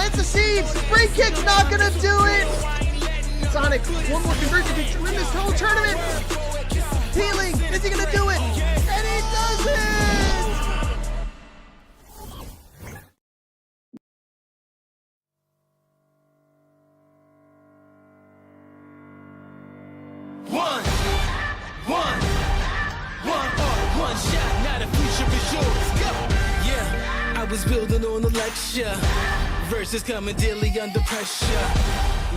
plants the seeds. Free kick's not gonna do it. Sonic, one more conversion to win this whole tournament. Healing, is he gonna do it? And he does it! One shot, now the future is yours. Go! Yeah, I was building on the lecture. Verses coming daily under pressure.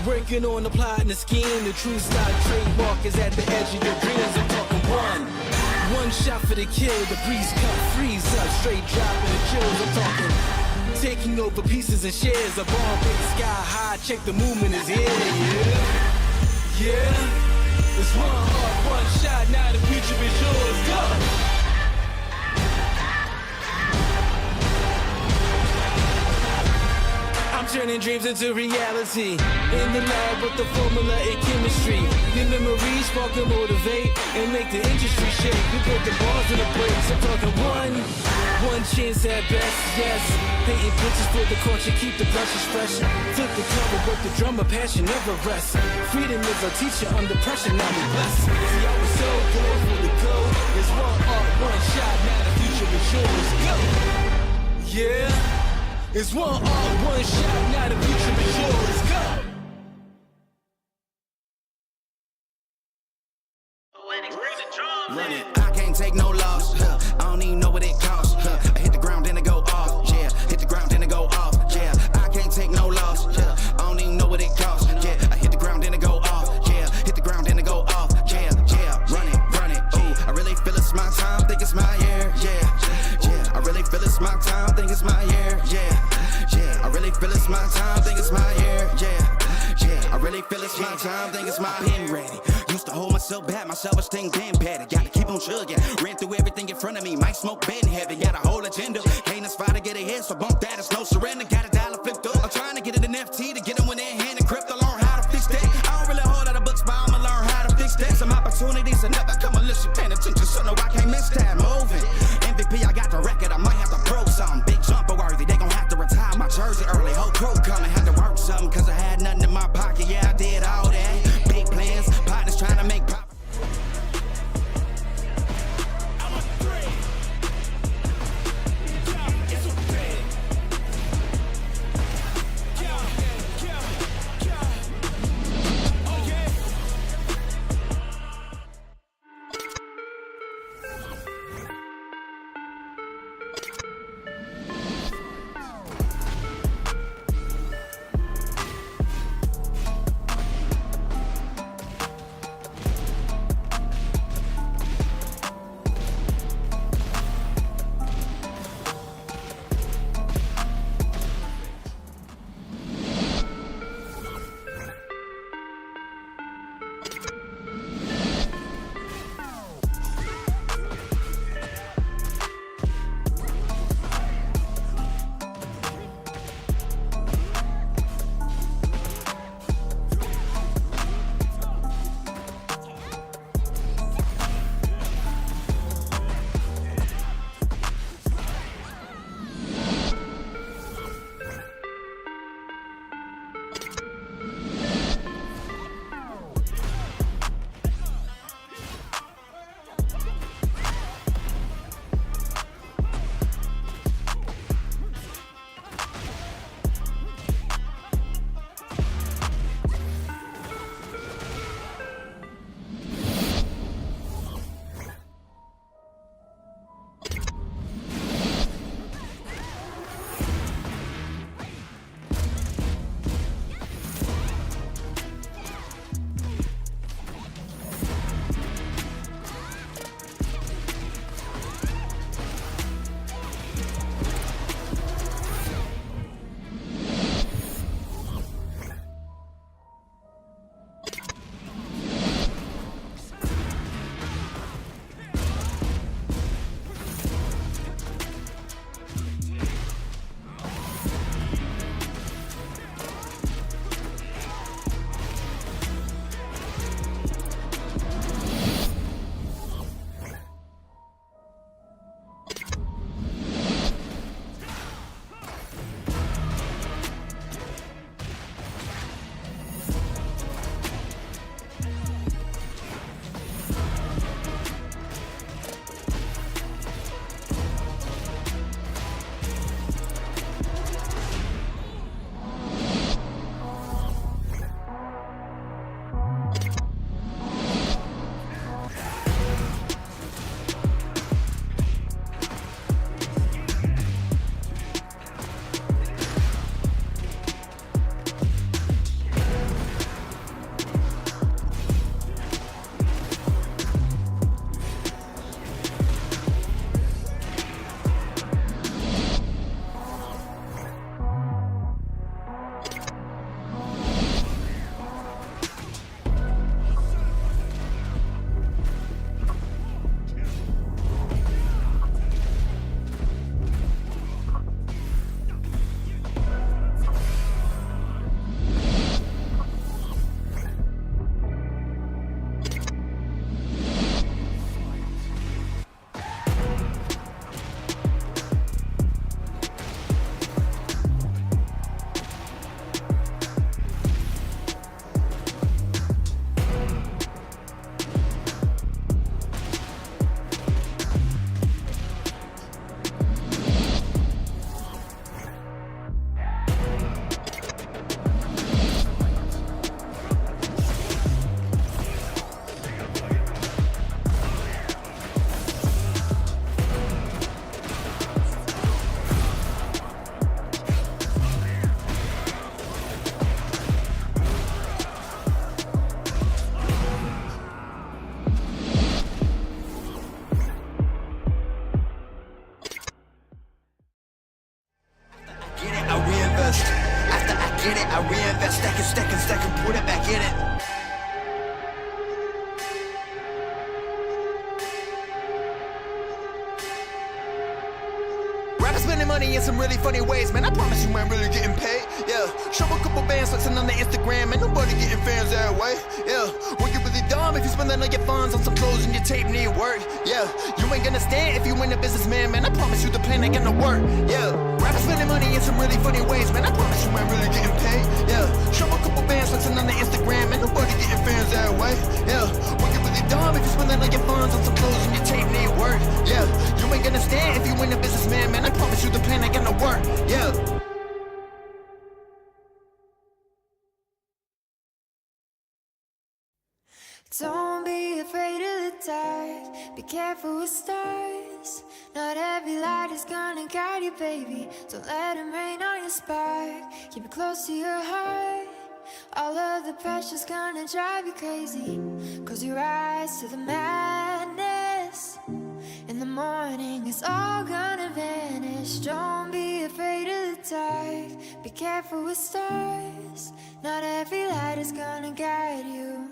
Working on the plot and the scheme. The true stock trademark is at the edge of your dreams. I'm talking one shot for the kill. The breeze cut, freeze up, straight dropping the chills. I'm talking taking over pieces and shares. A bomb break sky high. Check the movement is here. Yeah. It's one heart, one shot. Now the future is yours. Go. I'm turning dreams into reality. In the lab with the formula and chemistry. Your memories spark and motivate and make the industry shake. We put the bars in the brakes. I'm talking one chance at best, yes. Painting pictures for the culture, keep the brushes fresh. Flip the cover, work the drummer, passion never rests. Freedom is a teacher under pressure, now we blessed. See, I was so good for the go. It's one art, one shot, now the future is yours. Go! Yeah. It's one art, one shot, now the future is yours. Go! Run it. I can't take no loss. I don't even know what it costs. I hit the ground, then it go off. Yeah, hit the ground, then it go off. Yeah, I can't take no loss. I don't even know what it costs. Yeah, I hit the ground, then it go off. Yeah, hit the ground, then it go off. Yeah, run it. Ooh, I really feel it's my time, think it's my year. Yeah, I really feel it's my time, think it's my year. Yeah, I really feel it's my time, think it's my year. Yeah, I really feel it's my time, think it's my pen ready. Used to hold myself back, my self-esteem been better. Gotta keep on chugging, ran through everything in front of me. Might smoke bed heavy, got a whole agenda. Can't aspire to get ahead, so bump that, it's no surrender. Got a dollar flipped up, I'm trying to get it an FT to get them when they're hand and crypto. Learn how to fix that. I don't really hold out of books, but I'ma learn how to fix that. Some opportunities and never come unless you paying attention, so no, I can't miss that. Moving, MVP, I got the record, I might have to prove something. Big jumper worthy, they gon' have to retire my jersey early. Whole crew coming, had to work something, cause I had nothing in my pocket. Yeah, I did all that. Big plans, partners trying to make profit. get it. I reinvest, stack and put it back in it. Spending money in some really funny ways, man. I promise you ain't really getting paid. Yeah, show a couple bands flexing on the Instagram, and nobody getting fans that way. Yeah, well you really dumb if you spending all your funds on some clothes and your tape need work. Yeah, you ain't gonna stand if you ain't a businessman, man. I promise you the plan ain't gonna work. Yeah, rappers spending money in some really funny ways, man. I promise you ain't really getting paid. Yeah, show a couple bands flexing on the Instagram, and nobody getting fans that way. Yeah, well you really dumb if you spending all your funds on some clothes and your tape need work. Yeah, you ain't gonna stand if you ain't a businessman, man. I promise you the plan ain't gonna work. Yeah. Don't be afraid of the dark. Be careful with stars. Not every light is gonna guide you, baby. Don't let them rain on your spark. Keep it close to your heart. All of the pressure's gonna drive you crazy. Close your eyes to the madness. In the morning, it's all gonna vanish. Don't be afraid of the dark. Be careful with stars. Not every light is gonna guide you.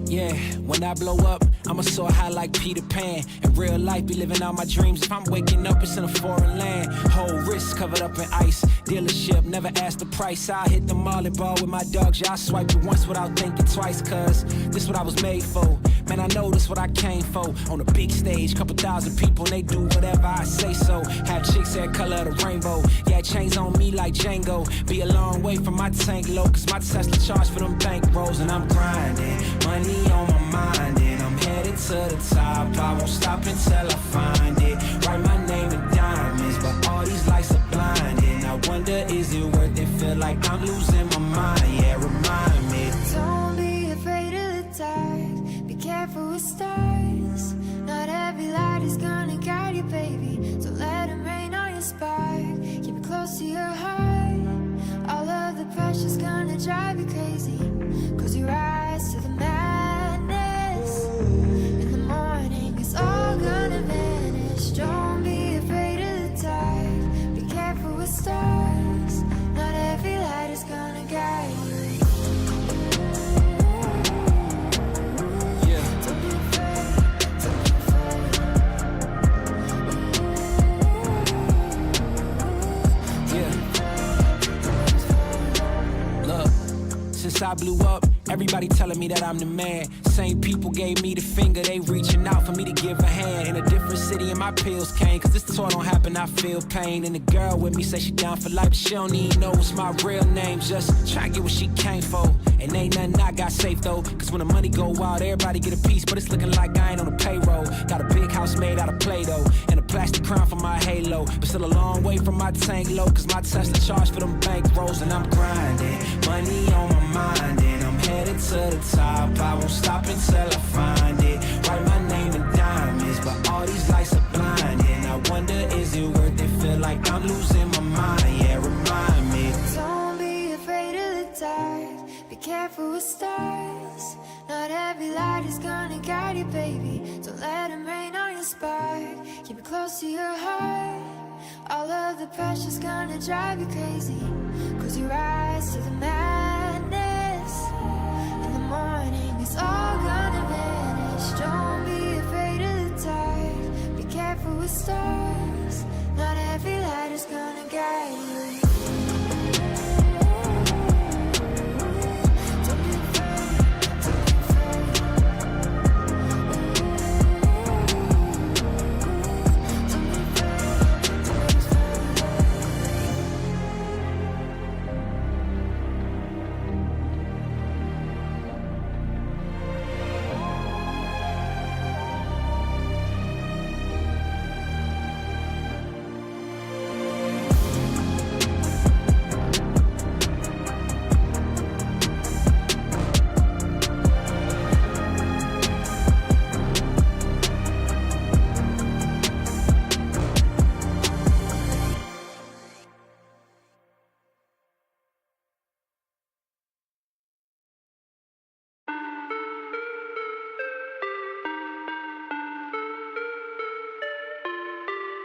Yeah, when I blow up, I'ma soar high like Peter Pan. In real life, be living out my dreams. If I'm waking up, it's in a foreign land. Whole wrist covered up in ice. Dealership, never ask the price. I hit the mall and ball with my dogs. Yeah, I swiped it once without thinking twice. Cause this what I was made for. Man, I know this what I came for. On a big stage, couple thousand people, and they do whatever I say so. Have chicks that color of the rainbow. Yeah, chains on me like Django. Be a long way from my tank low. Cause my Tesla charge for them bank rolls. And I'm grinding, money on my mind. And I'm headed to the top. I won't stop until I find it. Write my name in diamonds, but all these lights are blinding. I wonder, is it worth it? Feel like I'm losing my mind. Yeah, remind me. Don't be afraid of the dark. Be careful with stars. Not every light is gonna guide you, baby. Don't let them rain on your spark. Keep it close to your heart. All of the pressure's gonna drive you crazy. Close your eyes to the madness. In the morning, it's all gonna vanish. Don't be afraid of the dark. Be careful with stars. Not every light is gonna guide you. Since I blew up, everybody telling me that I'm the man. Same people gave me the finger, they reaching out for me to give a hand. In a different city and my pills came, cause this tour don't happen, I feel pain. And the girl with me say she down for life, but she don't even know what's my real name. Just try to get what she came for. And ain't nothing I got safe though, cause when the money go wild, everybody get a piece. But it's looking like I ain't on the payroll. Got a big house made out of Play-Doh, and a plastic crown for my halo. But still a long way from my tank low, cause my Tesla charge for them bank rolls. And I'm grinding, money on my mind, and I'm headed to the top. I won't stop until I find it. Write my name in diamonds, but all these lights are blinding. I wonder, is it worth it? Feel like I'm losing my mind. Yeah, remind me. Don't be afraid of the dark. Be careful with stars. Not every light is gonna guide you, baby. Don't let them rain on your spark. Keep it close to your heart. All of the pressure's gonna drive you crazy. Close your eyes to the madness. In the morning, it's all gonna vanish. Don't be afraid of the dark. Be careful with stars. Not every light is gonna guide you.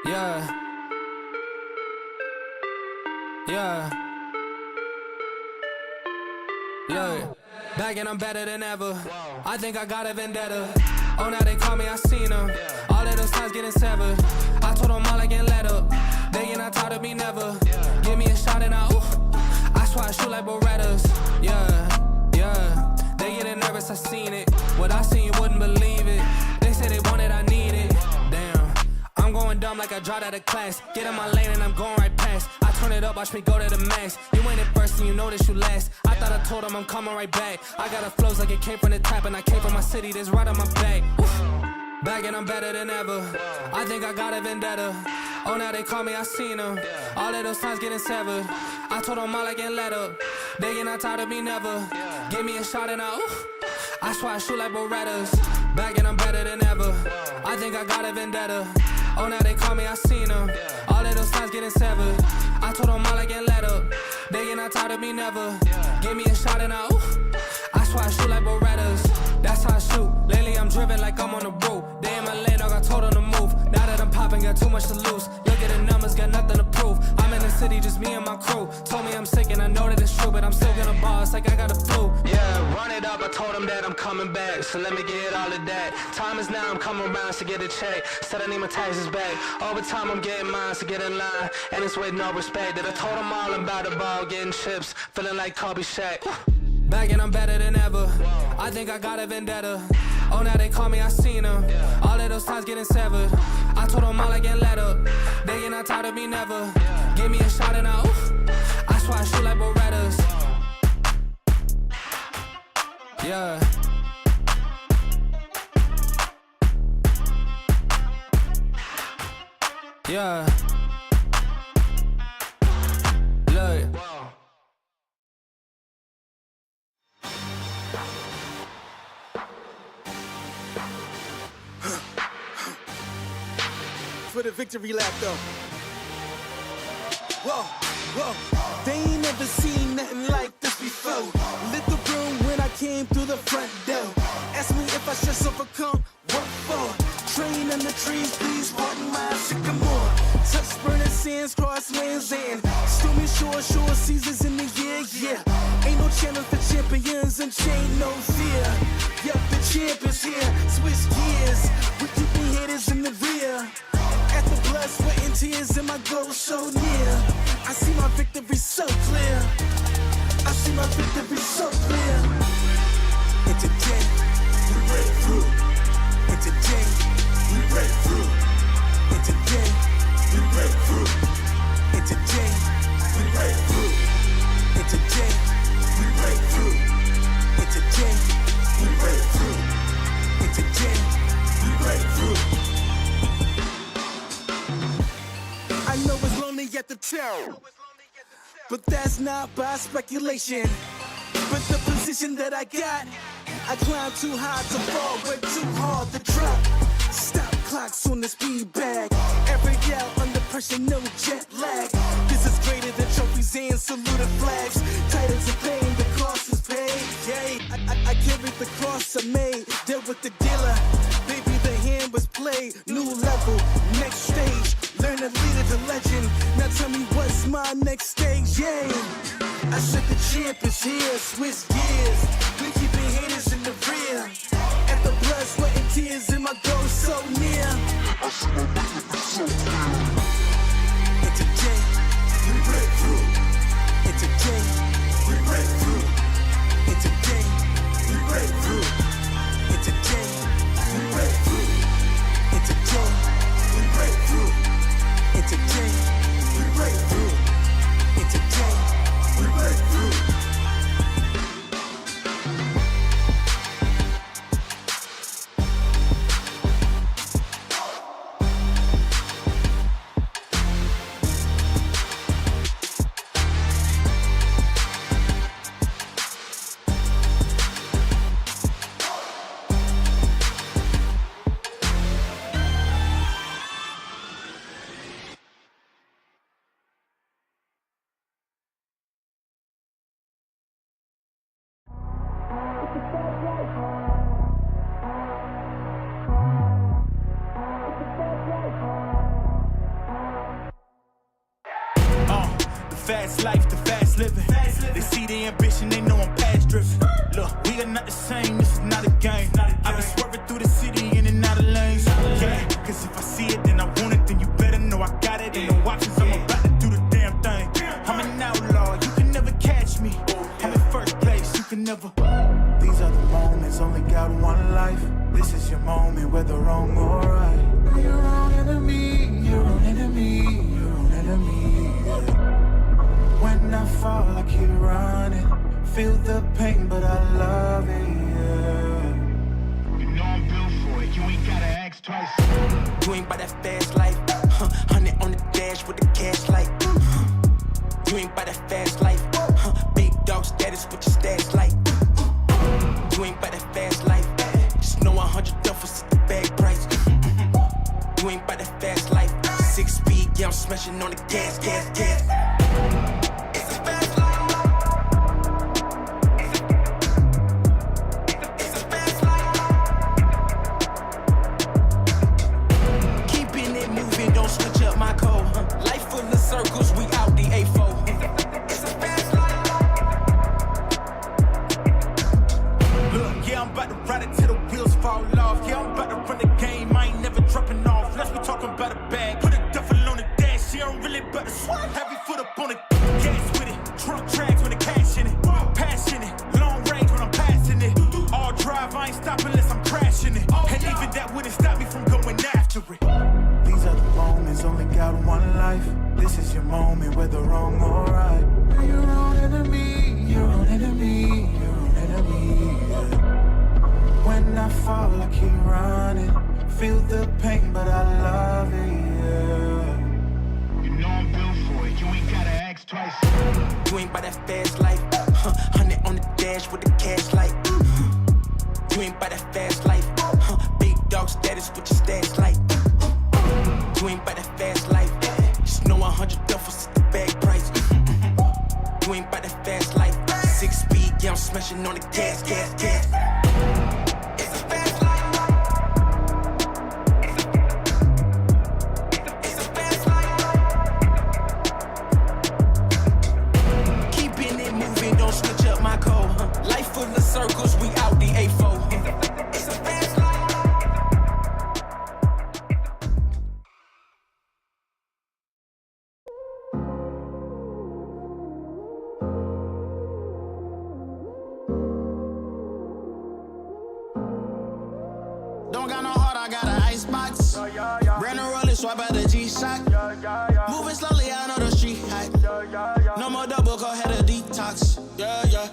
Yeah. Yeah. Look, back and I'm better than ever. I think I got a vendetta. Oh, now they call me, I seen them. All of those times getting severed. I told them all I can let up. They get not tired of me never. Give me a shot and I swear I shoot like Berettas. Yeah. They getting nervous, I seen it. What I seen, you wouldn't believe it. They say they want it, I need it. Damn, I'm going dumb like I dropped out of class. Get in my lane and I'm going right past. I turn it up, watch me go to the max. You ain't it first and you know that you last. I thought I told them I'm coming right back. I got a flows like it came from the tap, and I came from my city, that's right on my back. Back and I'm better than ever. I think I got a vendetta. Oh, now they call me, I seen them. All of those times getting severed. I told them all I can let up. They get not tired of me never. Give me a shot and I swear I shoot like Berettas. Back and I'm better than ever. I think I got a vendetta. Oh, now they call me, I seen them. All of those times getting severed. I told them all I can let up. They get not tired of me never. Give me a shot and I swear I shoot like Berettas. That's how I shoot. Lately I'm driven like I'm on the road. They in my lane, dog, I told them to move. Now that I'm popping, got too much to lose. Look at the numbers, got nothing to prove. I'm in the city, just me and my crew. Told me I'm sick and I know that it's true, but I'm still gonna boss like I got a flu. Yeah, run it up, I told them that I'm coming back. So let me get all of that. Time is now, I'm coming around to get a check. Said I need my taxes back. Over time I'm getting mine to get in line. And it's with no respect that I told them all about the ball, getting chips. Feeling like Kobe Shaq. Back and I'm better than ever. I think I got a vendetta. Oh, now they call me, I seen them. All of those times getting severed. I told them all I can let up. They get not tired of me never. Give me a shot and I swear I shoot like Berettas. Yeah. Yeah. Look. For the victory lap though. Whoa. They ain't never seen nothing like this before. Lit the room when I came through the front door. Ask me if I should overcome. What for? Train in the trees, please pardon my sycamore. Touch burning sands, cross lands and stormy shore seasons in the year, yeah. Ain't no challenge for champions and chain no fear. Yup, the champ is here. Switch gears, we keeping haters in the rear. At the blood, sweat, and tears, and my goal so near. I see my victory so clear. I see my victory so clear. And today, we break through. And today, we break through. And today, we break through. And today, we break through. And today, we break through. And today, we break through. And today, we break through. I know it's lonely at the top, but that's not by speculation. But the position that I got, I climb too high to fall, but too hard to drop. Stop clocks on the speed bag. Every yell under pressure, no jet lag. This is greater than trophies and saluted flags. Titles of fame, the cost is paid. Yay, I carried the cross I made. Dealt with the dealer, baby, the hand was played. New level, next stage. Learn to lead it to legend. Now tell me what's my next stage, yeah. I said the champ is here, switch gears. We keeping haters in the rear. At the blood, sweat, and tears, and my goal so near. I see my victory so clear. And today, we break through. And today, we break through. And today, we break through. And today, we break through. And today, we break through. And today, we break through. And today, we break through. fast life, the fast living. They see the ambition, they know I'm past driven. Look, we are not the same, this is not a game. I've been swerving through the city in and out of lanes. Yeah, cause if I see it, then I want it, then you better know I got it. Ain't no options, I'm about to do the damn thing. I'm an outlaw, you can never catch me. I'm in first place, you can never. These are the moments, only got one life. This is your moment, whether wrong or right. You're your own enemy, your own enemy, your own enemy. Yeah. When I fall, I keep running. Feel the pain, but I love it. Yeah. You know I'm built for it, you ain't gotta ask twice. You ain't by that fast life, 100 on the dash with the cash light. You ain't by that fast life, big dog status with your stats like. You ain't by that fast life, just know 100 duffers at the bag price. You ain't by that fast life, 6 speed, yeah I'm smashing on the gas. It's a fast life. It's a fast life. Keeping it moving, don't switch up my code. Life full of circles, we out the A4. It's a fast life. Look, yeah, I'm about to ride it till the wheels fall off. Yeah, I'm about to run the game, I ain't never dropping off. Let's be talking about a bag, put a duffel on the dash. Yeah, I'm really about to swing. Heavy foot up on the gas with it. Trunk tracks with the cash in it. Passionate, long range when I'm passing it. All drive, I ain't stopping unless I'm crashing it. And even that wouldn't stop me from going after it. These are the moments, only got one life. This is your moment, whether wrong or right. You're your own enemy, your own enemy, your own enemy. Yeah. When I fall, I keep running. Feel the pain, but I love it. Yeah. You know I'm built for it, you ain't gotta ask twice. You ain't by that fast life, 100 on the dash with the cash light. You ain't by that fast life, big dog status with your stats like. You ain't by that fast life, just know 100 duffers at the bag price. You ain't by that fast life, 6 speed, yeah I'm smashing on the gas. It's a fast life. It's a fast life. Keeping it moving, don't switch up my code. Life full of circles, we out the A4. It's a fast life. Don't got no heart, I got an icebox. Brand new roller, swipe out the G-Shock. Moving slowly, I know the street hype. No more double, go ahead a detox. Yeah.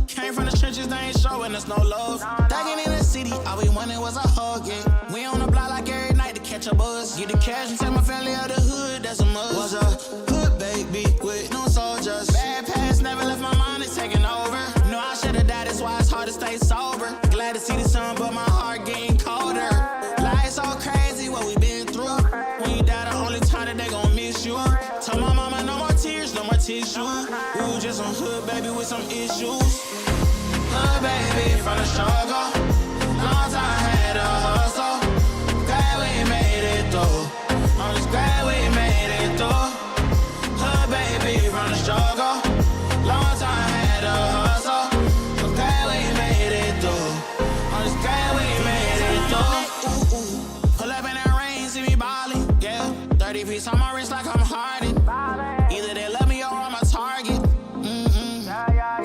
Came from the trenches, they ain't showing us no love. Thugging in the city, all we wanted was a hug, yeah. We on the block like every night to catch a buzz. Get the cash and take my family out the hood, that's a must. Was a hood baby with no soldiers. Bad past never left my mind, it's taking over. No, I should've died, that's why it's hard to stay sober. Glad to see the sun, but my heart getting colder. Life's so crazy, what we been through. When you die, the only time that they gon' miss you. Tell my mama no more tears, no more tissue. Ooh, just some hood baby with some issues. Hood baby from the struggle. Long time had a hustle. Glad we made it through. I'm just glad we made it through. Hood baby from the struggle. Long time had a hustle. I'm glad we made it through. I'm just glad we made it through. Pull up in that rain, see me ballin', yeah. 30 piece on my wrist like I'm Harden. Either they love me or I'm a target.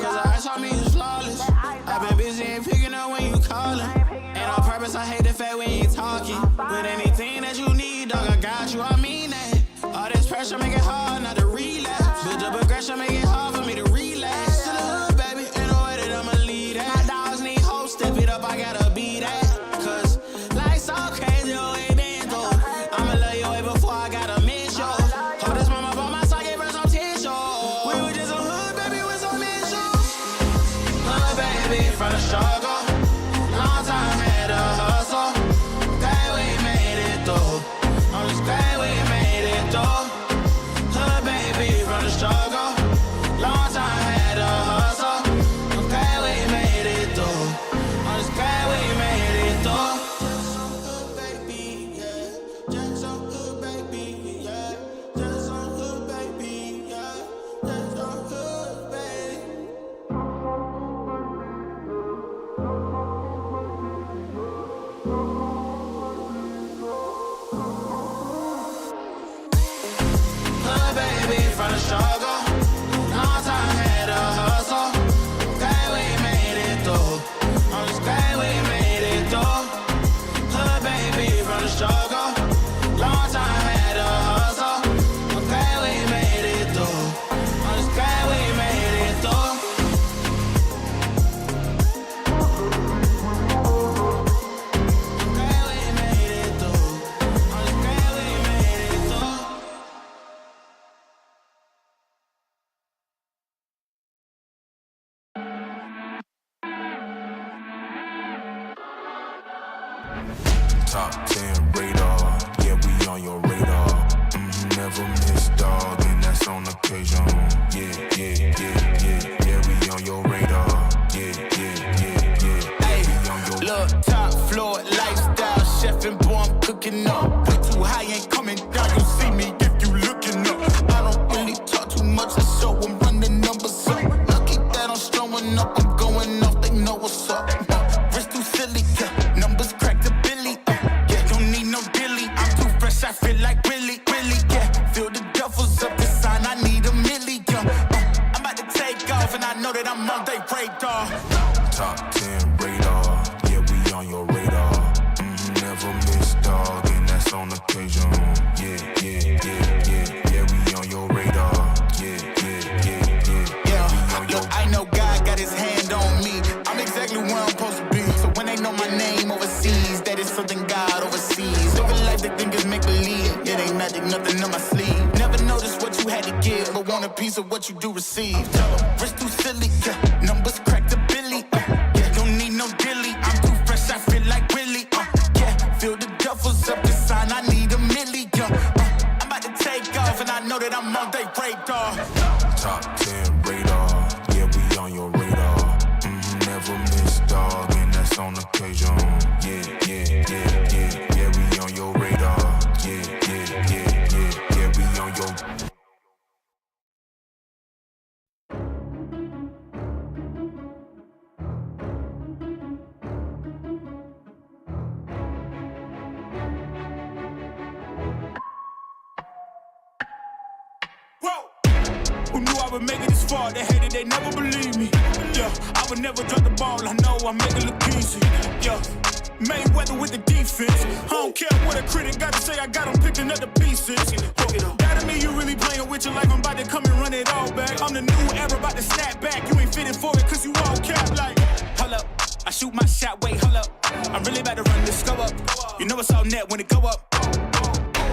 Cause the ice on me is flawless. I've been busy and picking up when you callin'. And on purpose, I hate the fact we ain't talking. But anything that you need, dog, I got you, I mean that. All this pressure make it hard not to relapse. Build up aggression, make it hard for me to relax. To the hood, baby, ain't no way that I'ma lead that. My dogs need hope, step it up, I gotta be that. Cause life's so crazy, oh, ain't been through. I'ma love you way before I gotta miss you. Hold this mama by my side, gave her some tissue. We were just a hood, baby, with some issues. Hood, baby, from the struggle. Long time had a hustle. Glad we made it through. I'm just glad we made it through. Hood, baby, from the struggle. Long time had a hustle. I'm glad we made it through. I'm just glad we made it through. Just some hood, baby, yeah. Just some hood, baby, yeah. Just some hood, baby, yeah. baby, from the struggle. Long time had to hustle. Okay, we made it through. I'm just glad we made it through. Hood baby, from the struggle. Long time had to hustle. Okay, we made it through. I'm just glad we made it through. Okay, we made it through. I'm just glad we made it through. Top 10 radar, yeah, we on your radar. Never miss, dog, and that's on occasion. Yeah, we on your radar. Yeah, Hey, we on your look, top floor lifestyle, chef and boy, I'm cooking up. Way too high, ain't coming down. You see me if you looking up. I don't really talk too much, I show them run the numbers up. Lucky that I'm strolling up, I'm going off, they know what's up. Wrist too silly, numbers crack the billy. Yeah, don't need no dilly. I'm too fresh, I feel like really, yeah. Feel the duffels up, the sign, I need a million. I'm about to take off, and I know that I'm on their radar. top 10 radar, yeah, we on your radar. Never miss, dog, and that's on occasion. Yeah, we on your radar. Yeah, Look, I know God got his hand on me. I'm exactly where I'm supposed to be. So when they know my name overseas, that is something God oversees. Living life they think is make believe. It ain't magic, nothing on my sleeve. Never noticed what you had to give, but want a piece of what you do receive. Tell them, wrist too silly, numbers crack the billy. Don't need no dilly. I'm too fresh, I feel like Willie. Feel the duffels up, the sign, I need a million. I'm about to take off, and I know that I'm on their radar. top 10 radar, yeah, we on your radar. Never miss, dog, and that's on occasion. Yeah, we on your radar. Yeah, we on your. Whoa! Who knew I would make it this far? They hated, they never believed me. Yeah, I would never drop the ball. I know I make it look easy. Yeah, Mayweather with the defense. I don't care what a critic got to say. I got them picking up the pieces. That to me, you really playing with your life. I'm about to come and run it all back. I'm the new era, about to snap back. You ain't fitting for it, cause you all cap like. Hold up, I shoot my shot. Wait, hold up. I'm really about to run this go up. You know it's all net when it go up.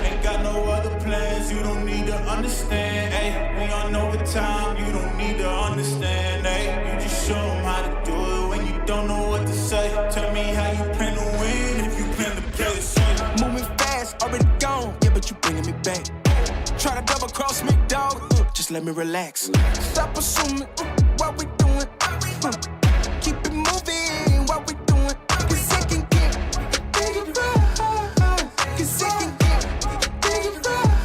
Ain't got no other plans, you don't need to understand, ayy. We on overtime, you don't need to understand, ayy. You just show them how to do it when you don't know what to say. Tell me how you plan to win if you plan to play the same. Moving fast, already gone, yeah, but you bringing me back. Try to double cross me, dog, just let me relax. Stop assuming what we doing. Keep it moving, what we doing. Cause it can get dangerous. Cause it can get dangerous.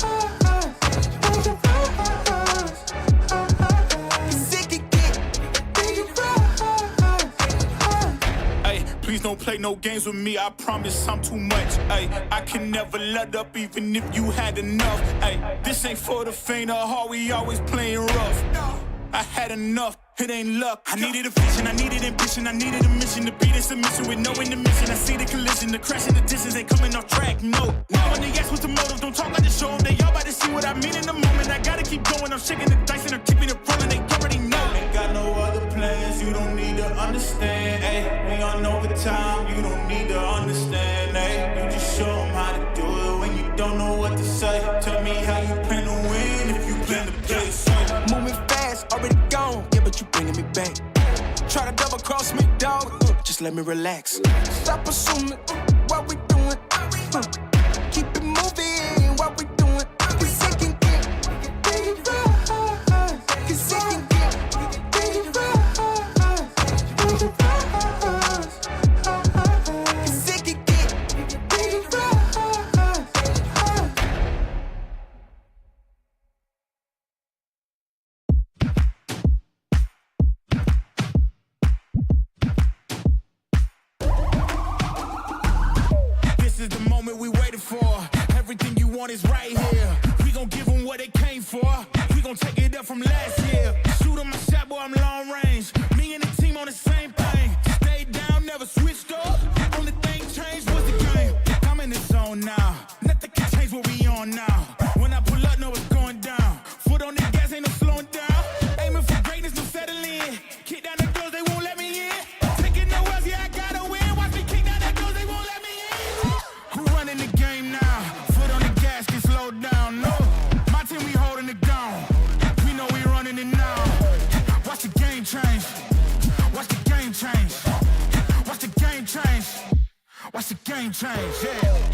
Cause it can get dangerous. Ay, please don't play no games with me, I promise I'm too much. Ay, I can never let up even if you had enough. Ay, this ain't for the faint of heart, we always playing rough. I had enough, it ain't luck. I needed a vision, I needed ambition, I needed a mission to beat in submission with no intermission. I see the collision, the crash in the distance ain't coming off track, no. Now when they ask what's the motive, don't talk like the show. They all about to see what I mean in the moment. I gotta keep going, I'm shaking the dice and I'm keeping it rolling. They already know. Ain't got no other plans, you don't need to understand, ayy. We on overtime, you don't need to understand, ayy. You just show them how to do it when you don't know what to say. Tell me how you plan to win if you plan to play the same. Moving fast, already gone, yeah, but you bringing me back. Try to double cross me, dog, just let me relax. Stop assuming what we doing. Keep it moving, what we doing. Cause it can get dangerous. Cause it can get dangerous. Cause it can get dangerous. This is the moment we waited for. Everything you want is right here. We gon' give them what they came for. gon' take it up from last year. Shooting my shot, boy, I'm long range. Me and the team on the same thing. Stayed down, never switched up. Only thing changed was the game. I'm in the zone now. Nothing can change what we on now. When I pull up, know it's going down. Foot on the gas, ain't no slowing down. Aiming for greatness, no settling. Kick down the doors, they won't let me in. Taking no else, yeah, I gotta win. Watch me kick down the doors, they won't let me in. Who running the game now? Foot on the gas, can slow down. No, my team, we holding it down. We know we running it now. Watch the game change. Watch the game change. Watch the game change. Watch the game change, yeah.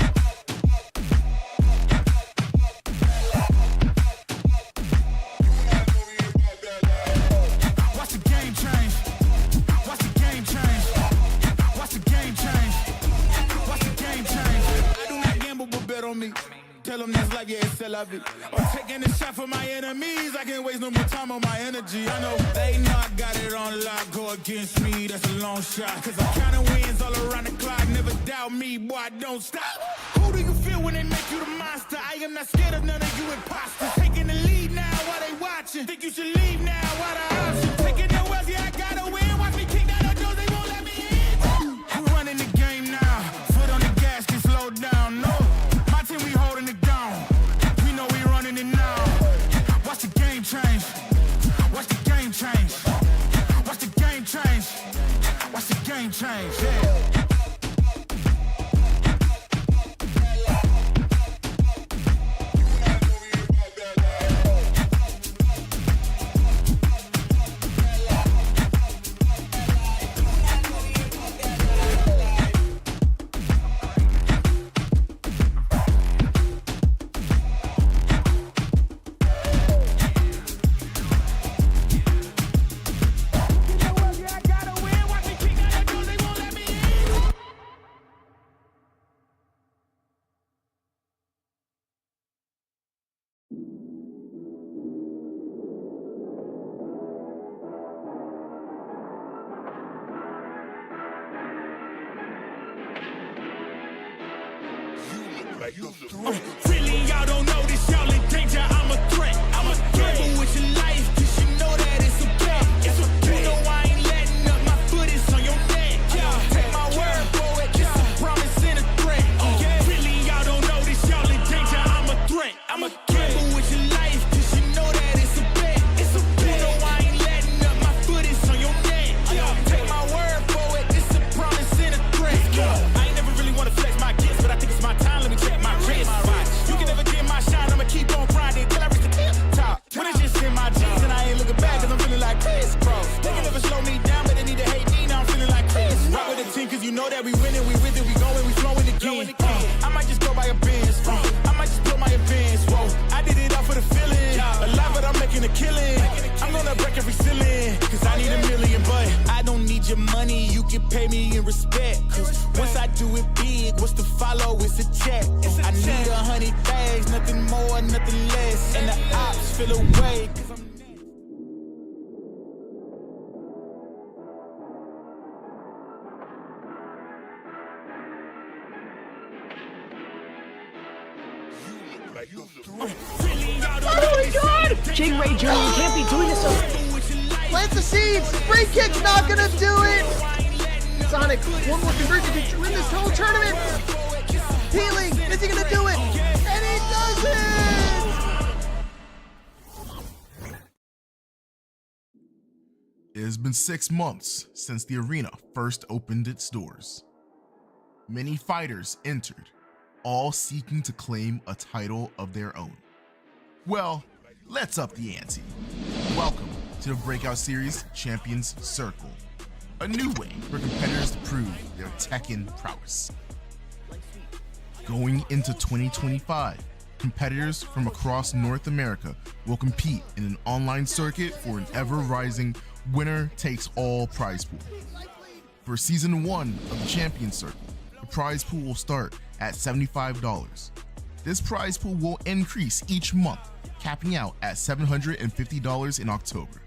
Tell them this like, yeah, it's LIV. I'm taking a shot for my enemies. I can't waste no more time on my energy. I know they know I got it on lock. Go against me, that's a long shot. Cause I'm counting wins all around the clock. Never doubt me, boy, I don't stop. Who do you feel when they make you the monster? I am not scared of none of you imposters. Taking the lead now while they watching. Think you should leave now while the option. Taking no else, yeah, I gotta win. Watch me kick down the doors, they won't let me in. Who running the game now? Foot on the gas, can slow down, no. My team, we holding it down. We know we running it now. Watch the game change. Watch the game change. Watch the game change. Watch the game change, yeah. Really, y'all don't know this, y'all in danger. I'm a threat. I'm a gamble with your life, cause you know that it's okay. It's okay. You know I ain't letting up, my foot is on your neck. Take my word for it, it's a promise and a threat. Really, y'all don't know this, y'all in danger. I'm a threat. I'm a gamble with your life, cause you know that it's a bet. It's a bet. You know I ain't letting up, my foot is on your neck. Take my word for it, it's a promise and a threat. I ain't never really wanna flex my gifts, but I think it's my time. Let me check my wrist. You can never get my shine, I'ma keep on grinding till I reach the tip top. When it's just in my jeans and I ain't looking back, cause I'm feeling like Chris Cross. They can never slow me down, but they need to hate me, now I'm feeling like Chris. Rock with the team, cause you know that we winning, we with it, we going, we flowing again. I might just go by a Benz, I might just blow my advance, whoa. I did it all for the feeling, alive but I'm making a killing. I'm gonna break every ceiling, cause I need a million, but I don't need your money, you can pay me in respect. Cause once I do it big, what's to follow is a check. I need 100 bags, nothing more, nothing less. And the ops feel away. Oh my god! Jake Ray Jr., you can't be doing this. Plant the seeds! Free kick's not gonna do it! Sonic, one more conversion to win this whole tournament! Healing! Is he gonna do it? And he does it! It has been 6 months since the arena first opened its doors. Many fighters entered, all seeking to claim a title of their own. Well, let's up the ante. Welcome to the Breakout Series Champions Circle, a new way for competitors to prove their Tekken prowess. Going into 2025, competitors from across North America will compete in an online circuit for an ever-rising winner-takes-all prize pool. For Season 1 of the Champions Circle, the prize pool will start at $75. This prize pool will increase each month, capping out at $750 in October.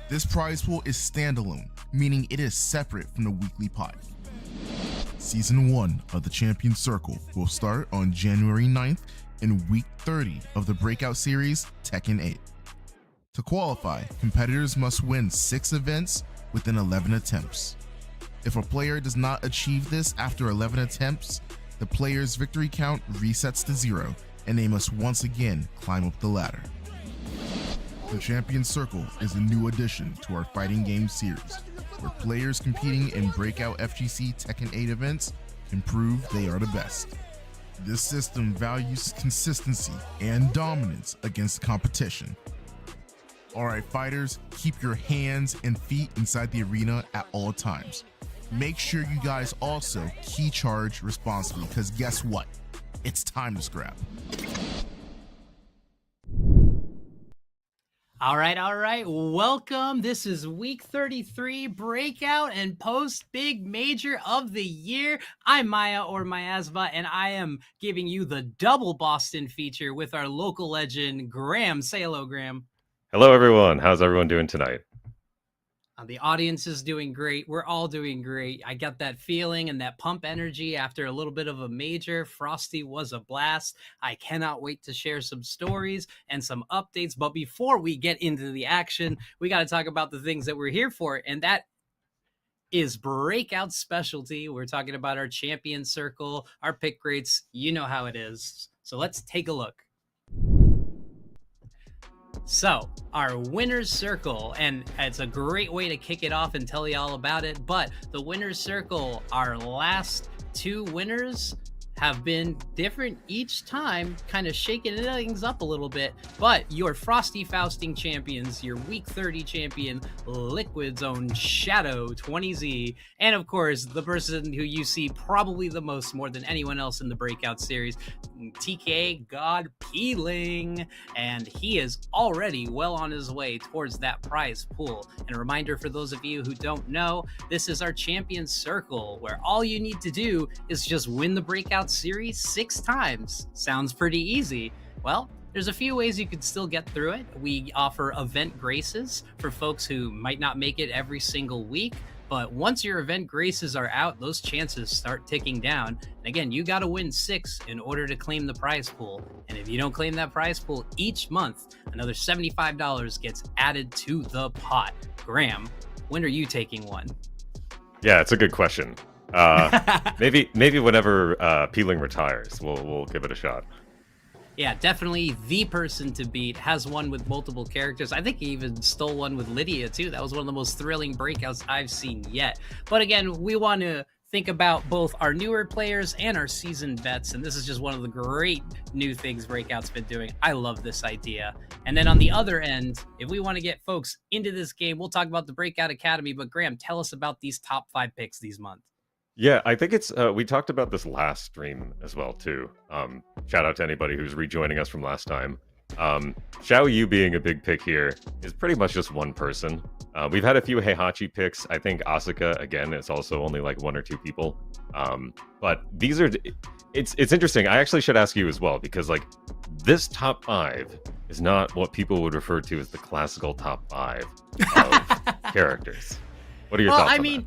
This prize pool is standalone, meaning it is separate from the weekly pot. Season 1 of the Champions Circle will start on January 9th in week 30 of the Breakout Series Tekken 8. To qualify, competitors must win 6 events within 11 attempts. If a player does not achieve this after 11 attempts, the player's victory count resets to 0 and they must once again climb up the ladder. The Champion Circle is a new addition to our fighting game series, where players competing in Breakout FGC Tekken 8 events can prove they are the best. This system values consistency and dominance against competition. Alright fighters, keep your hands and feet inside the arena at all times. Make sure you guys also key charge responsibly, because guess what? It's time to scrap. All right. Welcome. This is week 33 breakout and post big major of the year. I'm Maya or Miasma, and I am giving you the double Boston feature with our local legend, Graham. Say hello, Graham. Hello, everyone. How's everyone doing tonight? The audience is doing great. We're all doing great. I got that feeling and that pump energy after a little bit of a major. Frosty was a blast. I cannot wait to share some stories and some updates. But before we get into the action, we got to talk about the things that we're here for. And that is Breakout Specialty. We're talking about our champion circle, our pick rates. You know how it is. So let's take a look. So, our winner's circle, and it's a great way to kick it off and tell you all about it, but the winner's circle, our last 2 winners have been different each time, kind of shaking things up a little bit, but your Frosty Fausting champions, your week 30 champion, Liquid's own Shadow 20Z, and of course, the person who you see probably the most more than anyone else in the Breakout series, TK God Peeling, and he is already well on his way towards that prize pool. And a reminder for those of you who don't know, this is our champion circle, where all you need to do is just win the Breakout series 6 times. Sounds pretty easy. Well, there's a few ways you could still get through it. We offer event graces for folks who might not make it every single week, but once your event graces are out, those chances start ticking down. And again, you got to win 6 in order to claim the prize pool. And if you don't claim that prize pool each month, another $75 gets added to the pot. Graham, when are you taking one? Yeah, it's a good question. Maybe whenever Peeling retires, we'll give it a shot. Yeah, definitely the person to beat. Has one with multiple characters. I think he even stole one with Lydia too. That was one of the most thrilling breakouts I've seen yet. But again, we want to think about both our newer players and our seasoned vets, and this is just one of the great new things Breakout's been doing. I love this idea. And then on the other end, if we want to get folks into this game, we'll talk about the Breakout Academy. But Graham, tell us about these top 5 picks these months. Yeah, I think it's we talked about this last stream as well too. Shout out to anybody who's rejoining us from last time. Xiao Yu being a big pick here is pretty much just one person. We've had a few Heihachi picks. I think Asuka, again, it's also only like 1 or 2 people. But these are, it's interesting. I actually should ask you as well, because like this top 5 is not what people would refer to as the classical top 5 of characters. What are your thoughts on that?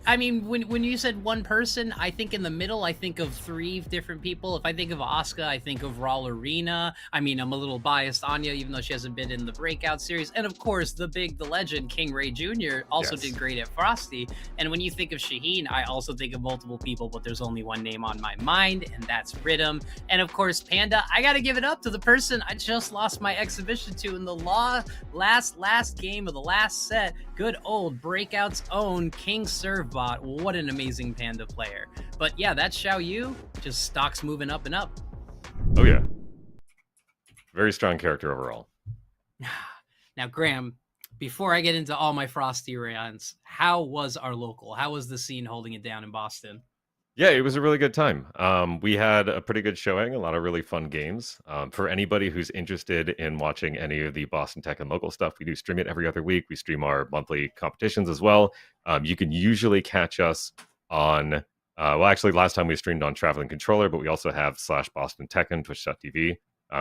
I mean, when you said one person, I think in the middle, I think of 3 different people. If I think of Asuka, I think of Raw Arena. I mean, I'm a little biased, Anya, even though she hasn't been in the Breakout series. And of course, the legend, King Ray Jr. also did great at Frosty. And when you think of Shaheen, I also think of multiple people, but there's only one name on my mind, and that's Rhythm. And of course, Panda, I got to give it up to the person I just lost my exhibition to in the last game of the last set. Good old Breakout's own King Servbot. What an amazing Panda player. But yeah, that Xiao Yu, just stocks moving up and up. Oh yeah. Very strong character overall. Now, Graham, before I get into all my Frosty rants, how was our local? How was the scene holding it down in Boston? Yeah, it was a really good time. We had a pretty good showing, a lot of really fun games. For anybody who's interested in watching any of the Boston Tekken local stuff, we do stream it every other week. We stream our monthly competitions as well. You can usually catch us on, well, actually, last time we streamed on Traveling Controller, but we also have /Boston Tekken, twitch.tv.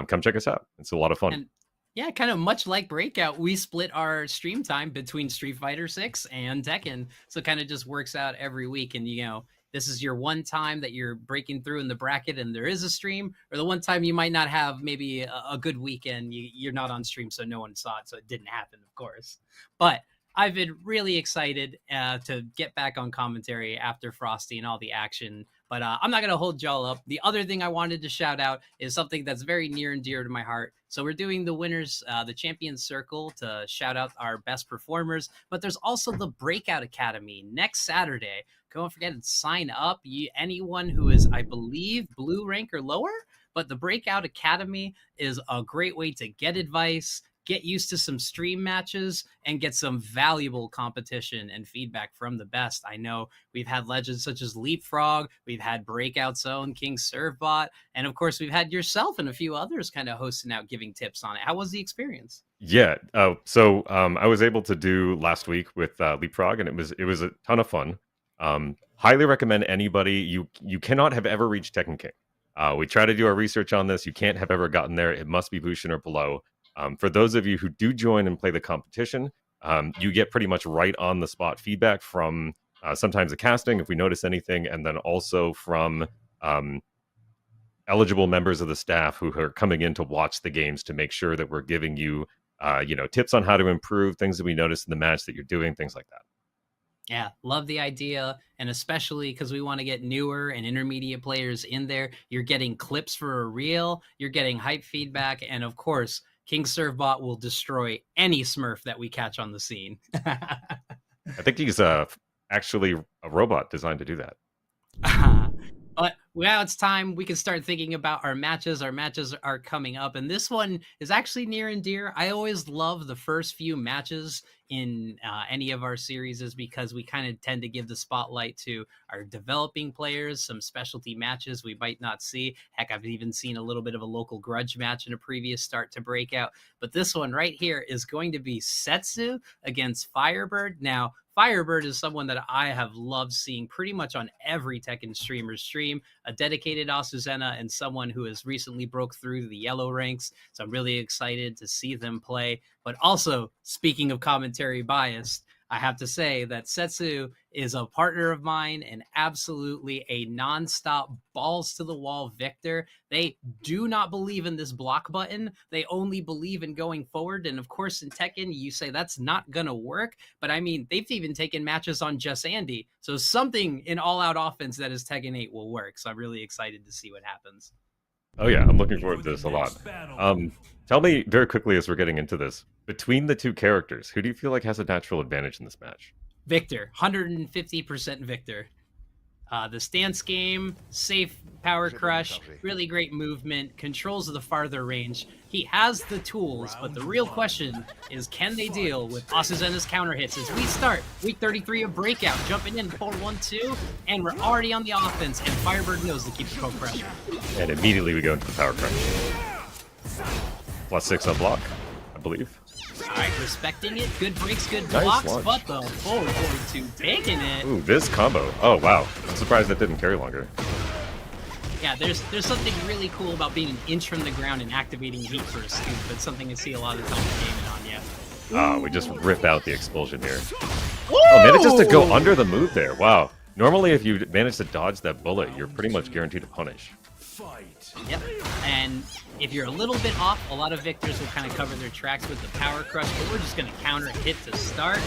Come check us out. It's a lot of fun. And yeah, kind of much like Breakout, we split our stream time between Street Fighter 6 and Tekken. So it kind of just works out every week. And, you know, this is your one time that you're breaking through in the bracket and there is a stream, or the one time you might not have maybe a good weekend, you're not on stream, so no one saw it, so it didn't happen, of course. But I've been really excited to get back on commentary after Frosty and all the action. But I'm not going to hold y'all up. The other thing I wanted to shout out is something that's very near and dear to my heart. So we're doing the winners, the Champions Circle, to shout out our best performers. But there's also the Breakout Academy next Saturday. Don't forget to sign up. Anyone who is, I believe, blue rank or lower. But the Breakout Academy is a great way to get advice, get used to some stream matches, and get some valuable competition and feedback from the best. I know we've had legends such as Leapfrog, we've had Breakout Zone, King Servbot, and of course we've had yourself and a few others kind of hosting out, giving tips on it. How was the experience? Yeah. So I was able to do last week with Leapfrog, and it was a ton of fun. Highly recommend anybody. You cannot have ever reached Tekken King. We try to do our research on this. You can't have ever gotten there. It must be Bushin or below. For those of you who do join and play the competition, you get pretty much right on the spot feedback from sometimes the casting, if we notice anything, and then also from eligible members of the staff who are coming in to watch the games to make sure that we're giving you, tips on how to improve, things that we notice in the match that you're doing, things like that. Yeah, love the idea, and especially because we want to get newer and intermediate players in there. You're getting clips for a reel, you're getting hype feedback, and of course, King Servbot will destroy any Smurf that we catch on the scene. I think he's actually a robot designed to do that. But now it's time we can start thinking about our matches. Our matches are coming up, and this one is actually near and dear. I always love the first few matches in any of our series because we kind of tend to give the spotlight to our developing players, some specialty matches we might not see. Heck, I've even seen a little bit of a local grudge match in a previous start to Breakout. But this one right here is going to be Setsu against Firebird. Now, Firebird is someone that I have loved seeing pretty much on every Tekken streamer's stream, a dedicated Asusena and someone who has recently broke through the yellow ranks. So I'm really excited to see them play. But also, speaking of commentary bias, I have to say that Setsu is a partner of mine and absolutely a nonstop balls to the wall victor. They do not believe in this block button. They only believe in going forward. And of course, in Tekken, you say that's not going to work. But I mean, they've even taken matches on Just Andy. So something in all-out offense that is Tekken 8 will work. So I'm really excited to see what happens. Oh yeah, I'm looking forward to this a lot. Tell me very quickly as we're getting into this, between the two characters, who do you feel like has a natural advantage in this match? Victor, 150% Victor. The stance game, safe power crush, really great movement, controls the farther range. He has the tools, but the real question is, can they deal with Asuzena's counter hits? As we start week 33 of Breakout, jumping in 4-1-2, and we're already on the offense, and Firebird knows to keep the poke pressure. And immediately we go into the power crush. +6 on block, I believe. All right, respecting it. Good breaks, good Nice blocks, launch. but the forward 42 taking it. Ooh, this combo. Oh, wow. I'm surprised that didn't carry longer. Yeah, there's something really cool about being an inch from the ground and activating heat for a scoop. That's something I see a lot of the time gaming on you. We just rip out the expulsion here. Oh, managed just to go under the move there. Wow. Normally, if you manage to dodge that bullet, you're pretty much guaranteed to punish. Yep, and if you're a little bit off, a lot of victors will kind of cover their tracks with the power crush, but we're just going to counter hit to start.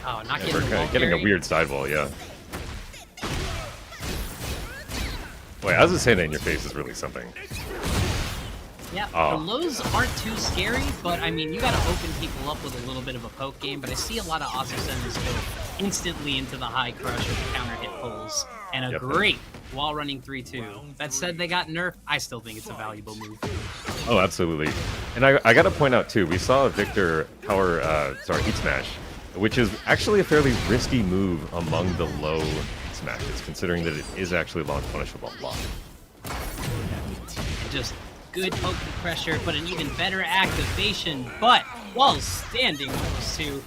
Oh, not Yeah, getting we're the kind wall of getting a carry. weird sidewall, yeah. Boy, Azucena in your face is really something. Yeah, Oh. the lows aren't too scary, but I mean, you got to open people up with a little bit of a poke game, but I see a lot of Asuzenas go instantly into the high crush or the counter hit pulls, and a Yep. great wall running 3-2. That said, they got nerfed. I still think it's a valuable move. Oh, absolutely. And I got to point out, too, we saw Victor power, Heat Smash, which is actually a fairly risky move among the low smashes, considering that it is actually long punishable block. Just good poke pressure, but an even better activation. But while standing those two,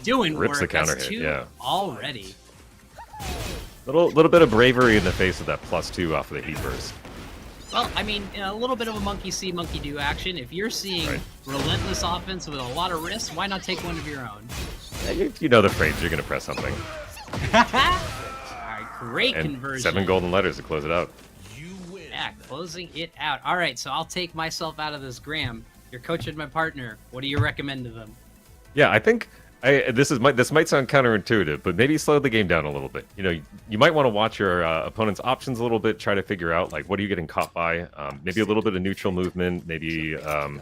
doing Rips the work. counter That's hit, 2 yeah. already. Little bit of bravery in the face of that +2 off of the heat burst. Well, I mean, a little bit of a monkey see, monkey do action. If you're seeing Right. relentless offense with a lot of risks, why not take one of your own? Yeah, you know the frames, you're going to press something. All right, Great And conversion. 7 golden letters to close it out. Yeah, closing it out. All right, so I'll take myself out of this. Graham, you're coaching my partner. What do you recommend to them? Yeah, I think this might sound counterintuitive, but maybe slow the game down a little bit. You might want to watch your opponent's options a little bit, try to figure out like what are you getting caught by. Maybe a little bit of neutral movement, maybe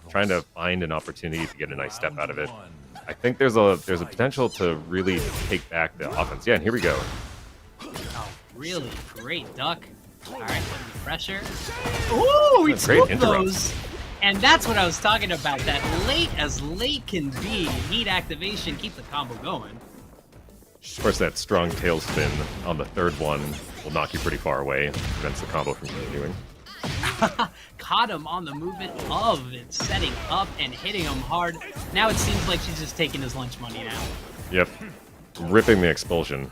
trying to find an opportunity to get a nice step out of it. I think there's a potential to really take back the offense. Yeah, and here we go. Oh, really great duck. All right, putting the pressure. Ooh, he Great took interrupt. those. And that's what I was talking about. That as late can be. Heat activation, keep the combo going. Of course, that strong tail spin on the third one will knock you pretty far away, prevents the combo from continuing. Caught him on the movement of it, setting up and hitting him hard. Now it seems like she's just taking his lunch money now. Yep, ripping the expulsion.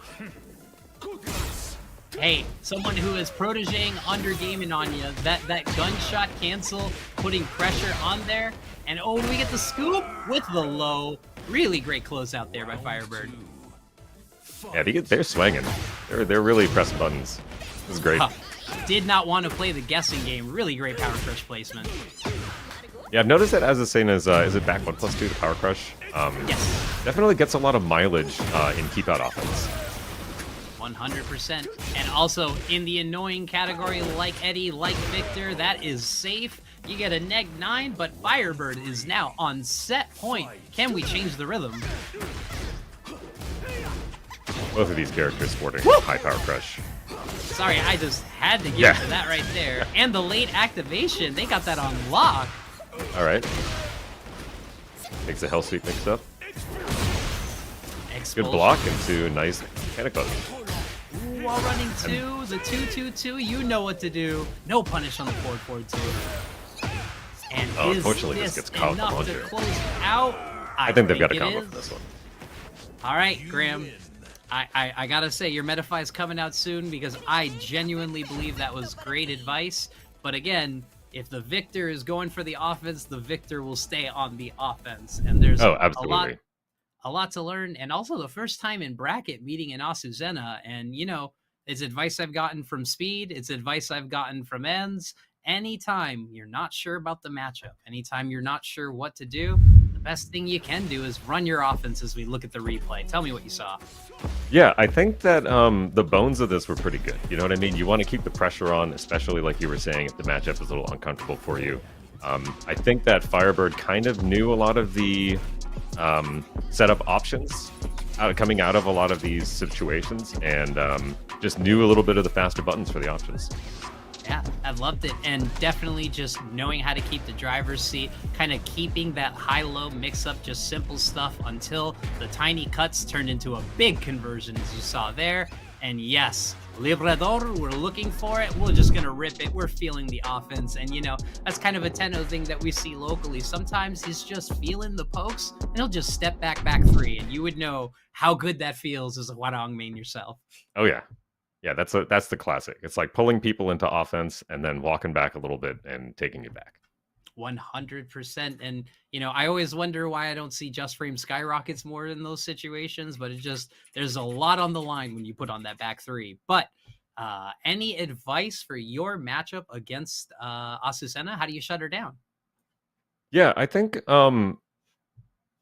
Hey, someone who is proteging, undergaming on you, that gunshot cancel, putting pressure on there, and oh, we get the scoop with the low. Really great closeout there by Firebird. Yeah, they're swinging. They're really pressing buttons. This is great. Did not want to play the guessing game. Really great power crush placement. Yeah, I've noticed that Azucena's, is it back 1+2 to power crush? Yes. Definitely gets a lot of mileage in keep out offense. 100%. And also in the annoying category, like Eddie, like Victor, that is safe. You get a -9, but Firebird is now on set point. Can we change the rhythm? Both of these characters sporting high power crush. Sorry, I just had to get to that right there. And the late activation, they got that on lock. All right. Makes the Hell Sweep mix up. Good block into a nice mechanic button. Ooh, while running 2, the 2-2-2, you know what to do. No punish on the 4-4-2. And unfortunately, this gets caught enough on to launcher. close out? I think they've got a it combo is. for this one. All right, Graham. I gotta say, your Metafy is coming out soon because I genuinely believe that was great advice. But again, if the victor is going for the offense, the victor will stay on the offense. And there's absolutely. a lot to learn. And also the first time in bracket meeting an Azucena. And, it's advice I've gotten from Speed. It's advice I've gotten from Ends. Anytime you're not sure about the matchup, anytime you're not sure what to do, the best thing you can do is run your offense as we look at the replay. Tell me what you saw. Yeah, I think that the bones of this were pretty good. You know what I mean? You want to keep the pressure on, especially like you were saying, if the matchup is a little uncomfortable for you. I think that Firebird kind of knew a lot of the setup options coming out of a lot of these situations, and just knew a little bit of the faster buttons for the options. Yeah, I loved it. And definitely just knowing how to keep the driver's seat, kind of keeping that high-low mix-up, just simple stuff until the tiny cuts turned into a big conversion, as you saw there. And yes, Librador, we're looking for it. We're just going to rip it. We're feeling the offense. And, that's kind of a Tenno thing that we see locally. Sometimes he's just feeling the pokes, and he'll just step back 3. And you would know how good that feels as a Hwarang main yourself. Oh, yeah. Yeah, that's the classic. It's like pulling people into offense and then walking back a little bit and taking you back. 100%. And, I always wonder why I don't see Just Frame skyrockets more in those situations, but there's a lot on the line when you put on that back 3. But any advice for your matchup against Azucena? How do you shut her down? Yeah, I think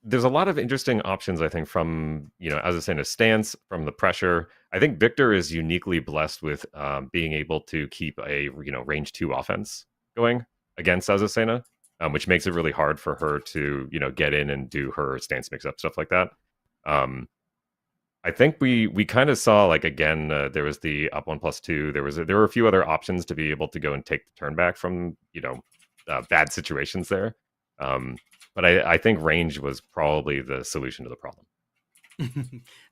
there's a lot of interesting options, I think, from, Azucena's stance, from the pressure. I think Victor is uniquely blessed with being able to keep a, range 2 offense going against Azucena, which makes it really hard for her to, get in and do her stance mix-up, stuff like that. I think we kind of saw, like, again, there was the up 1+2. There were a few other options to be able to go and take the turn back from, bad situations there. But I think range was probably the solution to the problem.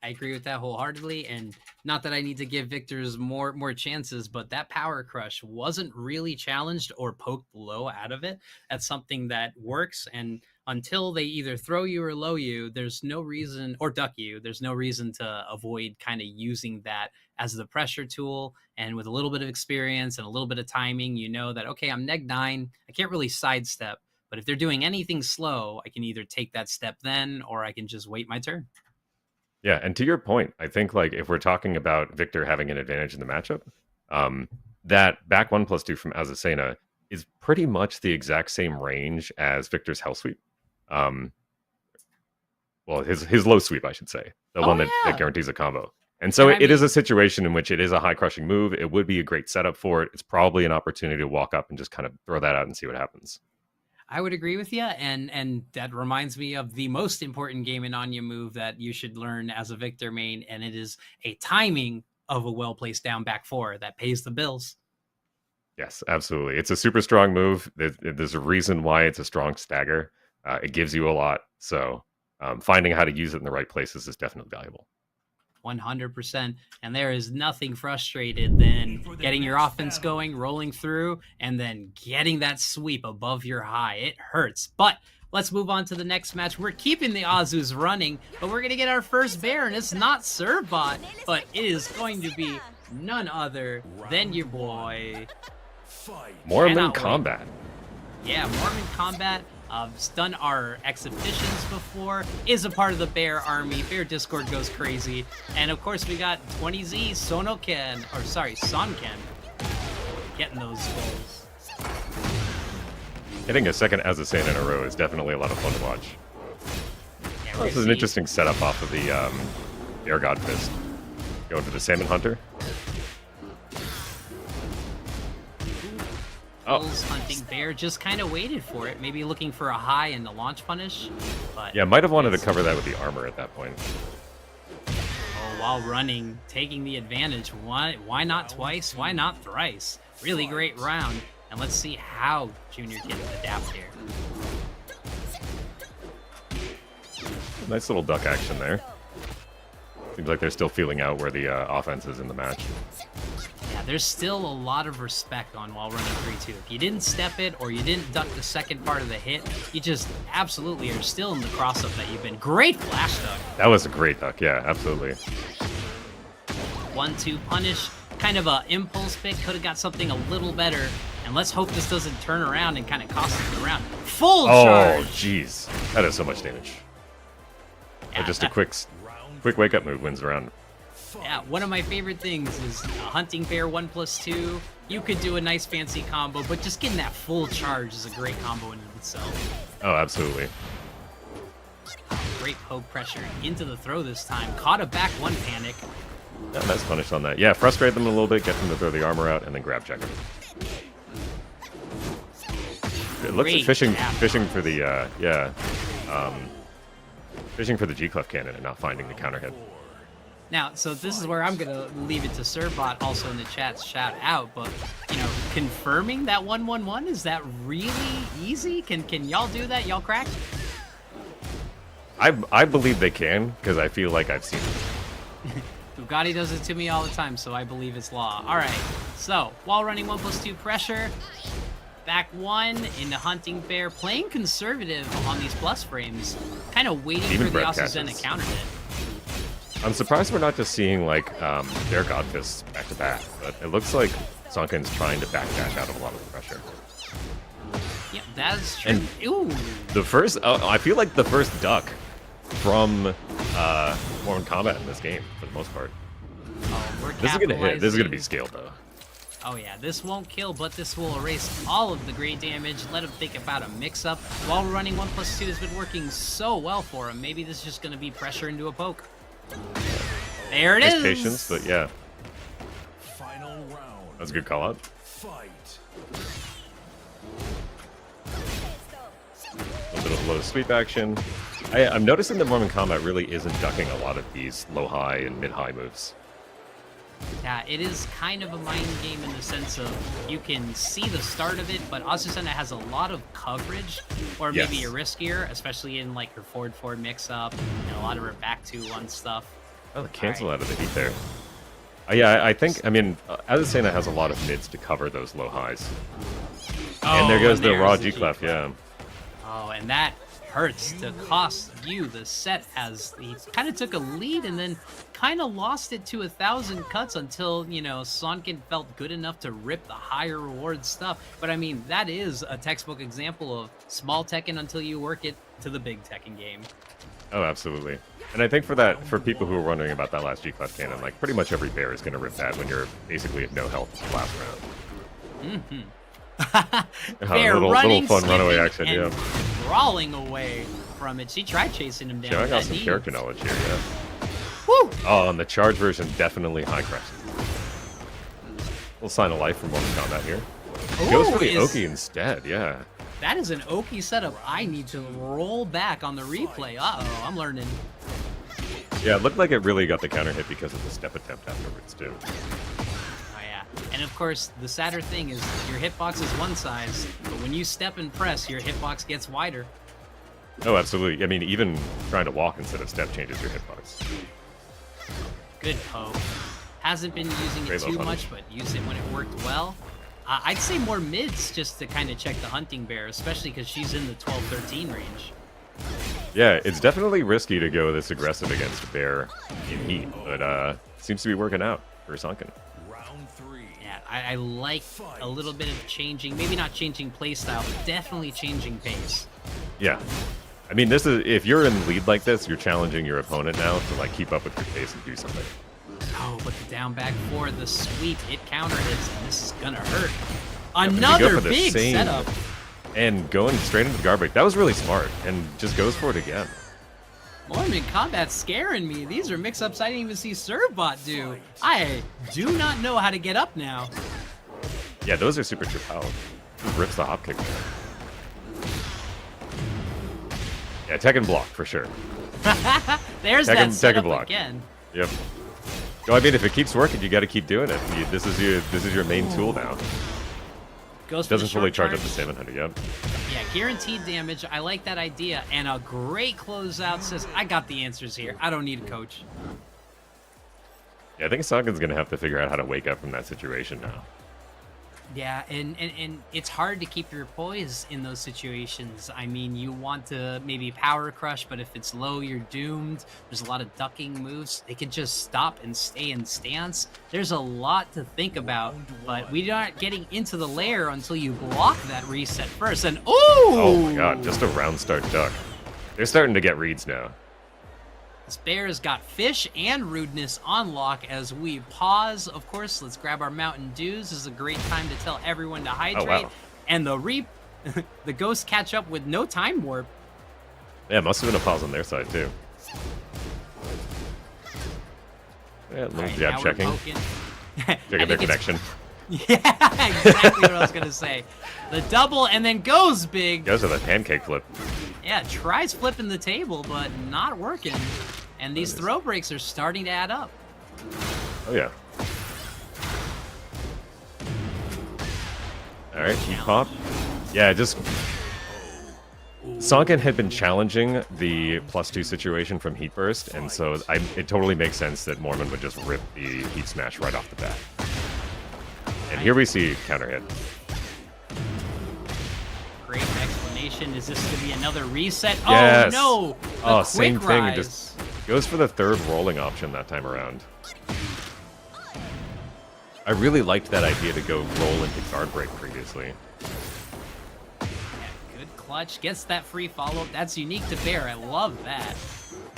I agree with that wholeheartedly, and not that I need to give Victor's more chances, but that power crush wasn't really challenged or poked low out of it. That's something that works, and until they either throw you or low you, there's no reason, or duck you, there's no reason to avoid kind of using that as the pressure tool. And with a little bit of experience and a little bit of timing, that, okay, I'm neg 9, I can't really sidestep, but if they're doing anything slow, I can either take that step then, or I can just wait my turn. Yeah, and to your point, I think like if we're talking about Victor having an advantage in the matchup, that back 1+2 from Azucena is pretty much the exact same range as Victor's Hell Sweep. Well, his low sweep, I should say, the one that guarantees a combo. And so it is a situation in which it is a high crushing move. It would be a great setup for it. It's probably an opportunity to walk up and just kind of throw that out and see what happens. I would agree with you, and that reminds me of the most important game in Anya move that you should learn as a Victor main, and it is a timing of a well-placed down back 4 that pays the bills. Yes, absolutely. It's a super strong move. There's a reason why it's a strong stagger. It gives you a lot, so finding how to use it in the right places is definitely valuable. 100%. And there is nothing frustrated than getting your offense going, rolling through, and then getting that sweep above your high. It hurts. But let's move on to the next match. We're keeping the Azus running, but we're going to get our first bear, and it's not Servbot, but it is going to be none other than your boy Mormon Combat. Yeah, Mormon Combat. Done our exhibitions before, is a part of the Bear Army. Bear Discord goes crazy. And of course we got 20Z, Sonken, getting those goals. Hitting a second Azucena in a row is definitely a lot of fun to watch. Yeah, This is an interesting setup off of the Air God Fist. Going to the Salmon Hunter. Hunting Bear just kind of waited for it, maybe looking for a high and the launch punish. But yeah, might have wanted to cover that with the armor at that point. While running, taking the advantage. Why not twice? Why not thrice? Really great round. And let's see how Junior can adapt here. Nice little duck action there. Seems like they're still feeling out where the offense is in the match. Yeah, there's still a lot of respect on while running 3-2. If you didn't step it or you didn't duck the second part of the hit, you just absolutely are still in the cross-up that you've been. Great flash duck. That was a great duck, yeah, absolutely. 1-2 punish, kind of a impulse pick, could have got something a little better. And let's hope this doesn't turn around and kind of cost us the round. Full charge! Oh, jeez. That is so much damage. Yeah, just a quick wake-up move wins the round. Yeah, one of my favorite things is a Hunting Bear 1+2. You could do a nice fancy combo, but just getting that full charge is a great combo in itself. Oh, absolutely. Great poke pressure into the throw this time. Caught a back 1 panic. Yeah, nice punish on that. Yeah, frustrate them a little bit, get them to throw the armor out, and then grab check them. It looks like fishing for the fishing for the G-Clef cannon and not finding the counter hit. Now, so this is where I'm going to leave it to Servbot also in the chat shout out, but, you know, confirming that 1-1-1, is that really easy? Can y'all do that? Y'all crack? I believe they can, because I feel like I've seen it. Bugatti does it to me all the time, so I believe it's law. All right, so while running 1+2 pressure, back 1 into Hunting Bear, playing conservative on these plus frames, kind of waiting for the Azucena counter hit. I'm surprised we're not just seeing, like, their God Fists back-to-back, but it looks like Sunken's trying to backdash out of a lot of the pressure. Yeah, that's true. And ooh. The first, I feel like the first duck from Mormon Combat in this game, for the most part. Oh, this is gonna hit. This is gonna be scaled, though. Oh yeah, this won't kill, but this will erase all of the great damage. Let him think about a mix-up. While running 1+2 has been working so well for him, maybe this is just gonna be pressure into a poke. There it is. Patience, but yeah. That's a good call out. A bit of low sweep action. I'm noticing that Mormon Combat really isn't ducking a lot of these low-high and mid-high moves. Yeah, it is kind of a mind game in the sense of you can see the start of it, but Azucena has a lot of coverage, or maybe a riskier, especially in like her forward mix-up and a lot of her back 2-1 stuff. Oh, the cancel out of the heat there. Yeah, I think, I mean, Azucena has a lot of mids to cover those low highs. And there goes the raw G-Clef, yeah. Oh, and that hurts to cost you the set as he kind of took a lead and then kind of lost it to 1,000 cuts until, you know, Sonken felt good enough to rip the higher reward stuff. But I mean, that is a textbook example of small Tekken until you work it to the big Tekken game. Oh, absolutely. And I think for people who are wondering about that last G-Class cannon, like pretty much every bear is going to rip that when you're basically at no health the last round. Bear little fun slipping, runaway action, and yeah. crawling away from it. She tried chasing him down. Showing with off that some knee. character knowledge here, yeah. Woo! Oh, and the charge version definitely high crashes. Little sign of life from Mortal Kombat here. Goes for the Oki instead, yeah. That is an Oki setup I need to roll back on the replay. Uh-oh, I'm learning. Yeah, it looked like it really got the counter hit because of the step attempt afterwards, too. Oh, yeah. And of course, the sadder thing is your hitbox is one size, but when you step and press, your hitbox gets wider. Oh, absolutely. I mean, even trying to walk instead of step changes your hitbox. Good poke. Hasn't been using it too much, but used it when it worked well. I'd say more mids just to kind of check the hunting bear, especially because she's in the 12-13 range. Yeah, it's definitely risky to go this aggressive against a bear in heat, but seems to be working out for Sunken. Yeah, I like a little bit of changing, maybe not changing playstyle, but definitely changing pace. Yeah. I mean, this is if you're in lead like this, you're challenging your opponent now to like keep up with your pace and do something. Oh, but the down back for the sweep, it counter hits, and this is gonna hurt. Yeah, Another big setup. And going straight into the guard break. That was really smart, and just goes for it again. Mormon Combat's scaring me. These are mix-ups I didn't even see Servbot do. I do not know how to get up now. Yeah, those are super true power. Rips the hop kick there. Yeah, Tekken block for sure. There's that setup block again. Yep. No, I mean, if it keeps working, you got to keep doing it. This is your main tool now. Goes Doesn't fully charge charge. up the 700, yep. Yeah, guaranteed damage. I like that idea. And a great closeout says, I got the answers here. I don't need a coach. Yeah, I think Sunken's going to have to figure out how to wake up from that situation now. Yeah, and it's hard to keep your poise in those situations. I mean, you want to maybe power crush, but if it's low, you're doomed. There's a lot of ducking moves. They can just stop and stay in stance. There's a lot to think about, but we're not getting into the lair until you block that reset first. And oh my god, just a round start duck. They're starting to get reads now. This bear's got fish and rudeness on lock as we pause. Of course, let's grab our Mountain Dews. This is a great time to tell everyone to hydrate. wow. And the ghosts catch up with no time warp. Yeah, must have been a pause on their side too. Yeah, a little jab checking. Checking their connection. Yeah, exactly what I was going to say. The double and then goes big. Goes with a pancake flip. Yeah, tries flipping the table, but not working. And these throw breaks are starting to add up. Oh, yeah. All right, heat pop. Yeah, just... Sunken had been challenging the +2 situation from Heat Burst, and so it totally makes sense that Mormon would just rip the Heat Smash right off the bat. And here we see counter hit. Great explanation. Is this going to be another reset? Yes. Oh, no! Oh, The same quick thing. rise. It just goes for the third rolling option that time around. I really liked that idea to go roll into guard break previously. Yeah, good clutch. Gets that free follow-up. That's unique to Bear. I love that.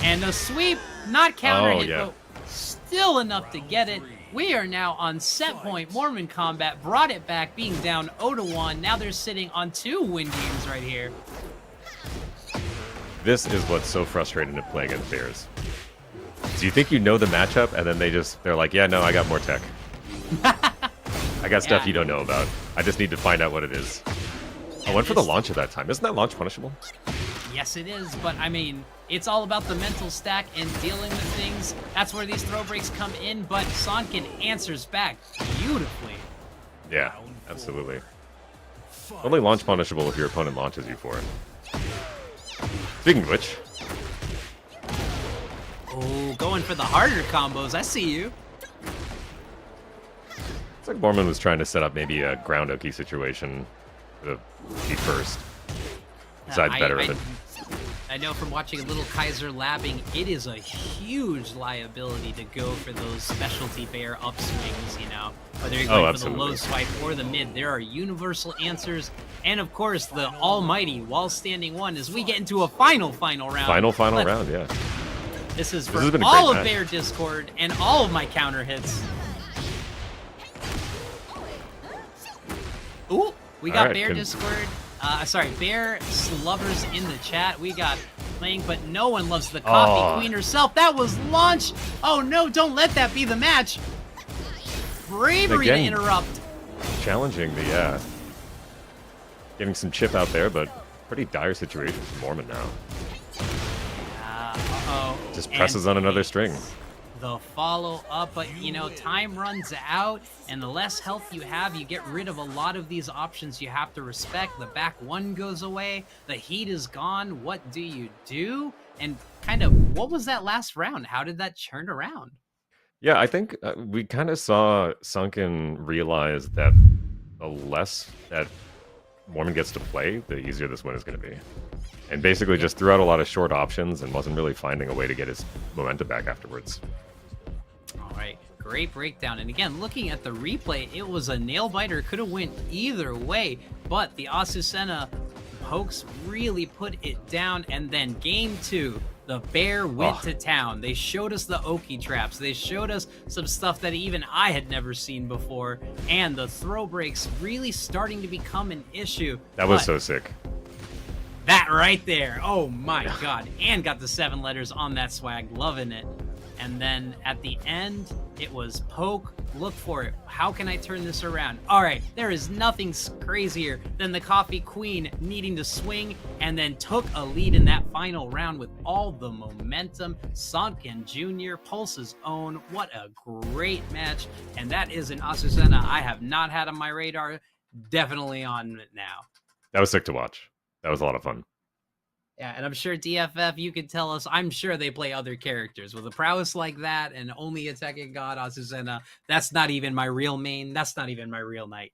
And the sweep, not counter hit, yeah. but still enough to get it. We are now on set point. Mormon Combat brought it back, being down 0-1. Now they're sitting on 2 win games right here. This is what's so frustrating to play against Bears. So you think you know the matchup, and then they're like, yeah, no, I got more tech. I got stuff you don't know about. I just need to find out what it is. I went for the launch at that time. Isn't that launch punishable? Yes, it is, but I mean, it's all about the mental stack and dealing with things. That's where these throw breaks come in, but Sonkin answers back beautifully. Yeah, absolutely. Only launch punishable if your opponent launches you for it. Speaking of which... Oh, going for the harder combos. I see you. It's like Mormon was trying to set up maybe a ground Oki situation with a Heat Burst. Besides better of it. I know from watching a little Kaiser labbing, it is a huge liability to go for those specialty bear upswings, you know. Whether you're going for the low swipe or the mid, there are universal answers. And of course, the almighty wall standing one as we get into a final round. Final round, yeah. This is This for has been a all great of match. Bear Discord and all of my counter hits. Ooh, we got Alright, Bear good. Discord. Sorry, Bear Lovers in the chat. We got playing, but no one loves the Coffee Queen herself. That was launch. Oh no, don't let that be the match. Bravery Again, to interrupt. Challenging the, getting some chip out there, but pretty dire situation for Mormon now. Uh-oh. Just presses on another string. The follow-up, but you know, time runs out, and the less health you have, you get rid of a lot of these options you have to respect. The back one goes away, the heat is gone. What do you do? And kind of, what was that last round? How did that turn around? Yeah, I think we kind of saw Sunken realize that the less that Mormon gets to play, the easier this win is going to be. And basically just threw out a lot of short options and wasn't really finding a way to get his momentum back afterwards. All right, great breakdown. And again, looking at the replay, it was a nail biter. Could have went either way, but the Azucena pokes really put it down. And then game 2, the Bear went to town. They showed us the Oki traps. They showed us some stuff that even I had never seen before. And the throw breaks really starting to become an issue. That was But so sick. that right there. Oh my god. And got the 7 letters on that swag. Loving it. And then at the end, it was poke, look for it. How can I turn this around? All right, there is nothing crazier than the Coffee Queen needing to swing and then took a lead in that final round with all the momentum. Sunken Jr., Pulse's own. What a great match. And that is an Azucena I have not had on my radar. Definitely on it now. That was sick to watch. That was a lot of fun. Yeah, and I'm sure DFF, you could tell us, I'm sure they play other characters with a prowess like that and only a Tekken god, Azucena. That's not even my real main. That's not even my real knight.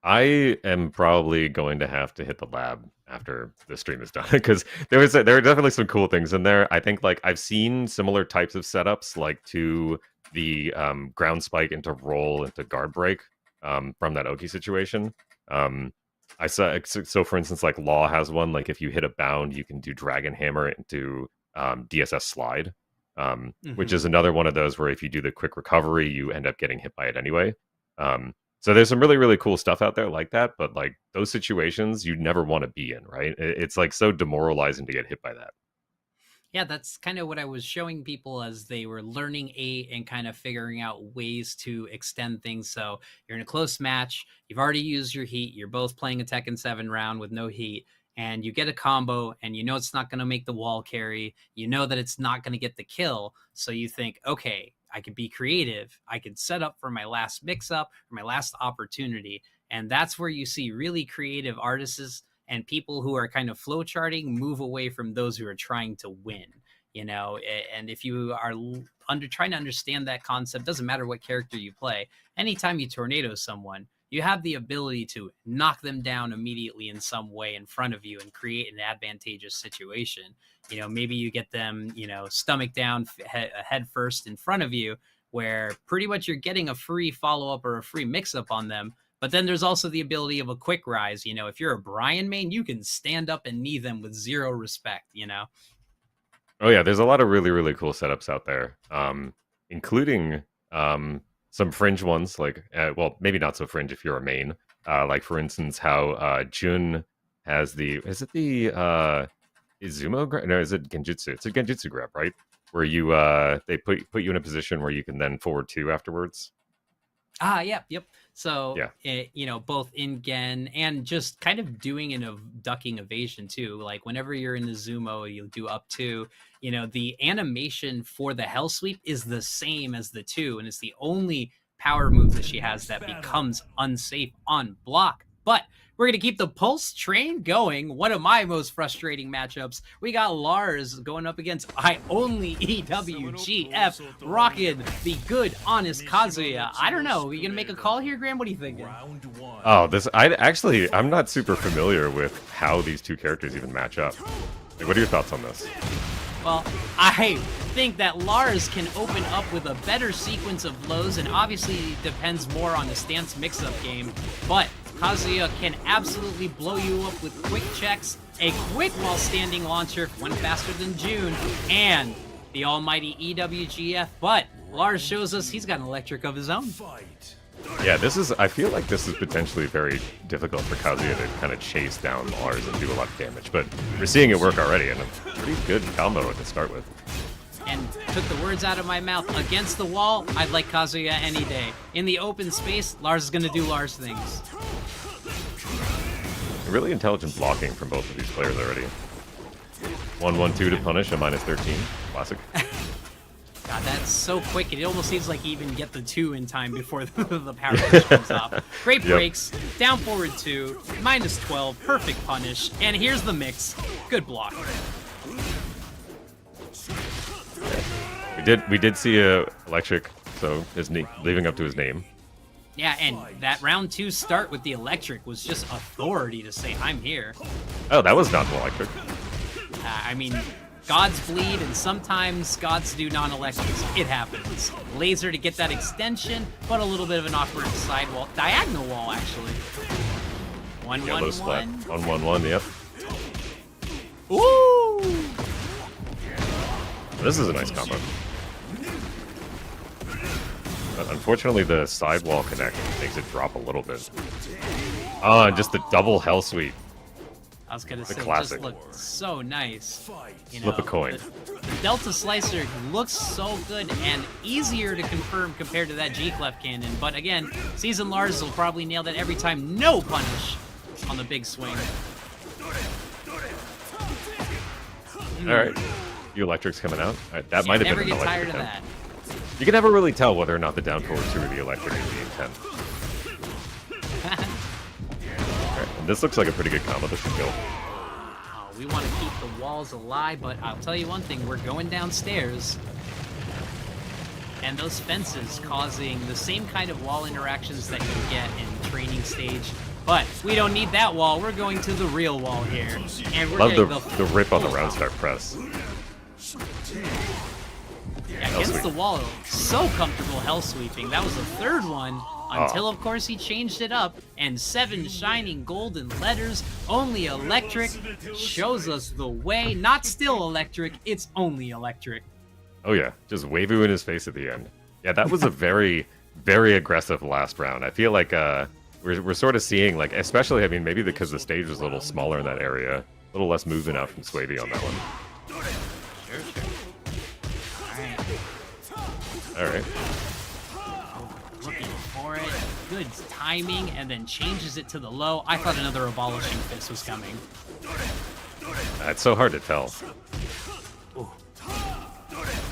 I am probably going to have to hit the lab after the stream is done because there are definitely some cool things in there. I think like I've seen similar types of setups like to the ground spike into roll into guard break from that Oki situation. I saw, so for instance, like Law has one, like if you hit a bound, you can do Dragon Hammer into DSS slide, which is another one of those where if you do the quick recovery, you end up getting hit by it anyway. So there's some really, really cool stuff out there like that, but like those situations you never want to be in, right? It's like so demoralizing to get hit by that. Yeah, that's kind of what I was showing people as they were learning 8 and kind of figuring out ways to extend things. So you're in a close match, you've already used your heat, you're both playing a Tekken 7 round with no heat, and you get a combo, and you know it's not going to make the wall carry, you know that it's not going to get the kill, so you think, okay, I could be creative, I could set up for my last mix-up, or my last opportunity, and that's where you see really creative artists and people who are kind of flow charting move away from those who are trying to win, you know. And if you are trying to understand that concept, doesn't matter what character you play, anytime you tornado someone, you have the ability to knock them down immediately in some way in front of you and create an advantageous situation. You know, maybe you get them, you know, stomach down, head first in front of you, where pretty much you're getting a free follow-up or a free mix-up on them. But then there's also the ability of a quick rise. You know, if you're a Brian main, you can stand up and knee them with zero respect, you know? Oh yeah, there's a lot of really, really cool setups out there, including some fringe ones, like, well, maybe not so fringe if you're a main. Like, for instance, how Jun has is it the Izumo grab? No, is it Genjutsu? It's a Genjutsu grab, right? Where you, they put you in a position where you can then forward 2 afterwards. Yep. So, yeah. You know, both in Gen and just kind of doing a ducking evasion too. Like whenever you're in the Zumo, you do up 2. You know, the animation for the Hell Sweep is the same as the 2, and it's the only power move that she has that becomes unsafe on block. But we're going to keep the Pulse train going. One of my most frustrating matchups. We got Lars going up against I Only EWGF, rocking the good, honest Kazuya. I don't know. Are you going to make a call here, Graham? What are you thinking? Oh, I'm not super familiar with how these two characters even match up. Like, what are your thoughts on this? Well, I think that Lars can open up with a better sequence of lows, and obviously depends more on the stance mix-up game, but Kazuya can absolutely blow you up with quick checks, A quick while standing launcher went faster than June, and the almighty EWGF, but Lars shows us he's got an electric of his own. Yeah, I feel like this is potentially very difficult for Kazuya to kind of chase down Lars and do a lot of damage, but we're seeing it work already, and a pretty good combo to start with. And took the words out of my mouth. Against the wall, I'd like Kazuya any day. In the open space, Lars is going to do Lars things. Really intelligent blocking from both of these players already. 1-1-2 to punish, a -13. Classic. God, that's so quick. It almost seems like you even get the 2 in time before the power punch comes off. Great breaks. Down forward 2. -12. Perfect punish. And here's the mix. Good block. We did see a electric, so his leaving up to his name. Yeah, and that round 2 start with the electric was just authority to say, I'm here. Oh, that was not an electric. I mean, gods bleed, and sometimes gods do non-electrics. It happens. Laser to get that extension, but a little bit of an awkward side wall. Diagonal wall, actually. 1-1-1. 1-1-1, yep. Ooh! This is a nice combo. But unfortunately, the sidewall connect makes it drop a little bit. Oh, and just the double hell sweep. I was gonna say, it classic. just looked so nice. You Flip a coin. The Delta Slicer looks so good and easier to confirm compared to that G-Clef cannon. But again, Seasoned Lars will probably nail that every time. No punish on the big swing. All right. Few electrics coming out. All right, that might have Never been an get tired electric of attempt. that. You can never really tell whether or not the down forward 2 or the electric is the intent. Alright, and this looks like a pretty good combo. This should go. Oh, we want to keep the walls alive, but I'll tell you one thing, we're going downstairs. And those fences causing the same kind of wall interactions that you get in training stage. But we don't need that wall. We're going to the real wall here. And we're Love getting the rip on the round start press. Yeah, against the wall, so comfortable hell sweeping. That was the third one, until of course he changed it up, and 7 shining golden letters, only electric, shows us the way. Not still electric, it's only electric. Oh yeah, just wavy in his face at the end. Yeah, that was a very, very aggressive last round. I feel like we're sort of seeing, like, especially, I mean, maybe because the stage was a little smaller in that area, a little less movement out from Swavey on that one. All right. Looking for it, good timing, and then changes it to the low. I thought another abolishing fist was coming. It's so hard to tell.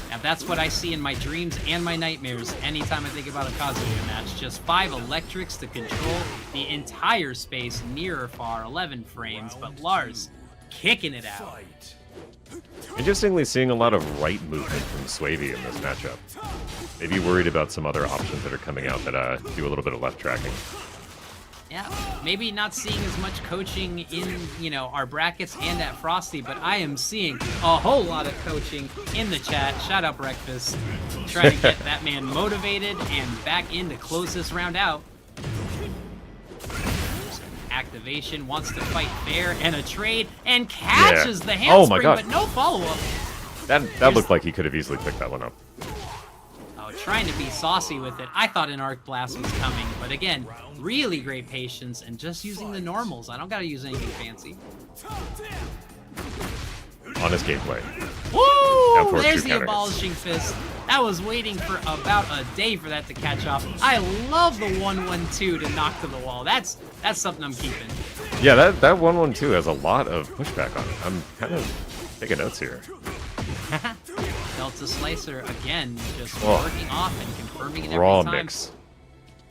Now that's what I see in my dreams and my nightmares anytime I think about a Kazuya match. Just 5 electrics to control the entire space, near or far, 11 frames, but Lars kicking it out. Interestingly, seeing a lot of right movement from Swavey in this matchup. Maybe worried about some other options that are coming out that do a little bit of left tracking. Yeah, maybe not seeing as much coaching in, you know, our brackets and at Frosty, but I am seeing a whole lot of coaching in the chat. Shout out Breakfast. Trying to get that man motivated and back in to close this round out. Activation, wants to fight fair, and a trade, and catches the handspring, but no follow-up. That looked like he could have easily picked that one up. Oh, trying to be saucy with it. I thought an Arc Blast was coming, but again, really great patience and just using the normals. I don't gotta use anything fancy. On his gameplay. Woo! There's the abolishing fist. I was waiting for about a day for that to catch off. I love the 1-1-2 to knock to the wall. That's something I'm keeping. Yeah, that 1-1-2 has a lot of pushback on it. I'm kind of taking notes here. Delta Slicer again, just working off and confirming it every Raw time. mix.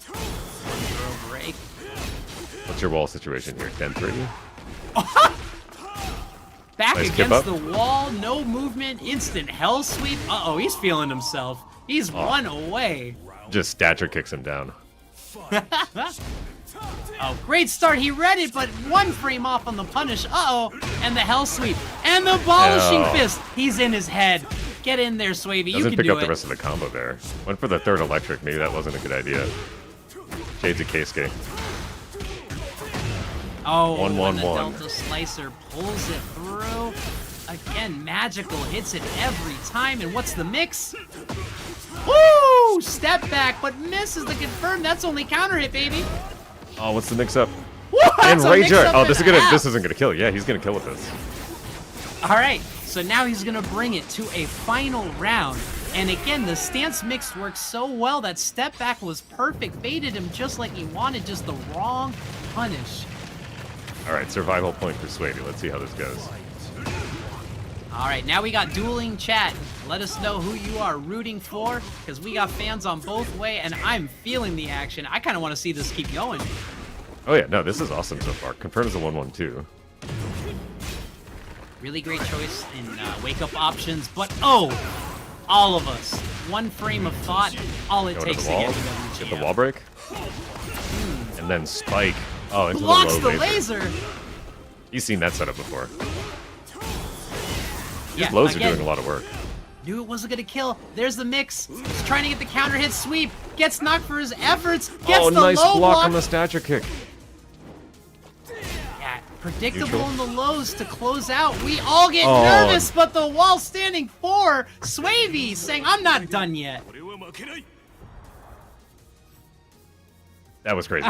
Throw break. What's your wall situation here? 10-3? Back nice against the wall, no movement, instant hell sweep. Uh-oh, he's feeling himself. He's 1 away. Just stature kicks him down. Oh, great start. He read it, but 1 frame off on the punish. Uh-oh, and the hell sweep. And the abolishing fist. He's in his head. Get in there, Swavey. You can do it. Doesn't pick up the rest of the combo there. Went for the 3rd electric. Maybe that wasn't a good idea. Shades of Keisuke. Oh, 1-1-1. and the Delta Slicer pulls it through. Again, Magical hits it every time. And what's the mix? Woo! Step back, but misses the confirm. That's only counter hit, baby. Oh, what's the mix-up? And Rager. Oh, this isn't gonna kill. Yeah, he's gonna kill with this. All right, so now he's gonna bring it to a final round. And again, the stance mix works so well that step back was perfect. Baited him just like he wanted, just the wrong punish. All right, survival point for Swady. Let's see how this goes. All right, now we got dueling chat. Let us know who you are rooting for, because we got fans on both way, and I'm feeling the action. I kind of want to see this keep going. Oh yeah, no, this is awesome so far. Confirms a 1-1-2. Really great choice in wake-up options, but oh, all of us. One frame of thought, all it Go takes to to the wall. get Get the wall break. And then spike. Oh, into blocks the low the laser. You've seen that setup before. Yeah, These lows are again, doing a lot of work. knew it wasn't gonna kill. There's the mix. He's trying to get the counter hit sweep. Gets knocked for his efforts. Gets Oh, the nice low block on the stature kick. Yeah, predictable Neutral. in the lows to close out. We all get Oh. nervous, but the wall standing for Swavy saying, I'm not done yet. That was crazy.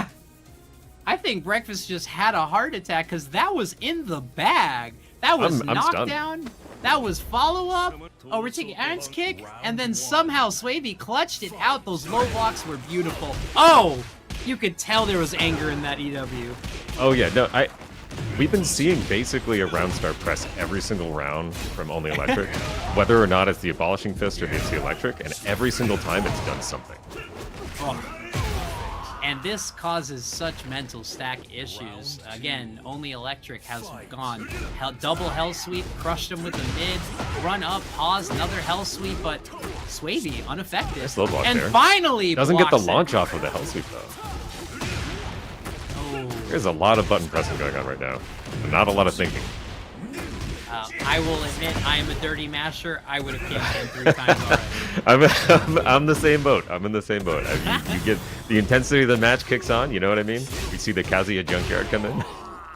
I think Breakfast just had a heart attack because that was in the bag. That was I'm stunned. knockdown. That was follow-up. Oh, we're taking Aaron's kick. And then somehow Swavy clutched it out. Those low blocks were beautiful. Oh, you could tell there was anger in that EW. Oh yeah, no, we've been seeing basically a round start press every single round from Only Electric, whether or not it's the Abolishing Fist or it's the Electric, and every single time it's done something. Oh. And this causes such mental stack issues. Again, Only Electric has gone double hell sweep, crushed him with the mid, run up, pause, another hell sweep, but Swavy unaffected. Nice low block and there. finally Doesn't get the blocks it. launch off of the hell sweep though. Oh. There's a lot of button pressing going on right now, and not a lot of thinking. I will admit, I am a dirty masher. I would have kicked him 3 times already. I'm the same boat. I'm in the same boat. You get the intensity of the match kicks on. You know what I mean? We see the Kazuya Junkyard come in.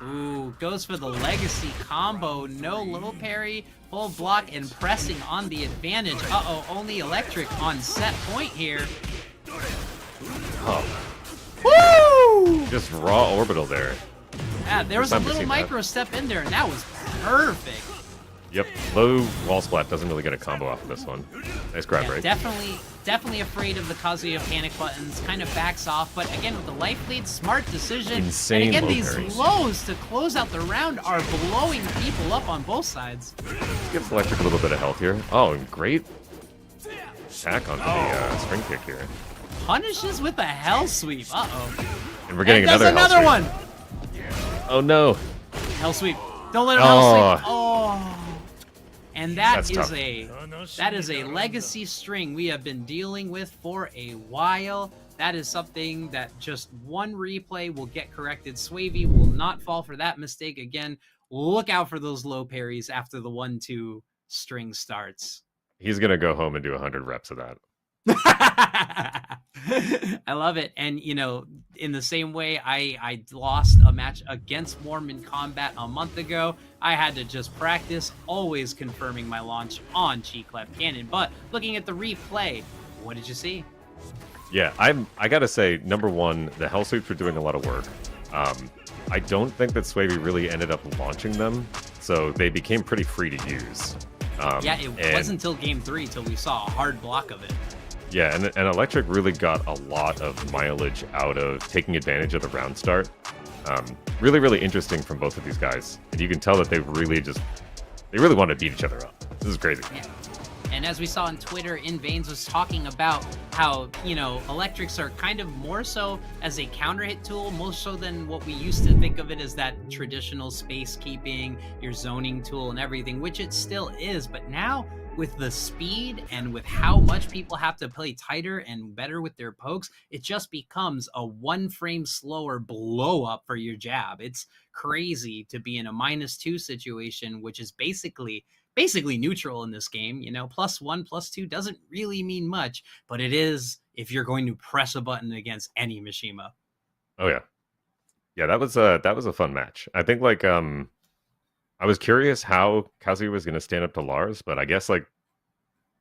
Ooh, goes for the legacy combo. No low parry, full block, and pressing on the advantage. Uh-oh, Only Electric on set point here. Oh. Woo! Just raw orbital there. Yeah, there was First a time we've little seen micro that. step in there, and that was perfect. Yep, low wall splat doesn't really get a combo off of this one. Nice grab Yeah, break. definitely afraid of the Kazuya panic buttons, kind of backs off, but again, with the life lead, smart decision. Insane and again, low these parries. lows to close out the round are blowing people up on both sides. Gives Electric a little bit of health here. Oh, and great attack onto the spring kick here. Punishes with a hell sweep. Uh-oh. And we're getting and does another hell one. sweep. Oh no. Hell sweep. Don't let him hell Oh. sweep. Oh. And that That's is tough. a legacy string we have been dealing with for a while. That is something that just one replay will get corrected. Swavy will not fall for that mistake again. Look out for those low parries after the 1-2 string starts. He's gonna go home and do 100 reps of that. I love it. And, you know, in the same way I lost a match against Mormon Combat a month ago, I had to just practice, always confirming my launch on G-Clef Cannon. But looking at the replay, what did you see? Yeah, I gotta say, number one, the hell sweeps were doing a lot of work. I don't think that Swavy really ended up launching them, so they became pretty free to use. Yeah, it wasn't until game 3 till we saw a hard block of it. Yeah, and Electric really got a lot of mileage out of taking advantage of the round start. Really, really interesting from both of these guys. And you can tell that they really want to beat each other up. This is crazy. Yeah. And as we saw on Twitter, InVeins was talking about how, you know, Electrics are kind of more so as a counter hit tool, more so than what we used to think of it as that traditional space keeping, your zoning tool and everything, which it still is. But now with the speed and with how much people have to play tighter and better with their pokes, it just becomes a 1 frame slower blow up for your jab. It's crazy to be in a -2 situation, which is basically neutral in this game. You know, +1, +2 doesn't really mean much, but it is if you're going to press a button against any Mishima. Oh yeah. Yeah, that was a fun match. I think like I was curious how Kazuya was going to stand up to Lars, but I guess like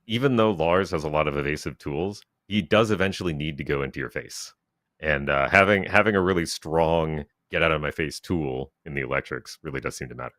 even though Lars has a lot of evasive tools, he does eventually need to go into your face. And having a really strong get out of my face tool in the electrics really does seem to matter.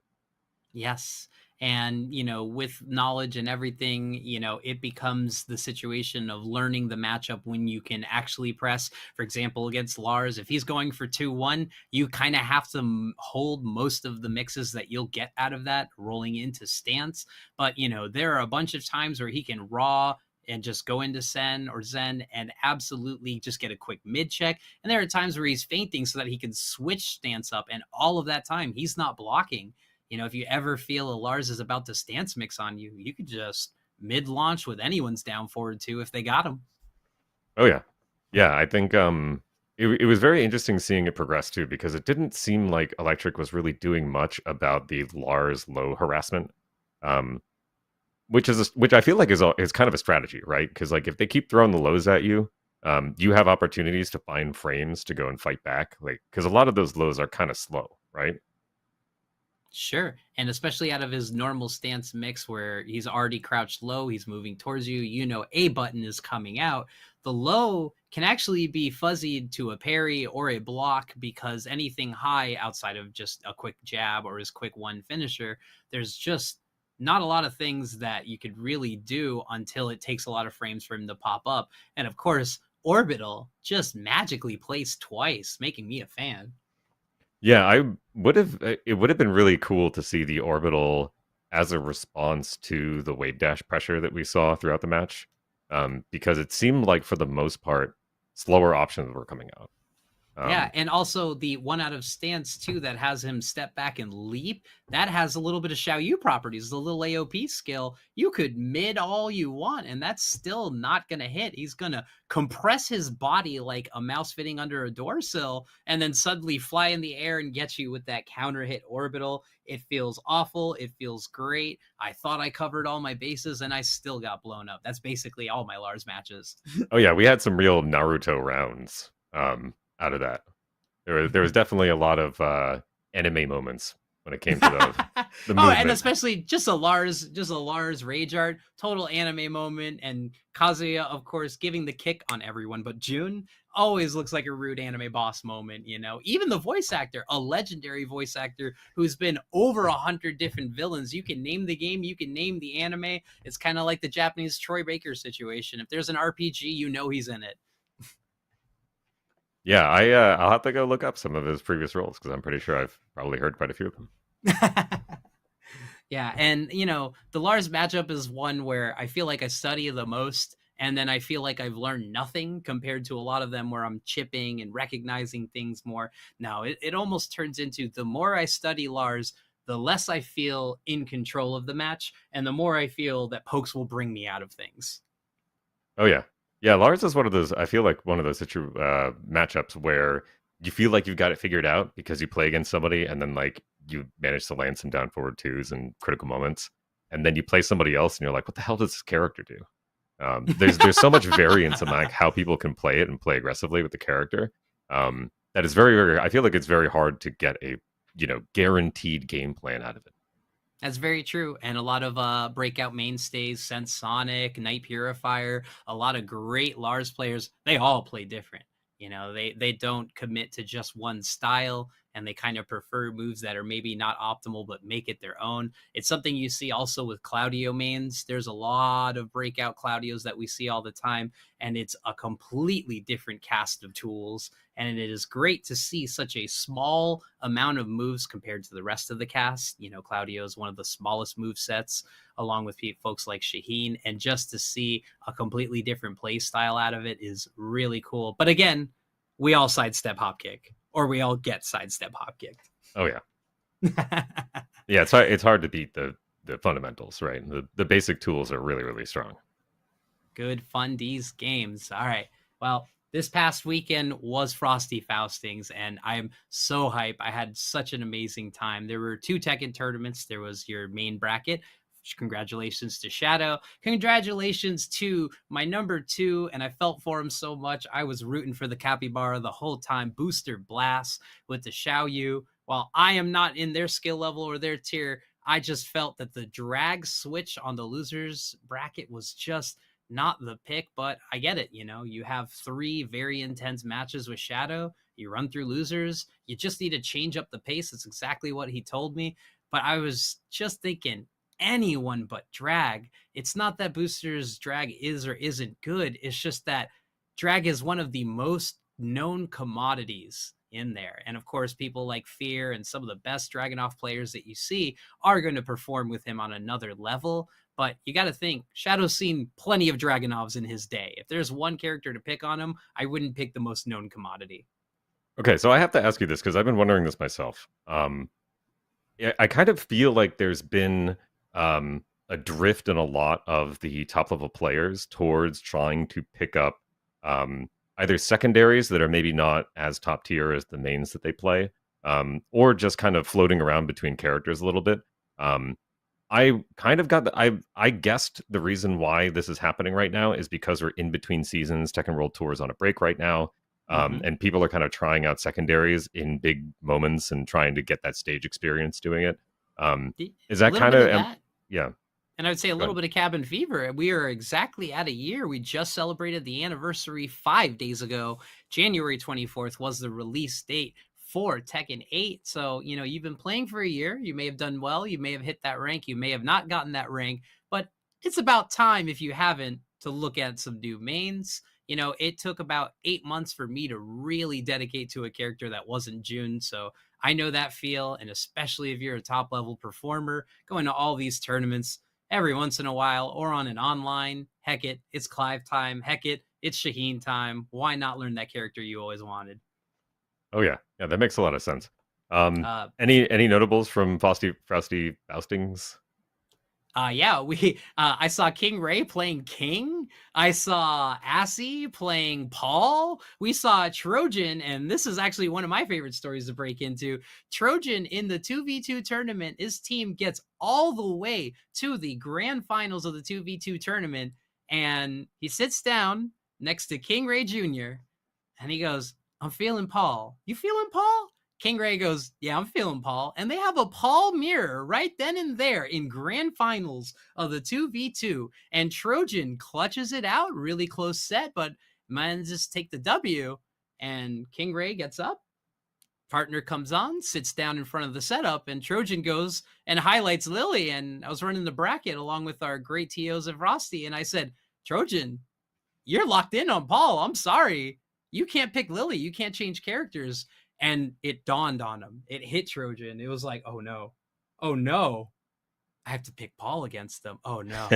Yes. And, with knowledge and everything, it becomes the situation of learning the matchup when you can actually press. For example, against Lars, if he's going for 2-1, you kind of have to hold most of the mixes that you'll get out of that rolling into stance. But, there are a bunch of times where he can raw and just go into Sen or Zen and absolutely just get a quick mid check. And there are times where he's feinting so that he can switch stance up. And all of that time, he's not blocking. If you ever feel a Lars is about to stance mix on you, you could just mid launch with anyone's down forward too if they got him. Oh yeah, yeah. I think it was very interesting seeing it progress too because it didn't seem like Electric was really doing much about the Lars low harassment, um, which I feel like is kind of a strategy, right? Because like if they keep throwing the lows at you, you have opportunities to find frames to go and fight back, like because a lot of those lows are kind of slow, right? Sure. And especially out of his normal stance mix where he's already crouched low, he's moving towards you, a button is coming out. The low can actually be fuzzied to a parry or a block because anything high outside of just a quick jab or his quick one finisher, there's just not a lot of things that you could really do until it takes a lot of frames for him to pop up. And of course, Orbital just magically placed twice, making me a fan. Yeah, I would have. It would have been really cool to see the orbital as a response to the wave dash pressure that we saw throughout the match, because it seemed like for the most part, slower options were coming out. Yeah, and also the one out of stance too that has him step back and leap. That has a little bit of Xiaoyu properties, the little AOP skill. You could mid all you want, and that's still not gonna hit. He's gonna compress his body like a mouse fitting under a door sill, and then suddenly fly in the air and get you with that counter hit orbital. It feels awful. It feels great. I thought I covered all my bases, and I still got blown up. That's basically all my Lars matches. Oh yeah, we had some real Naruto rounds out of that. There was definitely a lot of anime moments when it came to the Oh, and movement. especially just a Lars rage art, total anime moment, and Kazuya, of course, giving the kick on everyone. But June always looks like a rude anime boss moment, Even the voice actor, a legendary voice actor who's been over 100 different villains. You can name the game, you can name the anime. It's kind of like the Japanese Troy Baker situation. If there's an RPG, he's in it. Yeah, I'll have to go look up some of his previous roles because I'm pretty sure I've probably heard quite a few of them. Yeah, and the Lars matchup is one where I feel like I study the most, and then I feel like I've learned nothing compared to a lot of them where I'm chipping and recognizing things more. Now, it almost turns into the more I study Lars, the less I feel in control of the match, and the more I feel that pokes will bring me out of things. Oh yeah, yeah. Lars is one of those. I feel like one of those matchups where you feel like you've got it figured out because you play against somebody and then like you manage to land some down forward twos and critical moments, and then you play somebody else and you're like, what the hell does this character do? There's so much variance in like how people can play it and play aggressively with the character. That is very, very. I feel like it's very hard to get a guaranteed game plan out of it. That's very true. And a lot of breakout mainstays, Sense Sonic, Night Purifier, a lot of great Lars players, they all play different. They don't commit to just one style, and they kind of prefer moves that are maybe not optimal but make it their own. It's something you see also with Claudio mains. There's a lot of breakout Claudios that we see all the time, and it's a completely different cast of tools. And it is great to see such a small amount of moves compared to the rest of the cast. Claudio is one of the smallest move sets, along with folks like Shaheen. And just to see a completely different play style out of it is really cool. But again, we all sidestep hop kick, or we all get sidestep hop kicked. Oh yeah. Yeah, it's hard to beat the fundamentals, right? The basic tools are really, really strong. Good fun D's games. All right. Well, this past weekend was Frosty Faustings, and I'm so hype. I had such an amazing time. There were 2 Tekken tournaments. There was your main bracket, Congratulations to Shadow. Congratulations to my number 2, and I felt for him so much. I was rooting for the Capybara the whole time. Booster Blast with the Xiaoyu. While I am not in their skill level or their tier, I just felt that the drag switch on the losers bracket was just not the pick, but I get it. You have 3 very intense matches with Shadow. You run through losers. You just need to change up the pace. That's exactly what he told me. But I was just thinking, anyone but drag. It's not that boosters drag is or isn't good. It's just that drag is one of the most known commodities in there. And of course, people like Fear and some of the best Dragunov players that you see are going to perform with him on another level. But you got to think, Shadow's seen plenty of Dragunovs in his day. If there's one character to pick on him, I wouldn't pick the most known commodity. Okay, so I have to ask you this because I've been wondering this myself. I kind of feel like there's been a drift in a lot of the top level players towards trying to pick up either secondaries that are maybe not as top tier as the mains that they play, or just kind of floating around between characters a little bit. I kind of got I guessed the reason why this is happening right now is because we're in between seasons. Tekken World Tour is on a break right now. And people are kind of trying out secondaries in big moments and trying to get that stage experience doing it. Is that kind of, yeah. And I would say a little bit of Cabin Fever. We are exactly at a year. We just celebrated the anniversary 5 days ago. January 24th was the release date for Tekken 8. So, you've been playing for a year. You may have done well. You may have hit that rank. You may have not gotten that rank. But it's about time, if you haven't, to look at some new mains. It took about 8 months for me to really dedicate to a character that wasn't June. So I know that feel. And especially if you're a top level performer, going to all these tournaments every once in a while or on an online, heck it, it's Clive time. Heck it, it's Shaheen time. Why not learn that character you always wanted? Oh yeah. Yeah, that makes a lot of sense. Any notables from Frosty Faustings? I saw King Ray playing King. I saw Assy playing Paul. We saw Trojan, and this is actually one of my favorite stories to break into. Trojan in the 2v2 tournament, his team gets all the way to the grand finals of the 2v2 tournament, and he sits down next to King Ray Jr., and he goes, "I'm feeling Paul. You feeling Paul?" King Ray goes, "Yeah, I'm feeling Paul." And they have a Paul mirror right then and there in grand finals of the 2v2. And Trojan clutches it out, really close set, but manages to take the W. And King Ray gets up, partner comes on, sits down in front of the setup, and Trojan goes and highlights Lily. And I was running the bracket along with our great TOs of Frosty. And I said, "Trojan, you're locked in on Paul. I'm sorry. You can't pick Lily. You can't change characters." And it dawned on him. It hit Trojan. It was like, oh no, I have to pick Paul against them. Oh no.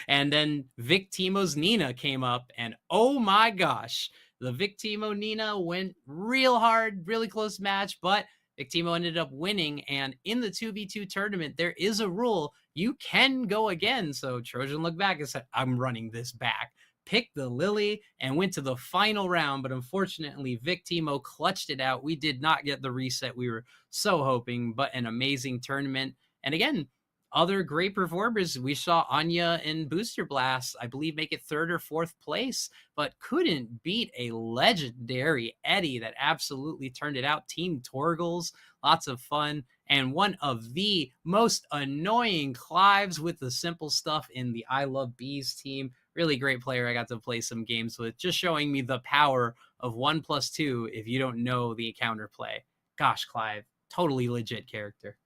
And then Vic Timo's Nina came up, and oh my gosh, the Vic Timo Nina went real hard, really close match, but Vic Timo ended up winning. And in the 2v2 tournament, there is a rule. You can go again. So Trojan looked back and said, "I'm running this back." Picked the Lily and went to the final round, but unfortunately Vic Timo clutched it out. We did not get the reset we were so hoping, but an amazing tournament. And again, other great performers. We saw Anya and Booster Blast, I believe, make it 3rd or 4th place, but couldn't beat a legendary Eddie that absolutely turned it out. Team Torgles, lots of fun. And one of the most annoying Clives with the simple stuff in the I Love Bees team. Really great player I got to play some games with, just showing me the power of 1+2 if you don't know the counterplay. Gosh, Clive, totally legit character.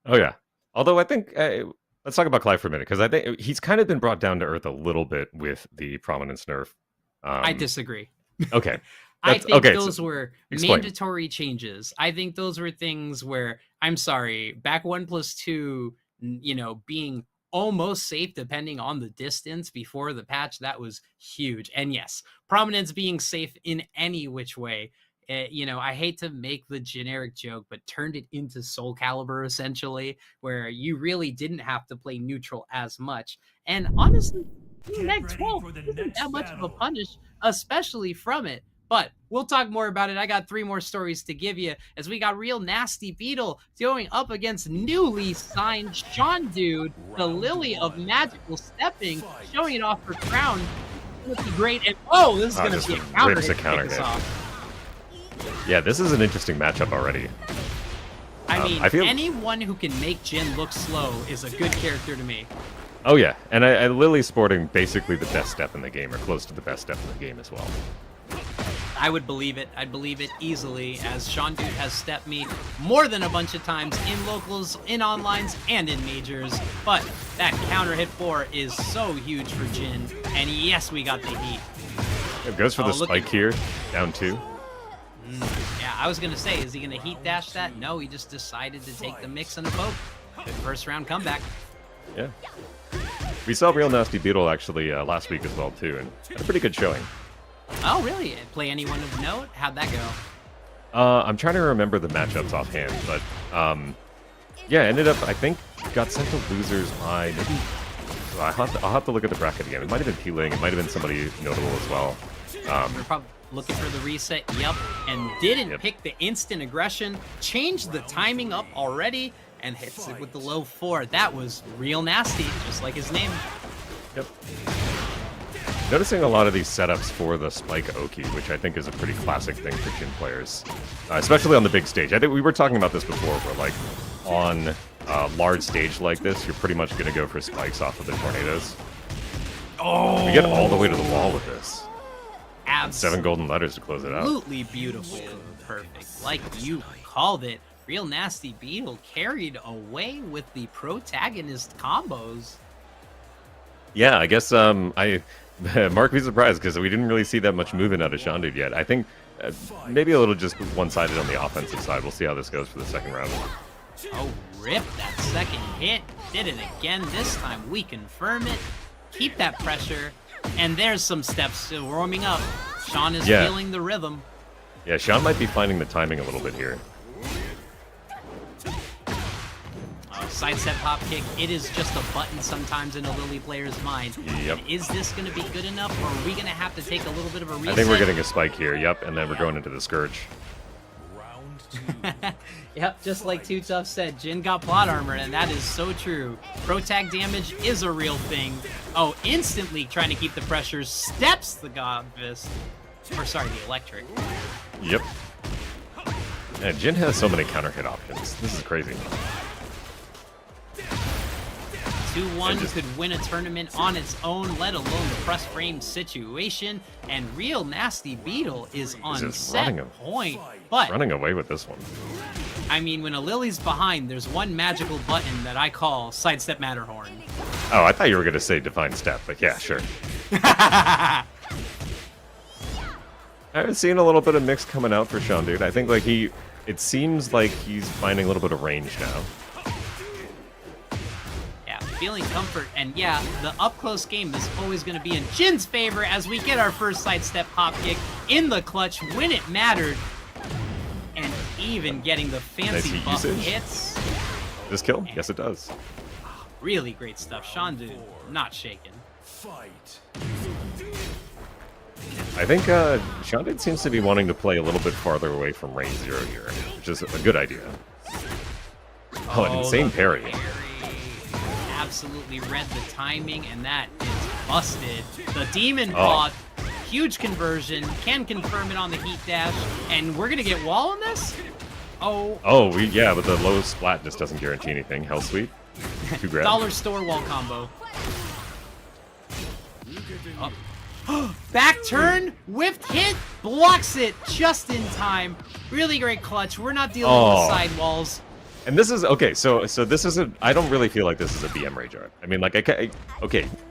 Oh yeah. Although I think let's talk about Clive for a minute, because I think he's kind of been brought down to earth a little bit with the prominence nerf. I disagree. Okay. I think those so were explain. mandatory changes. I think those were things where, I'm sorry, back 1+2, being almost safe depending on the distance before the patch, that was huge. And yes, prominence being safe in any which way. I hate to make the generic joke, but turned it into Soul Calibur essentially, where you really didn't have to play neutral as much. And honestly, Neg 12 isn't that much of a punish, especially from it. But we'll talk more about it. I got 3 more stories to give you, as we got Real Nasty Beetle going up against newly signed Sean Dude, the Lily of Magical Stepping, showing it off for Crown. This is great. And oh, this is going to be a counter hit to kick us off. Yeah, this is an interesting matchup already. I mean, anyone who can make Jin look slow is a good character to me. Oh yeah, and Lily's sporting basically the best step in the game, or close to the best step in the game as well. I would believe it. I'd believe it easily, as Sean Dude has stepped me more than a bunch of times in locals, in onlines, and in majors. But that counter hit 4 is so huge for Jin, and yes, we got the heat. It goes for the spike here, down 2. Yeah, I was gonna say, is he gonna heat dash that? No, he just decided to take the mix and the poke. Good first round comeback. Yeah. We saw Real Nasty Beetle actually last week as well too, and had a pretty good showing. Oh, really? Play anyone of note? How'd that go? I'm trying to remember the matchups offhand, but yeah, ended up, I think, got sent to losers by maybe. I'll have to look at the bracket again. It might have been P-Ling. It might have been somebody notable as well. We're probably looking for the reset. Yep, and didn't pick the instant aggression. Changed the timing up already, and hits it with the low 4. That was Real Nasty, just like his name. Yep. Noticing a lot of these setups for the Spike Oki, which I think is a pretty classic thing for Jin players, especially on the big stage. I think we were talking about this before, where like on a large stage like this, you're pretty much going to go for spikes off of the tornadoes. Oh! We get all the way to the wall with this. Absolutely. 7 golden letters to close it out. Absolutely beautiful. Perfect. Like you called it. Real Nasty Beetle carried away with the protagonist combos. Yeah, I guess Mark be surprised because we didn't really see that much movement out of Sean Dude yet. I think maybe a little just one-sided on the offensive side. We'll see how this goes for the second round. Oh, rip that second hit. Did it again. This time we confirm it. Keep that pressure. And there's some steps still warming up. Sean is feeling the rhythm. Yeah, Sean might be finding the timing a little bit here. Side step hop kick. It is just a button sometimes in a Lily player's mind. Yep. And is this going to be good enough, or are we going to have to take a little bit of a reset? I think we're getting a spike here. Yep, and then we're going into the Scourge. Yep, just like Too Tough said, Jin got plot armor, and that is so true. Pro tag damage is a real thing. Oh, instantly trying to keep the pressure, steps the God Fist. Or sorry, the electric. Yep. Yeah, Jin has so many counter hit options. This is crazy. 2-1 could win a tournament on its own, let alone the press frame situation. And Real Nasty Beetle is on set point. But running away with this one. I mean, when a Lily's behind, there's one magical button that I call Sidestep Matterhorn. Oh, I thought you were going to say Define Step, but yeah, sure. I've seen a little bit of mix coming out for Sean Dude. I think like it seems like he's finding a little bit of range now. Feeling comfort, and yeah, the up-close game is always going to be in Jin's favor as we get our first sidestep hop kick in the clutch when it mattered, and even getting the fancy buff hits. Does this kill? Yes, it does. Really great stuff. Sean Dude, not shaken. I think Sean Dude seems to be wanting to play a little bit farther away from range 0 here, which is a good idea. Oh, an insane parry. Absolutely read the timing, and that is busted. The Demon Paw, huge conversion, can confirm it on the heat dash, and we're gonna get wall on this? Yeah, but the low splat just doesn't guarantee anything. Hell sweet. 2 grabs. Dollar store wall combo. Back turn, whiffed hit, blocks it just in time. Really great clutch. We're not dealing with sidewalls. And this is, okay, so this is I don't really feel like this is a BM rage art. I mean, like, okay,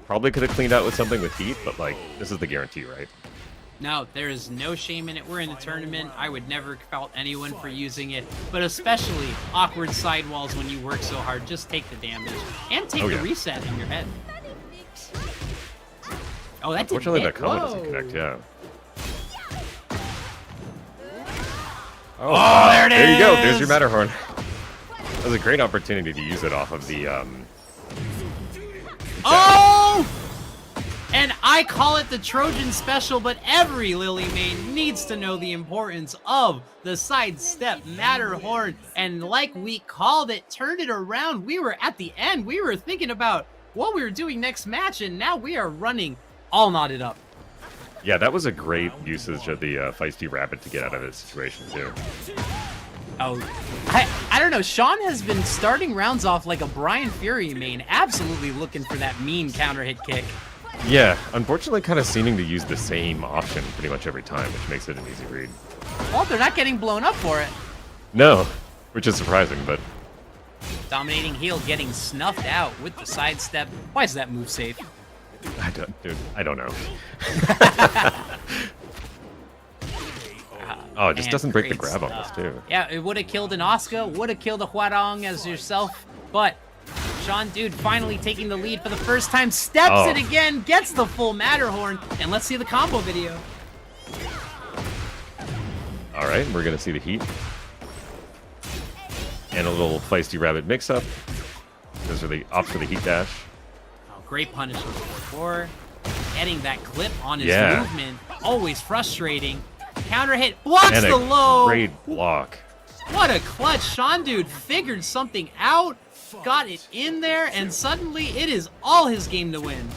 probably could have cleaned out with something with heat, but, like, this is the guarantee, right? No, there is no shame in it. We're in a tournament. I would never fault anyone for using it, but especially awkward sidewalls when you work so hard. Just take the damage and take the reset in your head. Oh, that didn't Unfortunately, hit. that combo doesn't connect, yeah. Oh, there it is! There you go, there's your Matterhorn. That was a great opportunity to use it off of the, Oh! And I call it the Trojan special, but every Lily main needs to know the importance of the sidestep Matterhorn. And like we called it, turned it around. We were at the end. We were thinking about what we were doing next match, and now we are running all knotted up. Yeah, that was a great usage of the feisty rabbit to get out of this situation, too. Oh, I don't know. Sean has been starting rounds off like a Brian Fury main, absolutely looking for that mean counter hit kick. Yeah, unfortunately kind of seeming to use the same option pretty much every time, which makes it an easy read. Well, they're not getting blown up for it. No, which is surprising, but... Dominating heel getting snuffed out with the sidestep. Why is that move safe? I don't know. Oh, it just doesn't break the grab on this, too. Yeah, it would have killed an Asuka, would have killed a Huarong as yourself, but Sean Dude finally taking the lead for the first time, steps it again, gets the full Matterhorn, and let's see the combo video. All right, we're going to see the heat. And a little feisty rabbit mix-up. Those are the ops for the heat dash. Oh, great punish on 4-4. Getting that clip on his movement, always frustrating. Counter hit, blocks the low. Great block. What a clutch. Sean Dude figured something out, got it in there, and suddenly it is all his game to win.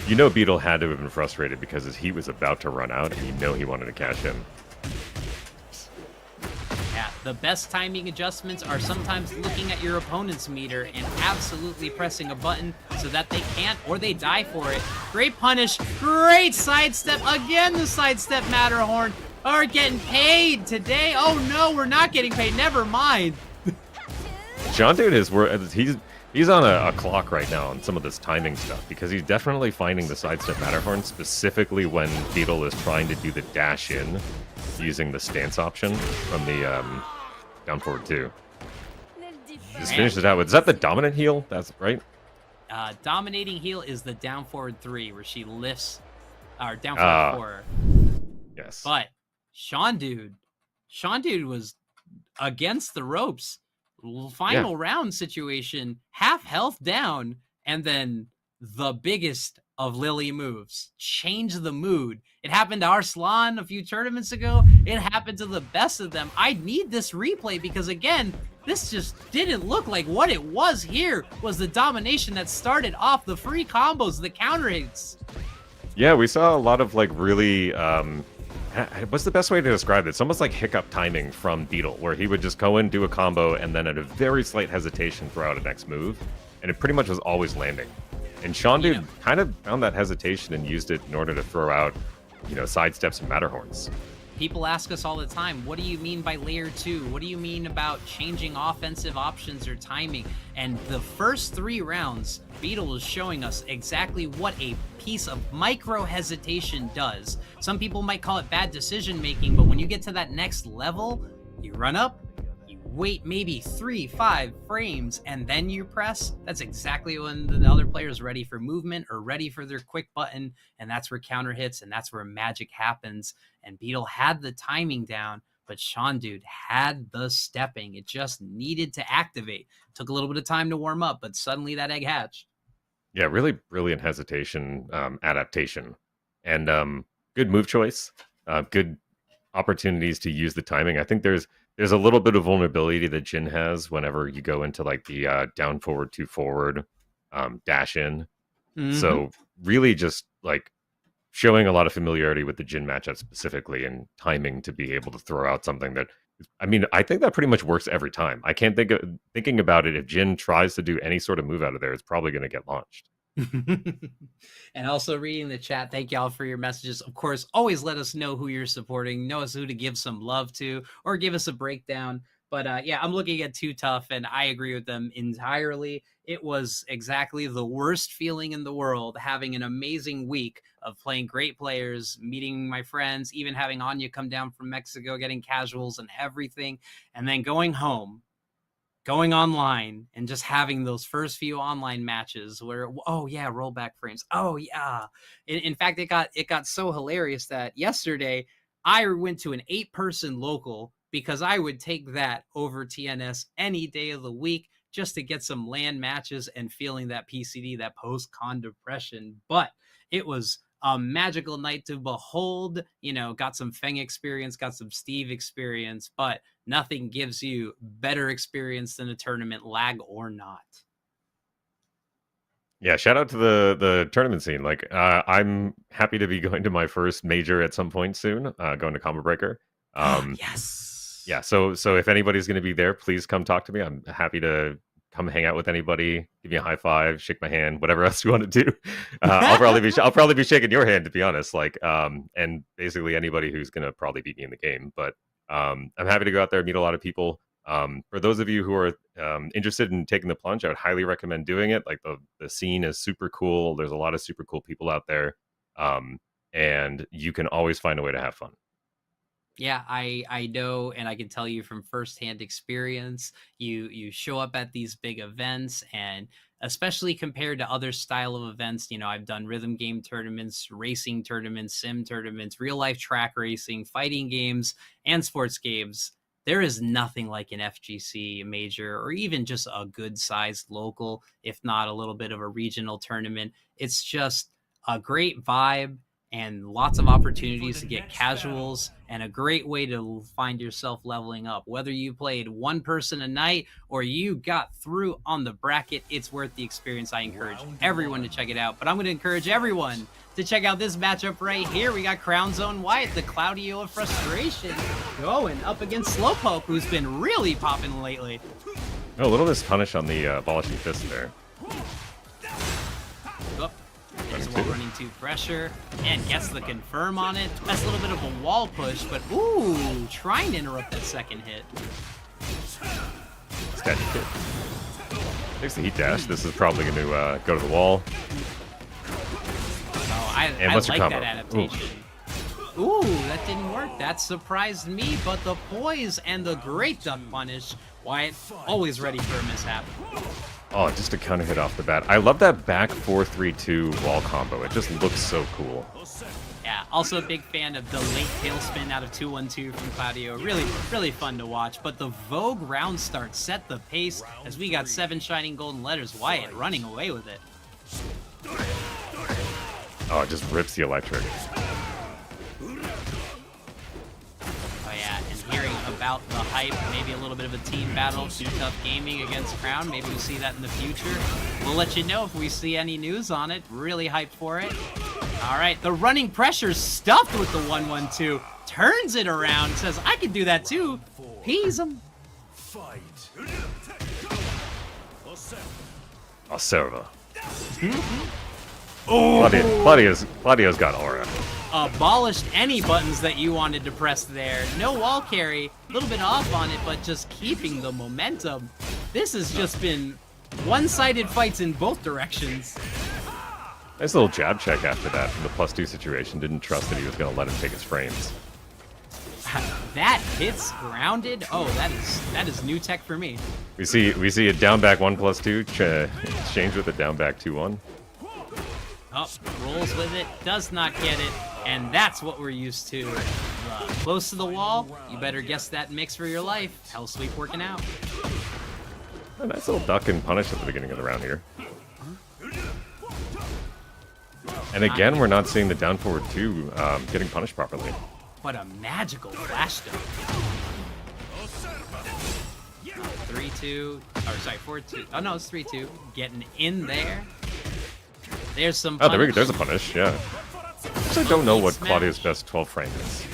You know Beetle had to have been frustrated because his heat was about to run out, and you know he wanted to cash in. Yeah, the best timing adjustments are sometimes looking at your opponent's meter and absolutely pressing a button so that they can't or they die for it. Great punish, great sidestep, again the sidestep Matterhorn. Are getting paid today. Oh no, we're not getting paid, never mind. Sean Dude is he's on a clock right now on some of this timing stuff because he's definitely finding the sidestep Matterhorn, specifically when Beetle is trying to do the dash in using the stance option from the down forward 2. Just finished it out with, is that the dominant heel? That's right? Dominating heel is the down forward 3 where she lifts, or down forward 4. Yes. But Sean Dude was against the ropes. Final round situation, half health down, and then the biggest of Lily moves. Change the mood. It happened to Arslan a few tournaments ago. It happened to the best of them. I need this replay because, again, this just didn't look like what it was here. Was the domination that started off, the free combos, the counter hits. Yeah, we saw a lot of like really what's the best way to describe it? It's almost like hiccup timing from Beetle, where he would just go in, do a combo, and then at a very slight hesitation throw out a next move, and it pretty much was always landing. And Sean Dude kind of found that hesitation and used it in order to throw out, sidesteps and Matterhorns. People ask us all the time, what do you mean by layer 2? What do you mean about changing offensive options or timing? And the first 3 rounds, Beetle is showing us exactly what a piece of micro hesitation does. Some people might call it bad decision making, but when you get to that next level, you run up, you wait maybe 3-5 frames, and then you press. That's exactly when the other player is ready for movement or ready for their quick button, and that's where counter hits, and that's where magic happens. And Beetle had the timing down, but Sean Dude had the stepping. It just needed to activate. Took a little bit of time to warm up, but suddenly that egg hatched. Yeah, really brilliant hesitation adaptation, and good move choice. Good opportunities to use the timing. I think there's a little bit of vulnerability that Jin has whenever you go into like the down forward 2 forward dash in. Mm-hmm. So really just like showing a lot of familiarity with the Jin matchup specifically and timing to be able to throw out something that, I mean, I think that pretty much works every time. I can't thinking about it. If Jin tries to do any sort of move out of there, it's probably going to get launched. And also reading the chat, thank y'all for your messages. Of course, always let us know who you're supporting, know us who to give some love to, or give us a breakdown. But yeah, I'm looking at Too Tough, and I agree with them entirely. It was exactly the worst feeling in the world, having an amazing week of playing great players, meeting my friends, even having Anya come down from Mexico, getting casuals and everything, and then going home, going online, and just having those first few online matches where, oh yeah, rollback frames. Oh yeah. In fact, it got so hilarious that yesterday I went to an 8-person local because I would take that over TNS any day of the week just to get some LAN matches and feeling that PCD, that post-con depression. But it was a magical night to behold. Got some Feng experience, got some Steve experience, but nothing gives you better experience than a tournament, lag or not. Yeah, shout out to the tournament scene. Like, I'm happy to be going to my first major at some point soon. Going to Combo Breaker. Yes. Yeah, so if anybody's going to be there, please come talk to me. I'm happy to come hang out with anybody, give me a high five, shake my hand, whatever else you want to do. I'll probably be shaking your hand, to be honest. Like, and basically anybody who's going to probably beat me in the game. But I'm happy to go out there, meet a lot of people. For those of you who are interested in taking the plunge, I would highly recommend doing it. Like, the scene is super cool. There's a lot of super cool people out there, and you can always find a way to have fun. Yeah, I know, and I can tell you from firsthand experience, you show up at these big events, and especially compared to other style of events, I've done rhythm game tournaments, racing tournaments, sim tournaments, real life track racing, fighting games, and sports games. There is nothing like an FGC major, or even just a good sized local, if not a little bit of a regional tournament. It's just a great vibe and lots of opportunities to get casuals, and a great way to find yourself leveling up. Whether you played one person a night or you got through on the bracket, it's worth the experience. I encourage everyone to check it out, but I'm going to encourage everyone to check out this matchup right here. We got Crown Zone Wyatt, the Claudio of Frustration, going up against Slowpoke, who's been really popping lately. Oh, a little mispunish on the abolishing fist there. There's a running to pressure and gets the confirm on it. That's a little bit of a wall push, but ooh, trying to interrupt that second hit. Static hit. Takes the heat dash. This is probably going to go to the wall. Oh, I like that adaptation. Ooh, that didn't work. That surprised me, but the poise and the great duck punish. Wyatt, always ready for a mishap. Oh, just a counter hit off the bat. I love that back 4-3-2 wall combo. It just looks so cool. Yeah, also a big fan of the late tailspin out of 2-1-2 from Claudio. Really, really fun to watch. But the Vogue round start set the pace as we got 7 shining golden letters. Wyatt running away with it. Oh, it just rips the electric. Oh yeah, and hearing about the hype, maybe a little bit of a team battle, Too Tough Gaming against Crown. Maybe we'll see that in the future. We'll let you know if we see any news on it. Really hyped for it. All right, the running pressure stuffed with the 1-1-2. Turns it around, says, I can do that too. Peas him. Serva. Claudio's got aura. Abolished any buttons that you wanted to press there. No wall carry, a little bit off on it, but just keeping the momentum. This has just been one-sided fights in both directions. Nice little jab check after that from the +2 situation. Didn't trust that he was going to let him take his frames. That hits grounded. Oh, that is new tech for me. We see a down back 1+2 exchange with a down back 2-1. Oh, rolls with it, does not get it, and that's what we're used to. Close to the wall, you better guess that mix for your life. Hell sweep working out. A nice little duck and punish at the beginning of the round here. And again, we're not seeing the down forward 2 getting punished properly. What a magical flash dunk. 3-2, or sorry, 4-2. Oh no, it's 3-2. Getting in there. There's some punish. Oh, there we go. There's a punish, yeah. I actually don't know what Claudio's best 12 frame is.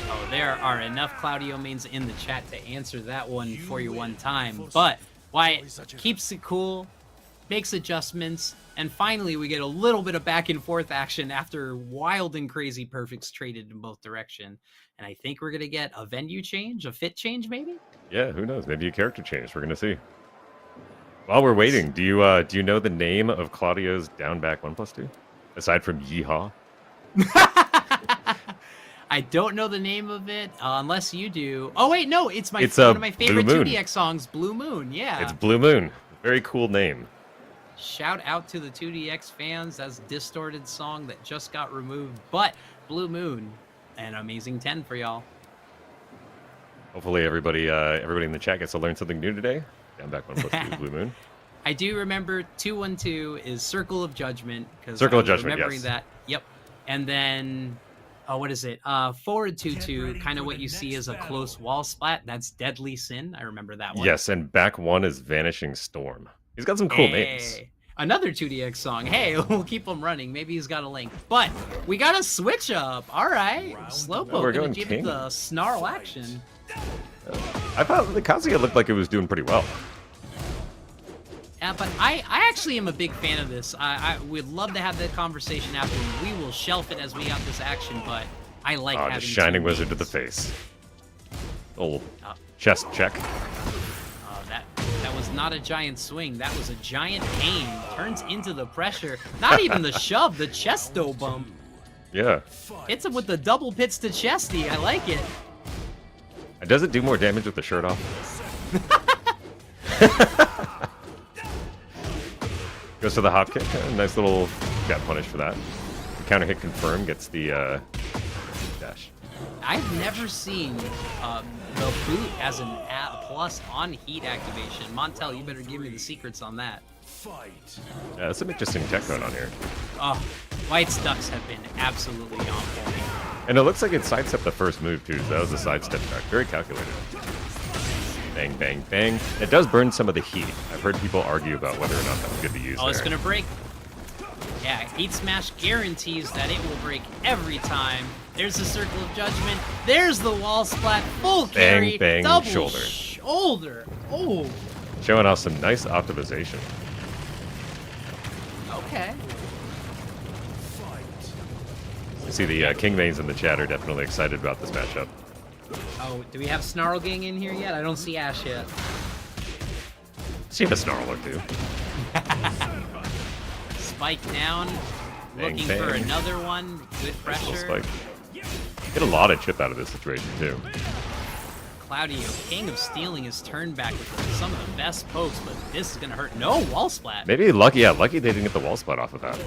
Oh, there are enough Claudio mains in the chat to answer that one for you one time. But Wyatt keeps it cool, makes adjustments, and finally we get a little bit of back and forth action after wild and crazy perfects traded in both direction. And I think we're going to get a venue change, a fit change maybe? Yeah, who knows? Maybe a character change. We're going to see. While we're waiting, do you know the name of Claudio's down back 1+2? Aside from Yeehaw? I don't know the name of it, unless you do. Oh wait, no, it's one of my favorite 2DX songs, Blue Moon. Yeah. It's Blue Moon. Very cool name. Shout out to the 2DX fans. That's a distorted song that just got removed, but Blue Moon, an amazing 10 for y'all. Hopefully everybody in the chat gets to learn something new today. Down back 1+2 Blue Moon. I do remember 2-1-2 is Circle of Judgment. Circle of Judgment, remembering yes. that. Yep. And then, what is it? Forward 2-2, kind of what you see as a close wall splat. That's Deadly Sin. I remember that one. Yes, and back 1 is Vanishing Storm. He's got some cool names. Hey, another 2DX song. Hey, we'll keep him running. Maybe he's got a link. But we got a switch up. All right. Slowpoke we're gonna going give king. it the snarl action. I thought the Kazuya looked like it was doing pretty well. Yeah, but I actually am a big fan of this. I would love to have that conversation after. We will shelf it as we got this action, but I like having Just Shining two Wizard to the mains. face. Old chest check. That was not a giant swing. That was a giant pain. Turns into the pressure. Not even the shove, the chesto bump. Yeah. Hits him with the double pits to chesty. I like it. Does it do more damage with the shirt off? Goes to the hop kick. Nice little got punished for that. Counter hit confirm gets the dash. I've never seen the boot as an plus on heat activation. Montel, you better give me the secrets on that. Yeah, that's some interesting tech going on here. Oh, White's ducks have been absolutely on point. And it looks like it sidestepped the first move too. So that was a sidestep attack. Very calculated. Bang, bang, bang. It does burn some of the heat. I've heard people argue about whether or not that's good to use. Oh, it's gonna break. Yeah, Heat Smash guarantees that it will break every time. There's the Circle of Judgment. There's the wall splat. Full carry. Bang, double shoulder. Shoulder. Oh. Showing off some nice optimization. Okay. You see the King mains in the chat are definitely excited about this matchup. Oh, do we have Snarl Gang in here yet? I don't see Ash yet. See a Snarl or two. Spike down. Bang, Looking bang. for another one. Good Nice little pressure. spike. Get a lot of chip out of this situation too. Claudio, king of stealing his turn back with some of the best pokes, but this is gonna hurt. No wall splat. Maybe lucky, yeah, lucky they didn't get the wall splat off of that.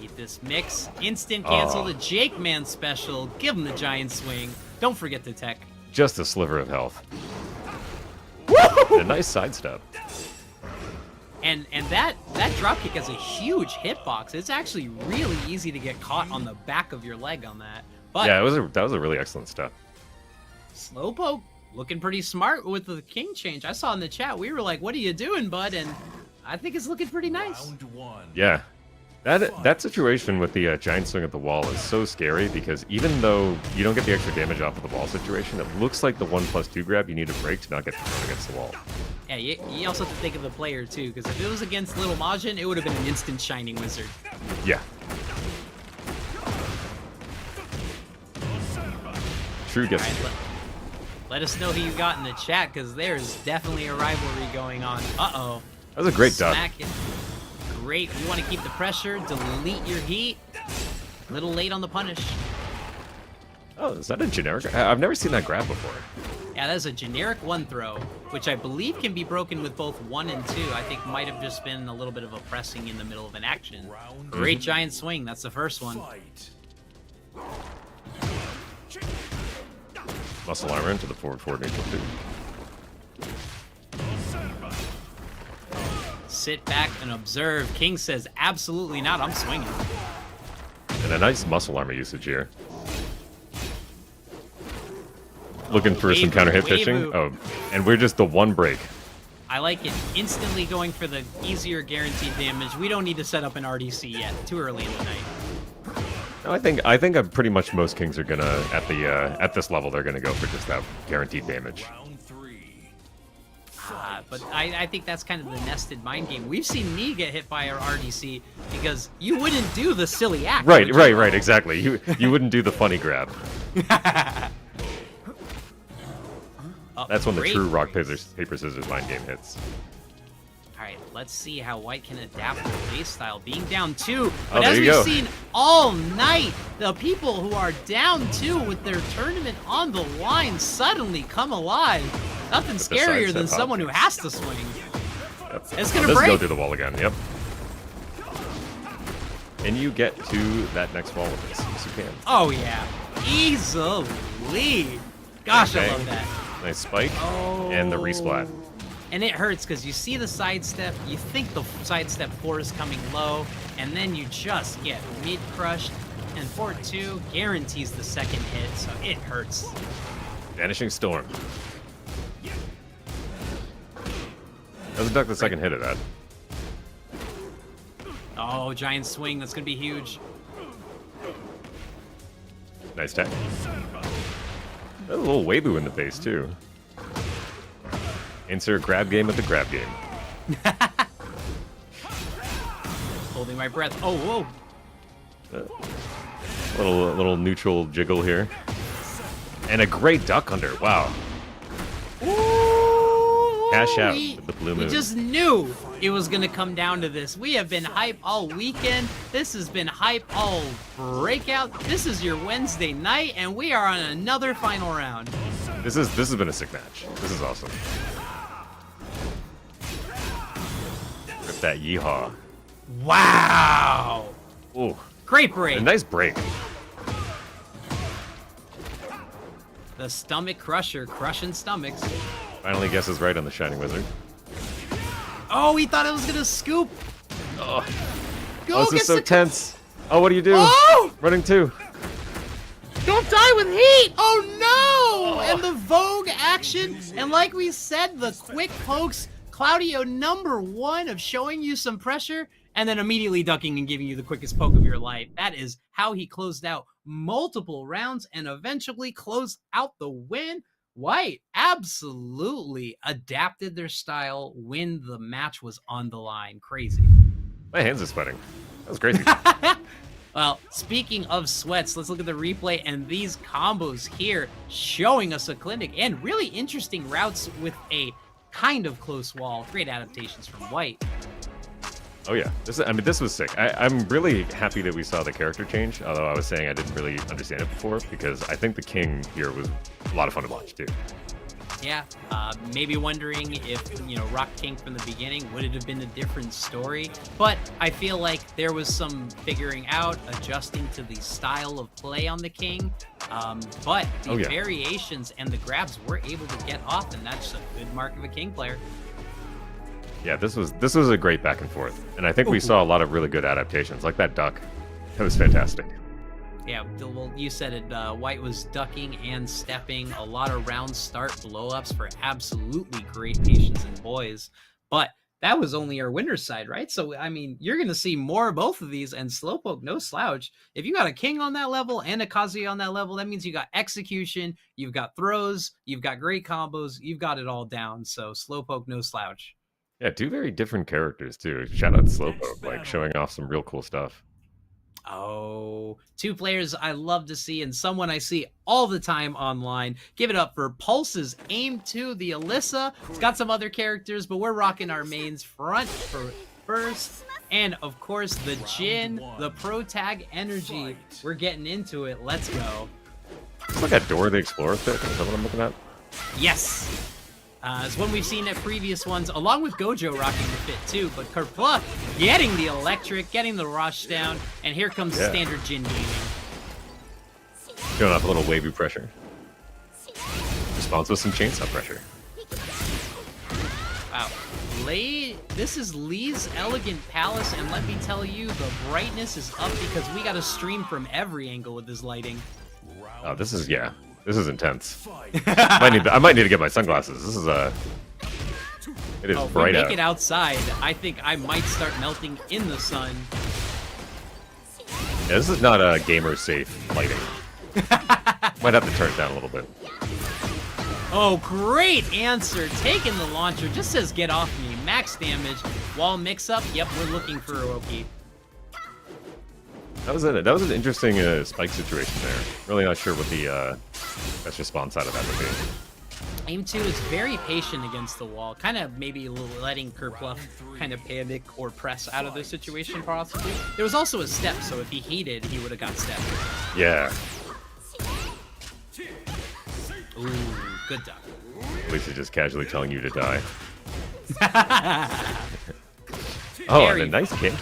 Eat this mix. Instant cancel Oh. the Jake Man special. Give him the giant swing. Don't forget the tech. Just a sliver of health. And a nice sidestep. And that drop kick has a huge hitbox. It's actually really easy to get caught on the back of your leg on that. But Yeah, that was a really excellent step. Slowpoke looking pretty smart with the king change. I saw in the chat, we were like, what are you doing, bud? And I think it's looking pretty nice. Yeah. That situation with the giant swing at the wall is so scary because even though you don't get the extra damage off of the wall situation, it looks like the 1+2 grab you need to break to not get thrown against the wall. Yeah, you also have to think of the player too, because if it was against Little Majin, it would have been an instant Shining Wizard. Yeah. True gets All right, let us know who you got in the chat, because there's definitely a rivalry going on. Uh-oh. That was a great duck. Smack it. Great. You want to keep the pressure, delete your heat. Little late on the punish. Oh, is that a generic? I've never seen that grab before. Yeah, that's a generic one throw, which I believe can be broken with both 1 and 2. I think might have just been a little bit of a pressing in the middle of an action. Great giant swing. That's the first one. Muscle armor into the forward neutral too. Sit back and observe. King says, absolutely not. I'm swinging. And a nice muscle armor usage here. Looking for some Waivu, counter hit fishing. Waivu. Oh, and we're just the one break. I like it. Instantly going for the easier guaranteed damage. We don't need to set up an RDC yet. Too early in the night. No, I think pretty much most kings are gonna at this level they're gonna go for just that guaranteed damage. But I think that's kind of the nested mind game. We've seen me get hit by our RDC because you wouldn't do the silly act. would you? Right, exactly. You wouldn't do the funny grab. That's when the great true rock, breaks. paper, scissors mind game hits. Alright, let's see how White can adapt the base style. Being down 2, Oh, but there as you we've go. seen all night, the people who are down 2 with their tournament on the line suddenly come alive. Nothing With the scarier sidestep than hop. someone who has to swing. Yep. It's gonna This break. go through the wall again. Yep. And you get to that next wall with this. Yes, you can. Oh yeah, easily. Gosh, I love that. Nice spike and the resplat. And it hurts because you see the sidestep, you think the sidestep 4 is coming low, and then you just get mid-crushed, and Fort 2 guarantees the second hit, so it hurts. Vanishing Storm. Doesn't duck the second hit of that. Oh, giant swing, that's gonna be huge. Nice tech. There's a little Weibo in the base, too. Insert grab game at the grab game. Holding my breath. Oh, whoa. Little neutral jiggle here. And a great duck under. Wow. Ooh, Cash out with the blue moon. We just knew it was going to come down to this. We have been hype all weekend. This has been hype all breakout. This is your Wednesday night, and we are on another final round. This has been a sick match. This is awesome. Rip that yeehaw. Wow. Ooh. Great break. A nice break. The stomach crusher, crushing stomachs. Finally guesses right on the Shining Wizard. Oh, he thought it was going to scoop. Oh, Go this get is so the- tense. Oh, what do you do? Oh! Running 2. Don't die with heat! Oh no! And the Vogue action, and like we said, the quick pokes, Claudio #1 of showing you some pressure, and then immediately ducking and giving you the quickest poke of your life. That is how he closed out multiple rounds and eventually closed out the win. White absolutely adapted their style when the match was on the line. Crazy. My hands are sweating. That was crazy. Well, speaking of sweats, let's look at the replay and these combos here showing us a clinic and really interesting routes with a kind of close wall. Great adaptations from White. Oh yeah, this was sick. I'm really happy that we saw the character change, although I was saying I didn't really understand it before, because I think the King here was a lot of fun to watch too. Yeah, maybe wondering if, Rock King from the beginning, would it have been a different story? But I feel like there was some figuring out, adjusting to the style of play on the King. But the variations and the grabs were able to get off, and that's a good mark of a King player. Yeah, this was a great back and forth, and I think we saw a lot of really good adaptations, like that duck. That was fantastic. Yeah, well, you said it. White was ducking and stepping. A lot of round start blow-ups for absolutely great Patience and boys. But that was only our winner's side, right? So, I mean, you're going to see more of both of these, and Slowpoke, no slouch. If you got a King on that level and a Kazuya on that level, that means you got execution, you've got throws, you've got great combos, you've got it all down. So, Slowpoke, no slouch. Yeah, 2 very different characters, too. Shout out to Slowpoke, like, showing off some real cool stuff. Oh, 2 players I love to see, and someone I see all the time online. Give it up for Pulse's Aim 2, the Alyssa. It's got some other characters, but we're rocking our mains front for first. And, of course, the Jin, the Pro Tag Energy. We're getting into it. Let's go. It's like a Dora the Explorer pick. Is that what I'm looking at? Yes. It's one we've seen at previous ones, along with Gojo rocking the fit too, but Kerpluff getting the electric, getting the rush down, and here comes standard Jin gaming. Showing off a little wavy pressure. Responds with some chainsaw pressure. Wow. This is Lee's Elegant Palace, and let me tell you, the brightness is up because we got a stream from every angle with this lighting. Oh, this is intense. I might need to get my sunglasses. This is it is bright out. out. Make it outside. I think I might start melting in the sun. Yeah, this is not a gamer safe lighting. Might have to turn it down a little bit. Oh, great answer. Taking the launcher. Just says get off me. Max damage. Wall mix up. Yep, we're looking for Hiroki. That was an interesting spike situation there. Really not sure what the best response out of that would be. Aim 2 is very patient against the wall. Kind of maybe letting Kerpluff kind of panic or press out of the situation possibly. There was also a step, so if he hated, he would have got stepped. Yeah. Ooh, good duck. At least he's just casually telling you to die. Oh, and a nice kick.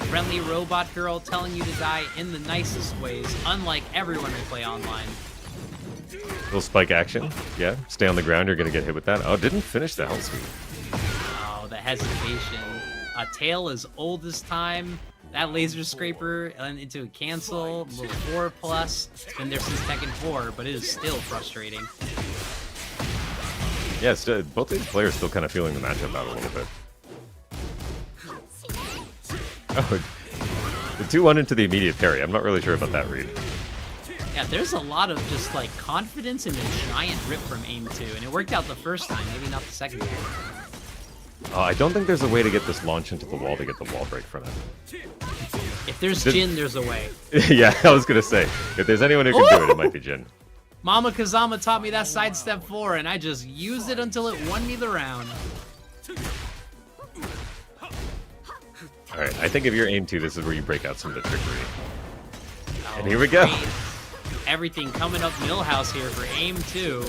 Friendly robot girl telling you to die in the nicest ways, unlike everyone we play online. Little spike action. Yeah, stay on the ground, you're going to get hit with that. Oh, didn't finish the hell sweep. hesitation. A tail as old as time. That laser scraper into a cancel, little 4+. It's been there since Tekken 4, but it is still frustrating. Yes, both these players still kind of feeling the matchup out a little bit. Oh, the 2-1 into the immediate parry. I'm not really sure about that read. Yeah, there's a lot of just like confidence in a giant rip from aim 2, and it worked out the first time, maybe not the second time. I don't think there's a way to get this launch into the wall to get the wall break from it. If there's Jin, there's a way. Yeah, I was gonna say, if there's anyone who can do it, it might be Jin. Mama Kazama taught me that sidestep 4, and I just used it until it won me the round. Alright, I think if you're aim 2, this is where you break out some of the trickery. Oh, And here we go. great. Everything coming up Millhouse here for aim 2.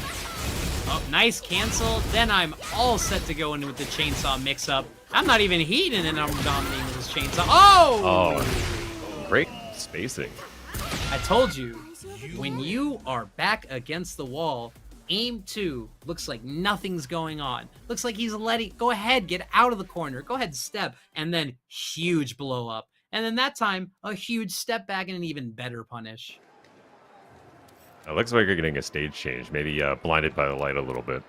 Oh, nice cancel. Then I'm all set to go in with the chainsaw mix-up. I'm not even heating and I'm dominating with this chainsaw. Oh! Oh, great spacing. I told you, when you are back against the wall, aim 2 looks like nothing's going on. Looks like he's letting, go ahead, get out of the corner. Go ahead, step. And then huge blow up. And then that time, a huge step back and an even better punish. It looks like you're getting a stage change. Maybe blinded by the light a little bit.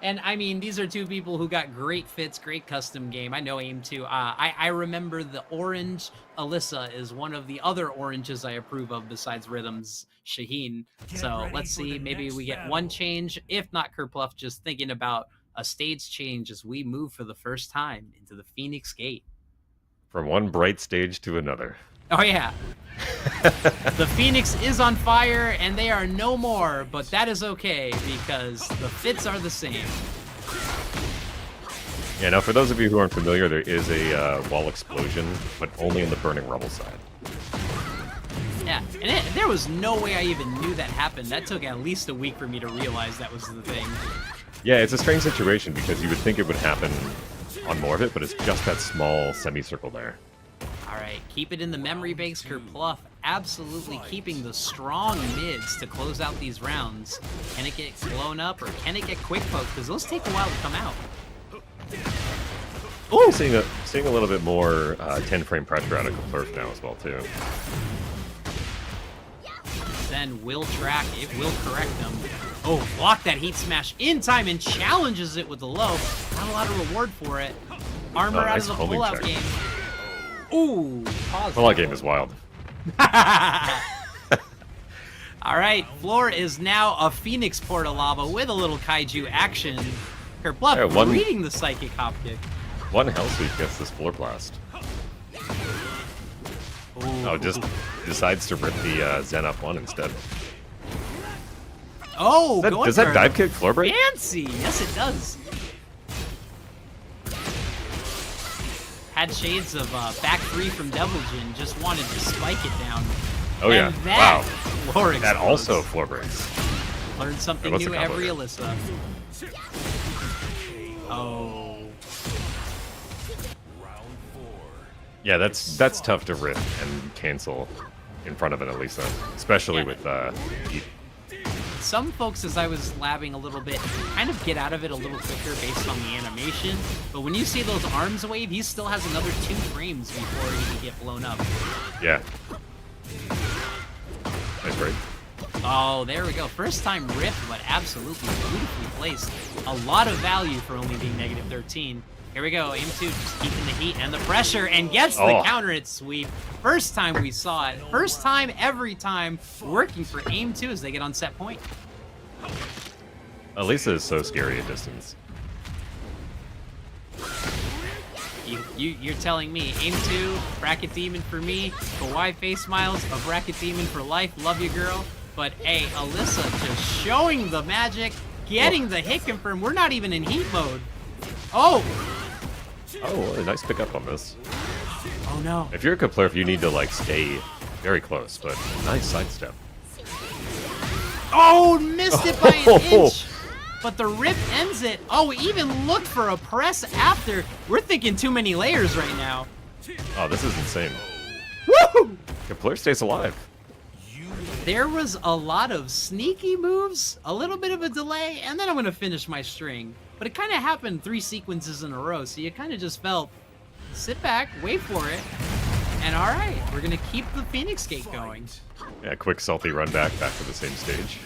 And I mean, these are two people who got great fits, great custom game. I know aim 2. I remember the orange Alyssa is one of the other oranges I approve of besides Rhythm's Shaheen. So let's see, maybe we get one change. If not, Kerpluff just thinking about a stage change as we move for the first time into the Phoenix Gate. From one bright stage to another. Oh yeah. The Phoenix is on fire and they are no more, but that is okay because the fits are the same. Yeah, now for those of you who aren't familiar, there is a wall explosion, but only on the burning rubble side. Yeah, and there was no way I even knew that happened. That took at least a week for me to realize that was the thing. Yeah, it's a strange situation because you would think it would happen on more of it, but it's just that small semicircle there. Alright, keep it in the memory banks, Kerpluff. Absolutely keeping the strong mids to close out these rounds. Can it get blown up or can it get quick poked? Because those take a while to come out. Ooh! Seeing a little bit more 10-frame pressure out of Kerpluff now as well, too. Then will track, it will correct them. Oh, block that heat smash in time and challenges it with the low. Not a lot of reward for it. Armor out of the pullout game. Ooh, pause. Pullout game is wild. Alright, floor is now a Phoenix Porta Lava with a little kaiju action. Kerpluff reading the psychic hop kick. One hell sweep gets this floor blast. Ooh. Oh, just decides to rip the Zen up one instead. Oh, does that dive kick floor break? Fancy! Yes, it does. Had shades of back 3 from Devil Jin, just wanted to spike it down. Oh and yeah, that wow. Floor that explodes. also floor breaks. Learn something What's new the combo every there? Alyssa. Oh. Yeah, that's tough to rip and cancel in front of an Elisa, especially with heat. Some folks, as I was labbing a little bit, kind of get out of it a little quicker based on the animation. But when you see those arms wave, he still has another 2 frames before he can get blown up. Yeah. Nice break. Oh, there we go. First time rip, but absolutely beautifully placed. A lot of value for only being negative 13. Here we go. Aim 2 just keeping the heat and the pressure and gets the counter hit sweep. First time we saw it. First time, every time, working for aim 2 as they get on set point. Elisa is so scary at distance. You're telling me aim 2, bracket demon for me, Kawaii face smiles, a bracket demon for life, love you girl. But hey, Alyssa just showing the magic, getting the hit confirm. We're not even in heat mode. Oh! Oh, a nice pickup on this. Oh no. If you're a Kerpluff, you need to like stay very close, but nice sidestep. Oh, missed it by an inch. But the rip ends it. Oh, even looked for a press after. We're thinking too many layers right now. Oh, this is insane. Woo! Kerpluff stays alive. There was a lot of sneaky moves, a little bit of a delay, and then I'm going to finish my string. but it kind of happened 3 sequences in a row, so you kind of just felt, sit back, wait for it, and all right, we're gonna keep the Phoenix Gate going. Yeah, quick salty run back to the same stage.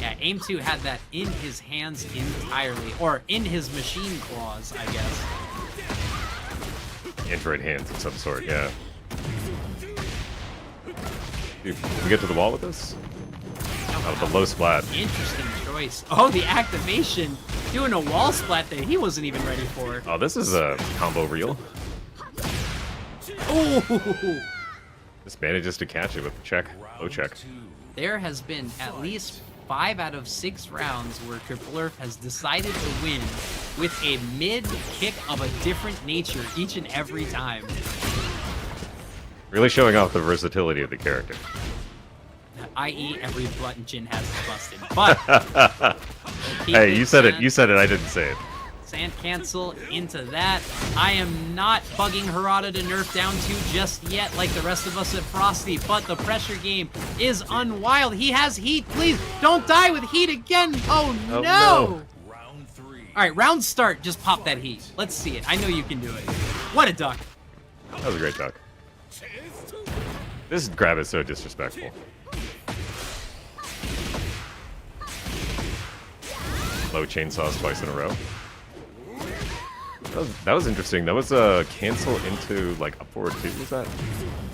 Yeah, Aim 2 had that in his hands entirely, or in his machine claws, I guess. Android hands of some sort, yeah. Dude, can we get to the wall with this? Oh, the low splat. Interesting choice. Oh, the activation, doing a wall splat that he wasn't even ready for. Oh, this is a combo reel. Oh! Just manages to catch it with the check, low check. There has been at least 5 out of 6 rounds where Kerplurf has decided to win with a mid kick of a different nature each and every time. Really showing off the versatility of the character. I.e., every button Jin has is busted. But hey, you said it. You said it. I didn't say it. Sand cancel into that. I am not bugging Harada to nerf down 2 just yet like the rest of us at Frosty, but the pressure game is unwild. He has heat. Please don't die with heat again. Oh, no. Round 3. All right, round start. Just pop that heat. Let's see it. I know you can do it. What a duck. That was a great duck. This grab is so disrespectful. Low chainsaws twice in a row. That was interesting. That was a cancel into like up forward too. Was that?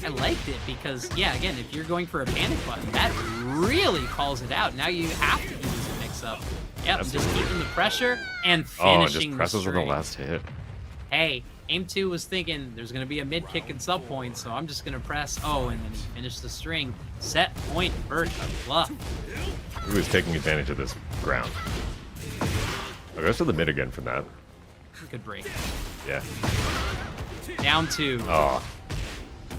I liked it because, yeah, again, if you're going for a panic button, that really calls it out. Now you have to use a mix-up. Yep, Absolutely. just keeping the pressure and Oh, finishing just presses the on the string. last hit. Hey, Aim 2 was thinking there's going to be a mid kick at some point, so I'm just going to press. Oh, and then he finished the string. Set point for Bluff. He was taking advantage of this ground. I'll go to the mid again from that. Good break. Yeah. Down 2. Oh.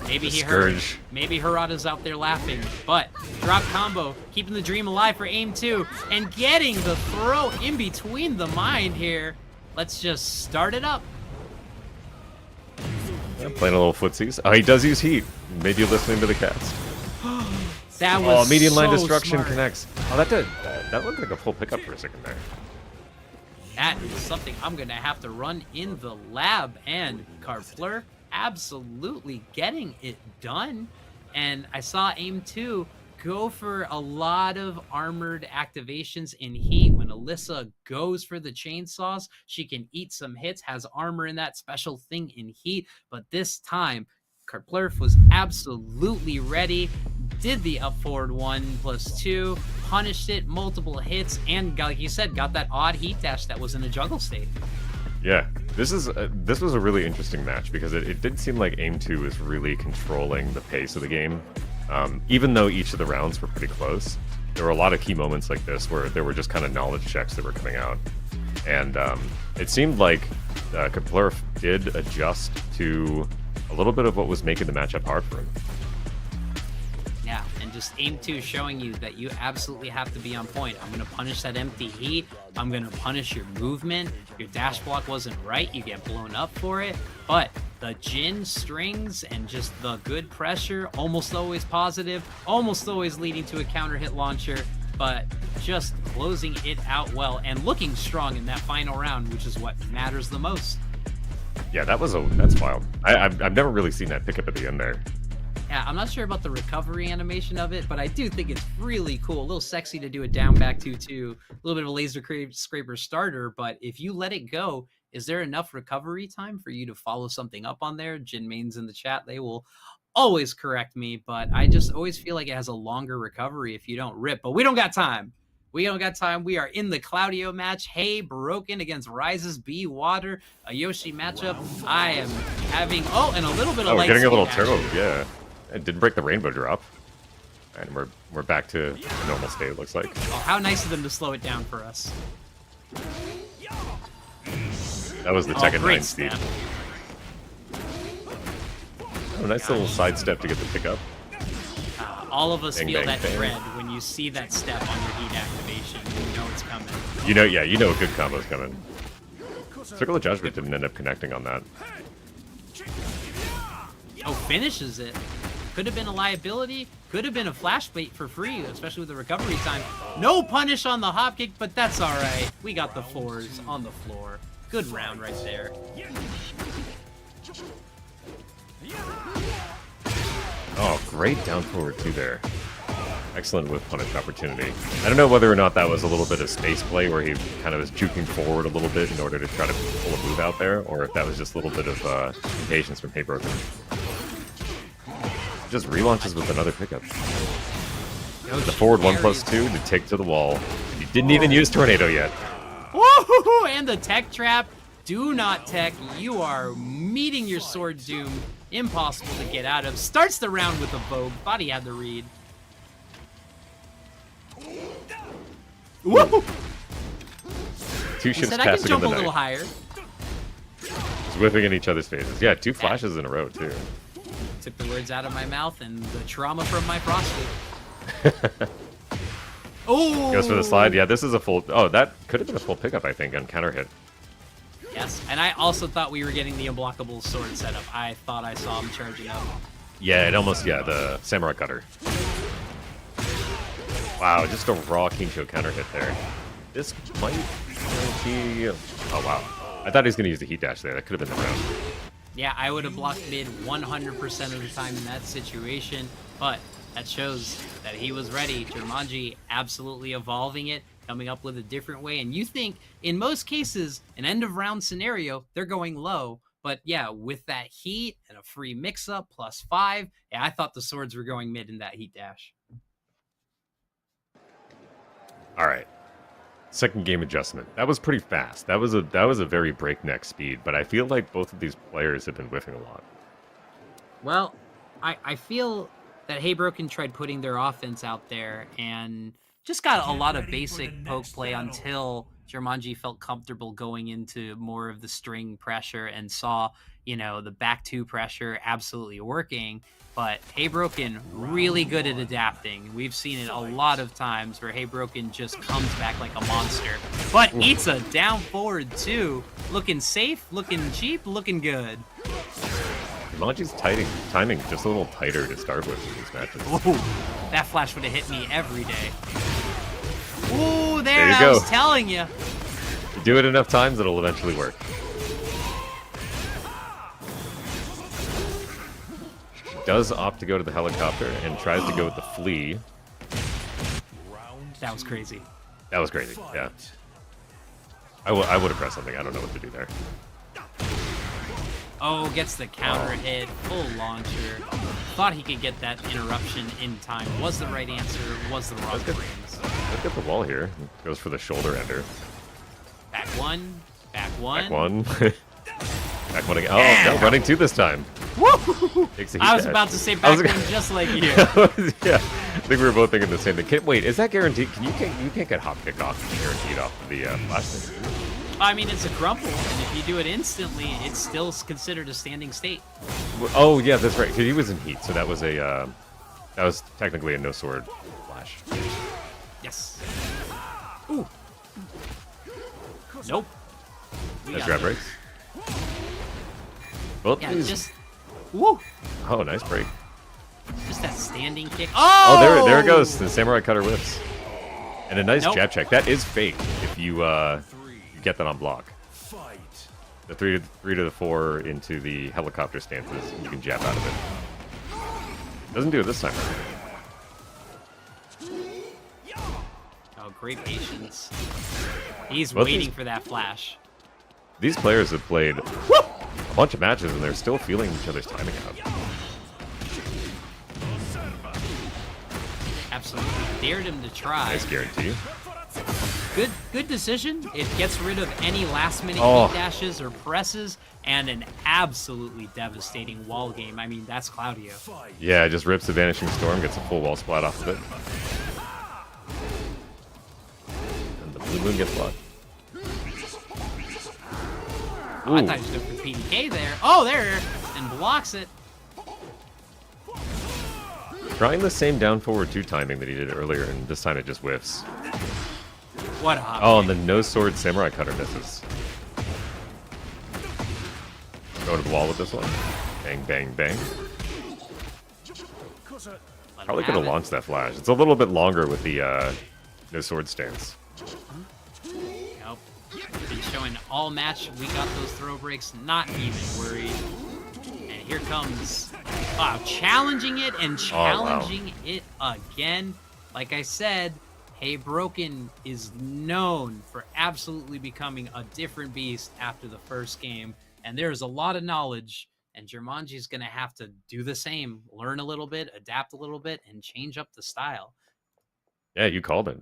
Maybe the he heard. scourge. Maybe Harada's out there laughing. But drop combo, keeping the dream alive for Aim 2, and getting the throw in between the mind here. Let's just start it up. Yeah, playing a little footsies. Oh, he does use heat. Maybe listening to the cast. That was median line so destruction smart. connects. Oh, that did. That looked like a full pickup for a second there. That is something I'm going to have to run in the lab. And Carfleur absolutely getting it done. And I saw Aim 2 go for a lot of armored activations in heat. When Alyssa goes for the chainsaws, she can eat some hits, has armor in that special thing in heat. But this time, Kerplurf was absolutely ready, did the up forward 1+2, punished it, multiple hits, and like you said, got that odd heat dash that was in a juggle state. Yeah, this was a really interesting match because it did seem like Aim 2 was really controlling the pace of the game. Even though each of the rounds were pretty close, there were a lot of key moments like this where there were just kind of knowledge checks that were coming out. And it seemed like Kerplurf did adjust to a little bit of what was making the matchup hard for him. Yeah, and just Aim 2 showing you that you absolutely have to be on point. I'm going to punish that empty heat. I'm going to punish your movement. Your dash block wasn't right. You get blown up for it. But the Jin strings and just the good pressure, almost always positive, almost always leading to a counter hit launcher, but just closing it out well and looking strong in that final round, which is what matters the most. Yeah, that's wild. I've never really seen that pickup at the end there. Yeah, I'm not sure about the recovery animation of it, but I do think it's really cool. A little sexy to do a down back 2-2, a little bit of a laser scraper starter, but if you let it go, is there enough recovery time for you to follow something up on there? Jin mains in the chat, they will always correct me, but I just always feel like it has a longer recovery if you don't rip, but we don't got time. We don't got time. We are in the Claudio match. Hey, Broken against Rises B Water, a Yoshi matchup. I am having and a little bit of light getting a speed little action. turbo, yeah. It did break the rainbow drop. And we're back to the normal state, it looks like. Oh, how nice of them to slow it down for us. That was the Tekken 9 great speed. step. Oh, nice little sidestep to get the pickup. All of us Bang, feel bang, that bang. dread when you see that step on your heat activation. You know it's coming. You know a good combo's coming. Circle of Judgment didn't end up connecting on that. Oh, finishes it. Could have been a liability. Could have been a flash bait for free, especially with the recovery time. No punish on the hop kick, but that's all right. We got the 4s on the floor. Good round right there. Oh, great down forward too there. Excellent whip punish opportunity. I don't know whether or not that was a little bit of space play where he kind of was juking forward a little bit in order to try to pull a move out there, or if that was just a little bit of impatience from haybroken. Just relaunches with another pickup. The forward 1+2 to take to the wall. He didn't even use Tornado yet. Woohoo! And the tech trap. Do not tech. You are meeting your sword doom. Impossible to get out of. Starts the round with a Vogue. Thought he had the read. Woo! Two ships said I can passing in jump the a little night. higher. Just whipping in each other's faces. Yeah, 2 flashes in a row too. Took the words out of my mouth and the trauma from my prostate. Oh! Goes for the slide. Yeah, this is a full... Oh, that could have been a full pickup, I think, on counter hit. Yes, and I also thought we were getting the unblockable sword setup. I thought I saw him charging up. Yeah, it almost... Yeah, the Samurai Cutter. Wow, just a raw Kincho counter hit there. This might guarantee... Oh, wow. I thought he was going to use the heat dash there. That could have been the round. Yeah, I would have blocked mid 100% of the time in that situation, but that shows that he was ready. Jumanji absolutely evolving it, coming up with a different way. And you think, in most cases, an end-of-round scenario, they're going low. But yeah, with that heat and a free mix-up, +5, yeah, I thought the swords were going mid in that heat dash. All right. Second game adjustment. That was pretty fast. That was a very breakneck speed, but I feel like both of these players have been whiffing a lot. Well, I feel that Haybroken tried putting their offense out there and just got a lot of basic poke play until Jumanji felt comfortable going into more of the string pressure and saw, you know, the back 2 pressure absolutely working. But Haybroken really good at adapting. We've seen it a lot of times where Haybroken just comes back like a monster, but eats a down forward too. Looking safe, looking cheap, looking good. Jumanji's timing just a little tighter to start with in these matches. Ooh, that flash would have hit me every day. Ooh, There you I go. was telling you. You do it enough times, it'll eventually work. Does opt to go to the helicopter and tries to go with the flea. That was crazy. That was crazy, yeah. I would have pressed something. I don't know what to do there. Oh, gets the counter hit, full launcher. Thought he could get that interruption in time. Was the right answer, was the wrong frames. Look at the wall here. Goes for the shoulder ender. Back one, back one. Back one. Back one again. Oh, no, running 2 this time. Woo! Takes a heat I was dash. about to say back one just like you. Yeah, I think we were both thinking the same thing. Wait, is that guaranteed? You can't get hop kick off guaranteed off of the flash thing. I mean, it's a crumple, and if you do it instantly, it's still considered a standing state. Oh yeah, that's right. 'Cause he was in heat, so that was a that was technically a no sword flash. Yes. Ooh. Nope. We Nice got grab it. breaks. Well, Yeah, just woo. Oh, nice break. Just that standing kick. Oh, Oh, there it goes. The samurai cutter whips. And a nice Nope. jab check. That is fake if you get that on block. The 3 to the 4 into the helicopter stances, you can jab out of it. Doesn't do it this time. Oh, great patience. He's Both waiting these- for that flash. These players have played a bunch of matches and they're still feeling each other's timing out. Absolutely dared him to try. Nice guarantee. Good decision. It gets rid of any last-minute Oh. heat dashes or presses, and an absolutely devastating wall game. I mean, that's Claudio. Yeah, just rips the Vanishing Storm, gets a full wall splat off of it. And the Blue Moon gets blocked. Oh, I Ooh. thought he was going for PDK there. Oh, there, and blocks it. Trying the same down forward 2 timing that he did earlier, and this time it just whiffs. What a hop Oh, and kick. the no sword samurai cutter misses. Go to the wall with this one. Bang, bang, bang. Probably could have launched that flash. It's a little bit longer with the no sword stance. Yep. Been showing all match. We got those throw breaks. Not even worried. And here comes challenging it and challenging it again. Like I said, Hey Broken is known for absolutely becoming a different beast after the first game. And there's a lot of knowledge. And Jumanji's going to have to do the same. Learn a little bit, adapt a little bit, and change up the style. Yeah, you called it.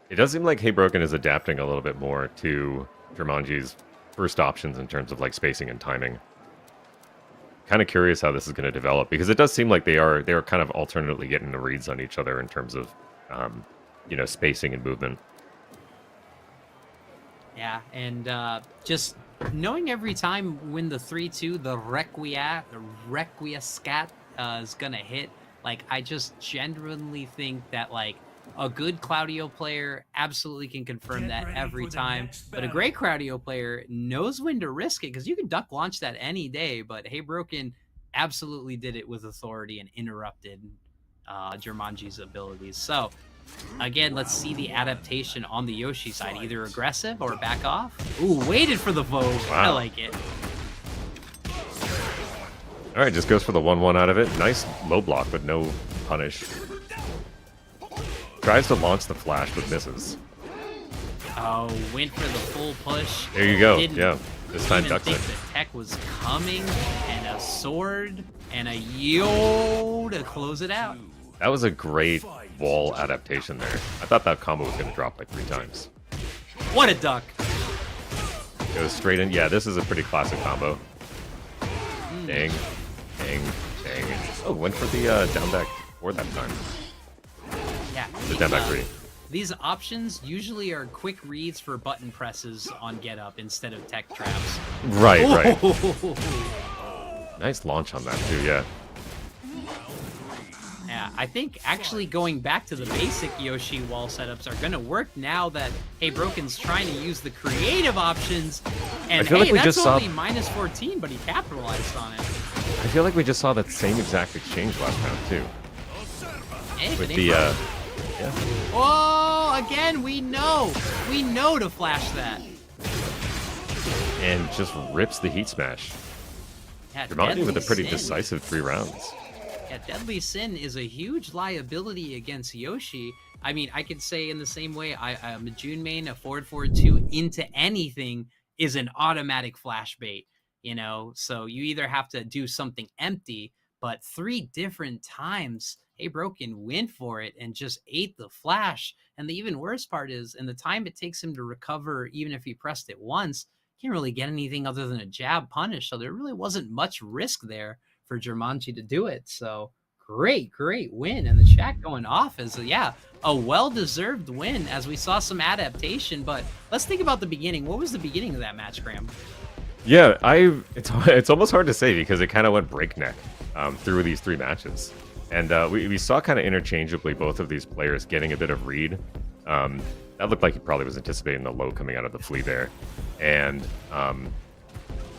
It does seem like Hey Broken is adapting a little bit more to Jumanji's first options in terms of like spacing and timing. Kind of curious how this is going to develop, because it does seem like they are kind of alternately getting the reads on each other in terms of spacing and movement. Yeah, and just knowing every time when the 3-2, the Requiescat is gonna hit, like I just genuinely think that like a good Claudio player absolutely can confirm that every time, but a great Claudio player knows when to risk it, because you can duck launch that any day. But Hey Broken absolutely did it with authority and interrupted Jumanji's abilities. So again, let's see the adaptation on the Yoshi side. Either aggressive or back off. Ooh, waited for the Vogue. Wow. I like it. All right, just goes for the 1-1 out of it. Nice low block, but no punish. Tries to launch the flash, but misses. Oh, went for the full push. There you go. Yeah, this time ducks it. The tech was coming, and a sword, and a yo to close it out. That was a great wall adaptation there. I thought that combo was going to drop like 3 times. What a duck. Goes straight in. Yeah, this is a pretty classic combo. Dang, dang, dang. Oh, went for the down back 4 that time. Yeah. The down back 3. These options usually are quick reads for button presses on Get Up instead of tech traps. Right, right. Nice launch on that too, yeah. Yeah, I think actually going back to the basic Yoshi wall setups are going to work now that Hey Broken's trying to use the creative options. And I feel like we that's just only saw... minus 14, but he capitalized on it. I feel like we just saw that same exact exchange last round too. Hey, with the, yeah. Oh, again, we know to flash that. And just rips the heat smash. Yeah, Jumanji with a pretty decisive 3 rounds. Yeah, Deadly Sin is a huge liability against Yoshi. I mean, I could say in the same way, I'm a June main, a forward 2 into anything is an automatic flash bait, you know? So you either have to do something empty, but 3 different times, Hey Broken went for it and just ate the flash. And the even worse part is, in the time it takes him to recover, even if he pressed it once, can't really get anything other than a jab punish. So there really wasn't much risk there for Jumanji to do it. So great win. And the chat going off as a well-deserved win, as we saw some adaptation. But let's think about the beginning. What was the beginning of that match, Graham? Yeah, it's almost hard to say, because it kind of went breakneck through these 3 matches. And we saw kind of interchangeably both of these players getting a bit of read. That looked like he probably was anticipating the low coming out of the flea there. And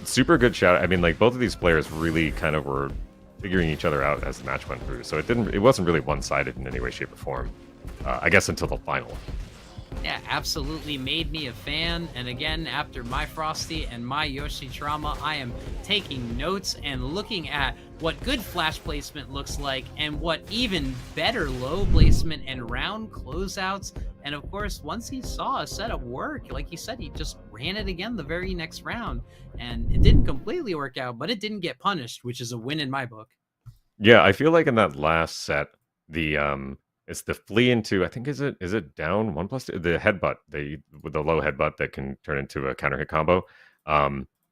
super good shout. I mean, like, both of these players really kind of were figuring each other out as the match went through. So it wasn't really one-sided in any way, shape, or form. I guess until the final. Yeah, absolutely made me a fan. And again, after my Frosty and my Yoshi trauma, I am taking notes and looking at what good flash placement looks like, and what even better low placement and round closeouts. And of course, once he saw a setup work, like he said, he just ran it again the very next round. And it didn't completely work out, but it didn't get punished, which is a win in my book. Yeah, I feel like in that last set, it's the flea into, I think, is it down 1+2? The headbutt, with the low headbutt that can turn into a counter hit combo.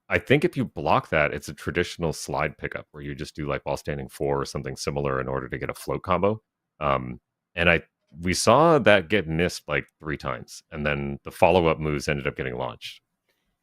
I think if you block that, it's a traditional slide pickup where you just do like while standing 4 or something similar in order to get a float combo. And we saw that get missed like 3 times, and then the follow-up moves ended up getting launched.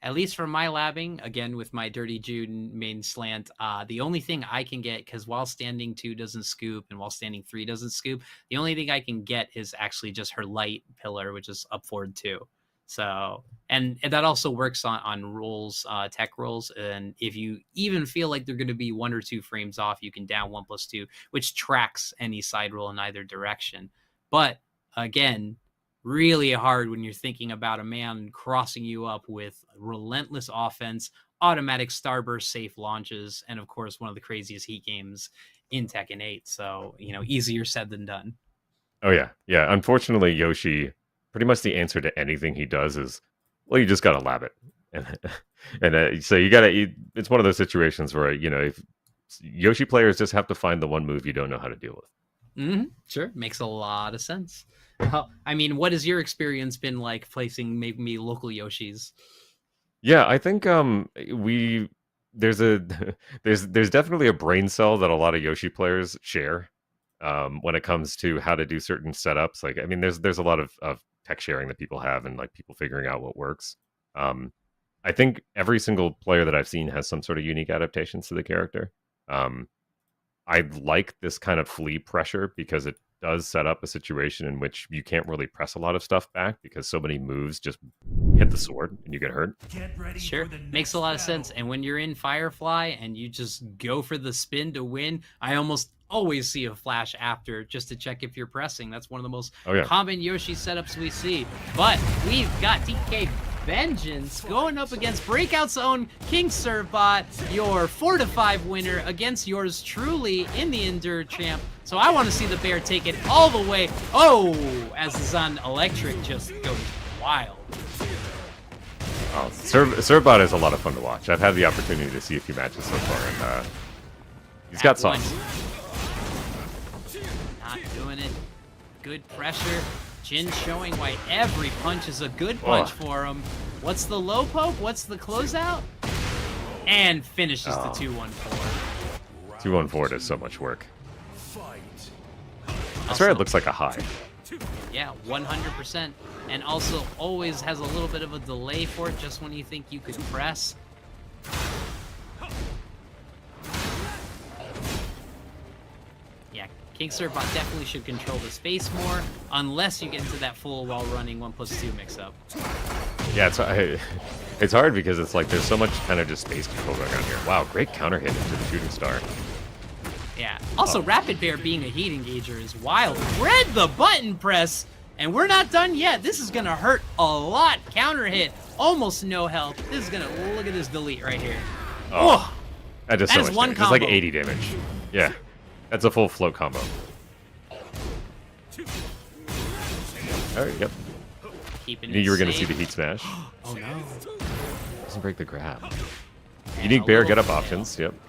At least from my labbing, again, with my Dirty June main slant, the only thing I can get, because while standing 2 doesn't scoop and while standing 3 doesn't scoop, the only thing I can get is actually just her light pillar, which is up forward 2. So, and that also works on rolls, tech rolls. And if you even feel like they're going to be 1 or 2 frames off, you can down 1+2, which tracks any side roll in either direction. But again, really hard when you're thinking about a man crossing you up with relentless offense, automatic starburst safe launches, and of course, one of the craziest heat games in Tekken 8. So, easier said than done. Oh yeah, yeah. Unfortunately, Yoshi, pretty much the answer to anything he does is, well, you just gotta lab it, and so you gotta. It's one of those situations where if Yoshi players just have to find the one move you don't know how to deal with. Sure, makes a lot of sense. I mean, what has your experience been like placing maybe local Yoshis? Yeah, I think there's there's definitely a brain cell that a lot of Yoshi players share when it comes to how to do certain setups. Like, I mean, there's a lot of tech sharing that people have, and like people figuring out what works. I think every single player that I've seen has some sort of unique adaptations to the character. I like this kind of flea pressure because it does set up a situation in which you can't really press a lot of stuff back because so many moves just hit the sword and you get hurt. Sure, makes a lot of sense. And when you're in Firefly and you just go for the spin to win, I almost always see a flash after just to check if you're pressing. That's one of the most common Yoshi setups we see. But we've got DK Vengeance going up against Breakout's own King Servbot, your 4-5 winner against yours truly in the Endure champ. So I want to see the bear take it all the way. Oh, as the Zon Electric just goes wild. Oh, Servbot is a lot of fun to watch. I've had the opportunity to see a few matches so far, and he's got sauce. Not doing it. Good pressure. Jin showing why every punch is a good punch for him. What's the low poke? What's the closeout? And finishes the 2-1-4. 2-1-4 does so much work. I swear it looks like a high. Yeah, 100%. And also always has a little bit of a delay for it just when you think you could press. Yeah, King Servbot definitely should control the space more, unless you get into that full while running 1+2 mix-up. Yeah, it's hard because it's like there's so much kind of just space control going on here. Wow, great counter hit into the shooting star. Yeah. Also, Rapid Bear being a heat engager is wild. Read the button press, and we're not done yet. This is going to hurt a lot. Counter hit, almost no health. This is going to, look at this delete right here. Oh, that does so much one damage. combo. It's like 80 damage. Yeah, that's a full float combo. All right, yep. Keeping You knew you were going to see safe. the heat smash. Oh, no. Doesn't break the grab. And Unique a bear little get up fail. options, yep. And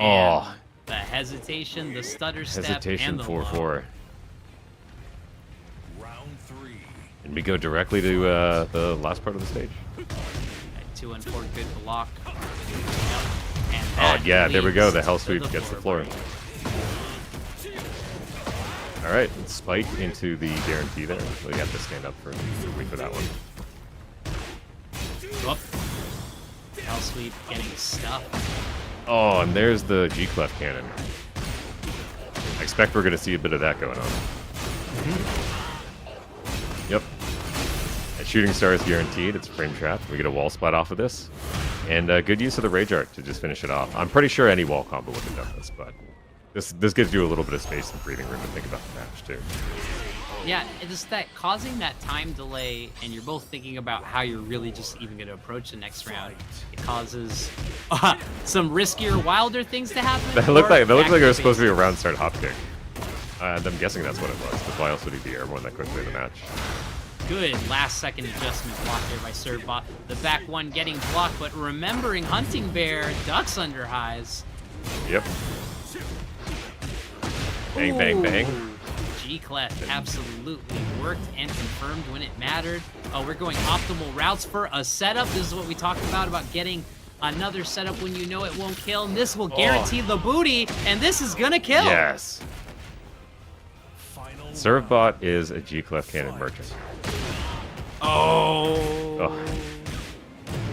Oh, the hesitation, the stutter step, hesitation and the 4-4. Round 3. And we go directly to the last part of the stage. 2-4, good block. And Oh, that yeah, there we go. leads The hell to sweep gets the floor. All right, spike into the guarantee there. We got to stand up for wait for that one. Whoop. Hell sweep getting stuck. Oh, and there's the G-Clef cannon. I expect we're going to see a bit of that going on. Yep. A shooting star is guaranteed. It's a frame trap. We get a wall splat off of this. And good use of the Rage Art to just finish it off. I'm pretty sure any wall combo would have done this, but this gives you a little bit of space and breathing room to think about the match, too. Yeah, it's that causing that time delay, and you're both thinking about how you're really just even going to approach the next round. It causes some riskier, wilder things to happen. That looked like back it was supposed to be a basics. round start hop kick. I'm guessing that's what it was. Because why else would he be airborne that quickly in the match? Good last-second adjustment block there by Servbot. The back one getting blocked, but remembering Hunting Bear ducks under highs. Yep. Bang, bang, bang. G-Clef absolutely worked and confirmed when it mattered. Oh, we're going optimal routes for a setup. This is what we talked about getting another setup when you know it won't kill. And this will guarantee the booty, and this is gonna kill. Yes. Servbot is a G-Clef cannon merchant. Oh.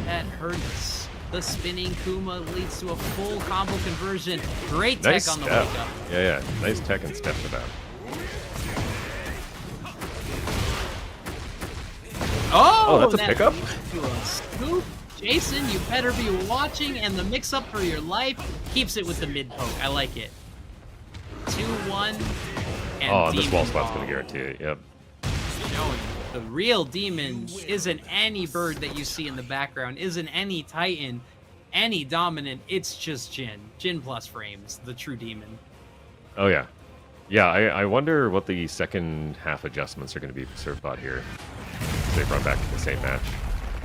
That hurts. The spinning Kuma leads to a full combo conversion. Great tech Nice on the step. wake up. Yeah. Nice tech and step to that. Oh, that's a that pickup? leads to a scoop. Jason, you better be watching, and the mix-up for your life keeps it with the mid-poke. I like it. 2-1, and Oh, this Demon wall spot's Ball gonna guarantee it. Yep. showing the real demon isn't any bird that you see in the background, isn't any Titan, any dominant. It's just Jin. Jin plus frames, the true demon. Oh yeah. Yeah, I wonder what the second half adjustments are going to be for Servbot here. They run back to the same match.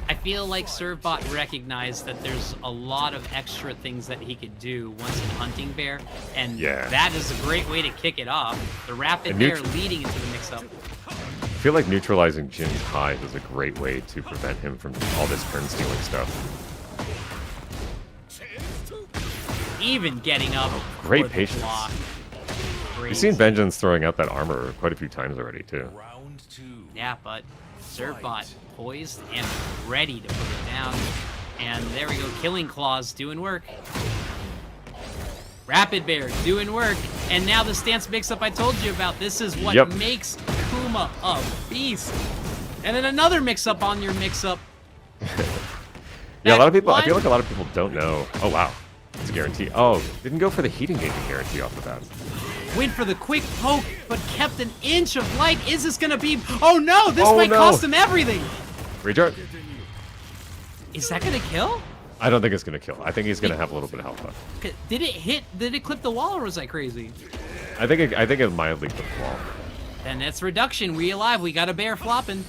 I feel like Servbot recognized that there's a lot of extra things that he could do once in Hunting Bear, and that is a great way to kick it off. The Rapid Bear leading into the mix-up. I feel like neutralizing Jin's hive is a great way to prevent him from all this turn stealing stuff. Even getting up. Great patience. We've seen Vengeance throwing out that armor quite a few times already, too. Yeah, but Servbot poised and ready to put it down. And there we go, Killing Claws doing work. Rapid Bear doing work. And now the stance mix-up I told you about. This is what makes Kuma a beast. And then another mix-up on your mix-up. Yeah, a lot of people, I feel like a lot of people don't know. Oh, wow. It's a guarantee. Oh, didn't go for the heat engagement guarantee off the bat. Went for the quick poke, but kept an inch of life. Is this gonna be... Oh no, this might cost him everything. Recharge. Is that gonna kill? I don't think it's gonna kill. I think he's gonna have a little bit of health left. Did it hit? Did it clip the wall, or was I crazy? I think it mildly clipped the wall. Then it's reduction. We alive. We got a bear flopping.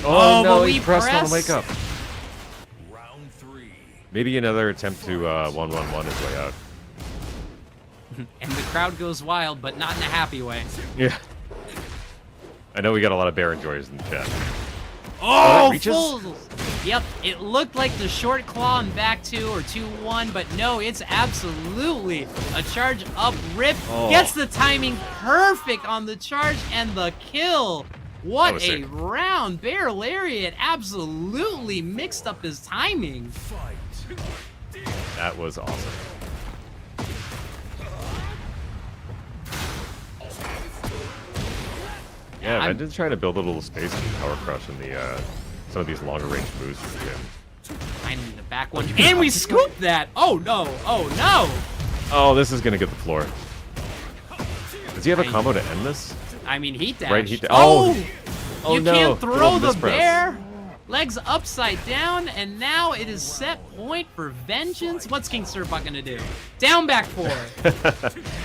Oh no, but he pressed on the wake up. Round 3. Maybe another attempt to 1-1-1 his way out. And the crowd goes wild, but not in a happy way. Yeah. I know we got a lot of bear enjoyers in the chat. Oh, full. Yep, it looked like the short claw and back 2 or 2-1, but no, it's absolutely a charge up rip. Gets the timing perfect on the charge and the kill. What a round. Bear Lariat absolutely mixed up his timing. That was awesome. Yeah, Vengeance trying to build a little space and power crush in the some of these longer range moves for him. Finding the back one, and we scooped that. Oh no! Oh no! Oh, this is gonna get the floor. Does he have a combo to end this? I mean, heat dash. Right, heat dash. You can't throw the bear. Legs upside down, and now it is set point for Vengeance. What's King Servbot gonna do? Down back 4.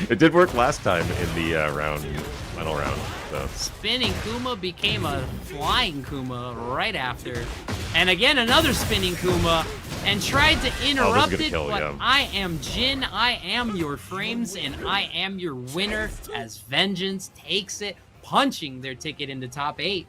It did work last time in the final round. So. Spinning Kuma became a flying Kuma right after. And again, another spinning Kuma, and tried to interrupt it, but I am Jin, I am your frames, and I am your winner as Vengeance takes it, punching their ticket into top 8.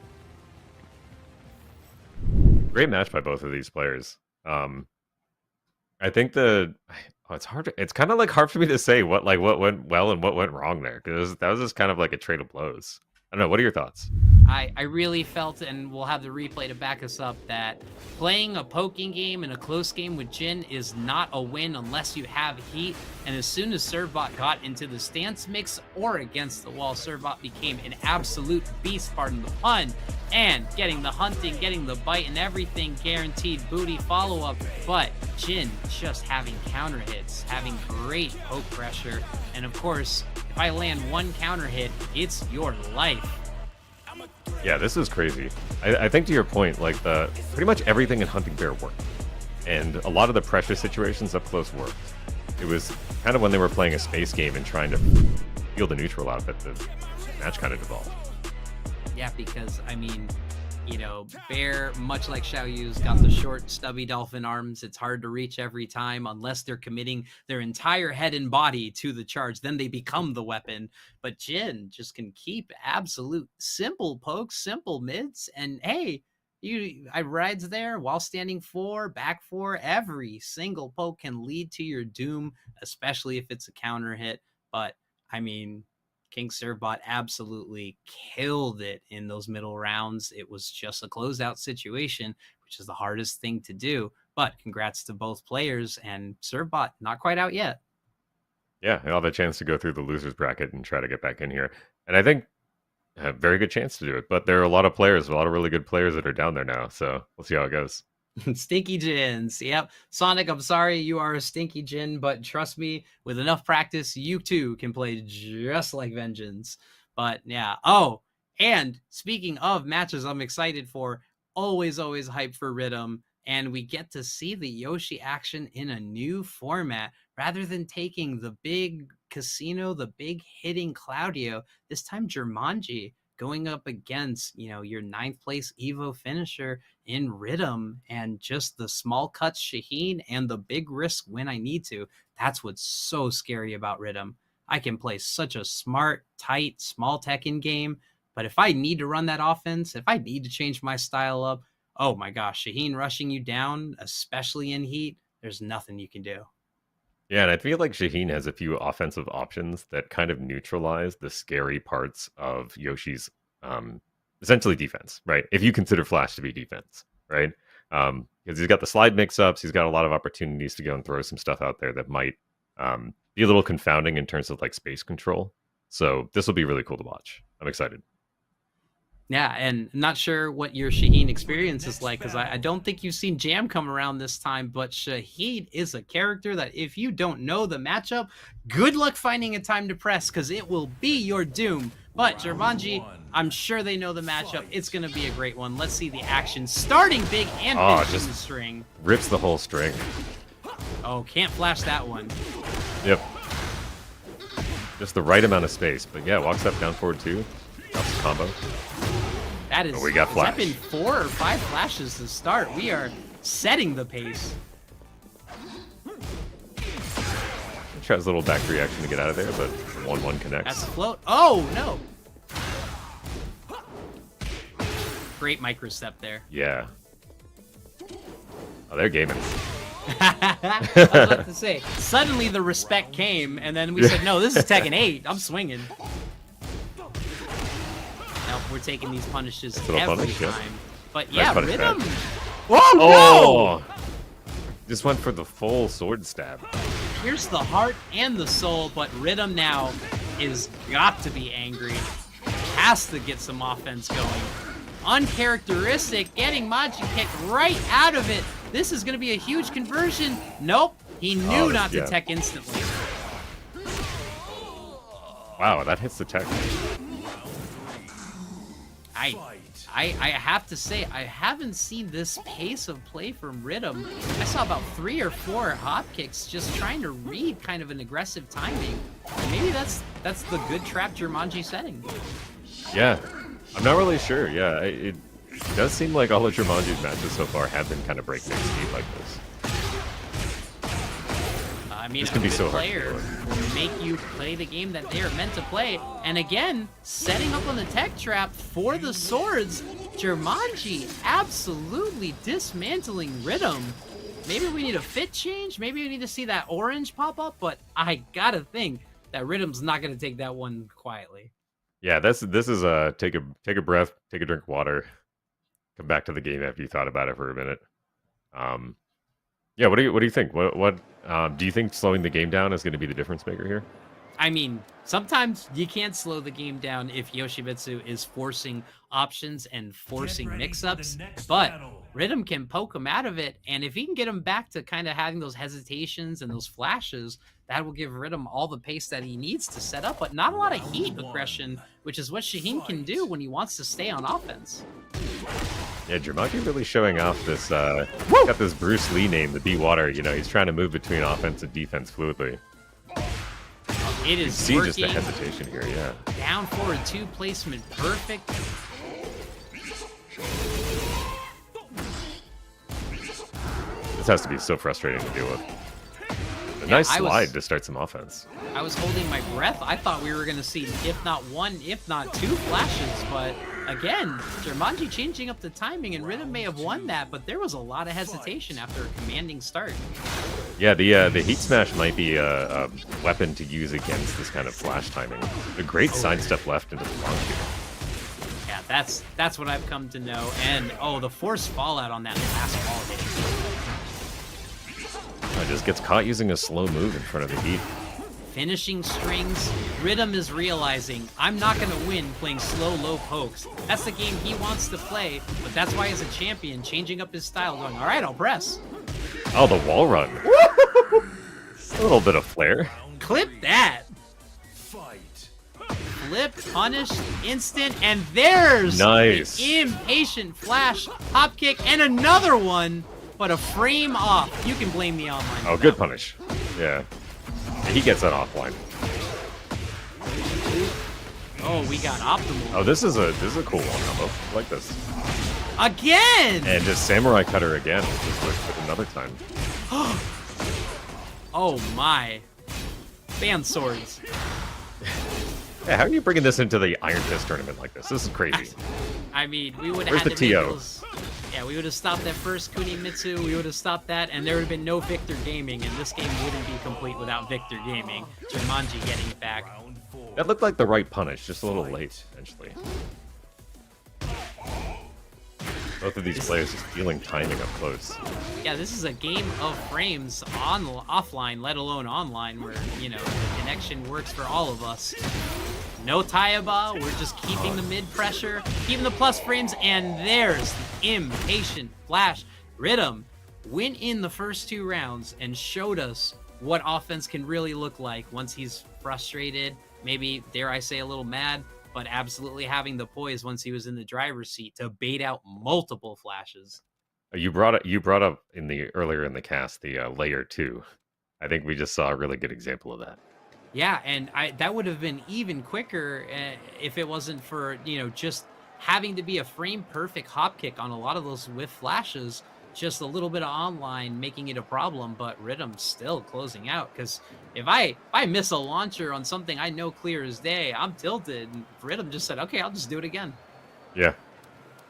Great match by both of these players. I think it's hard. It's kind of like hard for me to say what went well and what went wrong there, because that was just kind of like a trade of blows. I don't know. What are your thoughts? I really felt, and we'll have the replay to back us up, that playing a poking game and a close game with Jin is not a win unless you have heat. And as soon as Servbot got into the stance mix or against the wall, Servbot became an absolute beast, pardon the pun, and getting the hunting, getting the bite, and everything guaranteed booty follow-up. But Jin just having counter hits, having great poke pressure, and of course, if I land one counter hit, it's your life. Yeah, this is crazy. I think to your point, like pretty much everything in Hunting Bear worked, and a lot of the pressure situations up close worked. It was kind of when they were playing a space game and trying to feel the neutral out that the match kind of devolved. Yeah, because I mean, you know, Bear, much like Xiaoyu's, got the short, stubby dolphin arms. It's hard to reach every time unless they're committing their entire head and body to the charge. Then they become the weapon. But Jin just can keep absolute simple pokes, simple mids, and hey, I rides there while standing 4, back 4. Every single poke can lead to your doom, especially if it's a counter hit. But I mean, King Servbot absolutely killed it in those middle rounds. It was just a closeout situation, which is the hardest thing to do. But congrats to both players, and Servbot not quite out yet. Yeah, I'll have a chance to go through the losers bracket and try to get back in here. And I think a very good chance to do it. But there are a lot of players, a lot of really good players that are down there now. So we'll see how it goes. Stinky Jins. Yep. Sonic, I'm sorry you are a Stinky Jin, but trust me, with enough practice, you too can play just like Vengeance. But yeah. Oh, and speaking of matches I'm excited for, always hyped for Rhythm. And we get to see the Yoshi action in a new format rather than taking the big casino, the big hitting Claudio. This time Jumanji going up against, your 9th place Evo finisher in Rhythm, and just the small cuts Shaheen and the big risk when I need to. That's what's so scary about Rhythm. I can play such a smart, tight, small Tekken game, but if I need to run that offense, if I need to change my style up, oh my gosh, Shaheen rushing you down, especially in heat, there's nothing you can do. Yeah, and I feel like Shaheen has a few offensive options that kind of neutralize the scary parts of Yoshi's essentially defense, right? If you consider Flash to be defense, right? Because he's got the slide mix-ups, he's got a lot of opportunities to go and throw some stuff out there that might be a little confounding in terms of like space control. So this will be really cool to watch. I'm excited. Yeah, and I'm not sure what your Shaheen experience is like, because I don't think you've seen Jam come around this time, but Shaheen is a character that if you don't know the matchup, good luck finding a time to press, because it will be your doom. But Jumanji, I'm sure they know the matchup. It's going to be a great one. Let's see the action starting big and finishing the string. Rips the whole string. Oh, can't flash that one. Yep. Just the right amount of space. But yeah, walks up, down forward two. That's a combo. That is, we got flash. Has that been 4 or 5 flashes to start? We are setting the pace. Tries a little back reaction to get out of there, but 1-1 connects. That's a float. Oh, no. Great micro step there. Yeah. Oh, they're gaming. I was about to say, suddenly the respect came, and then we said, no, this is Tekken 8. I'm swinging. Now we're taking these punishes every time. But yeah, nice Rhythm. Oh, no! Just went for the full sword stab. Here's the heart and the soul, but Rhythm now is got to be angry. Has to get some offense going. Uncharacteristic, getting Maji kicked right out of it. This is going to be a huge conversion. Nope, he knew not to tech instantly. Wow, that hits the tech. I have to say, I haven't seen this pace of play from Rhythm. I saw about 3 or 4 hop kicks just trying to read kind of an aggressive timing. And maybe that's the good trap Jumanji setting. Yeah, I'm not really sure. Yeah, it does seem like all of Jumanji's matches so far have been kind of breakneck speed like this. I mean, this can be so hard. Player will make you play the game that they are meant to play. And again, setting up on the tech trap for the swords, Jumanji absolutely dismantling Rhythm. Maybe we need a fit change. Maybe we need to see that orange pop up. But I gotta think that Rhythm's not gonna take that one quietly. Yeah, this is take a breath, take a drink of water, come back to the game after you thought about it for a minute. Yeah, what do you think? What do you think slowing the game down is going to be the difference maker here? I mean, sometimes you can't slow the game down if Yoshimitsu is forcing options and forcing mix-ups, but Rhythm can poke him out of it, and if he can get him back to kind of having those hesitations and those flashes, that will give Rhythm all the pace that he needs to set up, but not a lot of heat aggression, which is what Shaheen can do when he wants to stay on offense. Yeah, Jumanji really showing off this, got this Bruce Lee name, the B-Water, he's trying to move between offense and defense fluidly. It is see working. Just the hesitation here, yeah. Down forward 2 placement, perfect. This has to be so frustrating to deal with. A nice slide to start some offense. I was holding my breath. I thought we were going to see, if not 1, if not 2 flashes, but again, Jumanji changing up the timing, and Rhythm may have won that, but there was a lot of hesitation after a commanding start. Yeah, the heat smash might be a weapon to use against this kind of flash timing. A great sidestep left into the launch here. Yeah, that's what I've come to know, and the forced fallout on that last wall hit. Just gets caught using a slow move in front of the heat. finishing strings. Rhythm is realizing, I'm not going to win playing slow, low pokes. That's the game he wants to play, but that's why he's a champion, changing up his style, going, all right, I'll press. Oh, the wall run. A little bit of flair. Clip that. Flip, punished, instant, and there's Nice. the impatient flash, hop kick, and another one, but a frame off. You can blame the online. Oh, good punish. Yeah. He gets that offline. Oh, we got optimal. Oh, this is a cool one combo. I like this. Again! And just samurai cutter again. Just like another time. Oh my. Band swords. Yeah, how are you bringing this into the Iron Fist tournament like this? This is crazy. I mean, we would have Where's had the to make TO? those. Yeah, we would have stopped that first Kunimitsu, we would have stopped that, and there would have been no Victor Gaming, and this game wouldn't be complete without Victor Gaming. Jumanji getting it back. That looked like the right punish, just a little late, eventually. Both of these players just feeling timing up close. Yeah, this is a game of frames offline, let alone online, where, you know, the connection works for all of us. No Tayaba, we're just keeping the mid pressure, keeping the plus frames, and there's the impatient flash. Rhythm went in the first 2 rounds and showed us what offense can really look like once he's frustrated, maybe, dare I say, a little mad, but absolutely having the poise once he was in the driver's seat to bait out multiple flashes. You brought up in the earlier in the cast the layer 2. I think we just saw a really good example of that. Yeah, and that would have been even quicker if it wasn't for, you know, just having to be a frame perfect hop kick on a lot of those whiff flashes. Just a little bit of online making it a problem, but Rhythm still closing out. Because if I miss a launcher on something I know clear as day, I'm tilted. And Rhythm just said, okay, I'll just do it again. Yeah.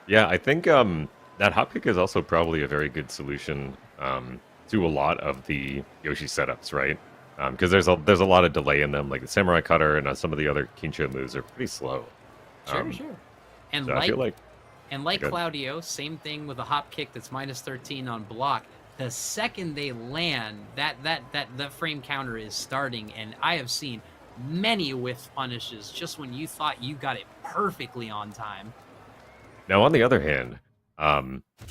Yeah, I think that hop kick is also probably a very good solution to a lot of the Yoshi setups, right? Because there's a lot of delay in them, like the Samurai Cutter and some of the other Kincho moves are pretty slow. Sure. And so I feel like Claudio, same thing with a hop kick that's minus 13 on block. The second they land, that frame counter is starting, and I have seen many whiff punishes just when you thought you got it perfectly on time. Now, on the other hand,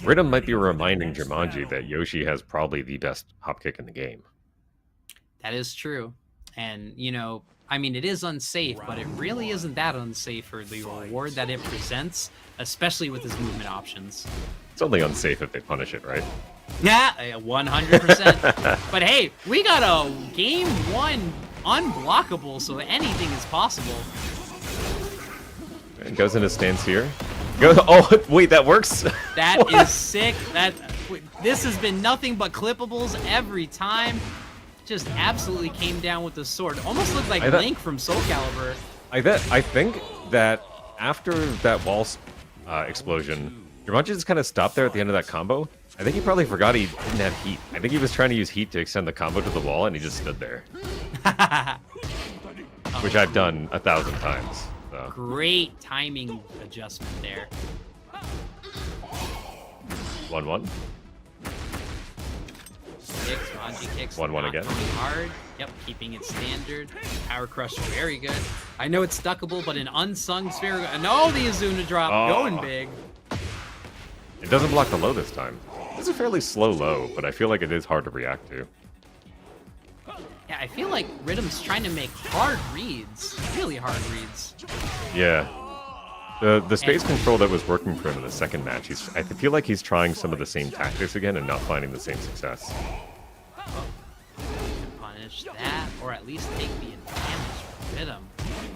Rhythm might be reminding Jumanji that Yoshi has probably the best hop kick in the game. That is true. And, you know, I mean, it is unsafe, but it really isn't that unsafe for the reward that it presents, especially with his movement options. It's only unsafe if they punish it, right? Yeah, 100%. But hey, we got a game 1 unblockable, so anything is possible. It goes into stance here. Oh, wait, that works? That is sick. This has been nothing but clippables every time. Just absolutely came down with the sword. Almost looked like Link from Soul Calibur. I think that after that wall explosion, Jumanji just kind of stopped there at the end of that combo. I think he probably forgot he didn't have heat. I think he was trying to use heat to extend the combo to the wall, and he just stood there. Which I've done 1,000 times. So. Great timing adjustment there. 1-1. Kicks, Manji kicks. 1-1 again. Hard. Yep, keeping it standard. Power Crusher, very good. I know it's stuckable, but an unsung sphere. No, the Azuna drop, going big. It doesn't block the low this time. It's a fairly slow low, but I feel like it is hard to react to. Yeah, I feel like Rhythm's trying to make hard reads. Really hard reads. Yeah. The space control that was working for him in the second match, I feel like he's trying some of the same tactics again and not finding the same success. Punish that, or at least take the advantage from Rhythm.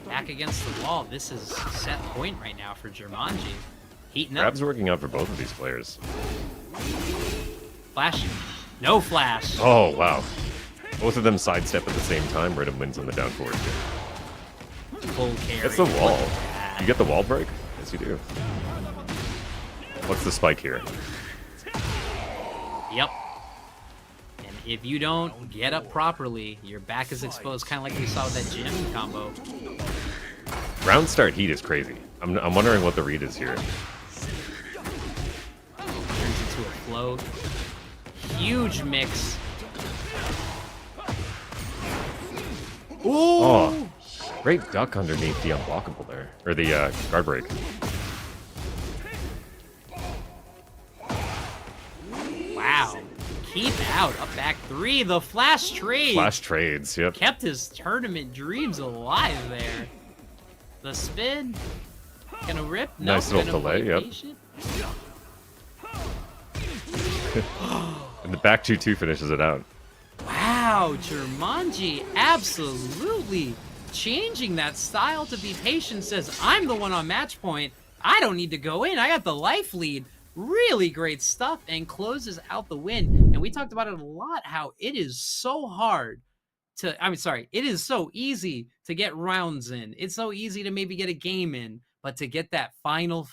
Back against the wall, this is set point right now for Jumanji. Heating up. Grab's working out for both of these players. Flash. No flash. Oh, wow. Both of them sidestep at the same time. Rhythm wins on the down forward. Full carry. That's the wall. You get the wall break? Yes, you do. What's the spike here? Yep. And if you don't get up properly, your back is exposed, kind of like we saw with that Jim combo. Round start heat is crazy. I'm wondering what the read is here. Turns into a float. Huge mix. Oh, great duck underneath the unblockable there, or the guard break. Wow. Keep out. Up back 3. The flash trade. Flash trades, yep. Kept his tournament dreams alive there. The spin. Gonna rip. Nice Nope, little gonna delay, play yep. patient. And the back 2-2 finishes it out. Wow, Jumanji absolutely changing that style to be patient. Says, I'm the one on match point. I don't need to go in. I got the life lead. Really great stuff, and closes out the win. And we talked about it a lot, how it is so hard to, it is so easy to get rounds in. It's so easy to maybe get a game in, but to get that final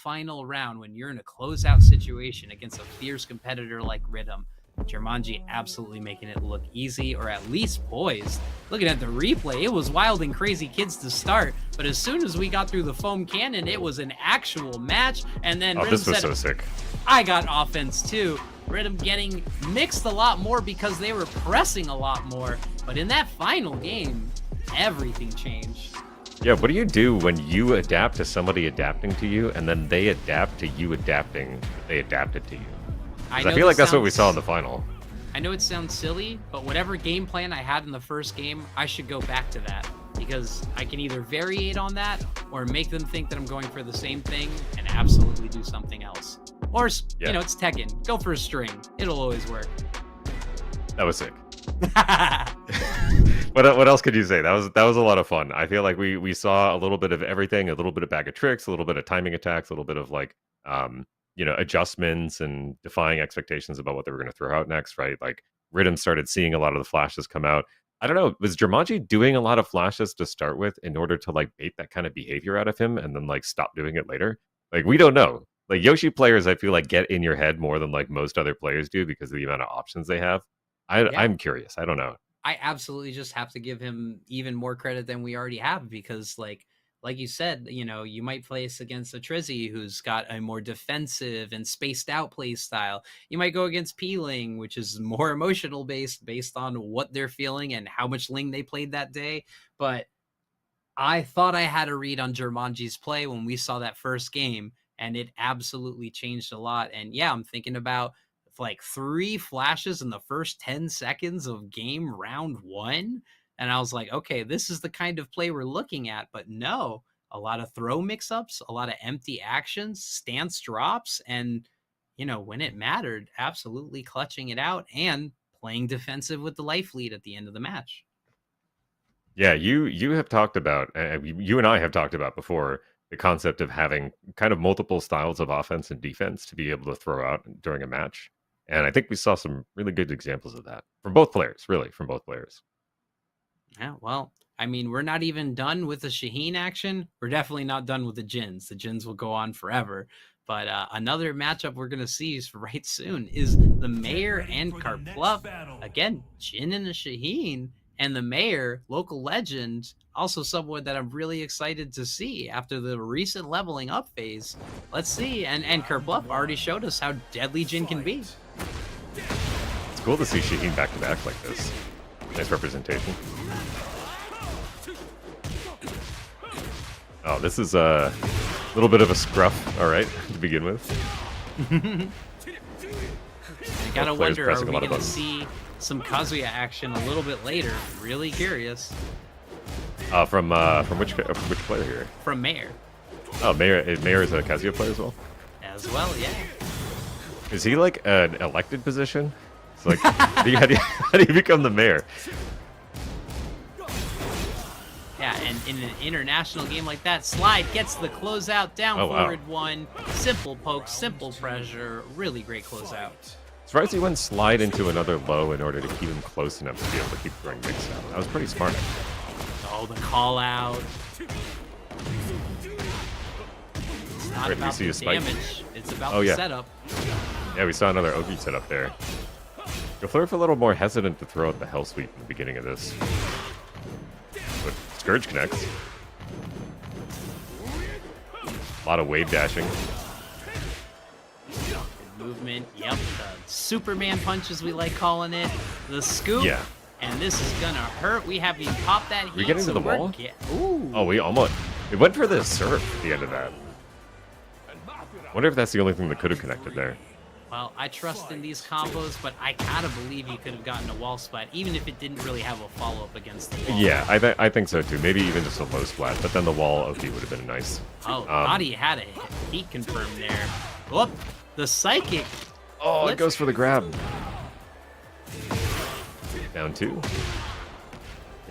round when you're in a closeout situation against a fierce competitor like Rhythm, Jumanji absolutely making it look easy, or at least poised. Looking at the replay, it was wild and crazy kids to start, but as soon as we got through the foam cannon, it was an actual match. And then Rhythm this was said, so sick. I got offense too. Rhythm getting mixed a lot more because they were pressing a lot more. But in that final game, everything changed. Yeah, what do you do when you adapt to somebody adapting to you, and then they adapt to you adapting, they adapted to you? I feel like that's what we saw in the final. I know it sounds silly, but whatever game plan I had in the first game, I should go back to that. Because I can either variate on that, or make them think that I'm going for the same thing and absolutely do something else. Or, you know, it's Tekken. Go for a string. It'll always work. That was sick. What else could you say? That was a lot of fun. I feel like we saw a little bit of everything, a little bit of bag of tricks, a little bit of timing attacks, a little bit of like adjustments and defying expectations about what they were going to throw out next, right? Like Rhythm started seeing a lot of the flashes come out. I don't know, was Jumanji doing a lot of flashes to start with in order to like bait that kind of behavior out of him and then like stop doing it later? Like, we don't know. Like, Yoshi players, I feel like, get in your head more than like most other players do because of the amount of options they have. I'm curious. I don't know. I absolutely just have to give him even more credit than we already have, because like you said, you might place against a Trizzy who's got a more defensive and spaced out play style. You might go against P-Ling, which is more emotional based on what they're feeling and how much Ling they played that day. But I thought I had a read on Jumanji's play when we saw that first game, and it absolutely changed a lot. And yeah, I'm thinking about like 3 flashes in the first 10 seconds of game round 1. And I was like, okay, this is the kind of play we're looking at. But no, a lot of throw mix-ups, a lot of empty actions, stance drops, and, when it mattered, absolutely clutching it out and playing defensive with the life lead at the end of the match. Yeah, you have talked about, you and I have talked about before, the concept of having kind of multiple styles of offense and defense to be able to throw out during a match. And I think we saw some really good examples of that from both players, really, from both players. Yeah, well, I mean, we're not even done with the Shaheen action. We're definitely not done with the Jins. The Jins will go on forever. But another matchup we're going to see right soon is the Mayor and Karpluff. Again, Jin and the Shaheen. And the Mayor, local legend, also someone that I'm really excited to see after the recent leveling up phase. Let's see. And Karpluff already showed us how deadly Jin can be. It's cool to see Shaheen back-to-back like this. Nice representation. Oh, this is a little bit of a scruff, all right, to begin with. I gotta wonder, are we going to see some Kazuya action a little bit later? Really curious. From which player here? From Mayor. Oh, Mayor is a Kazuya player as well? As well, yeah. Is he like an elected position? It's like, how do you become the Mayor? Yeah, and in an international game like that, Slide gets the closeout, down forward 1, simple poke, simple pressure, really great closeout. Surprised he wouldn't slide into another low in order to keep him close enough to be able to keep throwing mix out. That was pretty smart. Oh, the call out. It's not about the damage, it's about the setup. Yeah, we saw another Ogi setup there. Gaflurf a little more hesitant to throw out the Hell Sweep in the beginning of this. But Scourge connects. A lot of wave dashing. Movement, yep. The Superman punch, as we like calling it. The scoop. Yeah. and this is gonna hurt. We haven't even popped that heat. We getting to the we're wall? Ooh. Oh, we almost. It went for the surf at the end of that. Wonder if that's the only thing that could have connected there. Well, I trust in these combos, but I gotta believe you could have gotten a wall splat, even if it didn't really have a follow-up against the wall. Yeah, I think so too. Maybe even just a low splat, but then the wall OP would have been nice. Oh, thought he had a heat confirmed there. Whoop, the psychic. Oh, it goes for the grab. Down 2.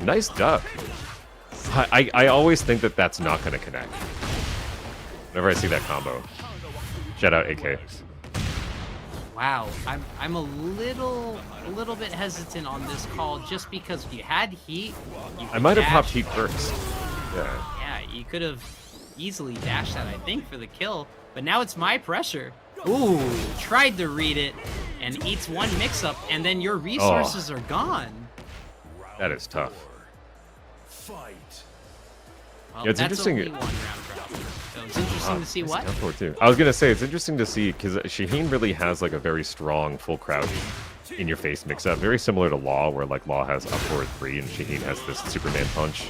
Nice duck. I always think that that's not going to connect. Whenever I see that combo. Shout out AK. Wow, I'm a little bit hesitant on this call just because if you had heat, you I might have dash. popped heat first. Yeah. Yeah, you could have easily dashed that, I think, for the kill. But now it's my pressure. Ooh, tried to read it and eats one mix-up, and then your resources are gone. That is tough. Well, Yeah, it's that's interesting. only one round drop. So it's interesting to see what. Down 4-2. I was gonna say it's interesting to see because Shaheen really has like a very strong full crouch in your face mix up, very similar to Law, where like Law has up forward 3 and Shaheen has this Superman punch.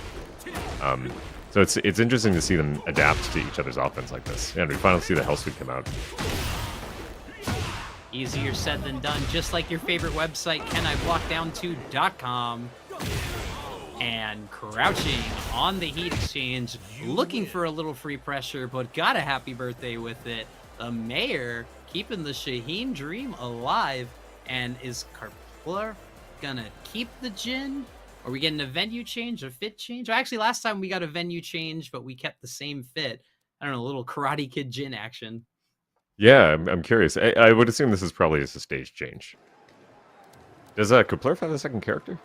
So it's interesting to see them adapt to each other's offense like this, and we finally see the Hell Sweep come out. Easier said than done, just like your favorite website, caniblockdown2.com. And crouching on the heat exchange, looking for a little free pressure, but got a happy birthday with it. The mayor keeping the Shaheen dream alive. And is Karpler gonna keep the Jin? Are we getting a venue change, a fit change? Well, actually, last time we got a venue change, but we kept the same fit. I don't know, a little Karate Kid Jin action. Yeah, I'm curious. I would assume this is probably just a stage change. Does Kuplerf have a second character?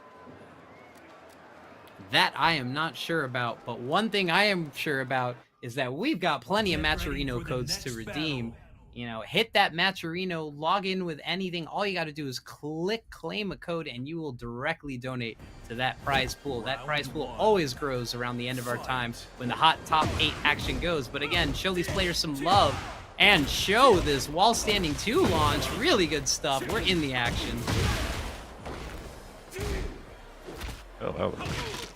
That I am not sure about, but one thing I am sure about is that we've got plenty of Matcherino codes to redeem. You know, hit that Matcherino, log in with anything. All you got to do is claim a code, and you will directly donate to that prize pool. That prize pool always grows around the end of our time when the hot top 8 action goes. But again, show these players some love and show this wall standing 2 launch. Really good stuff. We're in the action. Oh, wow.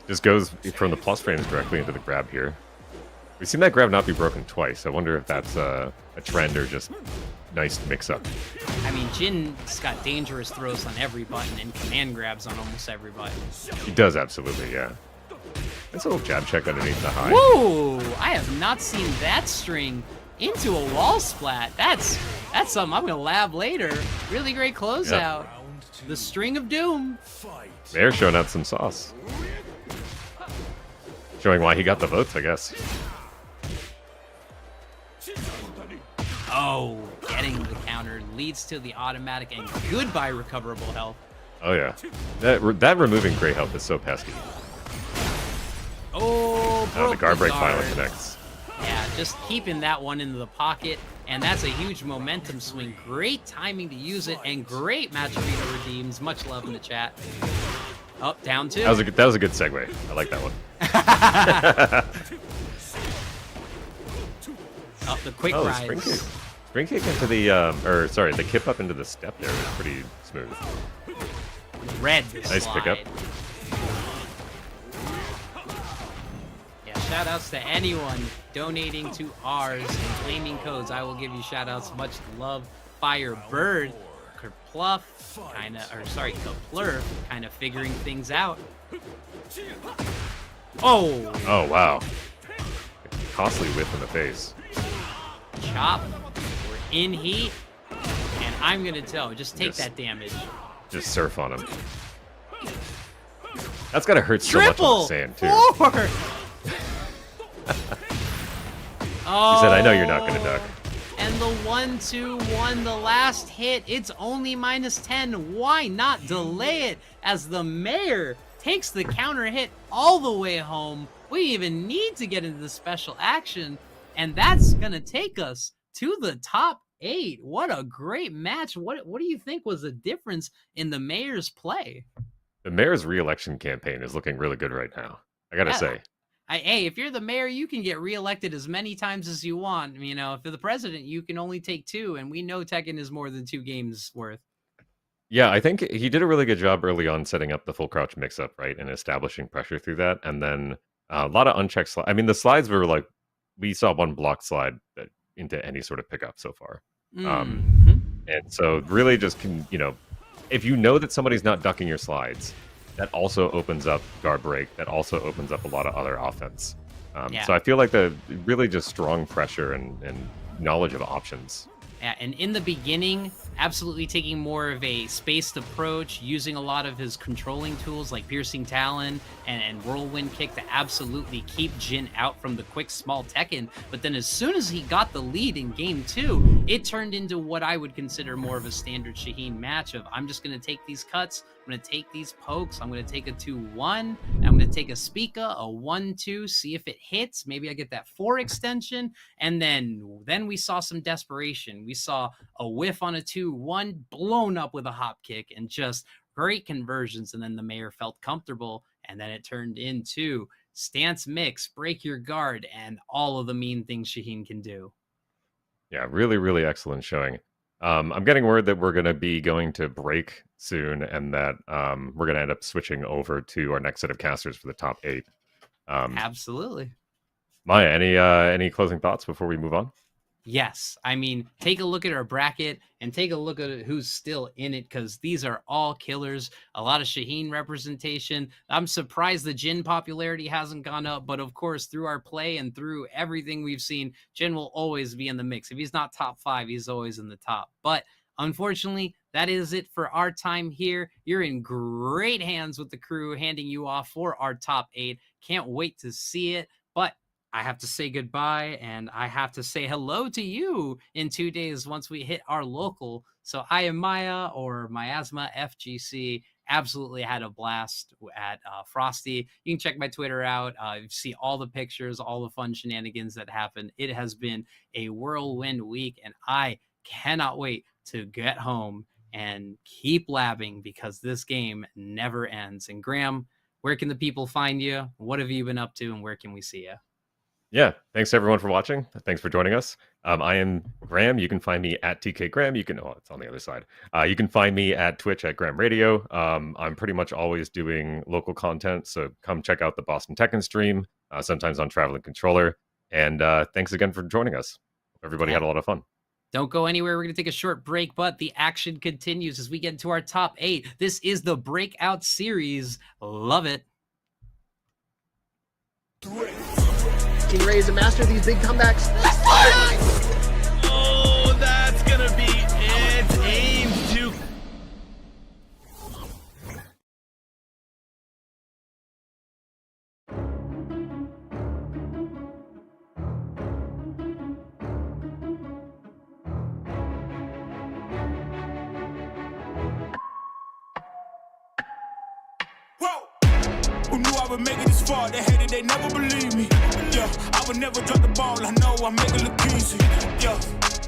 Just goes from the plus frames directly into the grab here. We've seen that grab not be broken twice. I wonder if that's a trend or just nice mix-up. I mean, Jin's got dangerous throws on every button and command grabs on almost every button. He does, absolutely, yeah. That's a little jab check underneath the high. Whoa! I have not seen that string into a wall splat. That's something I'm going to lab later. Really great closeout. Yep. The string of doom. Mayor showing out some sauce. Showing why he got the votes, I guess. Oh, getting the counter leads to the automatic and goodbye recoverable health. Oh yeah, that removing gray health is so pesky. Oh, the guard break finally connects. Yeah, just keeping that one into the pocket, and that's a huge momentum swing. Great timing to use it, and great Matcherino redeems. Much love in the chat. Oh, down 2. That was a good segue. I like that one. Oh, the quick rise. Spring kick into the, the kip up into the step there was pretty smooth. Red Nice slide. pickup. Yeah, shout outs to anyone donating to ours and claiming codes. I will give you shout outs. Much love. Firebird, Kerpluff, Kaplerf, kind of figuring things out. Oh! Oh, wow. Costly whiff in the face. Chop. We're in heat. And I'm going to tell, just take that damage. Just surf on him. That's got to hurt so Triple much on the sand, too. 4! Oh, He said, I know you're not going to duck. And the 1-2-1, the last hit, it's only -10. Why not delay it as the mayor takes the counter hit all the way home? We even need to get into the special action, and that's going to take us to the top 8. What a great match. What do you think was the difference in the mayor's play? The mayor's re-election campaign is looking really good right now. I got to say. Hey, if you're the mayor, you can get reelected as many times as you want. You know, if you're the president, you can only take 2, and we know Tekken is more than 2 games worth. Yeah, I think he did a really good job early on setting up the full crouch mix-up, right, and establishing pressure through that, and then a lot of unchecked slide. I mean, the slides were like we saw one block slide into any sort of pickup so far, and so really just if you know that somebody's not ducking your slides, that also opens up guard break. That also opens up a lot of other offense. So I feel like the really just strong pressure and knowledge of options. Yeah, and in the beginning, absolutely taking more of a spaced approach, using a lot of his controlling tools like Piercing Talon and Whirlwind Kick to absolutely keep Jin out from the quick small Tekken. But then as soon as he got the lead in game 2, it turned into what I would consider more of a standard Shaheen match of I'm just going to take these cuts, I'm going to take these pokes, I'm going to take a 2-1, and I'm going to take a Spica, a 1-2, see if it hits. Maybe I get that 4 extension. And then we saw some desperation. We saw a whiff on a 2-1, blown up with a hop kick, and just great conversions. And then the mayor felt comfortable, and then it turned into stance mix, break your guard, and all of the mean things Shaheen can do. Yeah, really, really excellent showing. I'm getting word that we're going to be going to break soon, and that we're going to end up switching over to our next set of casters for the top 8. Absolutely. Maya, any closing thoughts before we move on? Yes. I mean, take a look at our bracket and take a look at who's still in it, because these are all killers. A lot of Shaheen representation. I'm surprised the Jin popularity hasn't gone up, but of course, through our play and through everything we've seen, Jin will always be in the mix. If he's not top 5, he's always in the top. But unfortunately, that is it for our time here. You're in great hands with the crew handing you off for our top 8. Can't wait to see it. But I have to say goodbye, and I have to say hello to you in 2 days once we hit our local. So I am Maya, or Miasma FGC. Absolutely had a blast at Frosty. You can check my Twitter out. You see all the pictures, all the fun shenanigans that happen. It has been a whirlwind week, and I cannot wait to get home and keep labbing, because this game never ends. And Graham, where can the people find you? What have you been up to, and where can we see you? Yeah, thanks everyone for watching. Thanks for joining us. I am Graham. You can find me at TK Graham. It's on the other side. You can find me at Twitch at Graham Radio. I'm pretty much always doing local content, so come check out the Boston Tekken stream, sometimes on Traveling Controller. And thanks again for joining us. Everybody had a lot of fun. Don't go anywhere. We're going to take a short break, but the action continues as we get into our top 8. This is the Breakout Series. Love it. Team Ray is a master of these big comebacks. Oh, that's gonna be it. Aim to. Who knew I would make it this far? They hated, they never believed me. Yeah, I would never drop the ball. I know I make it look easy. Yeah,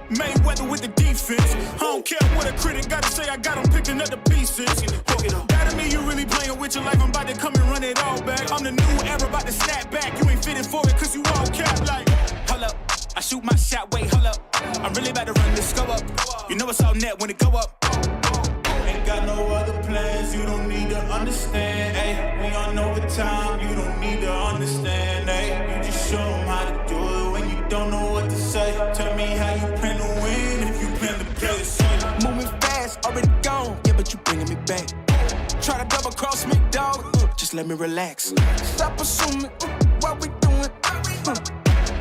Mayweather with the defense. I don't care what a critic gotta say. I got them picking up the pieces. That to me, you really playing with your life. I'm about to come and run it all back. I'm the new era, about to snap back. You ain't fitting for it, cause you all cap like. Hold up, I shoot my shot, wait, hold up. I'm really about to run this go up. You know it's all net when it go up. Ain't got no other plans, you don't need to understand, ayy. We on overtime, you don't need to understand, ayy. You just show them how to do it when you don't know what to say. Tell me how you plan to win if you plan to play the same. Moving fast, already gone, yeah, but you bringing me back. Try to double cross me, dog, just let me relax. Stop assuming what we doing,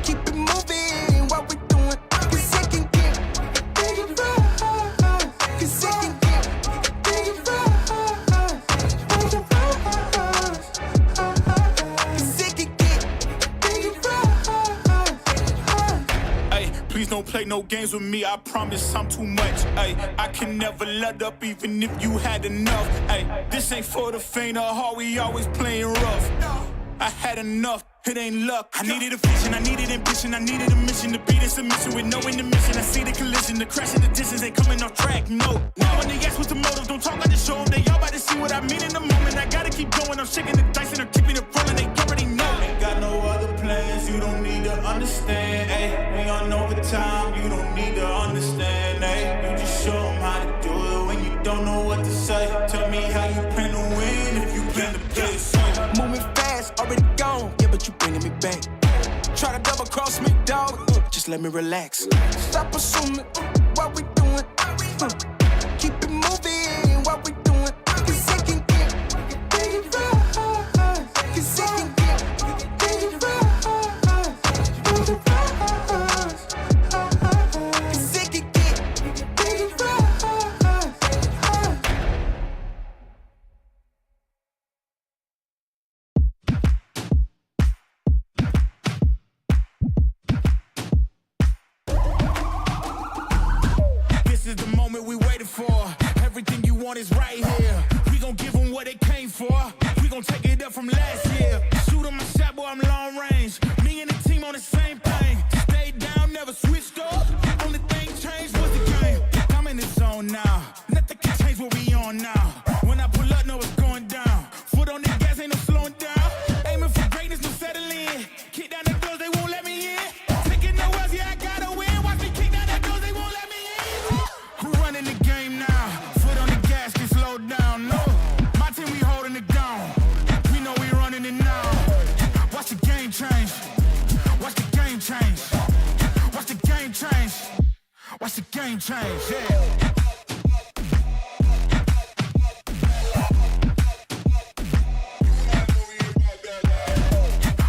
keep it moving, what we doing. Cause it can get bigger for us, cause it can get bigger for us, bigger for us, cause it can get bigger for us. Hey, please don't play no games with me, I promise I'm too much. Hey, I can never let up even if you had enough. Hey, this ain't for the faint of heart, we always playing rough. I had enough, it ain't luck. I needed a vision, I needed ambition, I needed a mission to beat in submission with no intermission. I see the collision, the crash in the distance ain't coming off track, no. Now when they ask what's the motive, don't talk like the show. They all about to see what I mean in the moment. I gotta keep going, I'm shaking the dice and I'm keeping it rolling. They already know. Ain't got no other plans, you don't need to understand, ayy. We on overtime, you don't need to understand, ayy. You just show them how to do it when you don't know what to say. Tell me how you plan to win if you plan to play safe. Moving fast, already gone, yeah, but you bringing me back. Try to double cross me, dog, just let me relax. Stop assuming what we doing. Keep it moving, what we doing. Cause it can get dangerous. Cause it can get dangerous. Cause it can get dangerous. This is the moment we waited for. Everything you want is right here. We gon' give them what they came for. We gon' take it up from last year. Shoot 'em my shot, boy, I'm long range. Me and the team on the same thing. Stayed down, never switched up. Only thing changed was the game. I'm in the zone now. Nothing can change what we on now. When I pull up, know it's going down. Foot on the gas, ain't no slowing down. Aiming for greatness, no settling. Kick down the doors, they won't let me in. Taking no else, yeah, I gotta win. Watch me kick down the doors, they won't let me in. Who running the game now? Foot on the gas, can slow down. No, my team, we holding it down. We know we running it now. Watch the game change. Watch the game change. Watch the game change. Watch the game change. Yeah.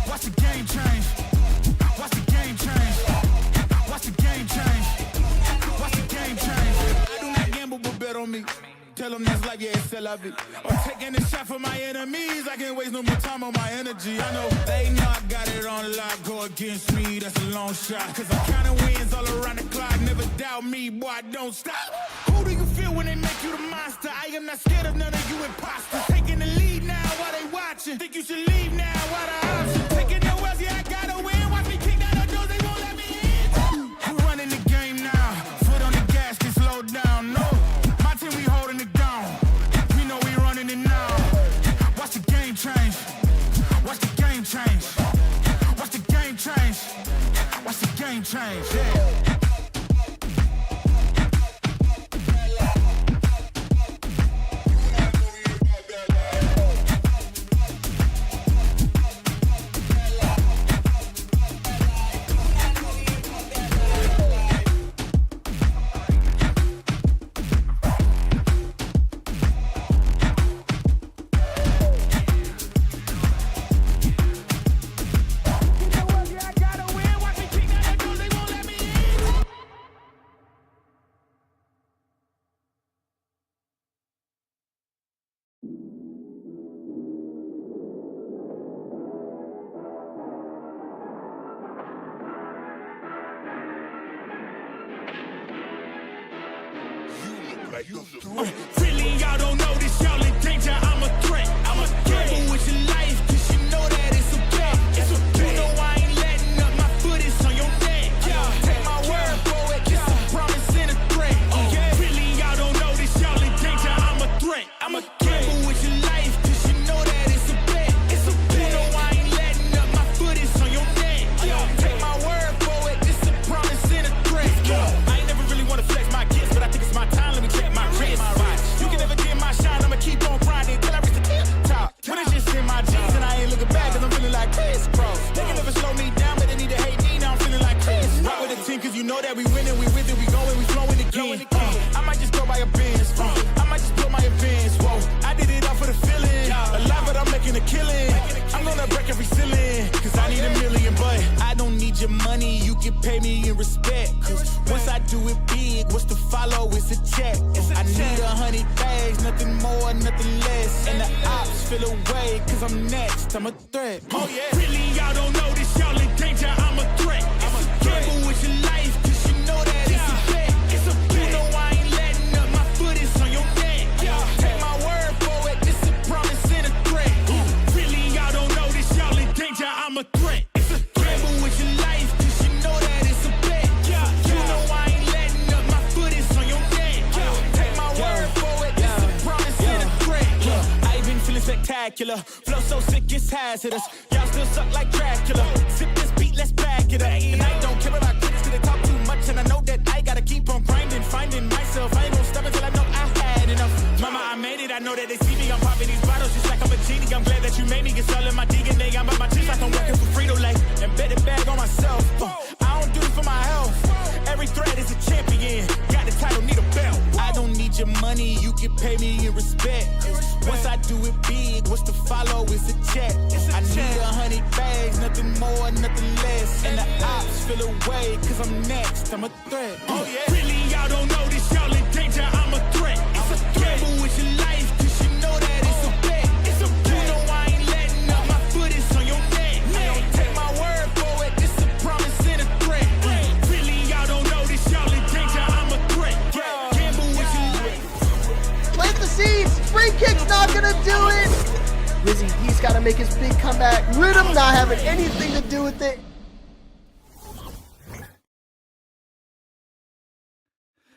Watch the game change. Watch the game change. Watch the game change. Watch the game change. I do not gamble, but bet on me. Tell them that's life, yeah, it's still la vie. I'm taking a shot for my enemies. I can't waste no more time on my energy. I know they know I got it on lock. Go against me, that's a long shot. Cause I'm counting wins all around the clock. Never doubt me, boy, I don't stop. Who do you feel when they make you the monster? I am not scared of none of you imposters. Taking the lead now while they watching. Think you should leave now while the option. Taking no else, yeah, I gotta win. Watch me kick down the doors, they won't let me in. Who running the game now? Foot on the gas, can slow down. No, my team, we holding it down. We know we running it now. Watch the game change. Watch the game change. Watch the game change. Watch the game change. Yeah. Really, y'all don't know this, y'all in danger. I'm a threat. I'm a gamble with your life, cause you know that it's okay. It's okay. You know I ain't letting up, my foot is on your neck. Take my word for it, it's a promise and a threat. Really, y'all don't know this, y'all in danger. I'm a threat. I'm a gamble with your life, cause you know that it's a bet. It's okay. You know I ain't letting up, my foot is on your neck. Take my word for it, it's a promise and a threat. I ain't never really wanna flex my gifts, but I think it's my time. Let me check my wrist. You can never get my shine, I'ma keep on grinding till I reach the tip top. When it's just in my jeans and I ain't looking back, cause I'm feeling like Chris Cross. They can never slow me down, but they need to hate me, now I'm feeling like Chris. Rock with the team, cause you know that we winning, we with it, we going, we flowing again. I might just go by a Benz, I might just blow my advance, whoa. I did it all for the feeling, alive but I'm making a killing. I'm gonna break every ceiling, cause I need a million, but I don't need your money, you can pay me in respect. Cause once I do it big, what's to follow is a check. I need 100 bags, nothing more, nothing less. And the ops feel away, cause I'm next, I'm a threat. Oh yeah. Really, y'all don't know this, y'all in danger, I'm a threat. I'm a gamble with your life, cause you know that it's a bet. It's a bet. You know I ain't letting up, my foot is on your neck. Take my word for it, it's a promise and a threat. Really, y'all don't know this, y'all in danger, I'm a threat. It's a gamble with your life, cause you know that it's a bet. You know I ain't letting up, my foot is on your neck. Take my word for it, it's a promise and a threat. I been feeling spectacular, flow so sick it's hazardous. Y'all still suck like Dracula. Sip this beat, let's back it up. And I don't care about critics, cause they talk too much. And I know that I gotta keep on grinding, finding myself. I ain't gonna stop until I know I had enough. Mama, I know that they see me. I'm popping these bottles just like I'm a genie. I'm glad that you made me. It's all in my DNA. I'm about my chips like I'm working for Frito Lay. Embedded bag on myself. I don't do it for my health. Every thread is a champion. Got the title, need a belt. I don't need your money. You can pay me in respect. Once I do it big, what's to follow is a check. I need 100 bags, nothing more, nothing less. And the ops feel away, cause I'm next. I'm a threat. Oh yeah. Really, y'all don't know this. Y'all in danger. I'm a threat. It's a gamble with your life, cause you know that it's a bet. It's a bet. You know I ain't letting up. My foot is on your neck. I don't take my word for it. It's a promise and a threat. Really, y'all don't know this. Y'all in danger. I'm a threat. Gamble with your life. Plant the seeds. Spring kick's not gonna do it. Rizzy, he's got to make his big comeback. Rhythm not having anything to do with it.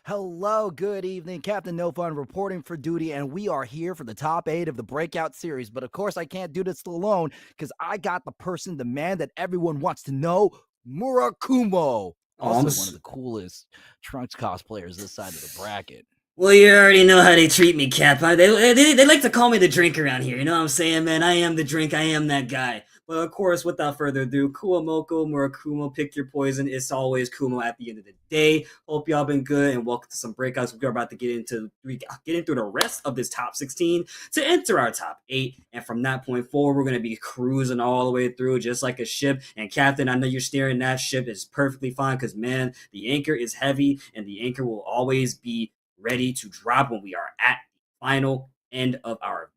Hello, good evening. Captain No Fun reporting for duty, and we are here for the top 8 of the Breakout Series. But of course, I can't do this alone because I got the person, the man that everyone wants to know, Murakumo. Also one of the coolest Trunks cosplayers this side of the bracket. Well, you already know how they treat me, Cap. They like to call me the drink around here. You know what I'm saying, man? I am the drink. I am that guy. But of course, without further ado, Kuomoko, Murakumo, pick your poison. It's always Kumo at the end of the day. Hope y'all been good and welcome to some breakouts. We're about to get into the rest of this top 16 to enter our top 8. And from that point forward, we're going to be cruising all the way through just like a ship. And Captain, I know you're steering that ship. Is perfectly fine because, man, the anchor is heavy and the anchor will always be ready to drop when we are at the final end of our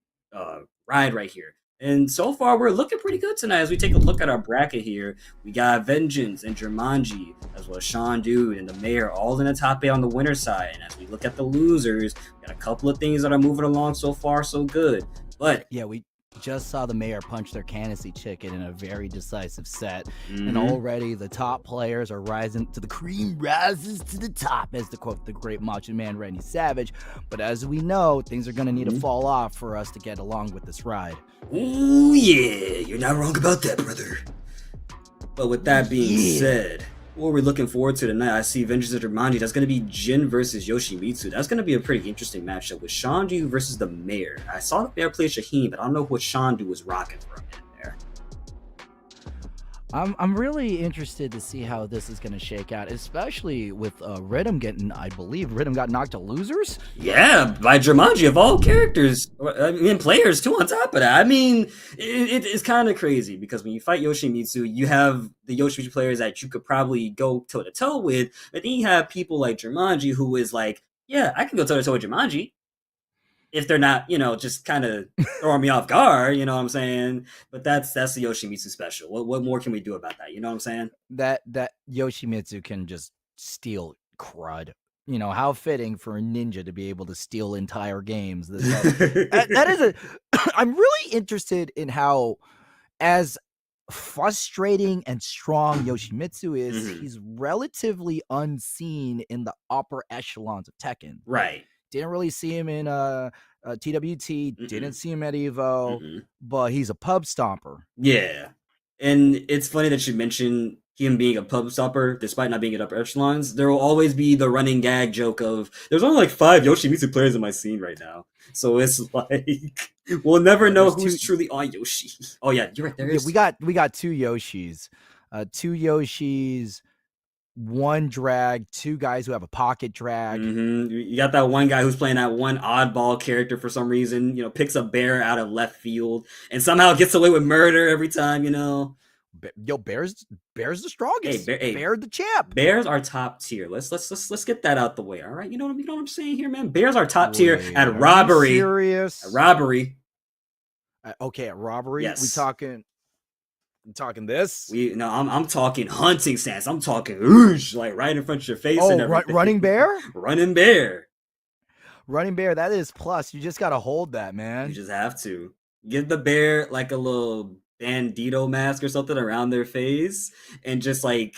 ride right here. And so far, we're looking pretty good tonight. As we take a look at our bracket here, we got Vengeance and Jumanji, as well as Sean Dude and the Mayor, all in the top 8 on the winner's side. And as we look at the losers, we got a couple of things that are moving along so far, so good. But yeah, we just saw the Mayor punch their candidacy chicken in a very decisive set. And already the top players are rising to the cream rises to the top, as to quote the great Macho Man Randy Savage. But as we know, things are going to need to fall off for us to get along with this ride. Ooh, yeah, you're not wrong about that, brother. But with that being said, what we're looking forward to tonight, I see Vengeance of Jumanji. That's going to be Jin versus Yoshimitsu. That's going to be a pretty interesting matchup with Shandu versus the Mayor. I saw the Mayor play Shaheen, but I don't know what Shandu was rocking for a minute there. I'm really interested to see how this is going to shake out, especially with Rhythm getting, I believe, Rhythm got knocked to losers? Yeah, by Jumanji of all characters. I mean, players too on top of that. I mean, it's kind of crazy because when you fight Yoshimitsu, you have the Yoshimitsu players that you could probably go toe-to-toe with, but then you have people like Jumanji who is like, yeah, I can go toe-to-toe with Jumanji. If they're not, just kind of throwing me off guard, you know what I'm saying? But that's the Yoshimitsu special. What more can we do about that? You know what I'm saying? That Yoshimitsu can just steal crud. How fitting for a ninja to be able to steal entire games. That is I'm really interested in how, as frustrating and strong Yoshimitsu is, he's relatively unseen in the upper echelons of Tekken. Right. Didn't really see him in TWT, didn't see him at Evo, but he's a pub stomper. Yeah. And it's funny that you mentioned him being a pub stopper, despite not being at upper echelons. There will always be the running gag joke of, there's only like 5 Yoshimitsu players in my scene right now. So it's like, we'll never know who's truly on Yoshi. Oh yeah, you're right. There is. We got 2 Yoshis. 2 Yoshis, 1 drag, 2 guys who have a pocket drag. You got that one guy who's playing that one oddball character for some reason, picks a bear out of left field and somehow gets away with murder every time, Bear's the strongest. Hey, Bear the champ. Bears are top tier. Let's get that out the way, all right? You know what I'm saying here, man? Bears are top tier at robbery. Serious? At robbery. Okay, at robbery. Yes. We talking this? I'm talking hunting stance. I'm talking oosh, like right in front of your face and everything. Running bear? Running bear. Running bear, that is plus. You just gotta hold that, man. You just have to. Give the bear like a little bandito mask or something around their face and just like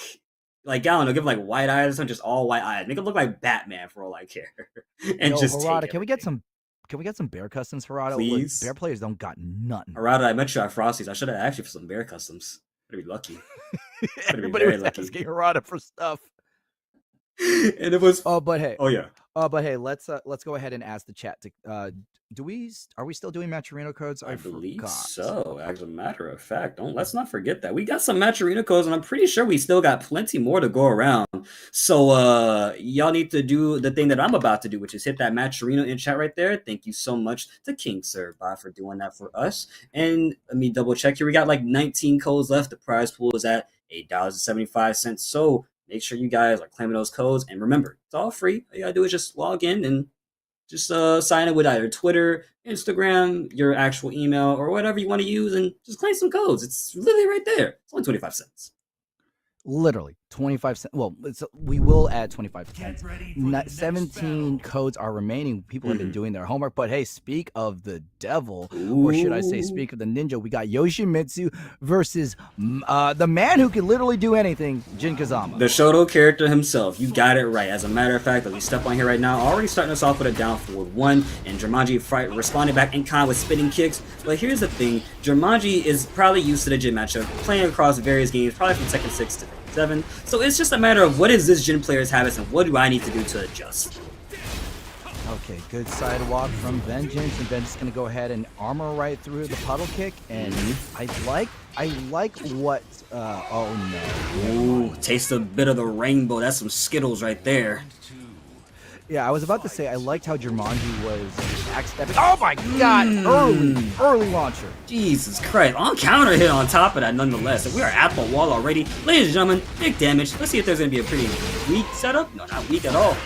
I don't know, give like white eyes or something, just all white eyes. Make it look like Batman for all I care. And just Harada, can we get some bear customs, Harada? Please? Look, bear players don't got nothing. Harada, I met you at Frosty's. I should have asked you for some bear customs. Better be lucky. Everybody was asking Harada for stuff. And it was. Oh, but hey. Oh yeah. But hey, let's go ahead and ask the chat to are we still doing Matcherino codes? I believe so. As a matter of fact, let's not forget that we got some Matcherino codes, and I'm pretty sure we still got plenty more to go around. So y'all need to do the thing that I'm about to do, which is hit that Matcherino in chat right there. Thank you so much to King Sir Bot for doing that for us. And let me double check here. We got like 19 codes left. The prize pool is at $8.75. So make sure you guys are claiming those codes. And remember, it's all free. All you gotta do is just log in and just sign in with either Twitter, Instagram, your actual email, or whatever you want to use, and just claim some codes. It's literally right there. It's only 25 cents. Literally 25 cents. Well, we will add 25 cents. 17 codes are remaining. People have been doing their homework. But hey, speak of the devil, or should I say, speak of the ninja, we got Yoshimitsu versus the man who can literally do anything, Jin Kazama. The Shoto character himself. You got it right. As a matter of fact, let me step on here right now. Already starting us off with a down forward 1, and Jumanji responded back in kind with spinning kicks. But here's the thing. Jumanji is probably used to the Jin matchup, playing across various games, probably from Tekken 6 to 7. So it's just a matter of what is this Jin player's habits and what do I need to do to adjust. Okay, good sidewalk from Vengeance, and Vengeance is gonna go ahead and armor right through the puddle kick, and I like what oh no. Ooh, taste a bit of the rainbow. That's some Skittles right there. Yeah, I was about to say I liked how Jumanji was backstepping. Oh my god! Early launcher. Jesus Christ. On counter hit on top of that nonetheless. And we are at the wall already. Ladies and gentlemen, big damage. Let's see if there's going to be a pretty weak setup. No, not weak at all.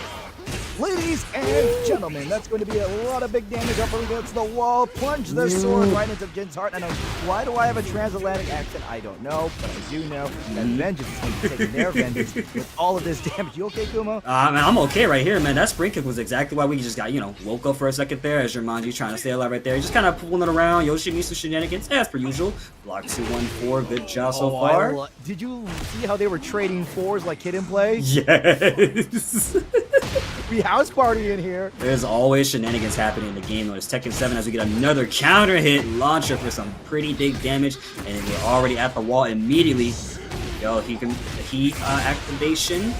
Ladies and gentlemen, that's going to be a lot of big damage up against the wall. Plunge the sword right into Jin's heart. And why do I have a transatlantic accent? I don't know, but I do know that Vengeance is going to be taking their vengeance with all of this damage. You okay, Kumo? Man, I'm okay right here, man. That spring kick was exactly why we just got, woke up for a second there as Jumanji's trying to stay alive right there. Just kind of pulling it around. Yoshimitsu shenanigans, as per usual. Block 2-1-4. Good job so far. Did you see how they were trading fours like Kid and Play? Yes. We house party in here. There's always shenanigans happening in the game. There's Tekken 7 as we get another counter hit launcher for some pretty big damage, and we're already at the wall immediately. Yo, he can heat activation.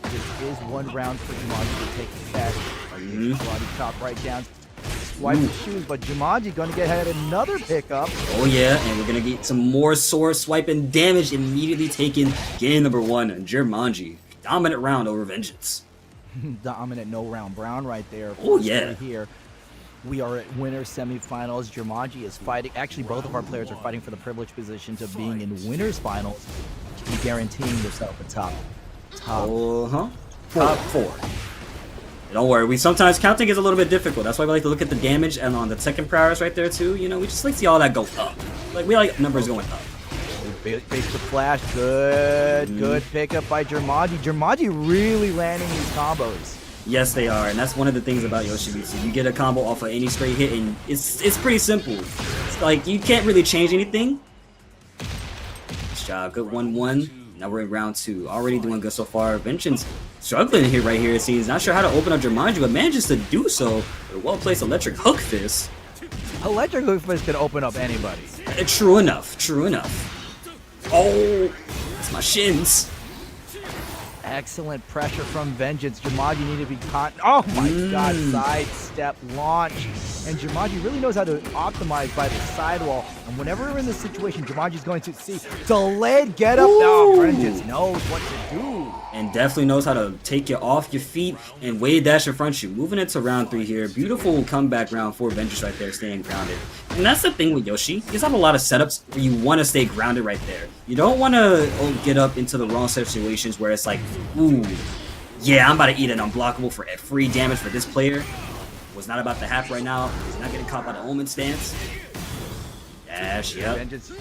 This is one round for Jumanji to take the back. Karate chop right down. Swipe the shoes, but Jumanji gonna get ahead another pickup. Oh yeah, and we're gonna get some more sword swiping damage immediately taken. Game number 1, Jumanji. Dominant round over Vengeance. Dominant no round Brown right there. Oh yeah. Here we are at winners semifinals. Jumanji is fighting. Actually, both of our players are fighting for the privileged positions of being in winners finals and guaranteeing yourself a top four. Don't worry, sometimes counting is a little bit difficult. That's why we like to look at the damage and on the second prowess right there too. We just like to see all that go up. Like we like numbers going up. Face the flash, good pickup by Jumanji. Jumanji really landing these combos. Yes, they are, and that's one of the things about Yoshimitsu. You get a combo off of any straight hit, and it's pretty simple. It's like you can't really change anything. Nice job, good 1-1. Now we're in round 2. Already doing good so far. Vengeance struggling here right here. It seems not sure how to open up Jumanji, but manages to do so with a well-placed electric hook fist. Electric hook fist can open up anybody. True enough. True enough. Oh, it's my shins. Excellent pressure from Vengeance. Jumanji needed to be caught. Oh my god, sidestep launch. And Jumanji really knows how to optimize by the sidewall. And whenever we're in this situation, Jumanji's going to see delayed get up. Now Vengeance knows what to do. And definitely knows how to take you off your feet and wave dash in front of you. Moving into round 3 here. Beautiful comeback round for Vengeance right there, staying grounded. And that's the thing with Yoshi. He's have a lot of setups where you want to stay grounded right there. You don't want to get up into the wrong situations where it's like, ooh, yeah, I'm about to eat an unblockable for free damage for this player. Was not about to happen right now. He's not getting caught by the Omen stance. Dash, yep. Vengeance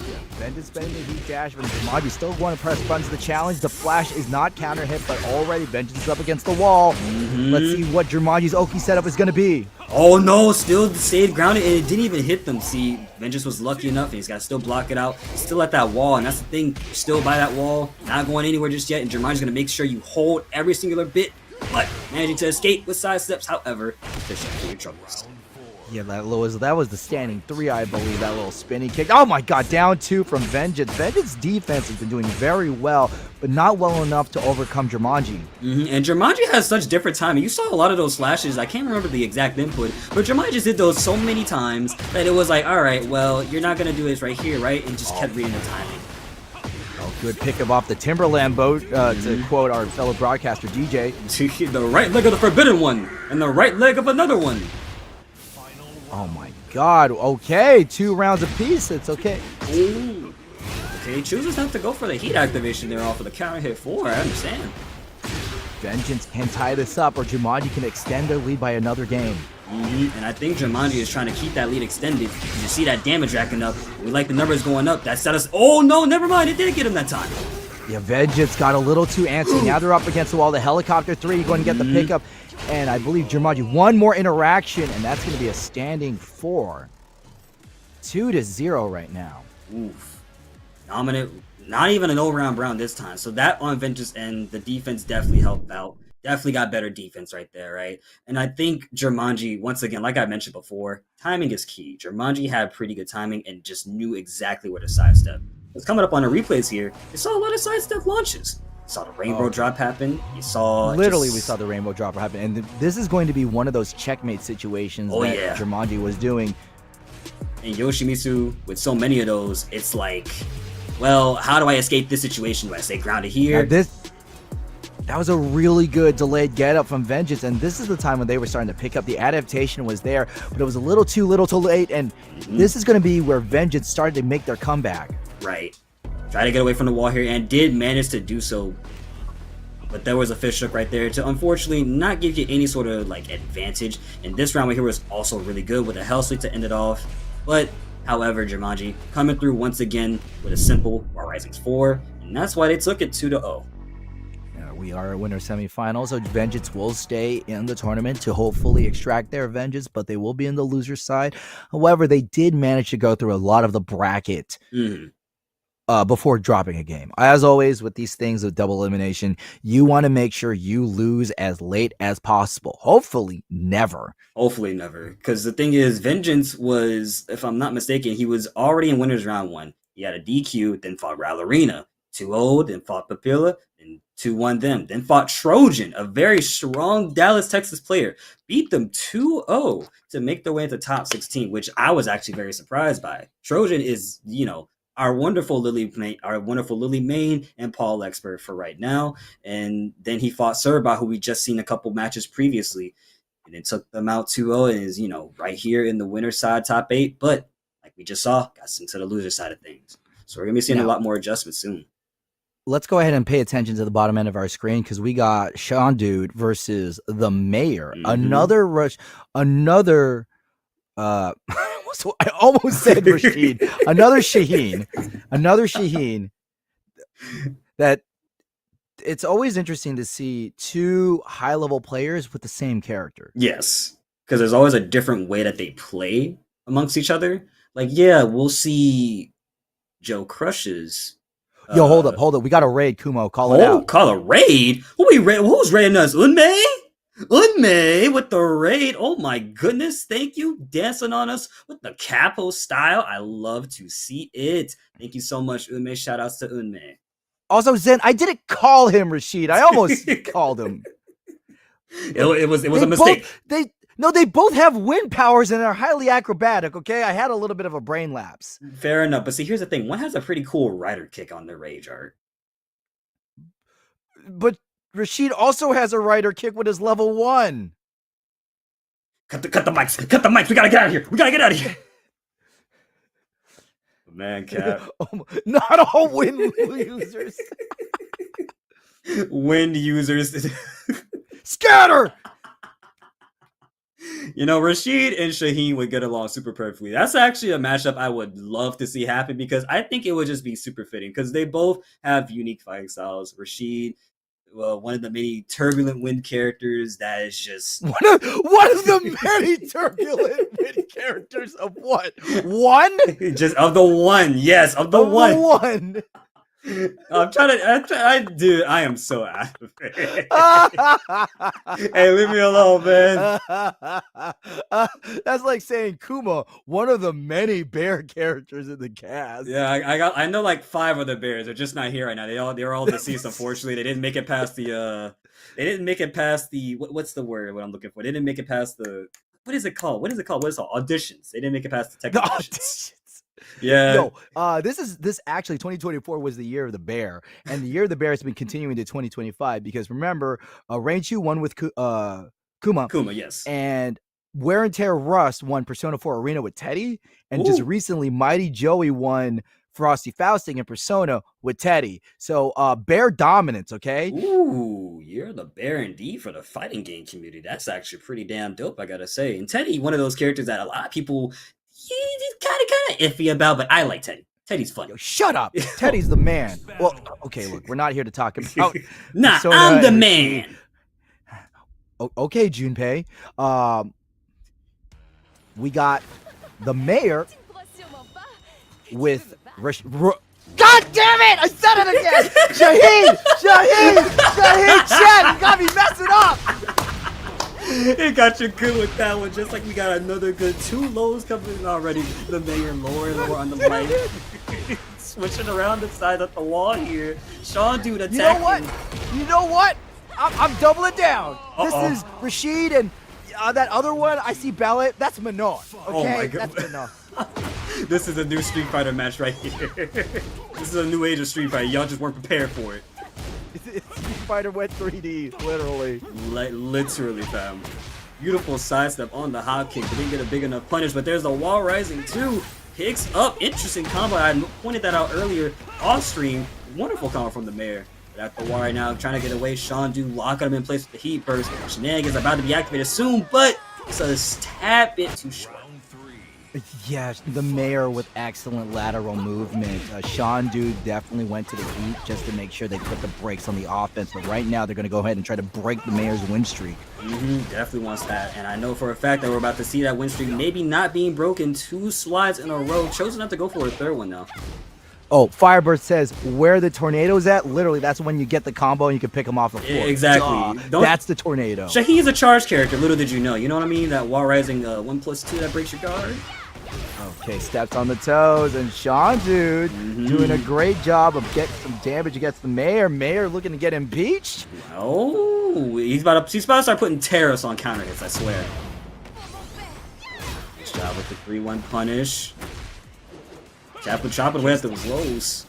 spending the heat dash, but Jumanji still going to press buttons. The challenge, the flash is not counter hit, but already Vengeance is up against the wall. Let's see what Jumanji's Oki setup is going to be. Oh no, still stayed grounded, and it didn't even hit them. See, Vengeance was lucky enough, and he's got to still block it out. Still at that wall, and that's the thing. Still by that wall, not going anywhere just yet, and Jumanji's going to make sure you hold every singular bit, but managing to escape with side steps, however, efficient for your troubles. Yeah, that was the standing 3, I believe, that little spinning kick. Oh my god, down 2 from Vengeance. Vengeance defense has been doing very well, but not well enough to overcome Jumanji. And Jumanji has such different timing. You saw a lot of those slashes. I can't remember the exact input, but Jumanji just did those so many times that it was like, all right, well, you're not going to do this right here, right? And just kept reading the timing. Oh, good pickup off the Timberland boat, to quote our fellow broadcaster, DJ. The right leg of the forbidden one, and the right leg of another one. Oh my god, okay, 2 rounds apiece, it's okay. Ooh. Okay, he chooses not to go for the heat activation there off of the counter hit 4, I understand. Vengeance can tie this up, or Jumanji can extend their lead by another game. And I think Jumanji is trying to keep that lead extended. You see that damage racking up. We like the numbers going up. That set us. Oh no, never mind. It didn't get him that time. Yeah, Vengeance got a little too antsy. Now they're up against the wall. The helicopter 3 going to get the pickup. And I believe Jumanji, one more interaction, and that's going to be a standing 4. 2-0 right now. Oof. Dominant. Not even an all-round Brown this time. So that on Vengeance end, the defense definitely helped out. Definitely got better defense right there, right? And I think Jumanji, once again, like I mentioned before, timing is key. Jumanji had pretty good timing and just knew exactly where to sidestep. It's coming up on the replays here. You saw a lot of sidestep launches. You saw the rainbow drop happen. You saw... Literally, we saw the rainbow drop happen. And this is going to be one of those checkmate situations that Jumanji was doing. And Yoshimitsu, with so many of those, it's like, well, how do I escape this situation? Do I stay grounded here? Now that was a really good delayed get up from Vengeance, and this is the time when they were starting to pick up. The adaptation was there, but it was a little too late, and this is going to be where Vengeance started to make their comeback. Right. Try to get away from the wall here, and did manage to do so. But there was a fish hook right there to unfortunately not give you any sort of like advantage. And this round right here was also really good with a hell sweep to end it off. But however, Jumanji coming through once again with a simple Rising's 4, and that's why they took it 2-0. We are at winner semifinals, so Vengeance will stay in the tournament to hopefully extract their vengeance, but they will be in the loser side. However, they did manage to go through a lot of the bracket before dropping a game. As always, with these things of double elimination, you want to make sure you lose as late as possible. Hopefully, never. Hopefully, never. Because the thing is, Vengeance was, if I'm not mistaken, he was already in winners round 1. He had a DQ, then fought Rallarina. 2-0, then fought Papilla, then 2-1 them. Then fought Trojan, a very strong Dallas, Texas player. Beat them 2-0 to make their way into top 16, which I was actually very surprised by. Trojan is, our wonderful Lily main and Paul expert for right now. And then he fought Serba, who we just seen a couple matches previously. And it took them out 2-0 and is, right here in the winner side, top 8. But like we just saw, got into the loser side of things. So we're going to be seeing a lot more adjustments soon. Let's go ahead and pay attention to the bottom end of our screen because we got Sean Dude versus the Mayor. Another I almost said Rashid. Another Shaheen. That it's always interesting to see 2 high-level players with the same character. Yes, because there's always a different way that they play amongst each other. Like, yeah, we'll see Joe Crush's. Yo, hold up. We got a raid, Kumo. Call it out. Call a raid? Who's raiding us? Unmei with the raid. Oh my goodness. Thank you. Dancing on us with the capo style. I love to see it. Thank you so much, Unmei. Shout outs to Unmei. Also, Zen, I didn't call him Rashid. I almost called him. It was a mistake. They both have wind powers and are highly acrobatic, okay? I had a little bit of a brain lapse. Fair enough. But see, here's the thing. One has a pretty cool rider kick on their rage art. But Rashid also has a rider kick with his level 1. Cut the mics. We gotta get out of here. Man, Cap. Not all wind users. Wind users. Scatter! Rashid and Shaheen would get along super perfectly. That's actually a matchup I would love to see happen because I think it would just be super fitting because they both have unique fighting styles. Rashid, one of the many turbulent wind characters that is just... One of the many turbulent wind characters of what? One? Just of the one. Yes, of the one. I'm trying to. Dude, I am so out of it. Hey, leave me alone, man. That's like saying Kuma, one of the many bear characters in the cast. Yeah, I know like 5 of the bears. They're just not here right now. They're all deceased. Unfortunately, they didn't make it past the. They didn't make it past the. What's the word? What I'm looking for? They didn't make it past the. What is it called? What is it called? What is it called? Auditions. They didn't make it past the Tekken auditions. Yeah. Yo, this actually 2024 was the year of the bear, and the year of the bear has been continuing to 2025 because remember, Raichu won with Kuma. Kuma, yes. And Wear and Tear Rust won Persona 4 Arena with Teddy, and just recently Mighty Joey won Frosty Fausting and Persona with Teddy. So bear dominance, okay? Ooh, you're the bear indeed for the fighting game community. That's actually pretty damn dope, I gotta say. And Teddy, one of those characters that a lot of people he's kind of iffy about, but I like Teddy. Teddy's fun. Yo, shut up. Teddy's the man. Well, okay, look, we're not here to talk about Nah, Persona I'm the and man. Okay, Junpei. We got the mayor with God damn it! I said it again! Shaheen! Chad, you got me messing up! It got you good with that one, just like we got another good 2 lows coming already. The mayor lower on the right. Switching around the side of the wall here. Sean dude attacking. You know what? I'm doubling down. This is Rashid and that other one, I see Ballet. That's Manon. Okay? Oh my God. That's Manon. This is a new Street Fighter match right here. This is a new age of Street Fighter. Y'all just weren't prepared for it. Street Fighter went 3D, literally. Literally, fam. Beautiful sidestep on the hop kick, but didn't get a big enough punish. But there's the wall rising too. Picks up. Interesting combo. I pointed that out earlier off stream. Wonderful combo from the mayor. But at the wall right now, trying to get away. Sean Du locking him in place with the heat burst. Shenanigans about to be activated soon, but it's a tad bit too short. Yeah, the mayor with excellent lateral movement. Sean Dude definitely went to the heat just to make sure they put the brakes on the offense. But right now, they're going to go ahead and try to break the mayor's win streak. Definitely wants that. And I know for a fact that we're about to see that win streak maybe not being broken 2 slides in a row. Chosen not to go for a 3rd one, though. Oh, Firebird says, where the tornado's at, literally, that's when you get the combo and you can pick them off the floor. Exactly. That's the tornado. Shaheen's a charge character, little did you know. You know what I mean? That wall rising 1+2 that breaks your guard. Okay, steps on the toes, and Sean Dude doing a great job of getting some damage against the mayor. Mayor looking to get impeached. Oh, he's about to start putting tariffs on counter hits, I swear. Nice job with the 3-1 punish. Chopping away at those lows.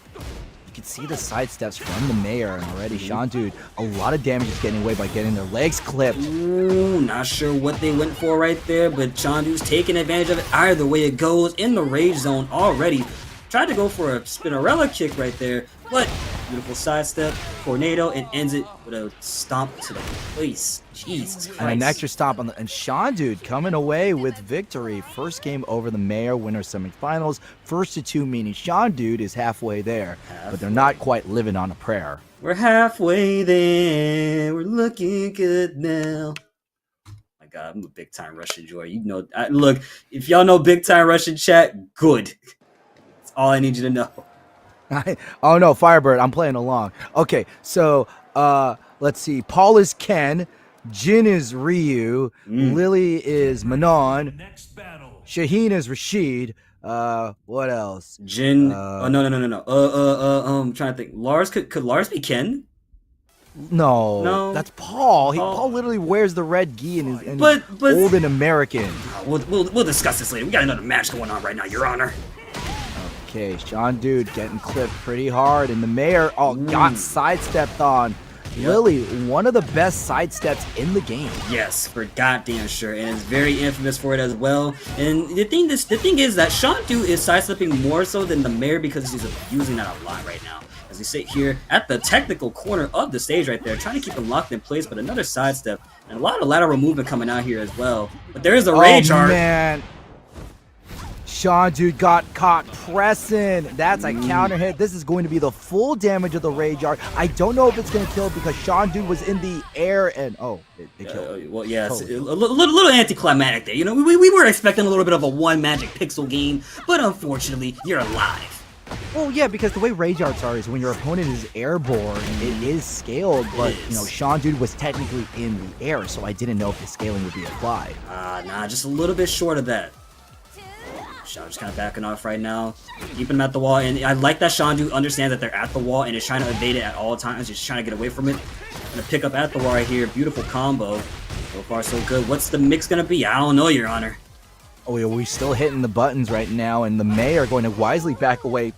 You can see the side steps from the mayor, and already Sean Dude, a lot of damage is getting away by getting their legs clipped. Ooh, not sure what they went for right there, but Sean Dude's taking advantage of it. Either way it goes, in the rage zone already. Tried to go for a Spinnerella kick right there, but beautiful sidestep, tornado, and ends it with a stomp to the face. Jesus Christ. And an extra stomp on the and Sean Dude coming away with victory. First game over the mayor, winner semifinals. First to 2, meaning Sean Dude is halfway there, but they're not quite living on a prayer. We're halfway there. We're looking good now. My God, I'm a big time Russian joy. You know, look, if y'all know big time Russian chat, good. That's all I need you to know. Oh no, Firebird, I'm playing along. Okay, so let's see. Paul is Ken, Jin is Ryu, Lily is Manon, Shaheen is Rashid. What else? Jin. Oh no. I'm trying to think. Lars could Lars be Ken? No, that's Paul. Paul literally wears the red gi and is old and American. We'll discuss this later. We got another match going on right now, Your Honor. Okay, Sean Dude getting clipped pretty hard, and the mayor got sidestepped on. Yep. Lily, one of the best sidesteps in the game. Yes, for goddamn sure, and is very infamous for it as well. And the thing is that Sean Dude is sidestepping more so than the mayor because he's abusing that a lot right now. As we sit here at the technical corner of the stage right there, trying to keep him locked in place, but another sidestep and a lot of lateral movement coming out here as well. But there is a rage art. Man. Sean Dude got caught pressing. That's a counter hit. This is going to be the full damage of the rage art. I don't know if it's going to kill because Sean Dude was in the air and it killed. Well, yeah, it's a little anticlimactic there. You know, we were expecting a little bit of a one magic pixel game, but unfortunately, you're alive. Well, yeah, because the way rage arts are is when your opponent is airborne, it is scaled, but you know, Sean Dude was technically in the air, so I didn't know if the scaling would be applied. Nah, just a little bit short of that. Sean just kind of backing off right now, keeping him at the wall, and I like that Sean Dude understands that they're at the wall and is trying to evade it at all times, just trying to get away from it. Gonna pick up at the wall right here, beautiful combo. So far, so good. What's the mix gonna be? I don't know, Your Honor. Oh, yeah, we're still hitting the buttons right now, and the May are going to wisely back away.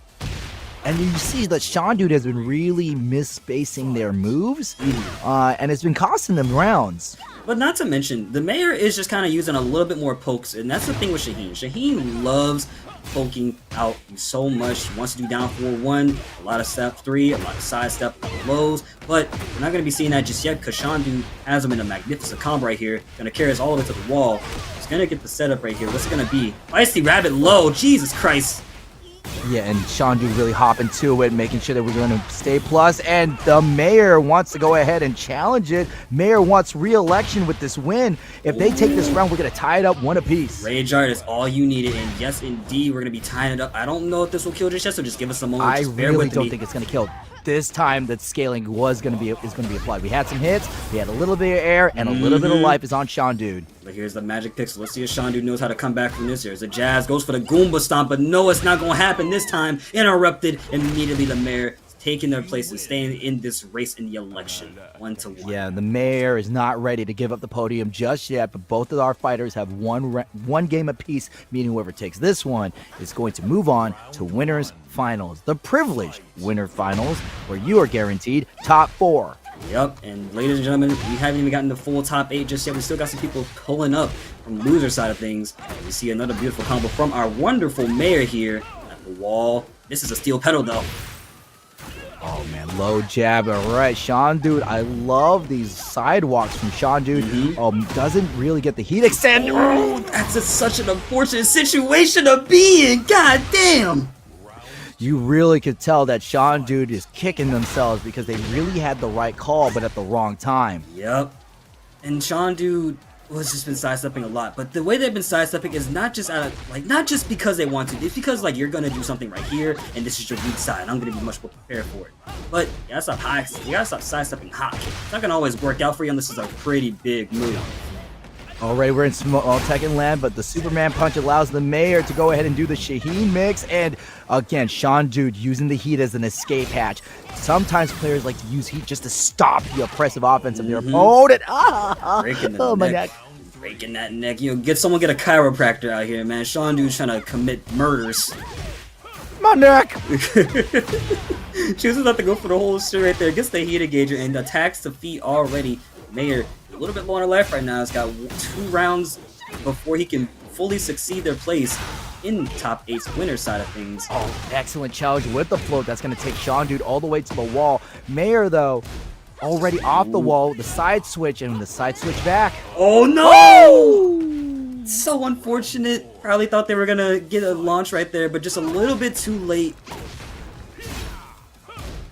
And you see that Sean Dude has been really misspacing their moves, and it's been costing them rounds. But not to mention, the Mayor is just kind of using a little bit more pokes, and that's the thing with Shaheen. Shaheen loves poking out so much. He wants to do down 4-1, a lot of step 3, a lot of side step lows, but we're not going to be seeing that just yet because Sean Dude has him in a magnificent combo right here. Going to carry us all the way to the wall. He's going to get the setup right here. What's it going to be? Feisty Rabbit low. Jesus Christ. Yeah, and Sean Dude really hopping to it, making sure that we're going to stay plus, and the Mayor wants to go ahead and challenge it. Mayor wants re-election with this win. If they take this round, we're going to tie it up 1 apiece. Rage Art is all you needed, and yes, indeed, we're going to be tying it up. I don't know if this will kill just yet, so just give us a moment. I Just bear really with don't me. think it's going to kill. This time, that scaling is going to be applied. We had some hits, we had a little bit of air, and a little bit of life is on Sean Dude. But here's the magic pixel. Let's see if Sean Dude knows how to come back from this. Here's the jazz, goes for the Goomba stomp, but no, it's not going to happen this time. Interrupted immediately. The Mayor taking their place and staying in this race in the election 1-1. Yeah, the Mayor is not ready to give up the podium just yet, but both of our fighters have one game apiece, meaning whoever takes this one is going to move on to winners finals, the privileged winner finals, where you are guaranteed top 4. Yep, and ladies and gentlemen, we haven't even gotten the full top 8 just yet. We still got some people pulling up from loser side of things. And we see another beautiful combo from our wonderful Mayor here at the wall. This is a steel pedal though. Oh man, low jab, all right, Sean Dude. I love these sidewalks from Sean Dude. Doesn't really get the heat extend. Oh, that's such an unfortunate situation to be in. God damn. You really could tell that Sean Dude is kicking themselves because they really had the right call, but at the wrong time. Yep. And Sean Dude has just been sidestepping a lot, but the way they've been sidestepping is not just not just because they want to. It's because you're gonna do something right here, and this is your weak side. And I'm gonna be much more prepared for it. But you gotta stop sidestepping hot kick. It's not gonna always work out for you unless it's a pretty big move. Alright, we're in Tekken land, but the Superman punch allows the Mayor to go ahead and do the Shaheen mix, and again, Sean Dude using the heat as an escape hatch. Sometimes players like to use heat just to stop the oppressive offense of their opponent. Breaking the my neck. neck. Breaking that neck. You know, someone get a chiropractor out here, man. Sean Dude's trying to commit murders. My neck! Chooses not to go for the whole shit right there. Gets the heat engager and attacks the feet already. Mayor, a little bit low on her life right now. He's got 2 rounds before he can fully succeed their place in top 8's winner side of things. Oh, excellent challenge with the float. That's going to take Sean Dude all the way to the wall. Mayor, though, already off the wall. The side switch and the side switch back. Oh, no! So unfortunate. Probably thought they were going to get a launch right there, but just a little bit too late.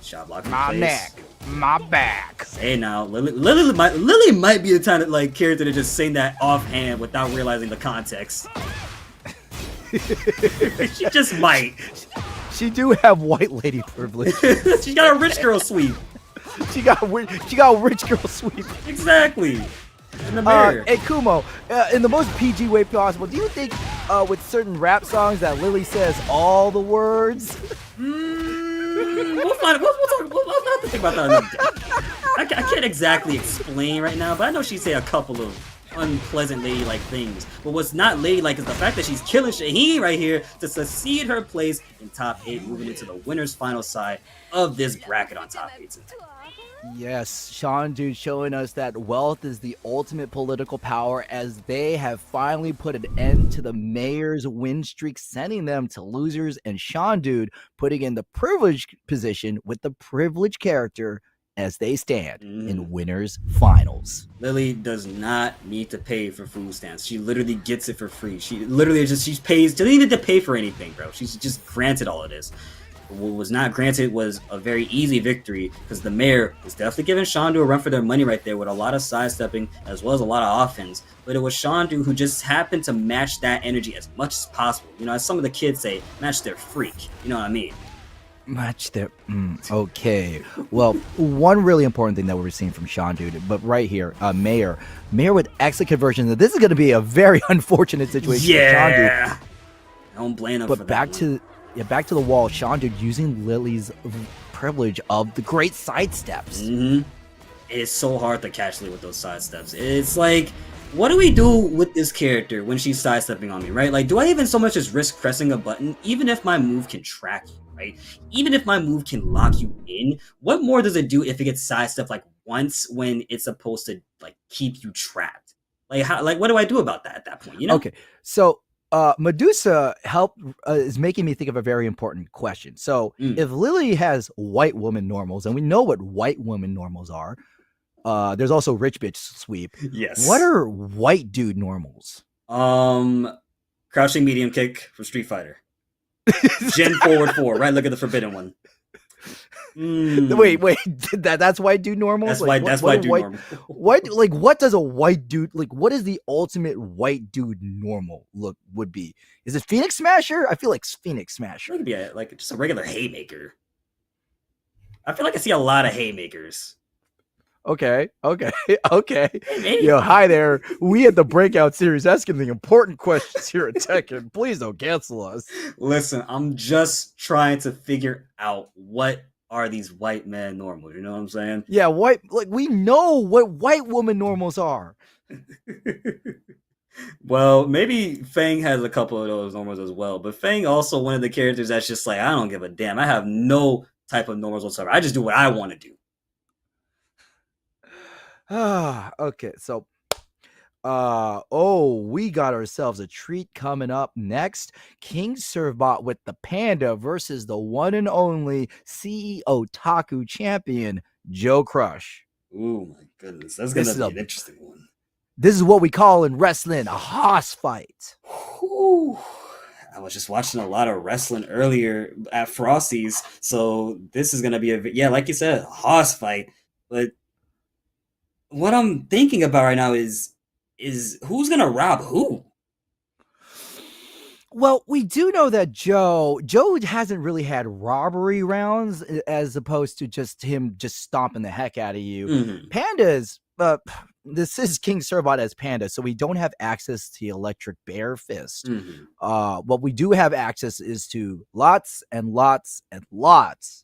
Shot block in My place. neck. My back. Hey now, Lily might be the kind of character to just sing that offhand without realizing the context. She just might. She do have white lady privilege. She's got a rich girl sweep. She got rich girl sweep. Exactly. In the mirror. Hey Kumo, in the most PG way possible, do you think with certain rap songs that Lily says all the words? We'll have to think about that another day. I can't exactly explain right now, but I know she'd say a couple of unpleasant ladylike things. But what's not ladylike is the fact that she's killing Shaheen right here to succeed her place in top 8, moving into the winner's final side of this bracket on top 8 tonight. Yes, Sean Dude showing us that wealth is the ultimate political power as they have finally put an end to the Mayor's win streak, sending them to losers, and Sean Dude putting in the privileged position with the privileged character as they stand in winners finals. Lily does not need to pay for food stamps. She literally gets it for free. She literally she pays, doesn't even need to pay for anything, bro. She's just granted all of this. What was not granted was a very easy victory because the Mayor was definitely giving Sean Dude a run for their money right there with a lot of sidestepping as well as a lot of offense. But it was Sean Dude who just happened to match that energy as much as possible. You know, as some of the kids say, match their freak. You know what I mean? Match there. Okay. Well, one really important thing that we're seeing from Sean, dude, but right here, Mayor with exit conversion. This is going to be a very unfortunate situation for Sean, dude. Yeah. I don't blame him for But that back to the wall, Sean, dude, using Lily's privilege of the great sidesteps. Mm-hmm. It's so hard to catch Lily with those sidesteps. It's like, what do we do with this character when she's sidestepping on me, right? Like, do I even so much as risk pressing a button, even if my move can track you, right? Even if my move can lock you in, what more does it do if it gets sidestepped like once when it's supposed to like keep you trapped? Like, how? Like, what do I do about that at that point? You know? Okay, so Medusa is making me think of a very important question. So if Lily has white woman normals, and we know what white woman normals are, there's also rich bitch sweep. Yes. What are white dude normals? Crouching medium kick from Street Fighter. Gen forward 4, right? Look at the forbidden one. Wait, that's white dude normals? That's white dude normal. What does a white dude, like, what is the ultimate white dude normal look would be? Is it Phoenix Smasher? I feel like Phoenix Smasher. It could be like just a regular haymaker. I feel like I see a lot of haymakers. Okay. Yo, hi there. We at the Breakout Series asking the important questions here at Tekken. Please don't cancel us. Listen, I'm just trying to figure out what are these white men normals. You know what I'm saying? Yeah, we know what white woman normals are. Well, maybe Fang has a couple of those normals as well, but Fang also one of the characters that's just like, I don't give a damn. I have no type of normals whatsoever. I just do what I want to do. Okay, so we got ourselves a treat coming up next. King Servbot with the Panda versus the one and only CEO Taku champion, Joe Crush. Oh my goodness, that's gonna be an interesting one. This is what we call in wrestling a hoss fight. Whew. I was just watching a lot of wrestling earlier at Frosty's, so this is gonna be like you said, a hoss fight. But what I'm thinking about right now is who's gonna rob who? Well, we do know that Joe hasn't really had robbery rounds as opposed to just him just stomping the heck out of you. Mm-hmm. Pandas, this is King Servbot as Panda, so we don't have access to Electric Bear Fist. Mm-hmm. What we do have access is to lots and lots and lots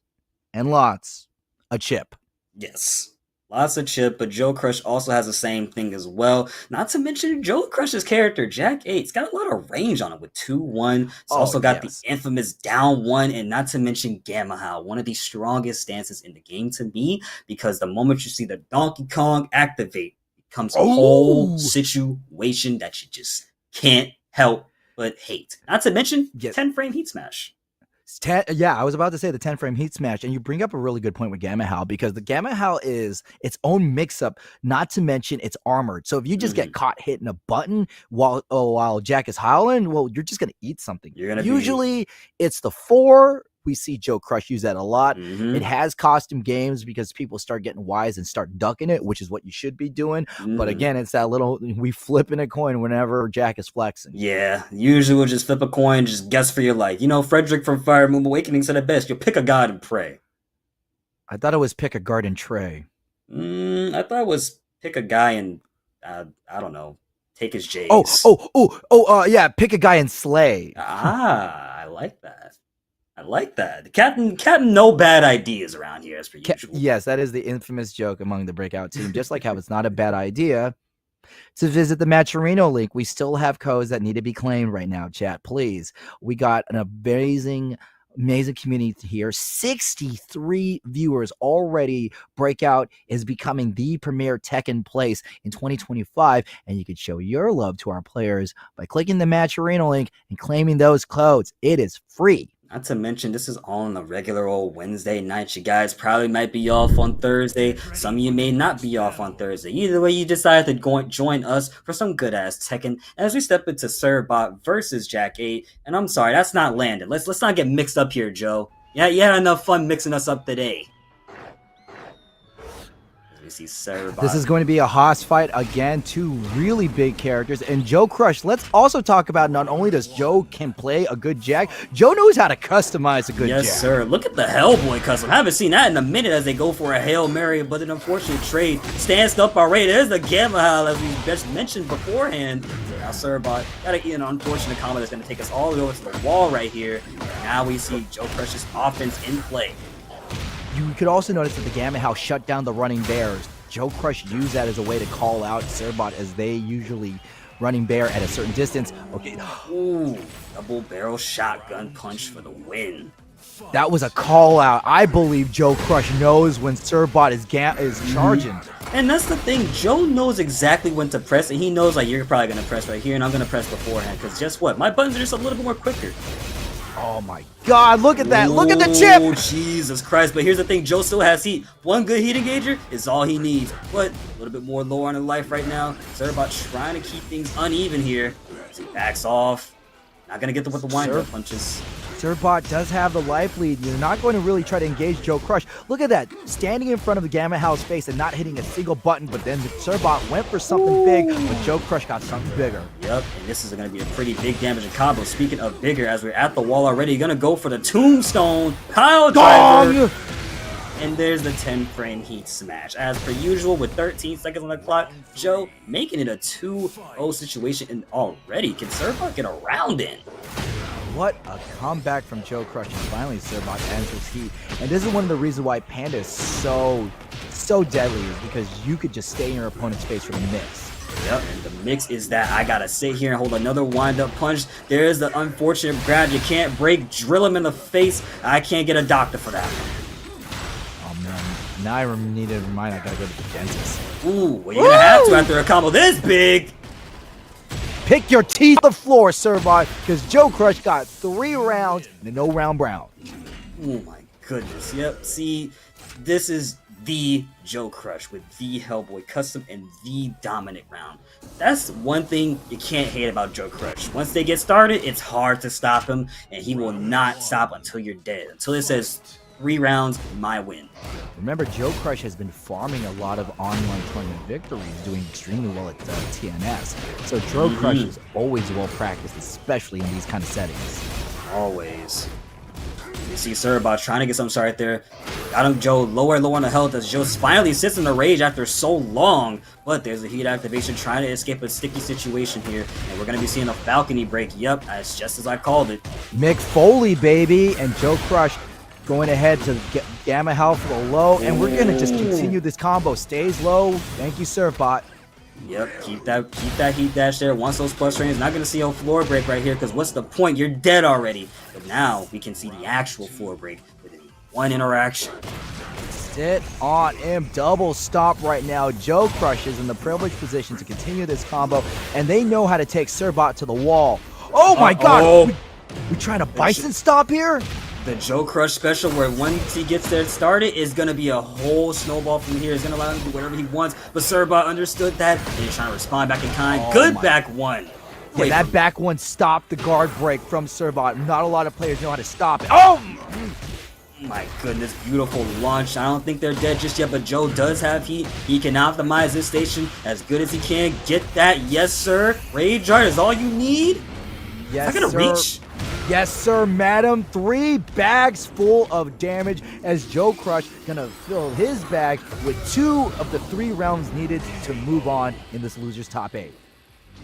and lots of chip. Yes. Lots of chip, but Joe Crush also has the same thing as well. Not to mention Joe Crush's character, Jack 8. It's got a lot of range on it with 2-1. It's also got the infamous down 1, and not to mention Gamma How, one of the strongest stances in the game to me, because the moment you see the Donkey Kong activate, it becomes a whole situation that you just can't help but hate. Not to mention 10-frame heat smash. I was about to say the 10-frame heat smash, and you bring up a really good point with Gamma How, because the Gamma How is its own mix-up, not to mention it's armored. So if you just get caught hitting a button while Jack is howling, well, you're just going to eat something. Usually it's the 4. We see Joe Crush use that a lot. Mm-hmm. It has cost him games because people start getting wise and start ducking it, which is what you should be doing. Mm-hmm. But again, it's that little, we flipping a coin whenever Jack is flexing. Yeah, usually we'll just flip a coin, just guess for your life. You know, Frederick from Fire Emblem Awakening said it best. You'll pick a god and pray. I thought it was pick a garden tray. I thought it was pick a guy and, I don't know, take his J's. Yeah, pick a guy and slay. I like that. I like that. Captain, no bad ideas around here as per usual. Yes, that is the infamous joke among the Breakout team. Just like how it's not a bad idea to visit the Matcherino link. We still have codes that need to be claimed right now, chat. Please. We got an amazing community here. 63 viewers already. Breakout is becoming the premier Tekken place in 2025, and you can show your love to our players by clicking the Matcherino link and claiming those codes. It is free. Not to mention, this is all on a regular old Wednesday night. You guys probably might be off on Thursday. Some of you may not be off on Thursday. Either way, you decided to join us for some good-ass Tekken as we step into Servbot versus Jack 8. And I'm sorry, that's not landed. Let's not get mixed up here, Joe. Yeah, you had enough fun mixing us up today. see Cerebot. This is going to be a Haas fight again. Two really big characters. And Joe Crush, let's also talk about not only does Joe can play a good Jack, Joe knows how to customize a good Jack. Yes, sir. Look at the Hellboy custom. I haven't seen that in a minute as they go for a Hail Mary, but an unfortunate trade stands up already. There's the Gamma Howl, as we just mentioned beforehand. Now Cerebot got an unfortunate combo that's going to take us all the way over to the wall right here. Now we see Joe Crush's offense in play. You could also notice that the Gamma Howl shut down the running bears. Joe Crush used that as a way to call out Cerebot, as they usually running bear at a certain distance. Okay. Ooh, double barrel shotgun punch for the win. That was a call out. I believe Joe Crush knows when Cerebot is charging. And that's the thing. Joe knows exactly when to press, and he knows, like, you're probably going to press right here, and I'm going to press beforehand. Because guess what? My buttons are just a little bit more quicker. Oh my God, look at that. Look at the chip. Oh, Jesus Christ. But here's the thing. Joe still has heat. One good heat engager is all he needs. But a little bit more lower on his life right now. Cerebot trying to keep things uneven here. As he backs off. Not going to get with the wind-up punches. Cerebot does have the life lead. You're not going to really try to engage Joe Crush. Look at that. Standing in front of the Gamma Howl's face and not hitting a single button, but then Cerebot went for something big, but Joe Crush got something bigger. Yep, and this is going to be a pretty big damaging combo. Speaking of bigger, as we're at the wall already, going to go for the Tombstone Pile Driver. And there's the 10-frame heat smash. As per usual, with 13 seconds on the clock, Joe making it a 2-0 situation, and already can Cerebot get a round in? What a comeback from Joe Crush, and finally Cerebot ends his heat. And this is one of the reasons why Panda is so deadly, is because you could just stay in your opponent's face for the mix. Yep, and the mix is that I gotta sit here and hold another wind-up punch. There's the unfortunate grab you can't break, drill him in the face. I can't get a doctor for that. Oh man, now I need to remind I gotta go to the dentist. Ooh, well you're gonna have to after a combo this big. Pick your teeth off the floor, Cerebot, because Joe Crush got 3 rounds and a no-round brown. Oh my goodness. Yep, see, this is the Joe Crush with the Hellboy custom and the dominant round. That's one thing you can't hate about Joe Crush. Once they get started, it's hard to stop him, and he will not stop until you're dead. Until it says 3 rounds, my win. Remember, Joe Crush has been farming a lot of online tournament victories, doing extremely well at TNS. So Joe Crush is always well practiced, especially in these kind of settings. Always. You see Cerebot trying to get some start right there. Got him, Joe, low on the health as Joe finally sits in the rage after so long. But there's a heat activation trying to escape a sticky situation here. And we're going to be seeing a balcony break. Yep, that's just as I called it. Mick Foley, baby, and Joe Crush going ahead to get Gamma Howl for the low, and we're gonna just continue this combo. Stays low. Thank you, Cerebot. Yep, keep that heat dash there. Once those plus frames, not gonna see a floor break right here, because what's the point? You're dead already. But now we can see the actual floor break with one interaction. Sit on him. Double stop right now. Joe Crush is in the privileged position to continue this combo, and they know how to take Cerebot to the wall. Oh my God! We trying to Bison stop here? The Joe Crush special, where once he gets there started, is going to be a whole snowball from here. It's going to allow him to do whatever he wants. But Cerebot understood that, and he's trying to respond back in kind. Good back one. Yeah, that back one stopped the guard break from Cerebot. Not a lot of players know how to stop it. Oh! My goodness, beautiful launch. I don't think they're dead just yet, but Joe does have heat. He can optimize this station as good as he can. Get that. Yes, sir. Rage Art is all you need. Yes, I'm gonna reach. Yes, sir, madam. 3 bags full of damage as Joe Crush gonna fill his bag with 2 of the 3 rounds needed to move on in this loser's top 8.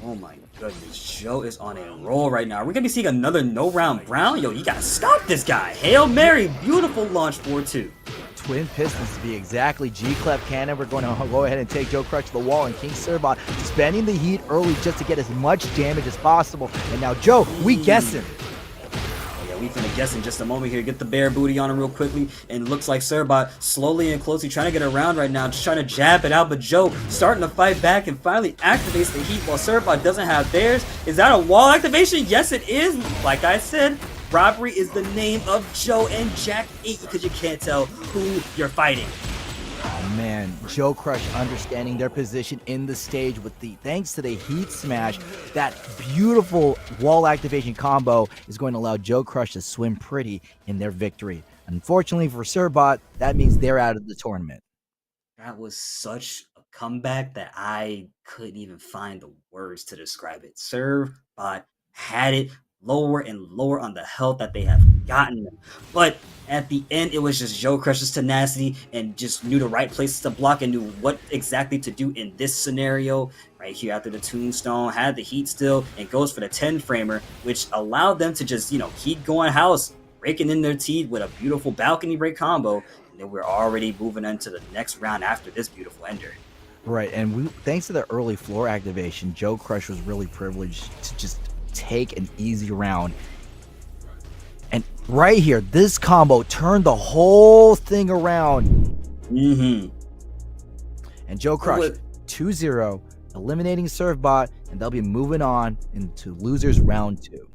Oh my goodness, Joe is on a roll right now. Are we gonna be seeing another no-round brown? Yo, you gotta stop this guy. Hail Mary, beautiful launch 4-2. Twin pistons to be exactly. G-Clef cannon. We're going to go ahead and take Joe Crush to the wall, and King Cerebot spending the heat early just to get as much damage as possible. And now Joe, we guessing. We finna guess in just a moment here. Get the bear booty on him real quickly. And it looks like Cerebot slowly and closely trying to get around right now. Just trying to jab it out. But Joe starting to fight back and finally activates the heat while Cerebot doesn't have theirs. Is that a wall activation? Yes, it is. Like I said, robbery is the name of Joe and Jack 8 because you can't tell who you're fighting. Oh man, Joe Crush understanding their position in the stage with thanks to the heat smash, that beautiful wall activation combo is going to allow Joe Crush to swim pretty in their victory. Unfortunately for Cerebot, that means they're out of the tournament. That was such a comeback that I couldn't even find the words to describe it. Servbot had it lower and lower on the health that they have gotten them. But at the end, it was just Joe Crush's tenacity and just knew the right places to block and knew what exactly to do in this scenario. Right here after the tombstone, had the heat still, and goes for the 10-framer, which allowed them to just, keep going house, breaking in their teeth with a beautiful balcony break combo. And then we're already moving into the next round after this beautiful ender. Right, and thanks to the early floor activation, Joe Crush was really privileged to just take an easy round. And right here, this combo turned the whole thing around. Mm-hmm. And Joe Crush, 2-0, eliminating Servbot, and they'll be moving on into losers round 2.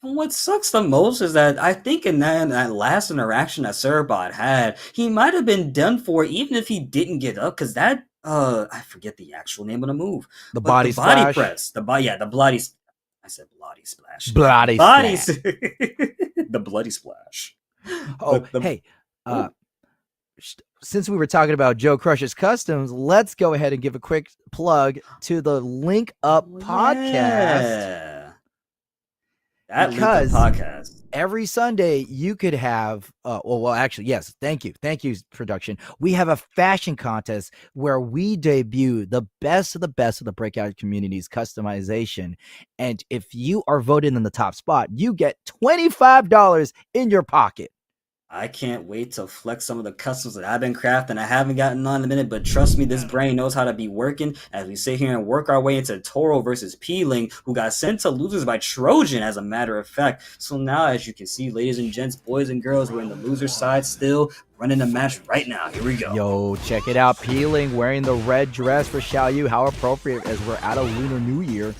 And what sucks the most is that I think in that last interaction that Servbot had, he might have been done for even if he didn't get up, because that I forget the actual name of the move. The body press. The bloody I said bloody splash. Bloody splash. splash. The bloody splash. Oh, hey. Since we were talking about Joe Crush's customs, let's go ahead and give a quick plug to the Link Up podcast. Yeah. That Because Link Up podcast. Every Sunday you could have yes, thank you production. We have a fashion contest where we debut the best of the Breakout community's customization, and if you are voted in the top spot, you get $25 in your pocket. I can't wait to flex some of the customs that I've been crafting. I haven't gotten on in a minute, but trust me, this brain knows how to be working as we sit here and work our way into Toro versus Peeling, who got sent to losers by Trojan, as a matter of fact. So now, as you can see, ladies and gents, boys and girls, we're in the loser side still, running the match right now. Here we go. Yo, check it out. Peeling wearing the red dress for Xiao Yu. How appropriate as we're at a Lunar New Year.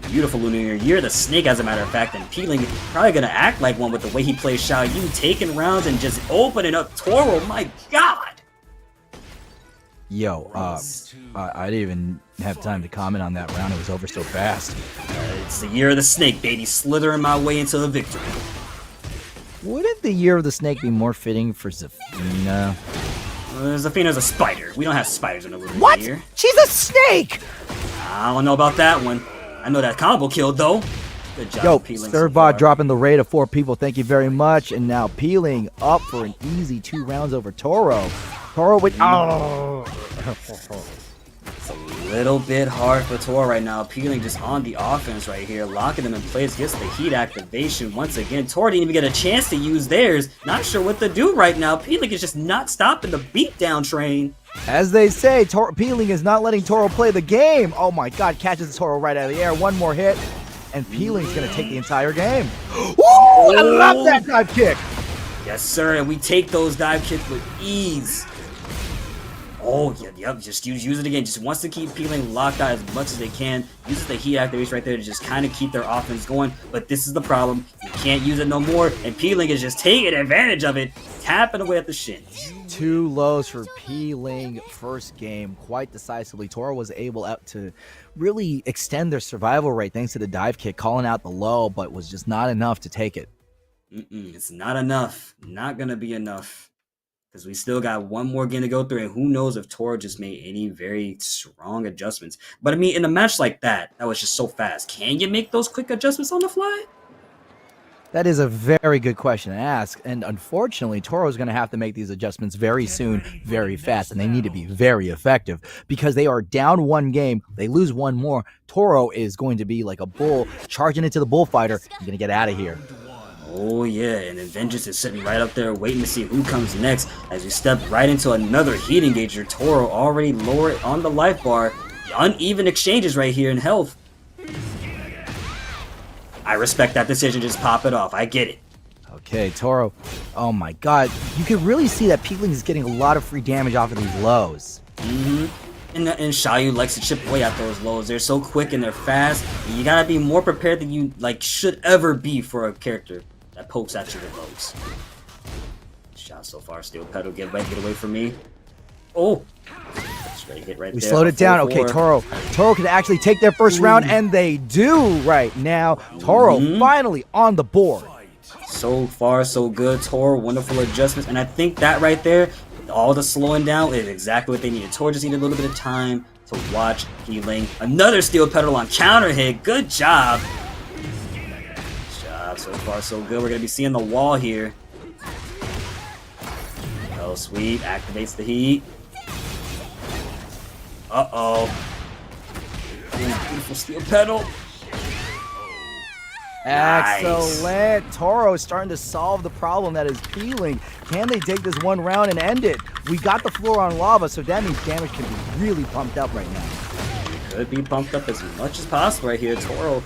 Beautiful Lunar Year. The snake, as a matter of fact, and Peeling probably gonna act like one with the way he plays Xiao Yu, taking rounds and just opening up Toro. My God. Yo, I didn't even have time to comment on that round. It was over so fast. It's the year of the snake, baby. Slithering my way into the victory. Wouldn't the year of the snake be more fitting for Zafina? Zafina's a spider. We don't have spiders in the Lunar What? Year. She's a snake! I don't know about that one. I know that combo killed, though. Good job, Yo, Peeling. Servbot dropping the raid of 4 people. Thank you very much. And now Peeling up for an easy 2 rounds over Toro. Toro with... It's a little bit hard for Toro right now. Peeling just on the offense right here. Locking them in place. Gets the heat activation once again. Toro didn't even get a chance to use theirs. Not sure what to do right now. Peeling is just not stopping the beatdown train. As they say, Peeling is not letting Toro play the game. Oh my God, catches Toro right out of the air. One more hit, and Peeling's going to take the entire game. Woo! I love that dive kick. Yes, sir, and we take those dive kicks with ease. Oh, yep, just use it again. Just wants to keep Peeling locked out as much as they can. Uses the heat activation right there to just kind of keep their offense going. But this is the problem. You can't use it no more, and Peeling is just taking advantage of it, tapping away at the shins. 2 lows for Peeling first game quite decisively. Toro was able to really extend their survival rate thanks to the dive kick, calling out the low, but was just not enough to take it. It's not enough. Not going to be enough. Because we still got one more game to go through, and who knows if Toro just made any very strong adjustments. But I mean, in a match like that was just so fast, can you make those quick adjustments on the fly? That is a very good question to ask, and unfortunately, Toro's going to have to make these adjustments very soon, very fast, and they need to be very effective because they are down 1 game. They lose 1 more. Toro is going to be like a bull charging into the bullfighter. I'm going to get out of here. Oh yeah, and then Vengeance is sitting right up there waiting to see who comes next as we step right into another heat engager. Toro already lower on the life bar. Uneven exchanges right here in health. I respect that decision, just pop it off. I get it. Okay, Toro. Oh my God. You can really see that Peeling is getting a lot of free damage off of these lows. And Xiao Yu likes to chip away at those lows. They're so quick and they're fast. You gotta be more prepared than you should ever be for a character that pokes at you with lows. Shot so far, steel pedal, get away from me. Oh, straight hit right we there. slowed it down. Okay, Toro can actually take their first round, and they do right now. Toro finally on the board. So far, so good. Toro, wonderful adjustments, and I think that right there all the slowing down is exactly what they needed. Toro just needed a little bit of time to watch healing. Another steel pedal on counter hit. Good job. Good job. So far, so good. We're going to be seeing the wall here. Oh, sweet. Activates the heat. Uh-oh. Beautiful steel pedal. Excellent. Toro is starting to solve the problem that is Peeling. Can they take this one round and end it? We got the floor on lava, so that means damage can be really pumped up right now. Could be pumped up as much as possible right here. Toro,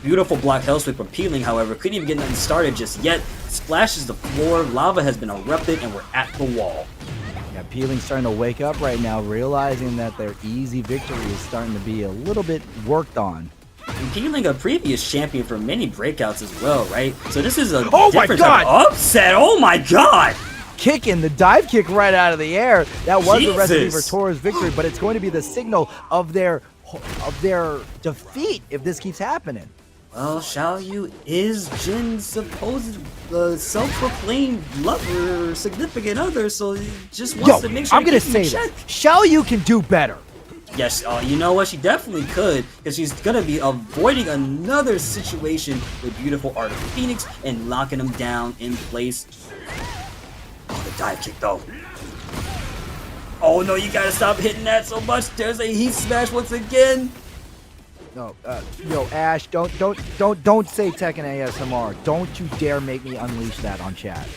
beautiful block hell sweep from Peeling, however, couldn't even get nothing started just yet. Splashes the floor, lava has been erupted, and we're at the wall. Yeah, Peeling's starting to wake up right now, realizing that their easy victory is starting to be a little bit worked on. And Peeling, a previous champion for many breakouts as well, right? So this is a different type of upset. Oh my god! Kicking the dive kick right out of the air. That was the recipe for Jesus. Toro's victory, but it's going to be the signal of their defeat if this keeps happening. Well, Xiaoyu is Jin's supposed self-proclaimed lover or significant other, so he just wants to make sure I'm gonna he keeps him say in this. check. Xiaoyu can do better. Yes, you know what? She definitely could, because she's going to be avoiding another situation with beautiful Art of Phoenix and locking him down in place. Oh, the dive kick, though. Oh, no, you got to stop hitting that so much. There's a heat smash once again. No, yo, Ash, don't say Tekken ASMR. Don't you dare make me unleash that on chat.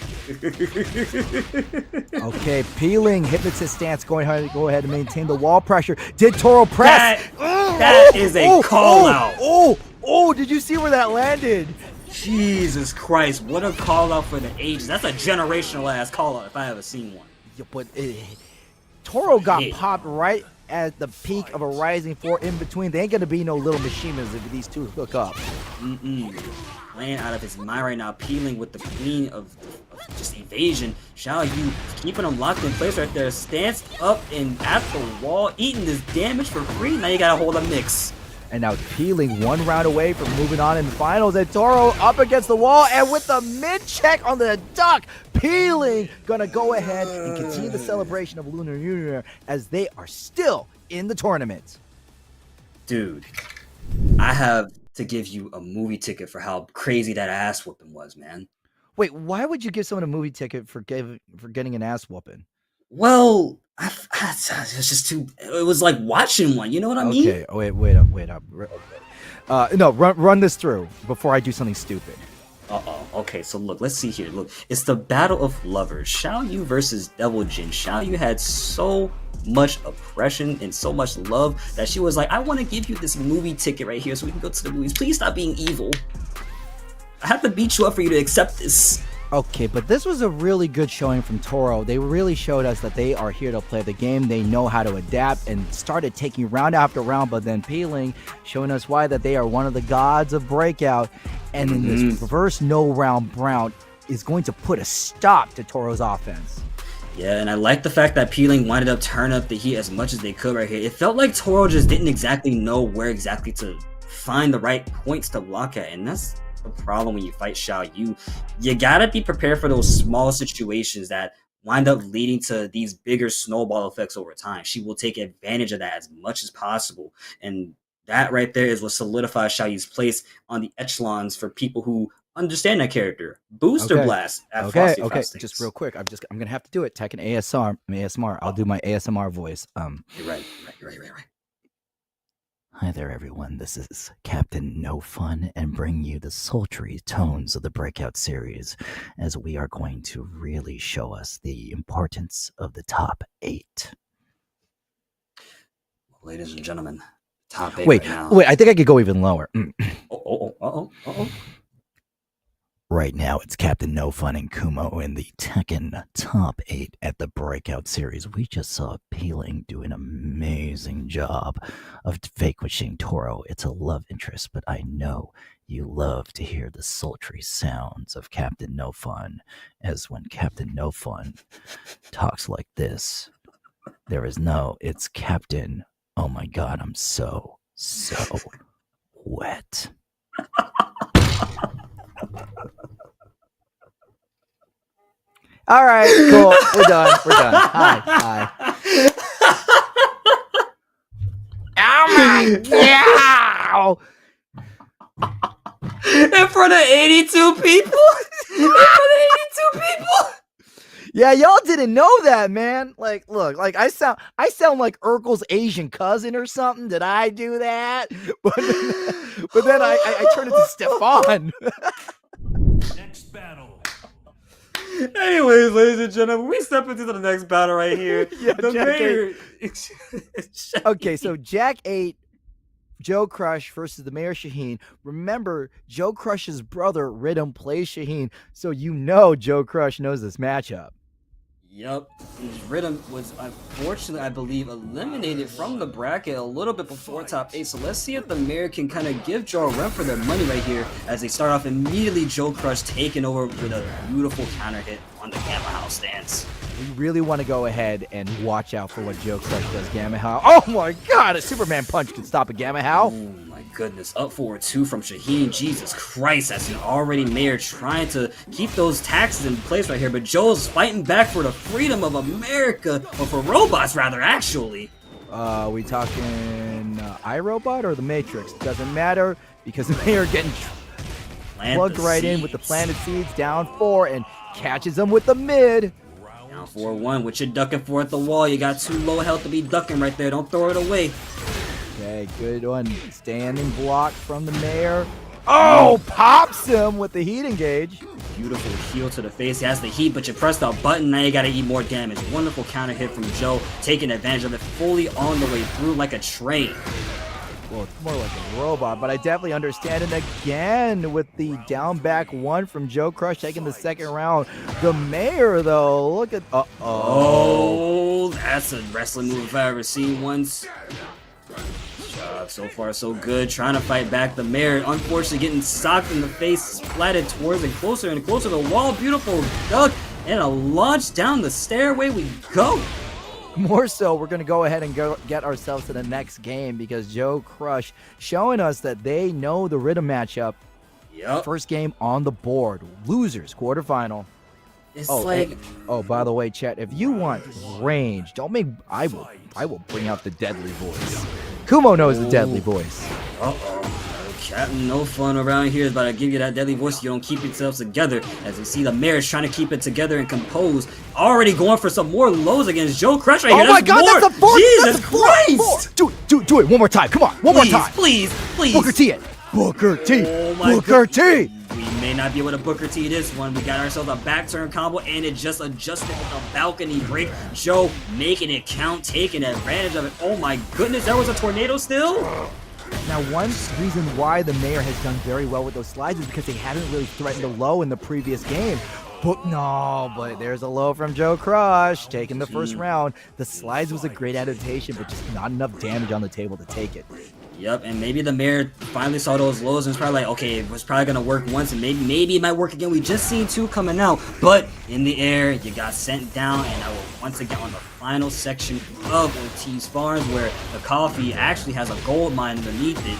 Okay, Peeling, hypnotist stance, go ahead and maintain the wall pressure. Did Toro press? That is a call out. Oh, did you see where that landed? Jesus Christ, what a call out for the ages. That's a generational ass call out if I ever seen one. Yeah, but Toro got popped right at the peak of a rising four in between. They ain't gonna be no little Mishimas if these two hook up. Playing out of his mind right now, Peeling with the queen of just evasion. Xiaoyu keeping him locked in place right there. Stance up and at the wall, eating this damage for free. Now you gotta hold a mix. And now Peeling one round away from moving on in the finals. And Toro up against the wall, and with the mid-check on the duck, Peeling gonna go ahead and continue the celebration of Lunar New Year as they are still in the tournament. Dude, I have to give you a movie ticket for how crazy that ass whooping was, man. Wait, why would you give someone a movie ticket for getting an ass whooping? Well, it's just too. It was like watching one. You know what I mean? Okay. Oh, wait up. No, run this through before I do something stupid. Okay, so look, let's see here. Look, it's the battle of lovers. Xiaoyu versus Devil Jin. Xiaoyu had so much oppression and so much love that she was like, I want to give you this movie ticket right here so we can go to the movies. Please stop being evil. I have to beat you up for you to accept this. Okay, but this was a really good showing from Toro. They really showed us that they are here to play the game. They know how to adapt and started taking round after round, but then Peeling, showing us why that they are one of the gods of Breakout. And in this reverse no round Brown is going to put a stop to Toro's offense. Yeah, and I like the fact that Peeling winded up turning up the heat as much as they could right here. It felt like Toro just didn't exactly know where exactly to find the right points to block at, and that's the problem when you fight Xiaoyu. You gotta be prepared for those small situations that wind up leading to these bigger snowball effects over time. She will take advantage of that as much as possible, and that right there is what solidifies Xiaoyu's place on the echelons for people who understand that character. Booster Blast at Frosty Frostings. Just real quick, I'm gonna have to do it. Tekken ASMR. I'll do my ASMR voice. You're right. Hi there, everyone. This is Captain No Fun, and bring you the sultry tones of the Breakout Series, as we are going to really show us the importance of the top 8. Ladies and gentlemen, top 8 Wait, right now. I think I could go even lower. Uh-oh. Right now, it's Captain No Fun and Kumo in the Tekken top 8 at the Breakout Series. We just saw Peeling do an amazing job of vanquishing Toro. It's a love interest, but I know you love to hear the sultry sounds of Captain No Fun, as when Captain No Fun talks like this, it's Captain, oh my god, I'm so wet. All right, cool. We're done. We're done. Hi. Oh my god! In front of 82 people? In front of 82 people? Yeah, y'all didn't know that, man. Like, look, like I sound like Urkel's Asian cousin or something. Did I do that? But then I turned into Stefan. Next battle. Anyways, ladies and gentlemen, we step into the next battle right here. Yeah, the Jack mayor. Okay, so Jack 8, Joe Crush versus the Mayor Shaheen. Remember, Joe Crush's brother Rhythm plays Shaheen, so you know Joe Crush knows this matchup. Yep. Rhythm was unfortunately, I believe, eliminated from the bracket a little bit before top 8. So let's see if the mayor can kind of give Joe a run for their money right here as they start off immediately. Joe Crush taking over with a beautiful counter hit on the Gamma House stance. We really want to go ahead and watch out for what Joe Crush does. Gamma How. Oh my god, a Superman punch can stop a Gamma How. Oh my goodness. Up forward 2 from Shaheen. Jesus Christ, that's an already mayor trying to keep those taxes in place right here. But Joe's fighting back for the freedom of America, or for robots rather, actually. We talking iRobot or the Matrix? Doesn't matter because the mayor getting plugged right in with the planted seeds. Down 4 and catches them with the mid. Down 4-1. What you ducking for at the wall? You got too low health to be ducking right there. Don't throw it away. Okay, good one. Standing block from the mayor. Oh, pops him with the heat engage. Beautiful heel to the face. He has the heat, but you press the button, now you gotta eat more damage. Wonderful counter hit from Joe, taking advantage of it, fully on the way through like a train. Well, it's more like a robot, but I definitely understand it again with the down back 1 from Joe Crush taking the second round. The mayor, though, look at... Oh, that's a wrestling move if I ever seen once. So far, so good. Trying to fight back. The mayor, unfortunately, getting socked in the face, splatted towards and closer to the wall. Beautiful duck and a launch down the stairway. We go. More so, we're going to go ahead and get ourselves to the next game because Joe Crush showing us that they know the rhythm matchup. Yep. First game on the board. Losers, quarterfinal. It's like... Oh, by the way, chat, if you want range, don't make... I will bring out the deadly voice. Kumo knows the deadly voice. Captain, no fun around here is about to give you that deadly voice. You don't keep yourselves together. As we see, the mayor is trying to keep it together and composed. Already going for some more lows against Joe Crush right here. Oh my god, that's a 4! Jesus Christ! Do it one more time. Come on, one more time. Please. Booker T it. Booker T. Oh my Booker T. We may not be able to Booker T this one. We got ourselves a back turn combo and it just adjusted with a balcony break. Joe making it count, taking advantage of it. Oh my goodness, there was a tornado still? Now, one reason why the mayor has done very well with those slides is because they haven't really threatened a low in the previous game. But there's a low from Joe Crush, taking the first round. The slides was a great adaptation, but just not enough damage on the table to take it. Yep, and maybe the mayor finally saw those lows and was probably like, okay, it was probably going to work once, and maybe it might work again. We just seen 2 coming out, but in the air, you got sent down, and I will once again on the final section of Ortiz Farms, where the coffee actually has a gold mine underneath it.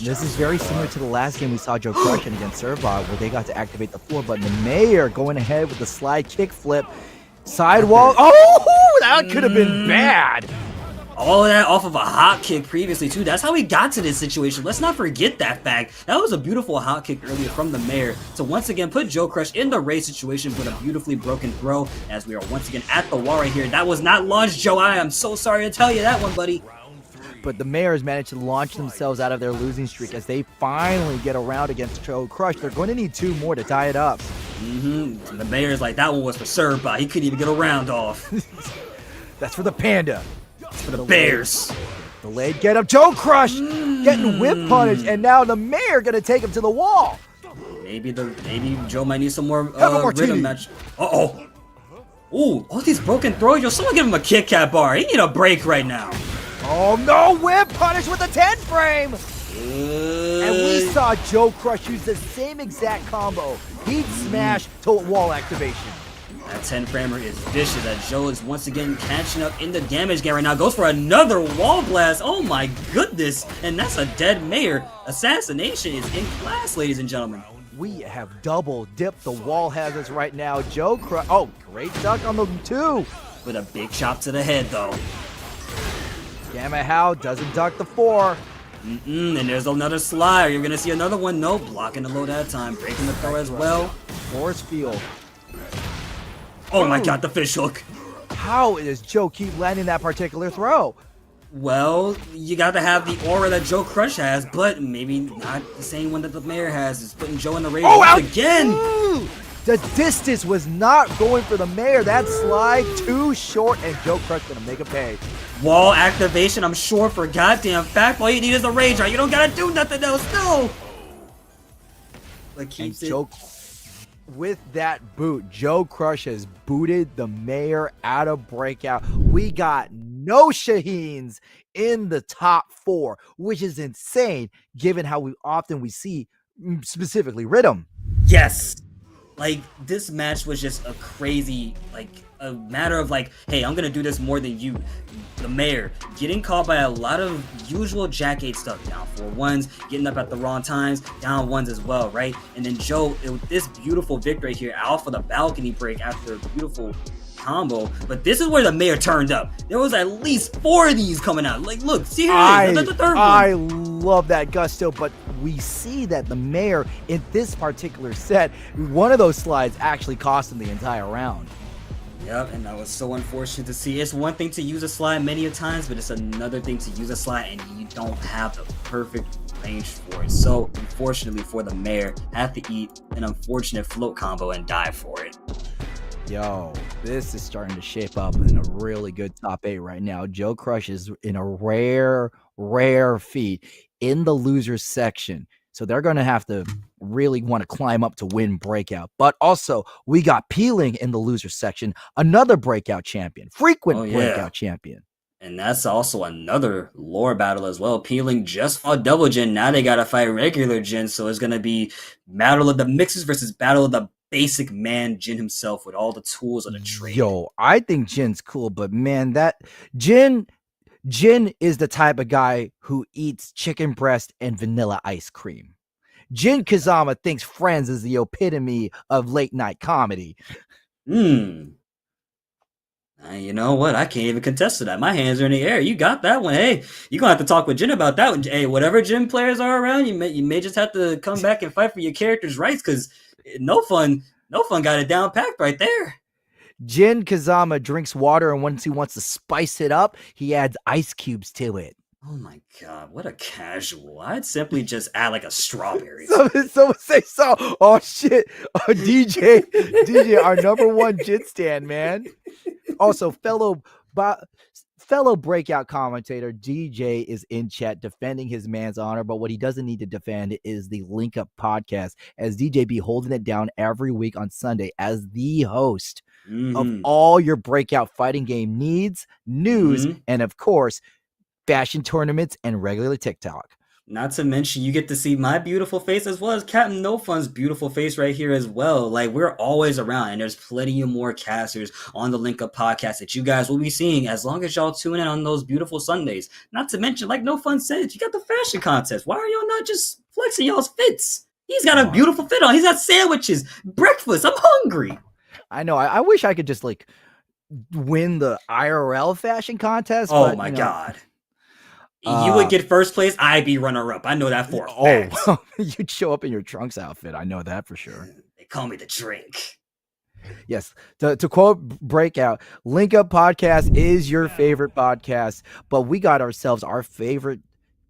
This is very similar to the last game we saw Joe Crush in against Servbot, where they got to activate the floor button. The mayor going ahead with the slide kick flip, sidewall. Oh, that could have been bad. All of that off of a hot kick previously, too. That's how we got to this situation. Let's not forget that fact. That was a beautiful hot kick earlier from the mayor to once again put Joe Crush in the race situation with a beautifully broken throw as we are once again at the wall right here. That was not launched, Joe. I am so sorry to tell you that one, buddy. But the Mayors managed to launch themselves out of their losing streak as they finally get around against Joe Crush. They're going to need 2 more to tie it up. Mm-hmm. The Mayors like, that one was for Servbot. He couldn't even get a round off. That's for the Panda. For the Bears. Delayed get up. Joe Crush getting whip punished, and now the mayor gonna take him to the wall. Maybe Joe might need some more rhythm match. Ooh, all these broken throws. Yo, someone give him a Kit Kat bar. He need a break right now. Oh no, whip punish with a 10 frame. And we saw Joe Crush use the same exact combo. He'd smash to wall activation. That 10 framer is vicious as Joe is once again catching up in the damage game right now. Goes for another wall blast. Oh my goodness. And that's a dead mayor. Assassination is in class, ladies and gentlemen. We have double dipped. The wall has us right now. Joe Crush. Oh, great duck on the 2. With a big chop to the head, though. Gamma How doesn't duck the 4. And there's another slide. You're gonna see another one. No, blocking the low that time. Breaking the throw as well. Force field. Oh my god, the fish hook. How does Joe keep landing that particular throw? Well, you got to have the aura that Joe Crush has, but maybe not the same one that the mayor has. It's putting Joe in the rage again. Ooh, the distance was not going for the mayor. That slide too short, and Joe Crush gonna make a pay. Wall activation, I'm sure, for goddamn fact. All you need is the rage, right? You don't gotta do nothing else. No. But keeps it. Joe, with that boot, Joe Crush has booted the mayor out of Breakout. We got no Shaheens in the top 4, which is insane given how often we see specifically Rhythm. Yes. Like, this match was just a crazy, like, a matter of like, hey, I'm gonna do this more than you. The mayor getting caught by a lot of usual Jack 8 stuff, down 4-1s, getting up at the wrong times, down 1s as well, right? And then Joe, with this beautiful victory here, out for the balcony break after a beautiful combo. But this is where the mayor turned up. There was at least 4 of these coming out. Like, look, see here, the third one. I love that gusto, but we see that the mayor in this particular set, one of those slides actually cost him the entire round. Yep, and that was so unfortunate to see. It's one thing to use a slide many a times, but it's another thing to use a slide and you don't have the perfect range for it. So, unfortunately for the mayor, have to eat an unfortunate float combo and die for it. Yo, this is starting to shape up in a really good top 8 right now. Joe Crush is in a rare feat in the losers section. So they're going to have to really want to climb up to win Breakout. But also, we got Peeling in the loser section, another Breakout champion, frequent Breakout champion. And that's also another lore battle as well. Peeling just fought Double Gen. Now they got to fight regular Gen. So it's going to be Battle of the Mixes versus Battle of the basic man, Jin himself, with all the tools of the trade. Yo, I think Jin's cool, but man, that Jin is the type of guy who eats chicken breast and vanilla ice cream. Jin Kazama thinks Friends is the epitome of late night comedy. You know what? I can't even contest to that. My hands are in the air. You got that one. Hey, you're going to have to talk with Jin about that one. Hey, whatever Jin players are around, you may just have to come back and fight for your character's rights, because No Fun got it down packed right there. Jin Kazama drinks water, and once he wants to spice it up, he adds ice cubes to it. Oh my god, what a casual. I'd simply just add like a strawberry. Someone say so. Oh shit. DJ, our number 1 Jin stan, man. Also, fellow Breakout commentator DJ is in chat defending his man's honor, but what he doesn't need to defend is the Link Up podcast, as DJ be holding it down every week on Sunday as the host of all your Breakout fighting game needs, news, and of course, fashion tournaments and regular TikTok. Not to mention, you get to see my beautiful face as well as Captain No Fun's beautiful face right here as well. Like, we're always around, and there's plenty of more casters on the Link Up podcast that you guys will be seeing as long as y'all tune in on those beautiful Sundays. Not to mention, like No Fun said, you got the fashion contest. Why are y'all not just flexing y'all's fits? He's got a beautiful fit on. He's got sandwiches, breakfast. I'm hungry. I know. I wish I could just like win the IRL fashion contest. Oh but, my god. You would get first place. I'd be runner-up. I know that for a fact. You'd show up in your Trunks outfit. I know that for sure. They call me the drink. Yes. To quote Breakout, Link Up Podcast is your favorite podcast, but we got ourselves our favorite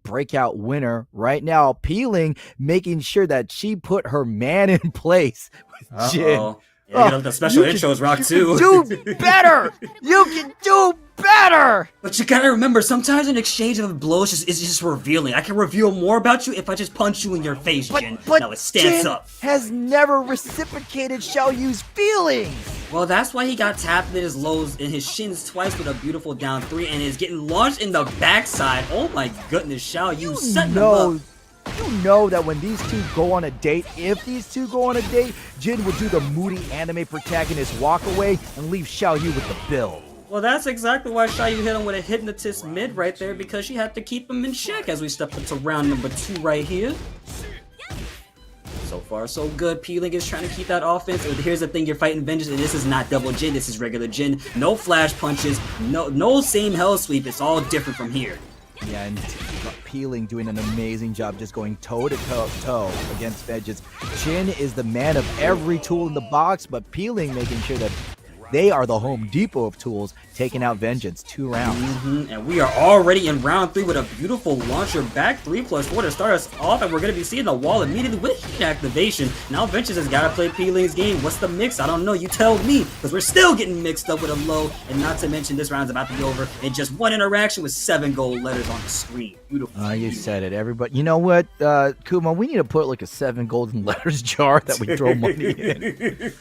Breakout winner right now, Peeling, making sure that she put her man in place with Jin. Yeah, the special intros rock too. Do better. You can do better. But you gotta remember, sometimes an exchange of blows is just revealing. I can reveal more about you if I just punch you in your face, Jin. Now it stands Jin up. Has never reciprocated Xiao Yu's feelings. Well, that's why he got tapped in his lows in his shins twice with a beautiful down 3 and is getting launched in the backside. Oh my goodness, Xiao Yu setting him up. You know that when these two go on a date, if these two go on a date, Jin will do the moody anime protagonist walk away and leave Xiao Yu with the bill. Well, that's exactly why Xiao Yu hit him with a hypnotist mid right there, because she had to keep him in check as we step into round number 2 right here. So So far, so good. Peeling is trying to keep that offense. But here's the thing, you're fighting Vengeance, and this is not double Jin, this is regular Jin. No flash punches, no same hell sweep. It's all different from here. Yeah, and Peeling doing an amazing job just going toe to toe against Vengeance. Jin is the man of every tool in the box, but Peeling making sure that they are the Home Depot of tools, taking out Vengeance 2 rounds. And we are already in round 3 with a beautiful launcher back 3+4 to start us off, and we're going to be seeing the wall immediately with heat activation. Now Vengeance has got to play Peeling's game. What's the mix? I don't know. You tell me, because we're still getting mixed up with a low, and not to mention this round's about to be over in just one interaction with 7 gold letters on the screen. Beautiful. You said it, everybody. You know what, Kuma? We need to put like a 7 golden letters jar that we throw money in.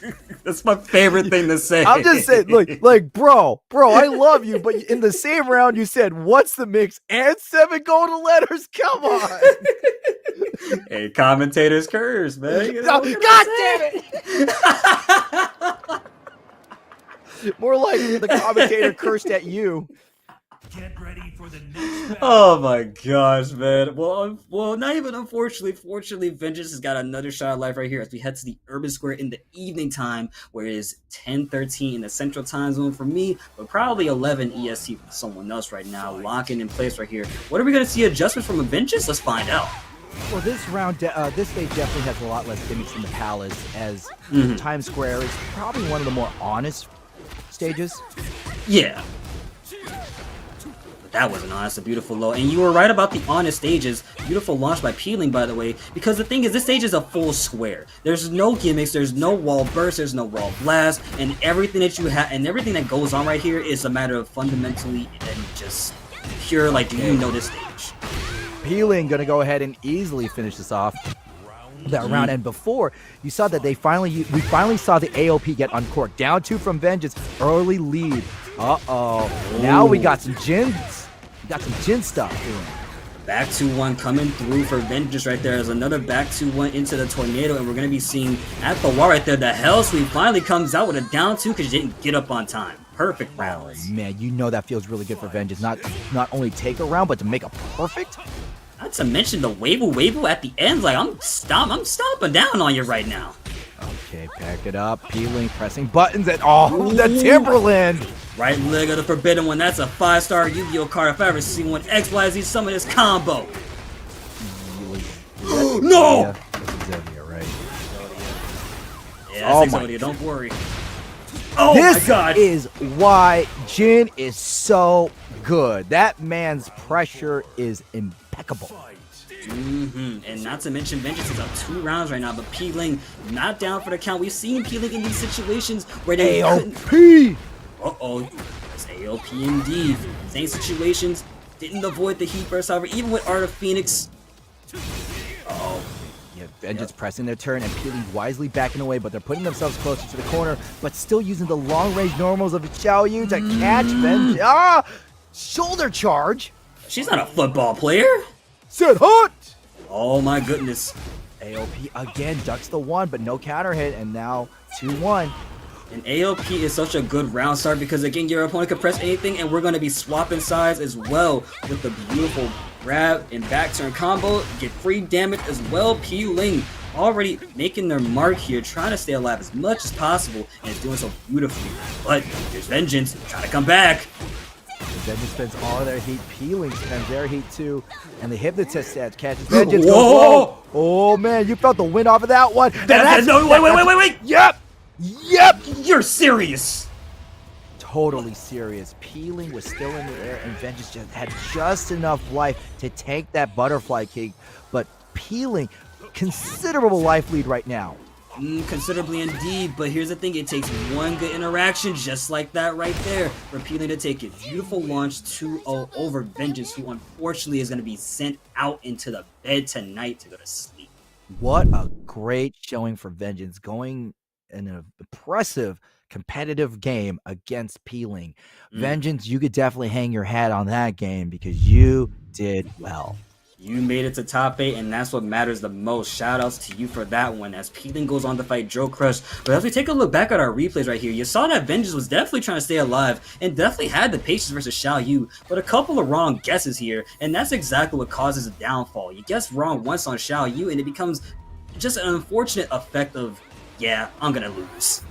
That's my favorite thing to say. I'm just saying, like, bro, I love you, but in the same round you said, "What's the mix?" and 7 golden letters. Come on. Hey, commentator's curse, man. You know, God damn it! More like the commentator cursed at you. Get ready for the next battle. Oh my gosh, man. Well, not even unfortunately. Fortunately, Vengeance has got another shot at life right here as we head to the Urban Square in the evening time, where it is 10:13 in the Central Time Zone for me, but probably 11 EST for someone else right now, locking in place right here. What are we going to see adjustments from a Vengeance? Let's find out. Well, this round, this stage definitely has a lot less gimmicks than the Palace, as Times Square is probably one of the more honest stages. Yeah. That wasn't honest, a beautiful low. And you were right about the honest stages. Beautiful launch by Peeling, by the way. Because the thing is, this stage is a full square. There's no gimmicks, there's no wall burst, there's no wall blast, and everything that you have and everything that goes on right here is a matter of fundamentally and just pure, like, do you know this stage? Peeling gonna go ahead and easily finish this off. That round, and before you saw that we finally saw the AOP get uncorked. Down 2 from Vengeance, early lead. Now we got some Jin stuff doing. Back 2-1 coming through for Vengeance right there. There's another back 2-1 into the tornado, and we're gonna be seeing at the wall right there. The hell sweep finally comes out with a down 2 because you didn't get up on time. Perfect rounds. Man, you know that feels really good for Vengeance. Not only take a round, but to make a perfect. Not to mention the wave at the end. Like, I'm stomping down on you right now. Okay, pack it up. Peeling, pressing buttons, and the Timberland. Right leg of the Forbidden One. That's a 5-star Yu-Gi-Oh card if I ever seen one. XYZ summon this combo. No! That's Exodia, right? Yeah, that's Exodia. Don't worry. Oh this my god! Is why Jin is so good. That man's pressure is impeccable. And not to mention, Vengeance is up 2 rounds right now, but Peeling not down for the count. We've seen Peeling in these situations where they AOP! That's AOP indeed. Same situations, didn't avoid the heat burst, however, even with Art of Phoenix. Yeah, Vengeance pressing their turn and Peeling wisely backing away, but they're putting themselves closer to the corner, but still using the long-range normals of Xiao Yu to catch Vengeance. Shoulder charge! She's not a football player! Set hot! Oh my goodness. AOP again ducks the 1, but no counter hit, and now 2-1. And AOP is such a good round start because, again, your opponent can press anything, and we're going to be swapping sides as well with the beautiful grab and back turn combo. Get free damage as well. Peeling already making their mark here, trying to stay alive as much as possible, and is doing so beautifully. But there's Vengeance trying to come back. Vengeance spends all of their heat. Peeling spends their heat too. And the Hypnotist catches Vengeance. Whoa! Oh man, you felt the wind off of that one. No, wait. Yep! You're serious. Totally serious. Peeling was still in the air, and Vengeance just had just enough life to take that butterfly kick. But Peeling, considerable life lead right now. Considerably indeed, but here's the thing, it takes one good interaction just like that right there for Peeling to take it. Beautiful launch 2-0 over Vengeance, who unfortunately is going to be sent out into the bed tonight to go to sleep. What a great showing for Vengeance, going in an impressive competitive game against Peeling. Vengeance, you could definitely hang your hat on that game because you did well. You made it to top 8, and that's what matters the most. Shoutouts to you for that one, as Peeling goes on to fight Joe Crush. But as we take a look back at our replays right here, you saw that Vengeance was definitely trying to stay alive, and definitely had the patience versus Xiao Yu, but a couple of wrong guesses here, and that's exactly what causes a downfall. You guess wrong once on Xiao Yu, and it becomes just an unfortunate effect of, yeah, I'm gonna lose.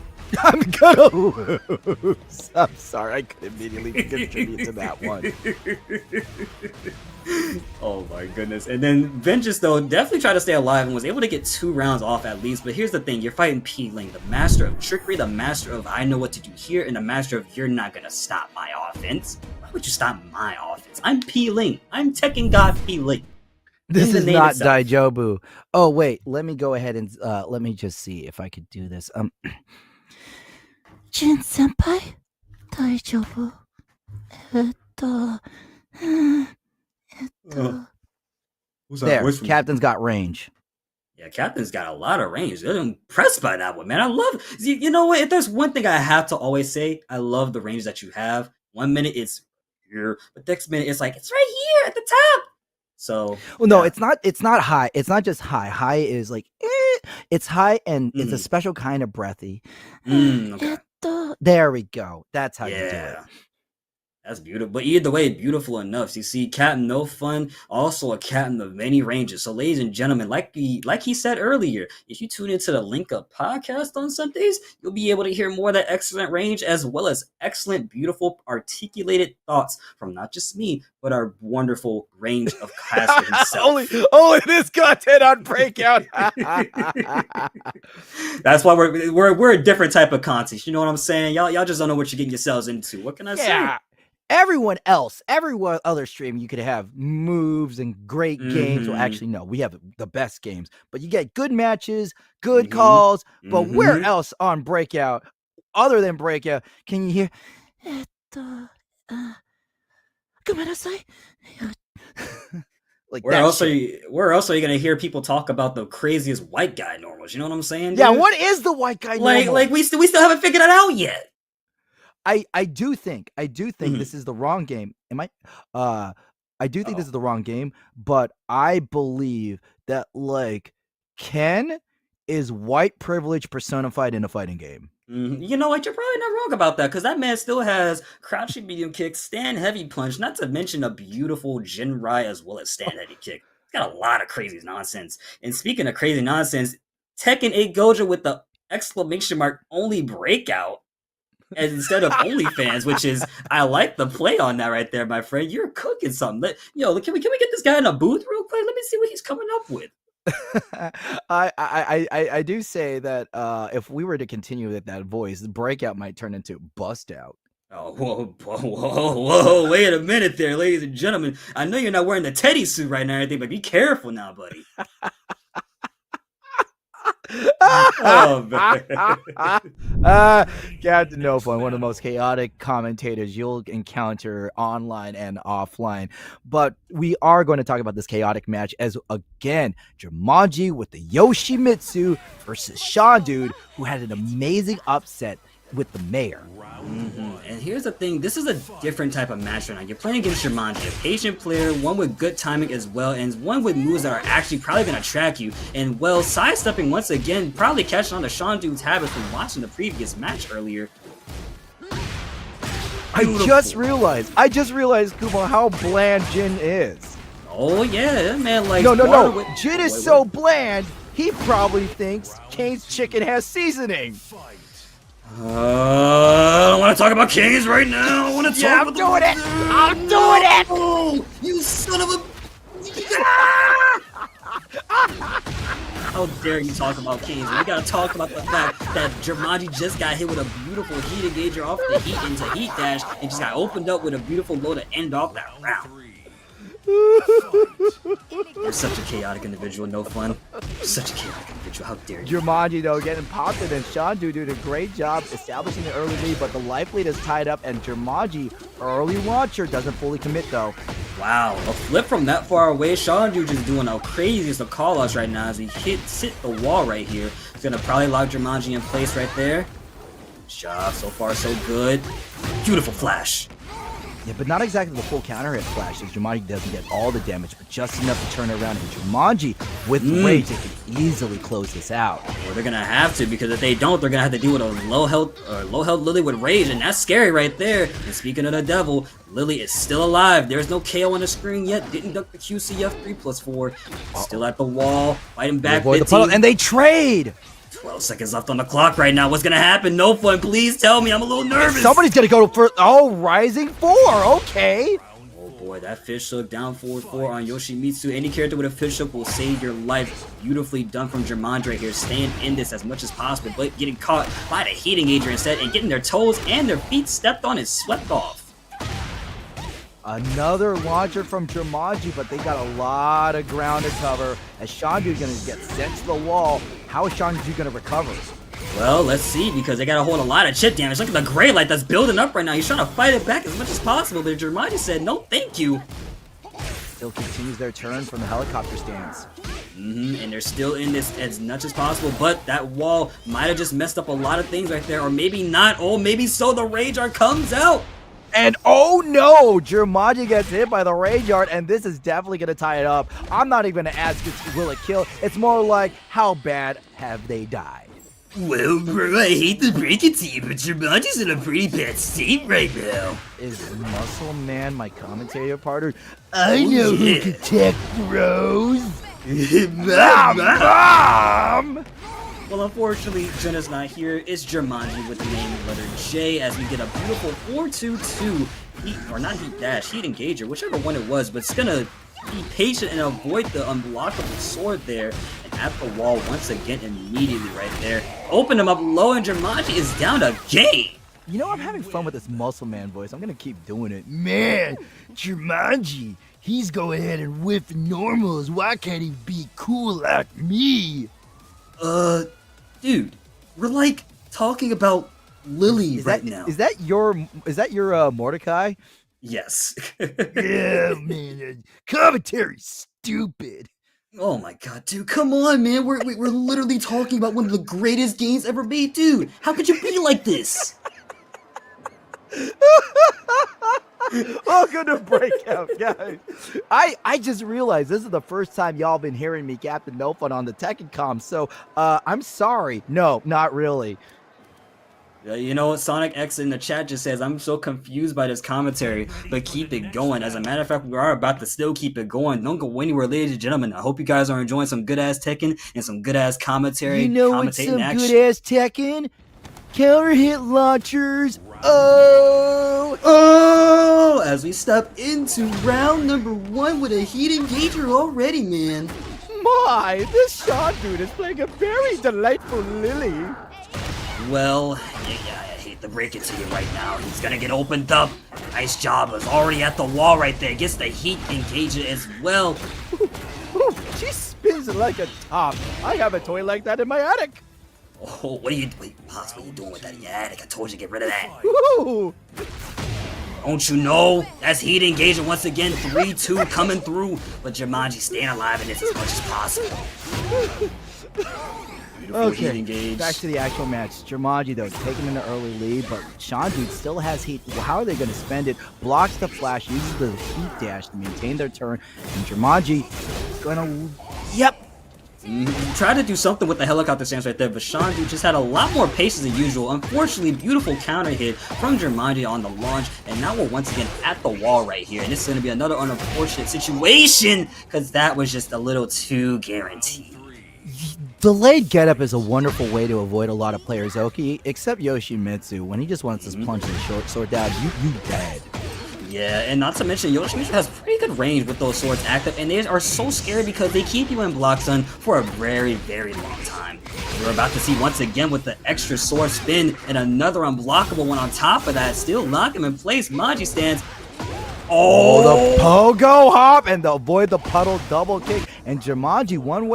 I'm gonna lose. I'm sorry, I could immediately contribute to that one. Oh my goodness. And then Vengeance, though, definitely tried to stay alive and was able to get 2 rounds off at least. But here's the thing, you're fighting P-Ling, the master of trickery, the master of I know what to do here, and the master of you're not gonna stop my offense. Why would you stop my offense? I'm P-Ling. I'm Tekken God P-Ling. This is not Daijobu. Oh, wait, let me go ahead and let me just see if I could do this. Jin senpai, daijoubu. There, Captain's got range. Yeah, Captain's got a lot of range. I'm impressed by that one, man. I love. You know what? If there's one thing I have to always say, I love the range that you have. 1 minute it's here, but next minute it's like it's right here at the top. So, well, no, it's not. It's not high. It's not just high. High is like it's high, and it's a special kind of breathy. Okay. There we go. That's how you do it. That's beautiful. But either way, beautiful enough. So you see, Captain No Fun, also a captain of many ranges. So ladies and gentlemen, like he said earlier, if you tune into the Link Up podcast on Sundays, you'll be able to hear more of that excellent range as well as excellent, beautiful, articulated thoughts from not just me, but our wonderful range of caster himself. only this content on Breakout. That's why we're a different type of content. You know what I'm saying? Y'all just don't know what you're getting yourselves into. What can I say? Every other stream, you could have moves and great games. Well, actually, no, we have the best games, but you get good matches, good calls. But where else on Breakout, other than Breakout, can you hear? Like where else are you gonna hear people talk about the craziest white guy normals? You know what I'm saying? Yeah, dude? What is the white guy normal? Like we still haven't figured that out yet. I do think this is the wrong game. I do think this is the wrong game, but I believe that like Ken is white privilege personified in a fighting game. You know what? You're probably not wrong about that, because that man still has crouching medium kick, stand heavy punch, not to mention a beautiful Jinrai as well as stand heavy kick. He's got a lot of crazy nonsense. And speaking of crazy nonsense, Tekken 8 Gojo with the exclamation mark only breakout and instead of OnlyFans, which is, I like the play on that right there, my friend. You're cooking something. Can we get this guy in a booth real quick? Let me see what he's coming up with. I do say that if we were to continue with that voice, Breakout might turn into Bust Out. Oh, whoa, wait a minute there, ladies and gentlemen. I know you're not wearing the teddy suit right now or anything, but be careful now, buddy. Oh, Captain No Fun, one of the most chaotic commentators you'll encounter online and offline. But we are going to talk about this chaotic match as, again, Jumanji with the Yoshimitsu versus Shandude, who had an amazing upset with the mayor. And here's the thing, this is a different type of match right now. You're playing against Jumanji, a patient player, one with good timing as well, and one with moves that are actually probably going to track you. And well, sidestepping once again, probably catching on to Shandude's habits from watching the previous match earlier. I just realized, Kumo, how bland Jin is. Oh yeah, that man likes No. Jin is so bland, he probably thinks Kane's chicken has seasoning. I don't want to talk about Kings right now. I want to talk about I'm doing it! Oh, you son of a... How dare you talk about Kings? We gotta talk about the fact that Jumanji just got hit with a beautiful heat engager off the heat into heat dash and just got opened up with a beautiful low to end off that round. You're such a chaotic individual, No Fun. You're such a chaotic individual. How dare you? Jumanji, though, getting popped, and Shandu did a great job establishing the early lead, but the life lead is tied up, and Jumanji, early launcher, doesn't fully commit, though. Wow, a flip from that far away. Shandu just doing the craziest of call-outs right now as he hit the wall right here. He's gonna probably lock Jumanji in place right there. Job, so far so good. Beautiful flash. Yeah, but not exactly the full counter hit flash, as Jumanji doesn't get all the damage, but just enough to turn it around. And Jumanji, with rage, they can easily close this out. Well, they're gonna have to, because if they don't, they're gonna have to deal with a low health Lily with rage, and that's scary right there. And speaking of the devil, Lily is still alive. There's no KO on the screen yet. Didn't duck the QCF 3+4. Still at the wall, fighting back. Avoid the puddle, and they trade. 12 seconds left on the clock right now. What's gonna happen? No fun. Please tell me. I'm a little nervous. Somebody's gonna go for Rising 4. Okay. Oh boy, that fish hook down forward 4 on Yoshimitsu. Any character with a fish hook will save your life. Beautifully done from Germandre here, staying in this as much as possible, but getting caught by the heat engager instead, and getting their toes and their feet stepped on and swept off. Another launcher from Jumanji, but they got a lot of ground to cover. As Shandu's gonna get sent to the wall, how is Shandu gonna recover? Well, let's see, because they gotta hold a lot of chip damage. Look at the gray light that's building up right now. He's trying to fight it back as much as possible, but Jumanji said, no, thank you. Still continues their turn from the helicopter stance. And they're still in this as much as possible, but that wall might have just messed up a lot of things right there, or maybe not. Oh, maybe so. The Rage Art comes out. And oh no, Jumanji gets hit by the Rage Art, and this is definitely going to tie it up. I'm not even going to ask will it kill. It's more like, how bad have they died? Well, bro, I hate to break it to you, but Jumanji's in a pretty bad state right now. Is Muscle Man my commentator partner? I know who can tech bros. Mom! Well, unfortunately, Jenna's not here. It's Jumanji with the name letter J, as we get a beautiful 4-2-2 heat, or not heat dash, heat engager, whichever one it was, but it's gonna be patient and avoid the unblockable sword there, and at the wall once again immediately right there. Open him up low, and Jumanji is down a game. You know, I'm having fun with this Muscle Man voice. I'm gonna keep doing it. Man, Jumanji, he's going ahead and whiff normals. Why can't he be cool like me? Dude, we're like talking about Lily now. Is that your Mordecai? Yes. Yeah, man, commentary's stupid. Oh my god, dude, come on, man. We're literally talking about one of the greatest games ever made, dude. How could you be like this? Welcome to Breakout, guys. I just realized this is the first time y'all been hearing me, Captain No Fun, on the Tekken com, so I'm sorry. No, not really. You know, Sonic X in the chat just says, I'm so confused by this commentary, but keep it going. As a matter of fact, we are about to still keep it going. Don't go anywhere, ladies and gentlemen. I hope you guys are enjoying some good-ass Tekken and some good-ass commentary. You know what's some good-ass Tekken? Counter hit launchers. Oh! As we step into round number 1 with a heat engager already, man. My, this Sean dude is playing a very delightful Lily. Well, yeah, I hate to break it to you right now. He's gonna get opened up. Nice job. Is already at the wall right there. Gets the heat engager as well. She spins like a top. I have a toy like that in my attic. Oh, what are you doing with that in your attic? I told you to get rid of that. Ooh. Don't you know? That's heat engager once again. 3-2 coming through. But Jumanji staying alive in this as much as possible. Okay, back to the actual match. Jumanji, though, taking an early lead, but Shandu still has heat. How are they going to spend it? Blocks the flash, uses the heat dash to maintain their turn, and Jumanji going to... Yep. Tried to do something with the helicopter stance right there, but Shandu just had a lot more patience than usual. Unfortunately, beautiful counter hit from Jumanji on the launch, and now we're once again at the wall right here, and this is going to be another unfortunate situation, because that was just a little too guaranteed. Delayed getup is a wonderful way to avoid a lot of players, Oki, except Yoshimitsu. When he just wants to punch the short sword down, you dead. Yeah, and not to mention, Yoshimitsu has pretty good range with those swords active, and they are so scary because they keep you in block zone for a very, very long time. We're about to see once again with the extra sword spin and another unblockable one on top of that. Still lock him in place. Maji stands. Oh, the pogo hop and avoid the puddle double kick. And Jumanji one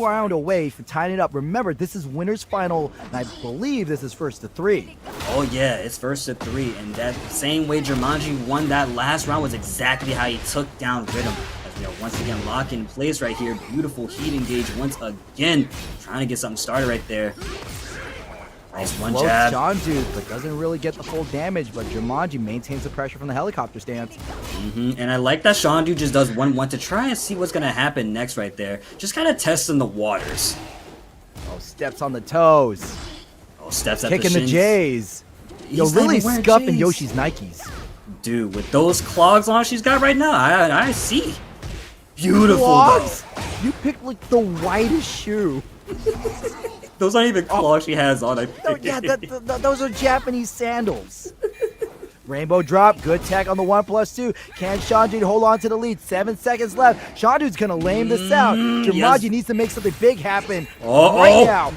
round away from tying it up. Remember, this is winner's final, and I believe this is first to 3. Oh yeah, it's first to 3, and that same way Jumanji won that last round was exactly how he took down Rhythm. As we are once again locked in place right here. Beautiful heat engage once again. Trying to get something started right there. Nice one Floats jab. Shandu, but doesn't really get the full damage, but Jumanji maintains the pressure from the helicopter stance. And I like that Shandu just does 1-1 to try and see what's going to happen next right there. Just kind of testing the waters. Oh, steps on the toes. Oh, steps at Kicking the the shins. J's. Yo, He's not really even wearing scuffing J's. Yoshi's Nikes. Dude, with those clogs on she's got right now, I see. Beautiful, Clogs? You picked like the whitest shoe. though. Those aren't even clogs she has on. Oh, yeah, those are Japanese sandals. Rainbow drop, good tech on the 1+2. Can Shandu hold on to the lead? 7 seconds left. Shandu's gonna lame this out. Jumanji needs to make something big happen right now.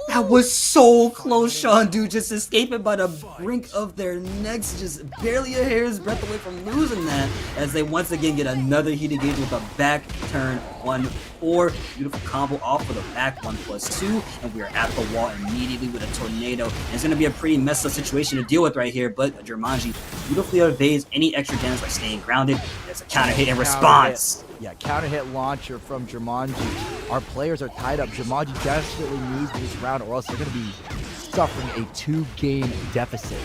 That was so close, Shandu just escaping by the brink of their necks, just barely a hair's breadth away from losing that, as they once again get another heated gauge with a back turn 1-4. Beautiful combo off of the back 1+2, and we are at the wall immediately with a tornado. And it's going to be a pretty messed up situation to deal with right here, but Jumanji beautifully evades any extra damage by staying grounded. There's a counter hit in response. Yeah, counter hit launcher from Jumanji. Our players are tied up. Jumanji desperately needs this round, or else they're going to be suffering a 2-game deficit.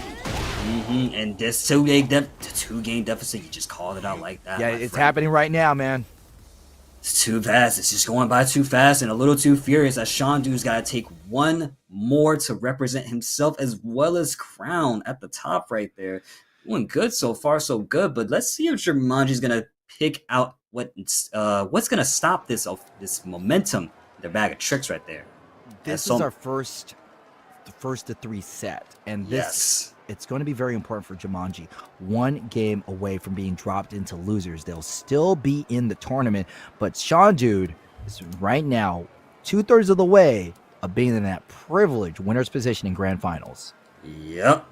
And this 2-game deficit, you just called it out like that. Yeah, it's happening right now, man. It's too fast. It's just going by too fast and a little too furious, as Shandu's got to take one more to represent himself as well as Crown at the top right there. Doing good so far, so good. But let's see if Jumanji's going to pick out what's going to stop this momentum. Their bag of tricks right there. This is our first to 3 set, and this it's going to be very important for Jumanji. 1 game away from being dropped into losers. They'll still be in the tournament, but Shandu is right now 2/3 of the way of being in that privileged winner's position in grand finals. Yep.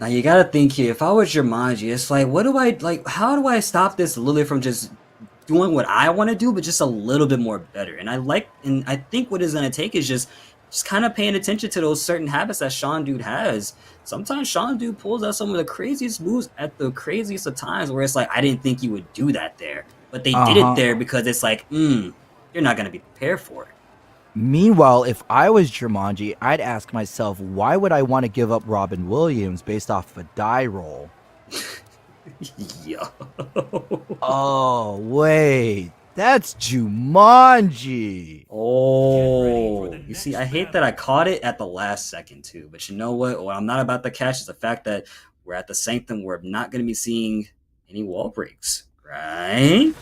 Now you gotta think here, if I was Jumanji, it's like, how do I stop this Lily from just doing what I want to do, but just a little bit more better? And I think what it's gonna take is just kind of paying attention to those certain habits that Shandu has. Sometimes Shandu pulls out some of the craziest moves at the craziest of times, where it's like, I didn't think you would do that there, but they did it there because it's like, you're not gonna be prepared for it. Meanwhile, if I was Jumanji, I'd ask myself, why would I want to give up Robin Williams based off of a die roll? Yo. Oh, wait. That's Jumanji. Oh, you see, I hate that I caught it at the last second too. But you know what? What I'm not about to catch is the fact that we're at the Sanctum. We're not going to be seeing any wall breaks, right?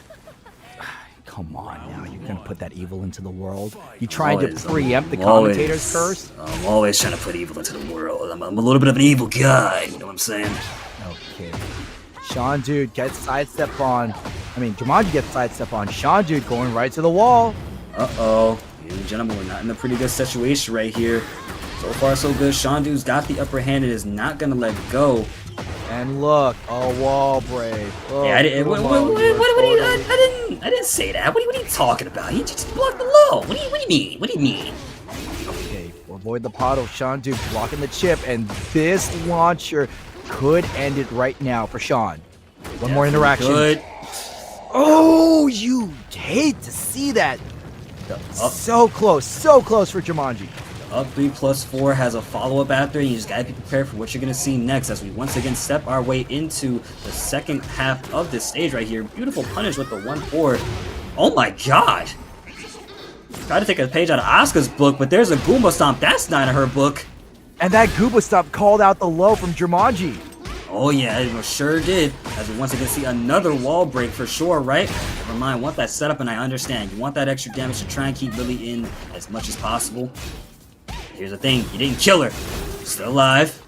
Come on now, you're going to put that evil into the world? You trying to preempt the commentator's curse? I'm always trying to put evil into the world. I'm a little bit of an evil guy, you know what I'm saying? Okay. Shandu gets sidestep on. Jumanji gets sidestep on. Shandu going right to the wall. Uh-oh. Ladies and gentlemen, we're not in a pretty good situation right here. So far, so good. Shandu's got the upper hand and is not going to let go. And look, a wall break. Oh, yeah, I didn't say that. What are you talking about? He just blocked the low. What do you mean? What do you mean? Okay, avoid the puddle. Shandu blocking the chip, and this launcher could end it right now for Sean. One more interaction. Good. Oh, you hate to see that. So close for Jumanji. Up 3+4 has a follow-up after, and you just gotta be prepared for what you're gonna see next as we once again step our way into the second half of this stage right here. Beautiful punish with the 1-4. Oh my god! Try to take a page out of Asuka's book, but there's a Goomba Stomp. That's not in her book. And that Goomba Stomp called out the low from Jumanji. Oh yeah, it sure did. As we once again see another wall break for sure, right? Never mind, want that setup, and I understand. You want that extra damage to try and keep Lily in as much as possible. Here's the thing, you didn't kill her. Still alive.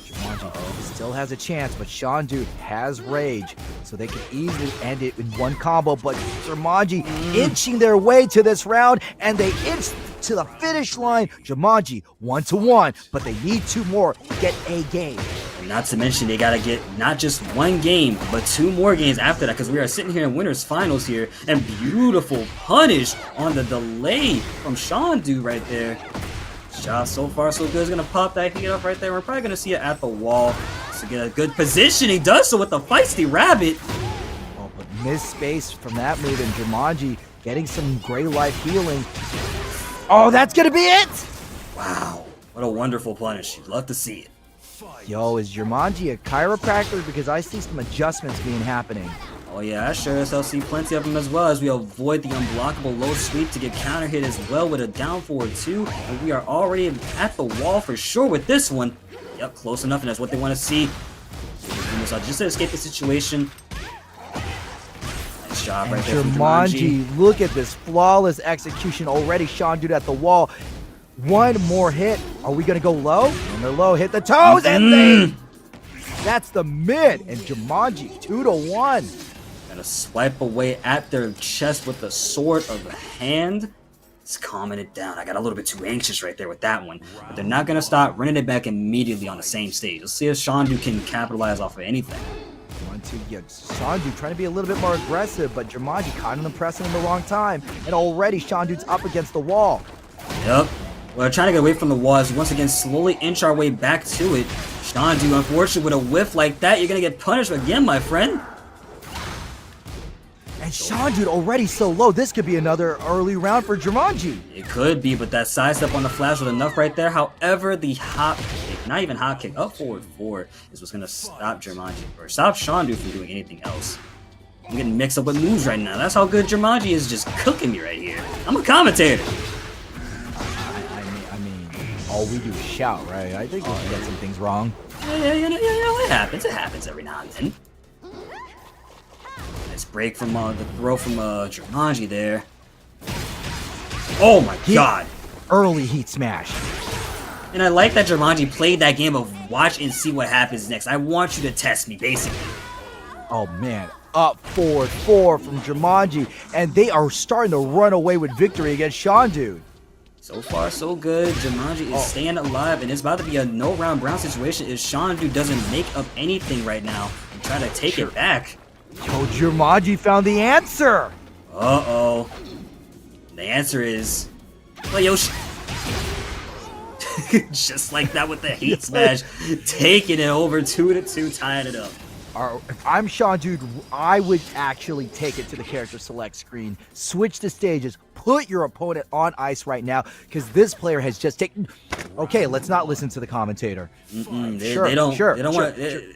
Jumanji still has a chance, but Shandu has rage, so they can easily end it in one combo. But Jumanji inching their way to this round, and they inch to the finish line. Jumanji 1-1, but they need 2 more to get a game. And not to mention, they gotta get not just 1 game, but 2 more games after that, because we are sitting here in winners finals here, and beautiful punish on the delay from Shandu right there. Shot so far so good. Is gonna pop that heat up right there. We're probably gonna see it at the wall to get a good position. He does so with the feisty rabbit. Oh, but missed space from that move, and Jumanji getting some gray life healing. Oh, that's gonna be it! Wow, what a wonderful punish. You'd love to see it. Yo, is Jumanji a chiropractor? Because I see some adjustments being happening. Oh yeah, I sure as hell see plenty of them as well, as we avoid the unblockable low sweep to get counter hit as well with a down forward 2. And we are already at the wall for sure with this one. Yep, close enough, and that's what they want to see. So just to escape the situation. Nice job right there from Jumanji, look at this flawless execution already. Sean Dude at the wall. One more hit. Are we gonna go low? And they're low. Hit the toes, and that's the mid. And Jumanji 2-1. Gonna swipe away at their chest with the sword of the hand. It's calming it down. I got a little bit too anxious right there with that one. But they're not gonna stop running it back immediately on the same stage. Let's see if Sean Dude can capitalize off of anything. 1-2, yeah, Sean Dude trying to be a little bit more aggressive, but Jumanji caught him pressing in the wrong time. And already Sean Dude's up against the wall. Yep. We're trying to get away from the wall as we once again slowly inch our way back to it. Sean Dude, unfortunately, with a whiff like that, you're gonna get punished again, my friend. And Sean Dude already so low. This could be another early round for Jumanji. It could be, but that sidestep on the flash was enough right there. However, the hop kick, not even hop kick, up forward 4 is what's gonna stop Jumanji, or stop Sean Dude from doing anything else. I'm getting mixed up with moves right now. That's how good Jumanji is just cooking me right here. I'm a commentator. I mean, all we do is shout, right? I think we can get some things wrong. Yeah, it happens. It happens every now and then. Nice break from the throw from Jumanji there. Oh my god. Early heat smash. And I like that Jumanji played that game of watch and see what happens next. I want you to test me, basically. Oh man, up forward 4 from Jumanji, and they are starting to run away with victory against Sean Dude. So far, so good. Jumanji is staying alive, and it's about to be a no-round Brown situation if Sean Dude doesn't make up anything right now and try to take it back. Yo, Jumanji found the answer! Uh-oh. The answer is... Well, Yoshi... Just like that with the heat smash. Taking it over 2-2, tying it up. If I'm Sean Dude, I would actually take it to the character select screen, switch the stages, put your opponent on ice right now, because this player has just taken... Okay, let's not listen to the commentator. They don't want to...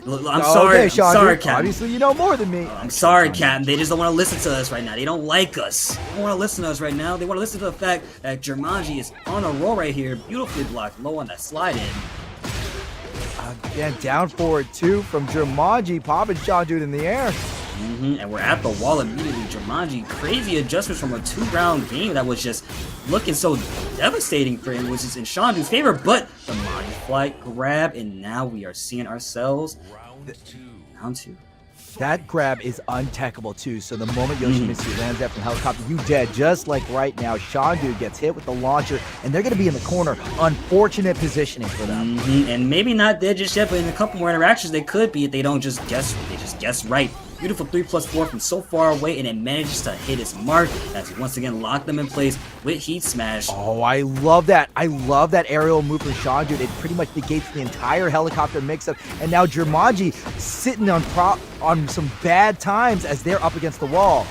I'm sorry, Sean sorry, Dude. Captain. Obviously, you know more than me. I'm sorry, Captain. They just don't want to listen to us right now. They don't like us. They don't want to listen to us right now. They want to listen to the fact that Jumanji is on a roll right here, beautifully blocked low on that slide in. Again, down forward 2 from Jumanji, popping Sean Dude in the air. And we're at the wall immediately. Jumanji, crazy adjustments from a 2-round game that was just looking so devastating for him, which is in Sean Dude's favor, but the Monty Flight grab, and now we are seeing ourselves round 2. That grab is untechable too, so the moment Yoshimitsu lands that from helicopter, you dead. Just like right now, Sean Dude gets hit with the launcher, and they're going to be in the corner. Unfortunate positioning for them. And maybe not dead just yet, but in a couple more interactions, they could be if they don't just guess. They just guess right. Beautiful 3+4 from so far away, and it manages to hit its mark as he once again locked them in place with Heat Smash. Oh, I love that. I love that aerial move from Sean Dude. It pretty much negates the entire helicopter mix-up. And now Jumanji sitting on some bad times as they're up against the wall.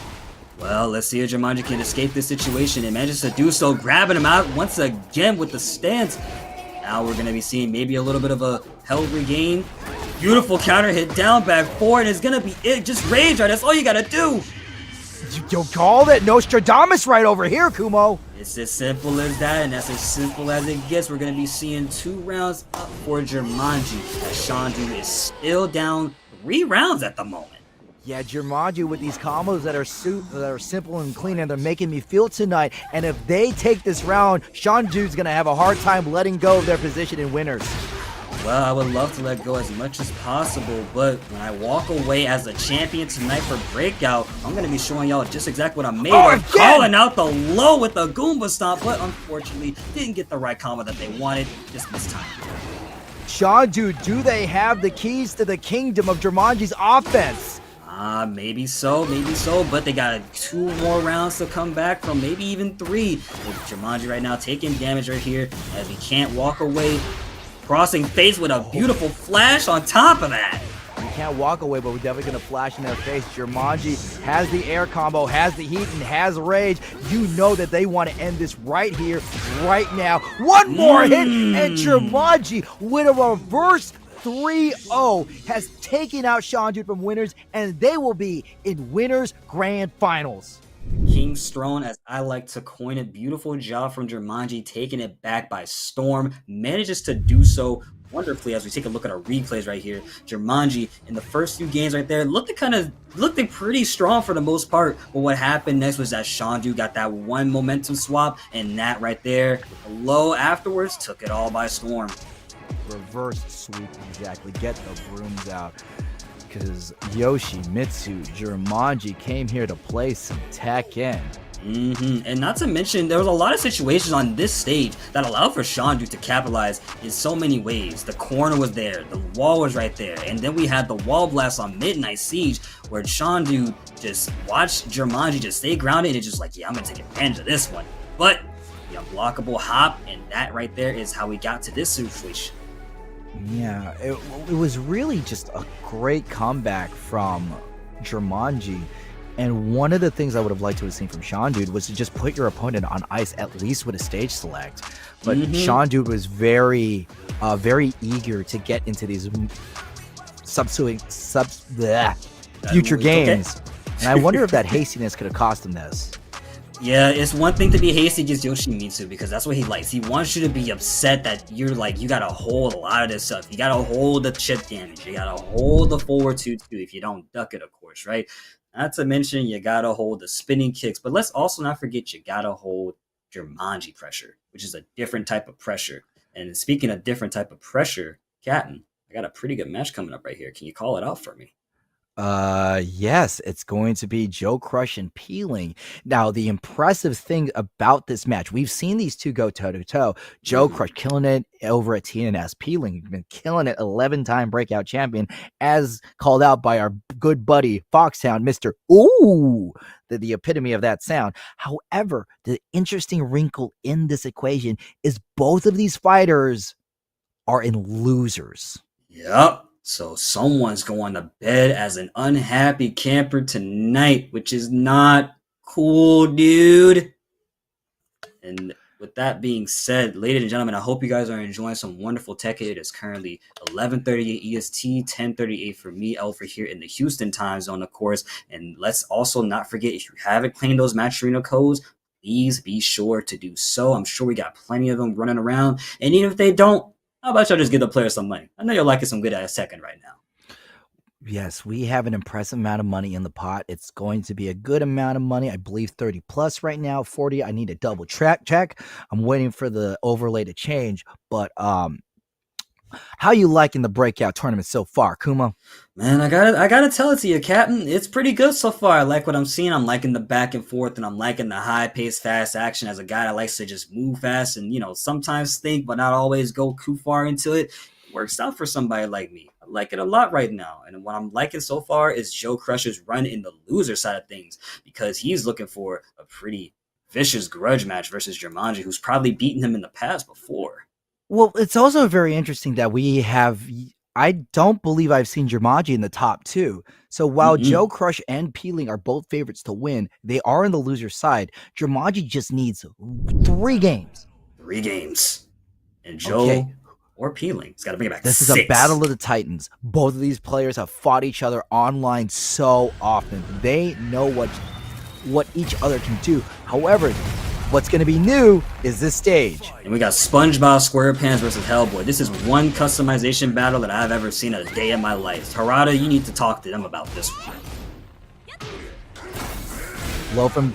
Well, let's see if Jumanji can escape this situation. It manages to do so, grabbing him out once again with the stance. Now we're going to be seeing maybe a little bit of a health regain. Beautiful counter hit down back 4, and it's gonna be it. Just rage right. That's all you gotta do. You called it Nostradamus right over here, Kumo. It's as simple as that, and that's as simple as it gets. We're gonna be seeing 2 rounds up for Jumanji, as Sean Dude is still down 3 rounds at the moment. Yeah, Jumanji with these combos that are simple and clean, and they're making me feel tonight. And if they take this round, Sean Dude's gonna have a hard time letting go of their position in winners. Well, I would love to let go as much as possible, but when I walk away as a champion tonight for Breakout, I'm going to be showing y'all just exactly what I'm made of. Calling out the low with the Goomba Stomp, but unfortunately didn't get the right combo that they wanted, just missed time. Sean Dude, do they have the keys to the kingdom of Jumanji's offense? Maybe so, but they got 2 more rounds to come back from, maybe even 3. With Jumanji right now taking damage right here as he can't walk away. Crossing face with a beautiful flash on top of that. can't walk away, but we're definitely going to flash in their face. Jumanji has the air combo, has the heat, and has rage. You know that they want to end this right here, right now. One more hit, and Jumanji with a reverse 3-0 has taken out Sean Dude from winners, and they will be in winners grand finals. King's Throne, as I like to coin it. Beautiful job from Jumanji, taking it back by storm. Manages to do so wonderfully as we take a look at our replays right here. Jumanji in the first few games right there looked pretty strong for the most part. But what happened next was that Shandu got that one momentum swap, and that right there, low afterwards, took it all by storm. Reverse sweep, exactly. Get the brooms out. Because Yoshimitsu Jumanji came here to play some Tekken. And not to mention, there was a lot of situations on this stage that allowed for Shandu to capitalize in so many ways. The corner was there, the wall was right there, and then we had the wall blast on Midnight Siege, where Shandu just watched Jumanji just stay grounded, and it's just like, yeah, I'm gonna take advantage of this one. But the unblockable hop, and that right there is how we got to this situation. Yeah, it was really just a great comeback from Jumanji. And one of the things I would have liked to have seen from Sean Dude was to just put your opponent on ice, at least with a stage select. But Sean Dude was very eager to get into these future games. And I wonder if that hastiness could have cost him this. Yeah, it's one thing to be hasty against Yoshimitsu because that's what he likes. He wants you to be upset that you're like, you gotta hold a lot of this stuff. You gotta hold the chip damage. You gotta hold the forward 2-2 if you don't duck it, of course, right? Not to mention, you gotta hold the spinning kicks. But let's also not forget, you gotta hold Jumanji pressure, which is a different type of pressure. And speaking of different type of pressure, Captain, I got a pretty good match coming up right here. Can you call it out for me? Yes, it's going to be Joe Crush and Peeling. Now, the impressive thing about this match, we've seen these two go toe-to-toe. Joe Crush killing it over at TNS. Peeling been killing it, 11-time breakout champion, as called out by our good buddy Foxhound, Mr. Ooh, the epitome of that sound. However, the interesting wrinkle in this equation is both of these fighters are in losers. Yep. So someone's going to bed as an unhappy camper tonight, which is not cool, dude. And with that being said, ladies and gentlemen, I hope you guys are enjoying some wonderful Tekken. It is currently 11:38 EST, 10:38 for me over here in the Houston time zone, of course. And let's also not forget, if you haven't claimed those Match Arena codes, please be sure to do so. I'm sure we got plenty of them running around. And even if they don't, how about y'all just give the players some money? I know you're liking some good ass Tekken right now. Yes, we have an impressive amount of money in the pot. It's going to be a good amount of money. I believe 30 plus right now, 40. I need a double check. I'm waiting for the overlay to change. But how you liking the breakout tournament so far, Kuma? Man, I gotta tell it to you, Captain. It's pretty good so far. I like what I'm seeing. I'm liking the back and forth, and I'm liking the high-paced, fast action as a guy that likes to just move fast and, sometimes think, but not always go too far into it. It works out for somebody like me. I like it a lot right now. And what I'm liking so far is Joe Crush's run in the loser side of things, because he's looking for a pretty vicious grudge match versus Jumanji, who's probably beaten him in the past before. Well, it's also very interesting that we have... I don't believe I've seen Jumanji in the top two. So while Joe Crush and Peeling are both favorites to win, they are in the loser side. Jumanji just needs 3 games. 3 games. And Joe or Peeling, he's got to bring it back. This is a battle of the Titans. Both of these players have fought each other online so often. They know what each other can do. However, what's going to be new is this stage. And we got SpongeBob SquarePants versus Hellboy. This is one customization battle that I've ever seen in a day in my life. Harada, you need to talk to them about this one. Low from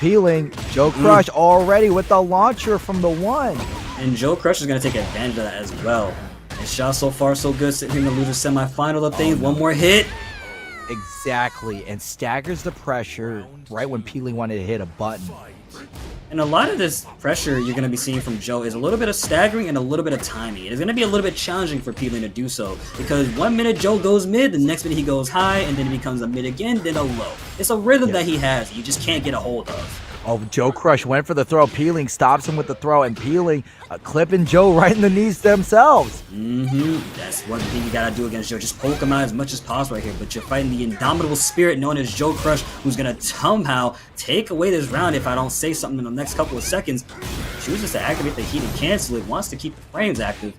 Peeling. Joe Crush already with the launcher from the 1. And Joe Crush is going to take advantage of that as well. And shot so far so good, sitting in the loser semifinal of things. One more hit. Exactly. And staggers the pressure right when Peeling wanted to hit a button. And a lot of this pressure you're going to be seeing from Joe is a little bit of staggering and a little bit of timing. It is going to be a little bit challenging for Peeling to do so, because 1 minute Joe goes mid, the next minute he goes high, and then it becomes a mid again, then a low. It's a rhythm that he has you just can't get a hold of. Oh, Joe Crush went for the throw. Peeling stops him with the throw, and Peeling clipping Joe right in the knees themselves. That's one thing you gotta do against Joe. Just poke him out as much as possible right here. But you're fighting the indomitable spirit known as Joe Crush, who's gonna somehow take away this round if I don't say something in the next couple of seconds. Chooses to activate the heat and cancel it. Wants to keep the frames active.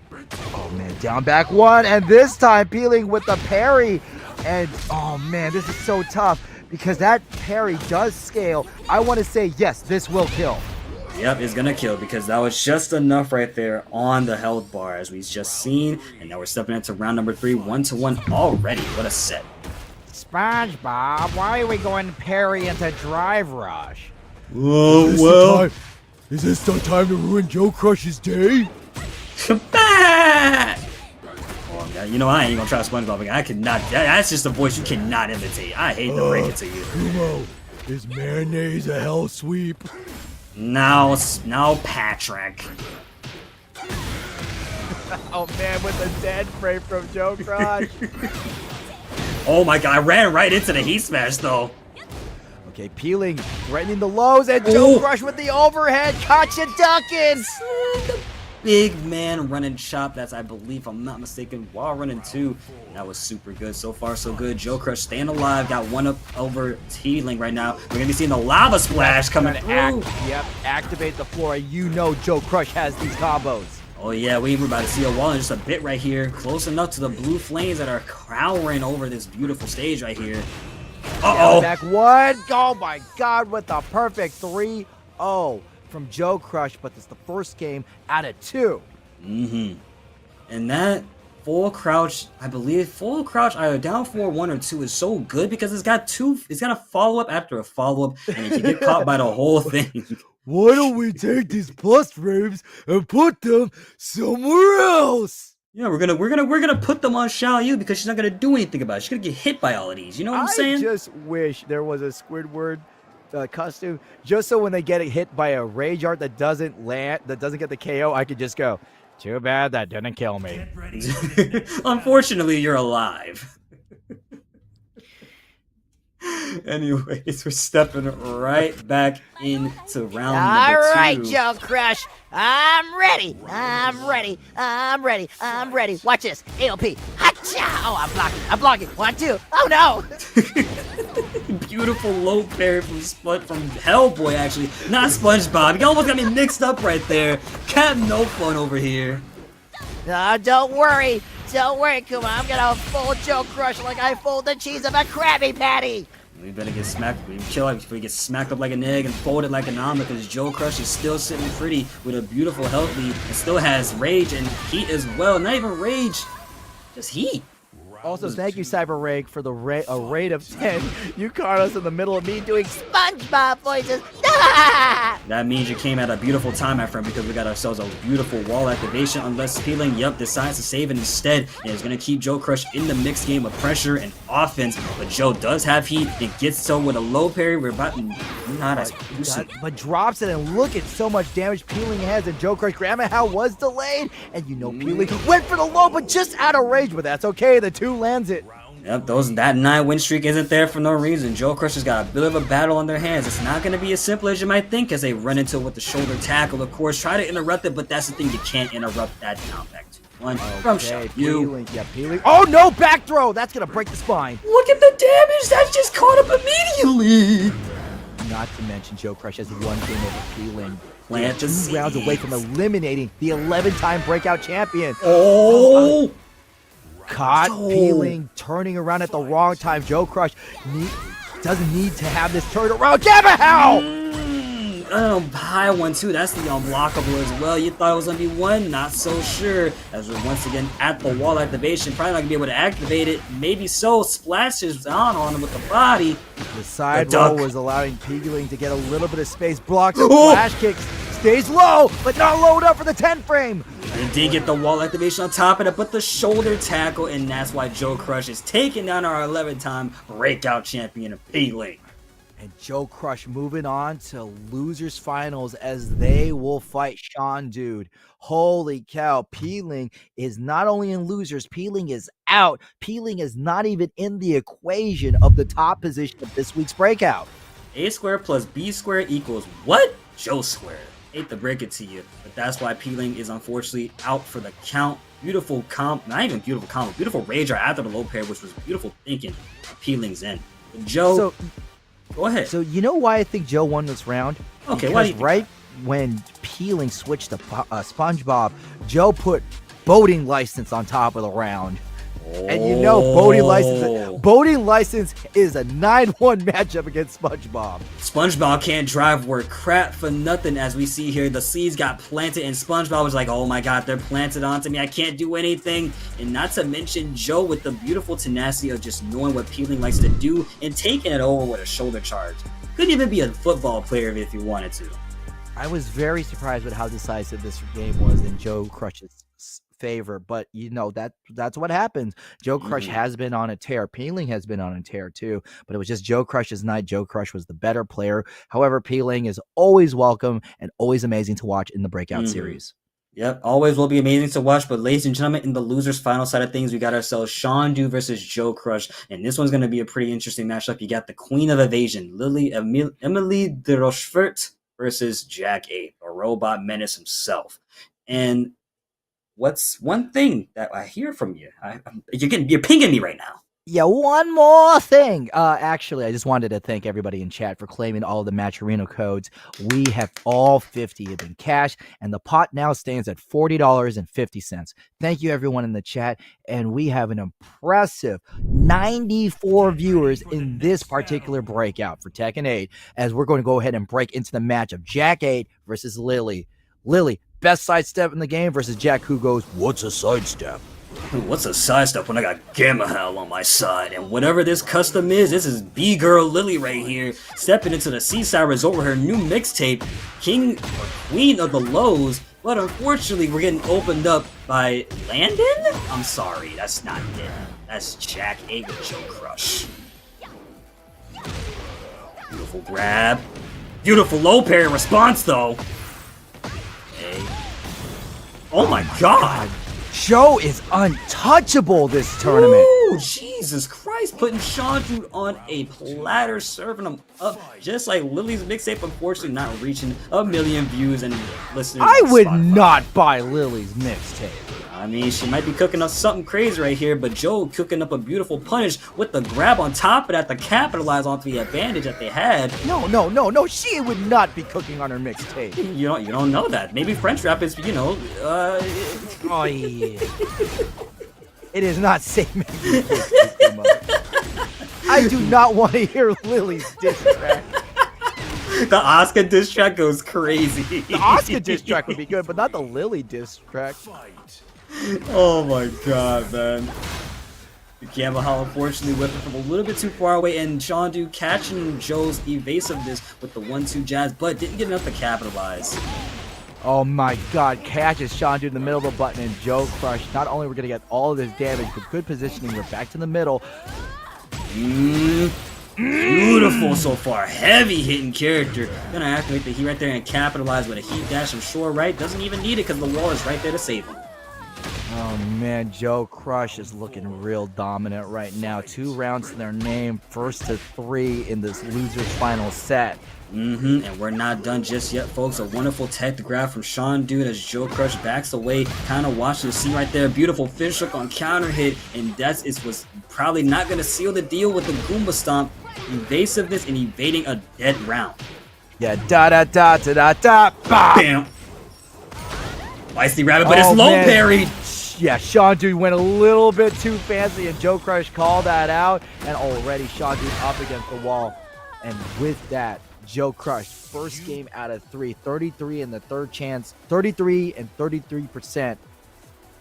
Oh man, down back one, and this time Peeling with the parry. And oh man, this is so tough because that parry does scale. I want to say yes, this will kill. Yep, it's gonna kill because that was just enough right there on the health bar as we've just seen. And now we're stepping into round number 3, 1-1 already. What a set. SpongeBob, why are we going parry into drive rush? Oh, well. Is this the time to ruin Joe Crush's day? Oh, you know, I ain't gonna try SpongeBob again. I cannot. That's just a voice you cannot imitate. I hate to break it to you. Kumo, is mayonnaise a hell sweep? Now, Patrick. Oh man, with the dead frame from Joe Crush. Oh my god, I ran right into the heat smash though. Okay, Peeling, threatening the lows, and Joe Crush with the overhead. Caught you ducking. Big man running chop. That's, I believe, if I'm not mistaken, while running 2. That was super good. So far, so good. Joe Crush staying alive. Got one up over T-Link right now. We're going to be seeing the lava splash coming through. Activate the floor. You know Joe Crush has these combos. Oh yeah, we were about to see a wall in just a bit right here. Close enough to the blue flames that are cowering over this beautiful stage right here. Uh-oh. Back one. Oh my god, with the perfect 3-0 from Joe Crush, but it's the first game out of 2. And that full crouch, I believe, full crouch either down 4-1 or 2 is so good because it's got a follow-up after a follow-up, and you can get caught by the whole thing. Why don't we take these plus frames and put them somewhere else? Yeah, we're gonna put them on Xiao Yu because she's not gonna do anything about it. She's gonna get hit by all of these. You know what I'm saying? I just wish there was a Squidward costume, just so when they get hit by a rage art that doesn't land, that doesn't get the KO, I could just go, too bad that didn't kill me. Unfortunately, you're alive. Anyways, we're stepping right back into round number 2. All right, Joe Crush. I'm ready. Watch this. AOP. Hacha! Oh, I'm blocking. 1, 2. Oh, no. Beautiful low parry from Hellboy, actually. Not SpongeBob. You almost got me mixed up right there. Cap no fun over here. Don't worry, Kuma. I'm gonna fold Joe Crush like I fold the cheese of a Krabby Patty. We better get smacked. We kill him before he gets smacked up like an egg and folded like an omelet because Joe Crush is still sitting pretty with a beautiful health lead and still has rage and heat as well. Not even rage, just heat. Also, thank you, Cyber Rake, for the a rate of 10. You caught us in the middle of me doing SpongeBob voices. That means you came at a beautiful time, my friend, because we got ourselves a beautiful wall activation. Unless Peeling, decides to save it instead, and is going to keep Joe Crush in the mixed game of pressure and offense. But Joe does have heat and gets so with a low parry. We're about to but drops it, and look at so much damage Peeling has, and Joe Crush Grandma How was delayed, and you know Peeling went for the low, but just out of range, but that's okay. The 2 lands it. Yep, that 9 win streak isn't there for no reason. Joe Crush has got a bit of a battle on their hands. It's not going to be as simple as you might think as they run into it with the shoulder tackle. Of course, try to interrupt it, but that's the thing. You can't interrupt that down back 2-1 from Xiao Yu. Peeling. Oh no, back throw. That's going to break the spine. Look at the damage. That just caught up immediately. Not to mention Joe Crush has 1 game over Peeling. Plant the 2 rounds away from eliminating the 11-time breakout champion. Caught Peeling, turning around at the wrong time. Joe Crush doesn't need to have this turn around. Gamma How! High one too. That's the unblockable as well. You thought it was gonna be 1, not so sure. As we're once again at the wall activation, probably not gonna be able to activate it. Maybe so. Splashes down on him with the body. The side roll was allowing Peeling to get a little bit of space. Blocks, flash kicks, stays low, but not low enough for the 10 frame. And did get the wall activation on top of it, but the shoulder tackle, and that's why Joe Crush is taking down our 11-time breakout champion of Peeling. And Joe Crush moving on to losers finals as they will fight Sean Dude. Holy cow, Peeling is not only in losers, Peeling is out. Peeling is not even in the equation of the top position of this week's breakout. A squared plus B squared equals what? Joe squared. Hate to break it to you, but that's why Peeling is unfortunately out for the count. Beautiful comp, not even beautiful comp, beautiful Rager after the low pair, which was beautiful thinking. Peeling's in. But Joe, go ahead. So you know why I think Joe won this round? Okay, because why do you think right when Peeling switched to SpongeBob, Joe put boating license on top of the round. And you know boating license is a 9-1 matchup against SpongeBob. SpongeBob can't drive worth crap for nothing, as we see here. The seeds got planted, and SpongeBob was like, oh my god, they're planted onto me. I can't do anything. And not to mention Joe with the beautiful tenacity of just knowing what Peeling likes to do and taking it over with a shoulder charge. Couldn't even be a football player if he wanted to. I was very surprised with how decisive this game was in Joe Crush's favor, but you know that's what happens. Joe Crush has been on a tear. Peeling has been on a tear too, but it was just Joe Crush's night. Joe Crush was the better player. However, Peeling is always welcome and always amazing to watch in the Breakout Series. Yep, always will be amazing to watch. But ladies and gentlemen, in the losers final side of things, we got ourselves Sean Du versus Joe Crush, and this one's going to be a pretty interesting matchup. You got the Queen of Evasion, Emily de Rochefort versus Jack 8, a robot menace himself. And what's one thing that I hear from you? You're pinging me right now. Yeah, one more thing. Actually, I just wanted to thank everybody in chat for claiming all of the Matcherino codes. We have all 50 have been cashed, and the pot now stands at $40.50. Thank you, everyone in the chat. And we have an impressive 94 viewers in this particular breakout for Tekken 8, as we're going to go ahead and break into the match of Jack 8 versus Lily. Lily, best sidestep in the game versus Jack, who goes, what's a sidestep? What's a sidestep when I got Gamma Hell on my side? And whatever this custom is, this is B-Girl Lily right here, stepping into the Seaside Resort with her new mixtape, King or Queen of the Lows. But unfortunately, we're getting opened up by Landon? I'm sorry, that's not it. That's Jack 8 with Joe Crush. Beautiful grab. Beautiful low parry response, though. Okay. Oh my god! Joe is untouchable this tournament. Ooh, Jesus Christ, putting Sean Dude on a platter, serving him up just like Lily's mixtape, unfortunately not reaching 1 million views and listeners. I would not buy Lily's mixtape. I mean, she might be cooking up something crazy right here, but Joe cooking up a beautiful punish with the grab on top of that to capitalize onto the advantage that they had. No, she would not be cooking on her mixtape. You don't know that. Maybe French rap is, Oh, yeah. It is not safe. I do not want to hear Lily's diss track. The Oscar diss track goes crazy. The Oscar diss track would be good, but not the Lily diss track. Oh my god, man. Gamma Hall unfortunately whipping from a little bit too far away, and Sean Du catching Joe's evasiveness with the 1-2 jazz, but didn't get enough to capitalize. Oh my god, catches Sean Du in the middle of the button, and Joe Crush. Not only we're going to get all of this damage, but good positioning. We're back to the middle. Beautiful so far. Heavy hitting character. Gonna activate the heat right there and capitalize with a heat dash. I'm sure, right? Doesn't even need it because the wall is right there to save him. Oh man, Joe Crush is looking real dominant right now. 2 rounds to their name, first to 3 in this loser's final set. And we're not done just yet, folks. A wonderful tech grab from Sean Dude as Joe Crush backs away, kind of watching the scene right there. Beautiful fish hook on counter hit, and that was probably not going to seal the deal with the Goomba Stomp, evasiveness, and evading a dead round. Yeah, da-da-da-da-da-da, bam! Feisty rabbit, but it's low parried. Yeah, Sean Dude went a little bit too fancy, and Joe Crush called that out, and already Sean Dude up against the wall. And with that, Joe Crush, first game out of 3, 33 in the third chance, 33 and 33%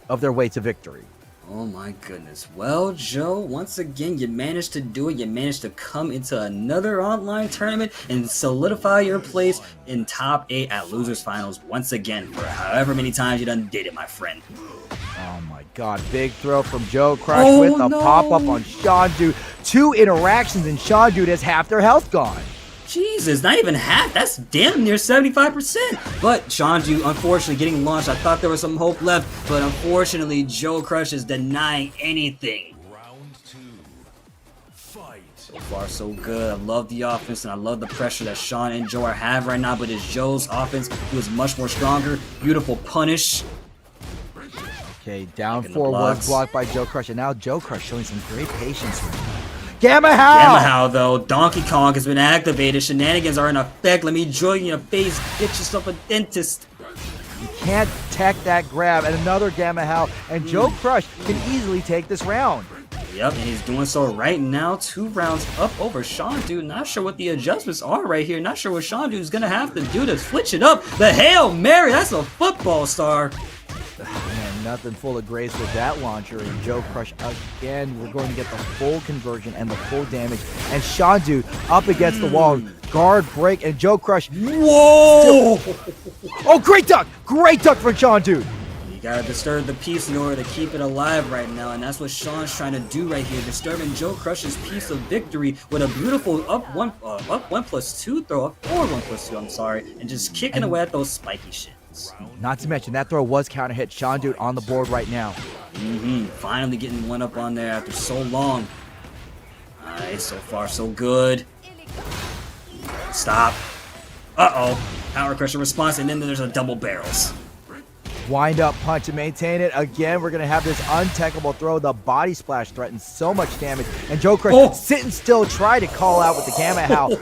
of their way to victory. Oh my goodness. Well, Joe, once again, you managed to do it. You managed to come into another online tournament and solidify your place in top 8 at Losers Finals once again for however many times you done did it, my friend. Oh my god, big throw from Joe Crush with a pop-up on Sean Dude. 2 interactions and Sean Dude has half their health gone. Jesus, not even half. That's damn near 75%. But Sean Dude, unfortunately, getting launched. I thought there was some hope left, but unfortunately, Joe Crush is denying anything. Round 2. Fight. So far, so good. I love the offense, and I love the pressure that Sean and Joe are having right now, but it's Joe's offense who is much more stronger. Beautiful punish. Okay, down Taking the 4 was blocks. blocked by Joe Crush, and now Joe Crush showing some great patience right now. Gamma Howl! Gamma Howl, though. Donkey Kong has been activated. Shenanigans are in effect. Let me drill you in the face. Get yourself a dentist. You can't tech that grab, and another Gamma Howl, and Joe Crush can easily take this round. Yep, and he's doing so right now. 2 rounds up over Sean Dude. Not sure what the adjustments are right here. Not sure what Sean Dude is going to have to do to switch it up. The Hail Mary, that's a football star. Man, nothing full of grace with that launcher, and Joe Crush again. We're going to get the full conversion and the full damage, and Sean Dude up against the wall. Guard break, and Joe Crush. Whoa! Oh, great duck from Sean Dude. You gotta disturb the peace in order to keep it alive right now, and that's what Sean's trying to do right here, disturbing Joe Crush's piece of victory with a beautiful up 1+2 throw, up 1+2, I'm sorry, and just kicking away at those spiky shits. Not to mention that throw was counter hit. Sean Dude on the board right now. Finally getting one up on there after so long. Alright, so far so good. Stop. Uh-oh. Power Crusher response, and then there's a double barrels. Wind up punch to maintain it. Again, we're going to have this untechable throw. The body splash threatens so much damage. And Joe Crush sitting still, try to call out with the Gamma Howl.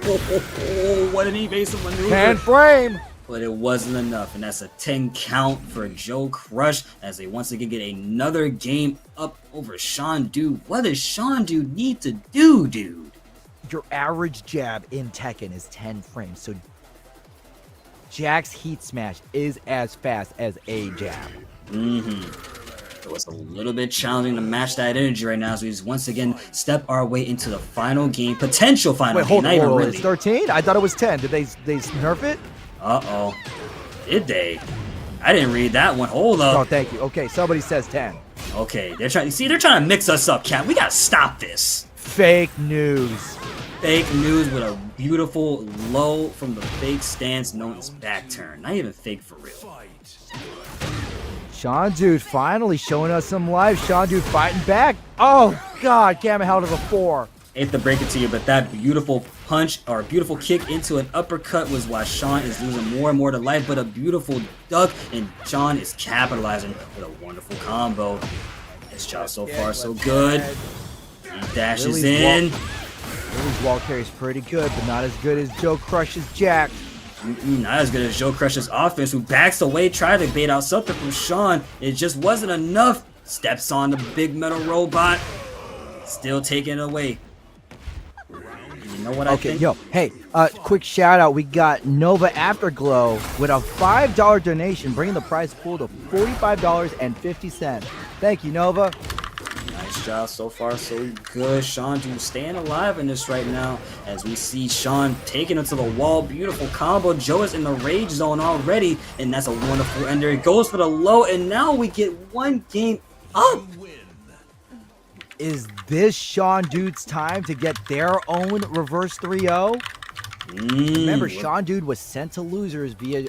What an evasive maneuver. Can frame. But it wasn't enough, and that's a 10 count for Joe Crush as they once again get another game up over Sean Dude. What does Sean Dude need to do, dude? Your average jab in Tekken is 10 frames, so Jack's Heat Smash is as fast as a jab. So it's a little bit challenging to match that energy right now, so we just once again step our way into the final game, potential final game. Not even really. It's 13? I thought it was 10. Did they nerf it? Uh-oh. Did they? I didn't read that one. Hold up. Oh, thank you. Okay, somebody says 10. Okay, they're trying to mix us up, Cap. We gotta stop this. Fake news. Fake news with a beautiful low from the fake stance known as back turn. Not even fake for real. Sean Dude finally showing us some life. Sean Dude fighting back. Oh, God. Gamma held as a 4. Hate to break it to you, but that beautiful punch or beautiful kick into an uppercut was why Sean is losing more and more to life, but a beautiful duck, and Sean is capitalizing with a wonderful combo. This job so far so good. He dashes in. Lily's wall carry is pretty good, but not as good as Joe Crush's Jack. Not as good as Joe Crush's offense, who backs away, tried to bait out something from Sean. It just wasn't enough. Steps on the big metal robot. Still taking it away. You know what I think? Hey, quick shout out. We got Nova Afterglow with a $5 donation, bringing the prize pool to $45.50. Thank you, Nova. Nice job so far, so good. Sean Dude staying alive in this right now as we see Sean taking him to the wall. Beautiful combo. Joe is in the rage zone already, and that's a wonderful ender. It goes for the low, and now we get one game up. Is this Sean Dude's time to get their own reverse 3-0? Remember, Sean Dude was sent to losers via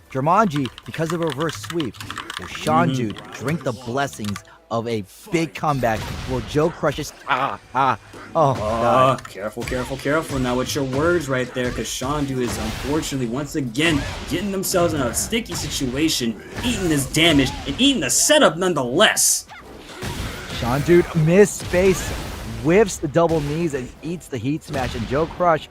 Jumanji because of a reverse sweep. Will Sean Dude drink the blessings of a big comeback? Will Joe Crush his... God. Careful now with your words right there, because Sean Dude is unfortunately once again getting themselves in a sticky situation, eating this damage, and eating the setup nonetheless. Sean Dude missed space, whiffs the double knees, and eats the Heat Smash, and Joe Crush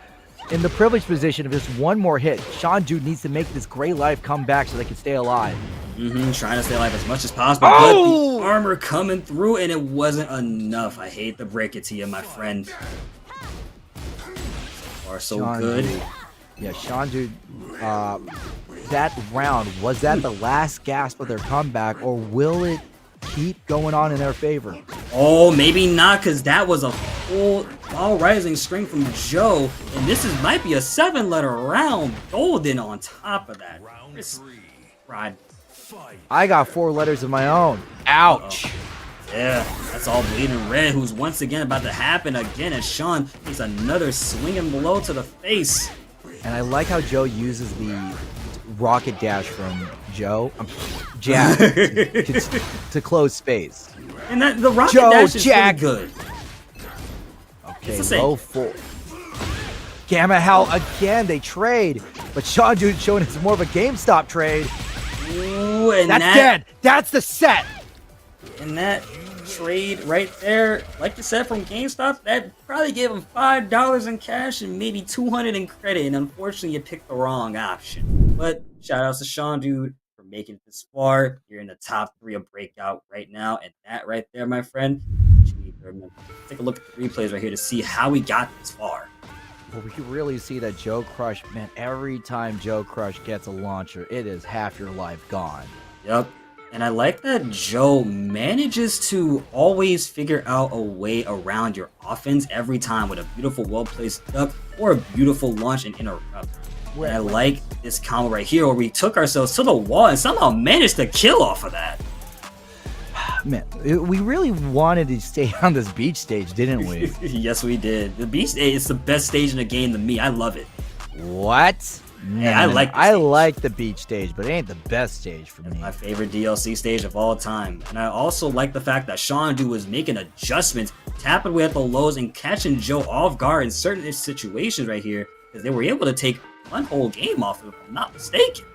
in the privileged position of just one more hit. Sean Dude needs to make this gray life come back so they can stay alive. Trying to stay alive as much as possible, but the armor coming through, and it wasn't enough. I hate to break it to you, my friend. So far, so Sean good. Dude. Yeah, Sean Dude, that round, was that the last gasp of their comeback, or will it keep going on in their favor? Oh, maybe not, because that was a full all rising string from Joe, and this might be a 7-letter round. Golden on top of that. Rod. I got 4 letters of my own. Ouch. Yeah, that's all bleeding red, who's once again about to happen again as Sean takes another swinging blow to the face. And I like how Joe uses the rocket dash from Jack to close space. And that the rocket Joe, dash is Jack. really good. Okay, the same. low 4. Gamma Hell again, they trade. But Sean Dude showing us more of a GameStop trade. Ooh, and That's dead. That's the set. And that trade right there, like you said, from GameStop, that probably gave him $5 in cash and maybe $200 in credit. And unfortunately, you picked the wrong option. But shout outs to Sean Dude for making it this far. You're in the top 3 of Breakout right now. And that right there, my friend, you need to remember. Take a look at the replays right here to see how we got this far. Well, we really see that Joe Crush, man, every time Joe Crush gets a launcher, it is half your life gone. Yep. And I like that Joe manages to always figure out a way around your offense every time with a beautiful, well-placed duck or a beautiful launch and interrupt. And I like this combo right here where we took ourselves to the wall and somehow managed to kill off of that. Man, we really wanted to stay on this beach stage, didn't we? Yes, we did. The beach stage is the best stage in the game to me. I love it. What? Yeah, I like the beach stage, but it ain't the best stage for me. My favorite DLC stage of all time. And I also like the fact that Sean Dude was making adjustments, tapping away at the lows and catching Joe off guard in certain situations right here, because they were able to take one whole game off of him, if I'm not mistaken.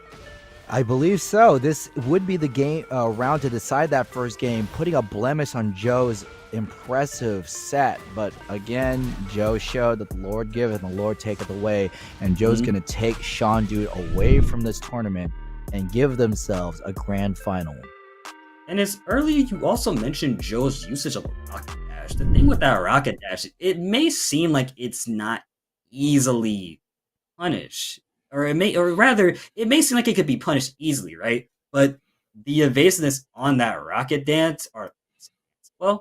I believe so. This would be the game round to decide that first game, putting a blemish on Joe's impressive set. But again, Joe showed that the Lord giveth and the Lord taketh away, and Joe's going to take Sean Dude away from this tournament and give themselves a grand final. And as earlier you also mentioned Joe's usage of the rocket dash. The thing with that rocket dash, it may seem like it's not easily punished. Or it may seem like it could be punished easily, right? But the evasiveness on that rocket dance,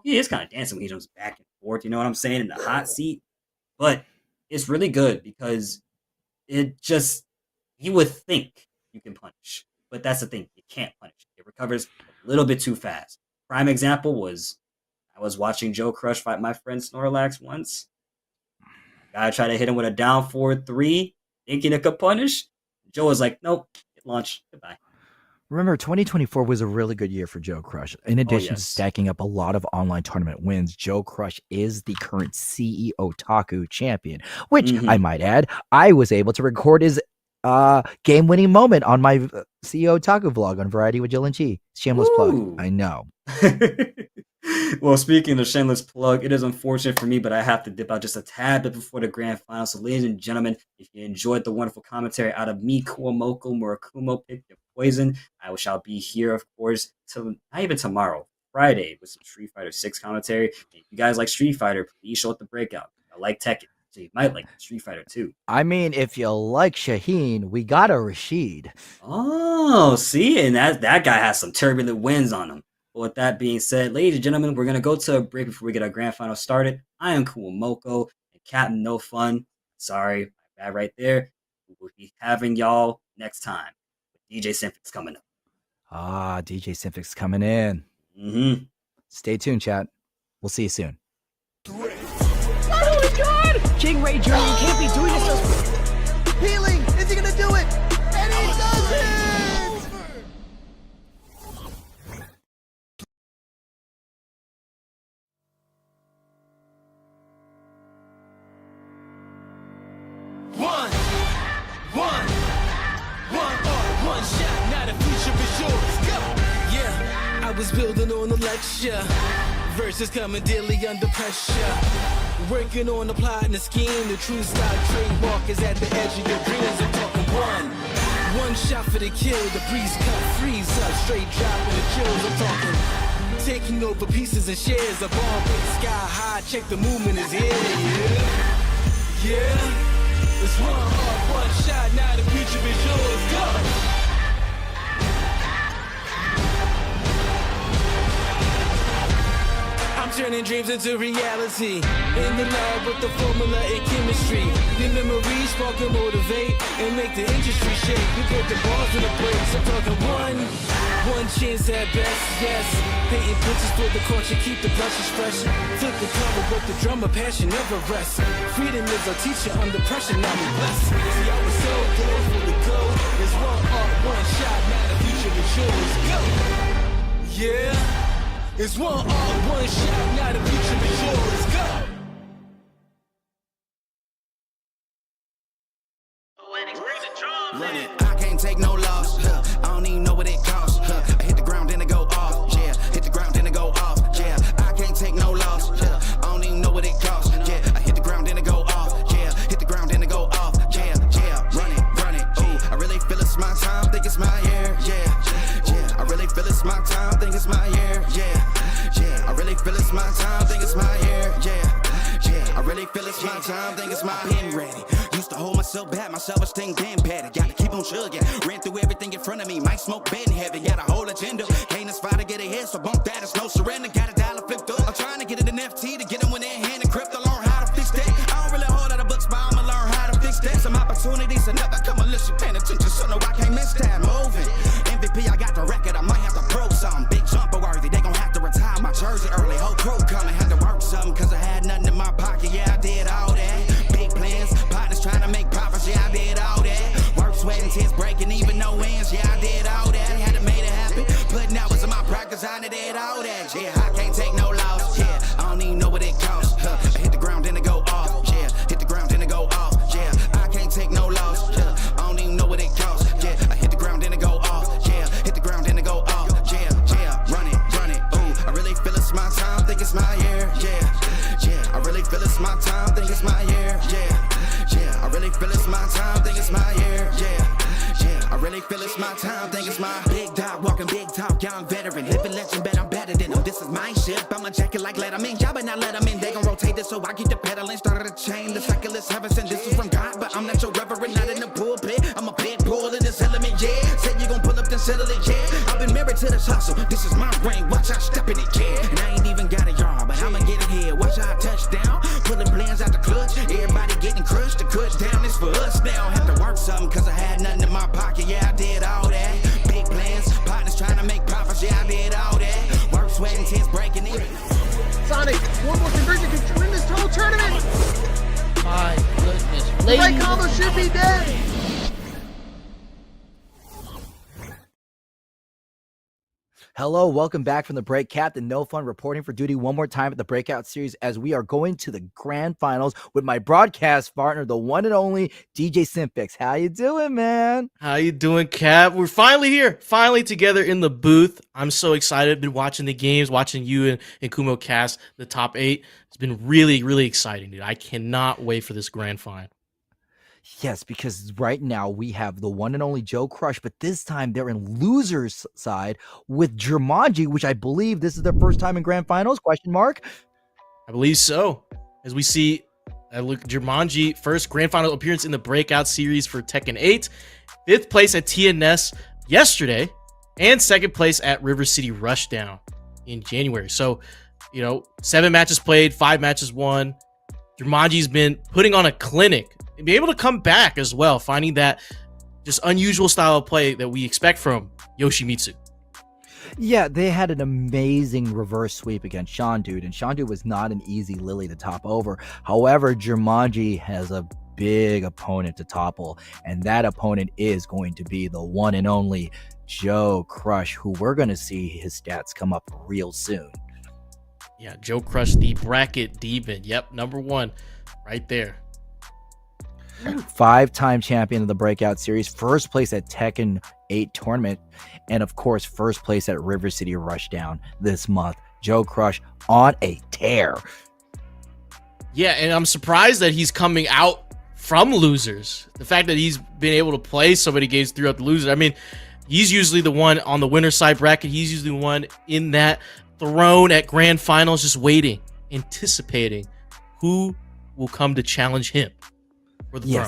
he is kind of dancing when he jumps back and forth, you know what I'm saying, in the hot seat. But it's really good because you would think you can punish. But that's the thing, you can't punish. It recovers a little bit too fast. Prime example was, I was watching Joe Crush fight my friend Snorlax once. Guy tried to hit him with a down 4-3. Thinking it could punish. Joe was like, nope, it launched. Goodbye. Remember, 2024 was a really good year for Joe Crush. In addition to stacking up a lot of online tournament wins, Joe Crush is the current CEO Otaku champion, which I might add, I was able to record his game-winning moment on my CEO Otaku vlog on Variety with Jill and Chi. Shameless plug. I know. Well, speaking of shameless plug, it is unfortunate for me, but I have to dip out just a tad bit before the grand final. So, ladies and gentlemen, if you enjoyed the wonderful commentary out of me, Kuomoko Murakumo, Pick Your Poison, I shall be here, of course, till not even tomorrow, Friday, with some Street Fighter 6 commentary. If you guys like Street Fighter, please show up the Breakout. I like Tekken, so you might like Street Fighter 2. I mean, if you like Shaheen, we got a Rashid. Oh, see, and that guy has some turbulent winds on him. But with that being said, ladies and gentlemen, we're going to go to a break before we get our grand final started. I am Kuomoko and Captain No Fun. Sorry, my bad right there. We will be having y'all next time. DJ Symphic's coming up. DJ Symphic's coming in. Stay tuned, chat. We'll see you soon. Oh my God! King Ray Jr., you can't be doing this. Healing! Is he gonna do it? And he does it! One shot, now the future is yours. Go! Yeah, I was building on the lecture. Verses coming daily under pressure. Working on the plot and the scheme. The true style trademark is at the edge of your dreams. I'm talking one shot for the kill. The breeze cut, freeze up, straight dropping the chills. I'm talking taking over pieces and shares. A bomb sky high. Check the movement is here. Yeah. It's one heart, one shot. Now the future is yours. Go. I'm turning dreams into reality. In the lab with the formula and chemistry. Your memories spark and motivate and make the industry shake. We put the bars in the brakes. I'm talking one chance at best, yes. Painting pictures for the culture, keep the brushes fresh. Flip the cover with the drummer, passion never rests. Freedom is our teacher under pressure, now we blessed. See, I was so good for the go. There's one heart, one shot, now the future is yours. Go! Yeah. It's one art, one shot, now the future is yours. Go! it's my year, yeah. I really feel it's my time, think it's my year, yeah. I really feel it's my time, think it's my year, yeah. I really feel it's my time, think it's my pen ready. Used to hold myself back, my self-esteem been better. Gotta keep on chugging, ran through everything in front of me. Might smoke bed heavy, got a whole agenda. Can't aspire to get ahead, so bump that, it's no surrender. Got a dollar flipped up, I'm trying to get it in FT to get them when they're hand and crypto. Learn how to fix that. I don't really hold out of books, but I'ma learn how to fix that. Some opportunities and never come unless you paying attention, so no, I can't miss that. Moving, MVP, I got the record, I might have to prove something. Big jumper worthy, they gon' have to retire my jersey early. Whole crew coming, had to work something, cause I had nothing in my pocket, yeah, I did all that. Big plans, partners trying to make profits, yeah, I did all that. Work, sweat, and tears breaking, even no ends, yeah, I did all that. Had to make it happen, putting hours in my practice, I did all that. Yeah, I can't take no loss, yeah, I don't even know what it costs. I hit the ground, then it go off, yeah, hit the ground, then it go off, yeah, I can't take no loss, yeah, I don't even know what it costs, yeah, I hit the ground, then it go off, yeah, hit the ground, then it go off, yeah, run it, ooh, I really feel it's my time, think it's my year, yeah, I really feel it's my time, think it's my year, yeah, I really feel it's my time, think it's my year, yeah, I really feel it's my time, think it's my big dog, walking big talk, young veteran, living legend, bet I'm better than them, this is my ship, I'm a jacket like Letterman, y'all better not let them in, they gon' rotate this, so I keep the pedaling, started a chain, the cycle is heaven sent, this is from God, but I'm not your reverend, not in the pulpit, I'm a big bull in this element, yeah, said you gon' pull up, then settle it, yeah, I've been married to this hustle, this is my ring, watch out step in it, yeah, and I ain't even got a yard, but I'ma get it here, watch out touch down, pulling plans out the clutch, everybody getting crushed, the cut down is for us now, have to work something, cause I had nothing in my pocket, yeah, I did all that, big plans, partners trying to make profits, yeah, I did all that, work, sweat, and tears breaking even. Sonic, one more conversion to win this whole tournament. My goodness. The right combo should be dead. Hello, welcome back from the break. Captain No Fun reporting for duty one more time at the Breakout Series as we are going to the grand finals with my broadcast partner, the one and only DJ Simpix. How you doing, man? How you doing, Cap? We're finally here, finally together in the booth. I'm so excited. Been watching the games, watching you and Kumo cast the top 8. It's been really, really exciting, dude. I cannot wait for this grand final. Yes, because right now we have the one and only Joe Crush, but this time they're in loser's side with Jumanji, which I believe this is their first time in grand finals, question mark? I believe so. As we see, look, Jumanji, first grand final appearance in the Breakout Series for Tekken 8, 5th place at TNS yesterday, and 2nd place at River City Rushdown in January. So, 7 matches played, 5 matches won. Jumanji's been putting on a clinic and be able to come back as well, finding that just unusual style of play that we expect from Yoshimitsu. Yeah, they had an amazing reverse sweep against Shandu, and Shandu was not an easy lily to top over. However, Jumanji has a big opponent to topple, and that opponent is going to be the one and only Joe Crush, who we're going to see his stats come up real soon. Yeah, Joe Crush, the bracket demon. Yep, number 1 right there. 5-time champion of the Breakout Series, first place at Tekken 8 tournament, and of course, first place at River City Rushdown this month. Joe Crush on a tear. Yeah, and I'm surprised that he's coming out from losers. The fact that he's been able to play so many games throughout the losers. I mean, he's usually the one on the winner's side bracket. He's usually the one in that throne at grand finals, just waiting, anticipating who will come to challenge him for the throne.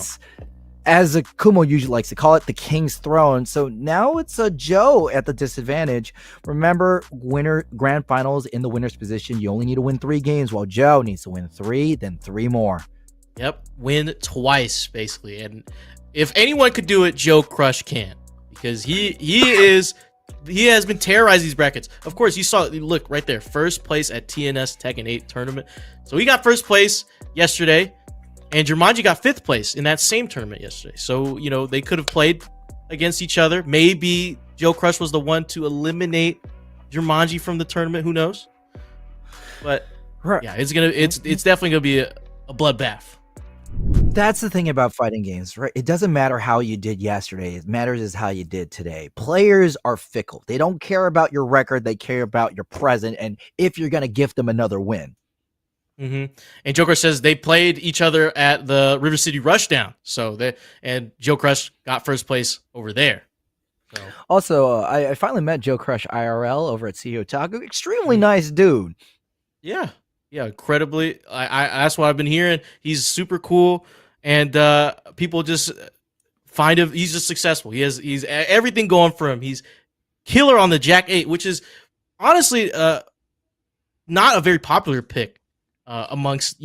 As Kumo usually likes to call it, the King's Throne. So now it's a Joe at the disadvantage. Remember, winner grand finals in the winner's position, you only need to win 3 games, while Joe needs to win 3, then 3 more. Yep, win twice, basically. And if anyone could do it, Joe Crush can. Because he has been terrorizing these brackets. Of course, you saw, look right there, first place at TNS Tekken 8 tournament. So he got first place yesterday, and Jumanji got 5th place in that same tournament yesterday. So, they could have played against each other. Maybe Joe Crush was the one to eliminate Jumanji from the tournament. Who knows? But yeah, it's definitely gonna be a bloodbath. That's the thing about fighting games, right? It doesn't matter how you did yesterday. It matters is how you did today. Players are fickle. They don't care about your record. They care about your present and if you're going to gift them another win. And Joker says they played each other at the River City Rushdown. And Joe Crush got first place over there. Also, I finally met Joe Crush IRL over at CEO Taco. Extremely nice dude. Yeah, incredibly. That's what I've been hearing. He's super cool, and people just find him. He's just successful. He's everything going for him. He's killer on the Jack 8, which is honestly not a very popular pick amongst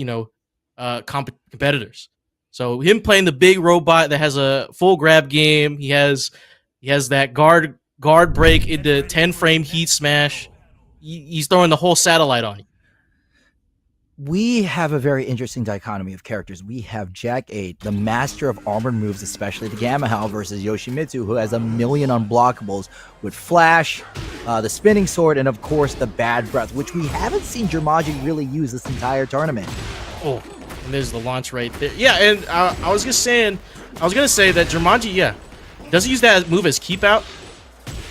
competitors. So him playing the big robot that has a full grab game. He has that guard break into 10 frame heat smash. He's throwing the whole satellite on you. We have a very interesting dichotomy of characters. We have Jack 8, the master of armored moves, especially the Gamma Howl, versus Yoshimitsu, who has a million unblockables with Flash, the spinning sword, and of course the bad breath, which we haven't seen Jumanji really use this entire tournament. Oh, and there's the launch right there. Yeah, and I was gonna say that Jumanji, doesn't use that move as keep out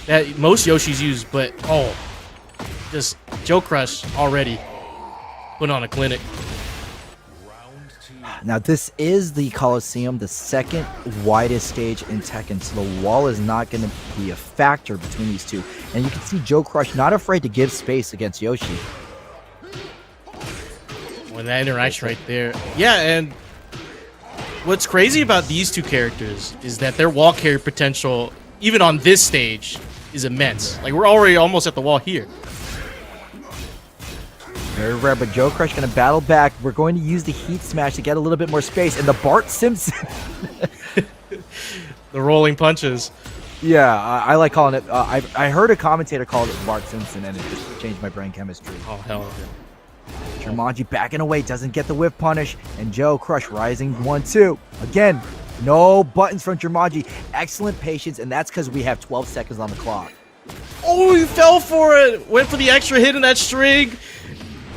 that most Yoshis use, but just Joe Crush already put on a clinic. Now, this is the Coliseum, the second widest stage in Tekken, so the wall is not going to be a factor between these two. And you can see Joe Crush not afraid to give space against Yoshi. When that interaction right there. Yeah, and what's crazy about these two characters is that their wall carry potential, even on this stage, is immense. Like, we're already almost at the wall here. Very rare, but Joe Crush going to battle back. We're going to use the Heat Smash to get a little bit more space. And the Bart Simpson. The rolling punches. Yeah, I like calling it. I heard a commentator call it Bart Simpson, and it just changed my brain chemistry. Oh, hell yeah. Jumanji backing away, doesn't get the whiff punish. And Joe Crush rising 1-2. Again, no buttons from Jumanji. Excellent patience, and that's because we have 12 seconds on the clock. Oh, he fell for it. Went for the extra hit in that string.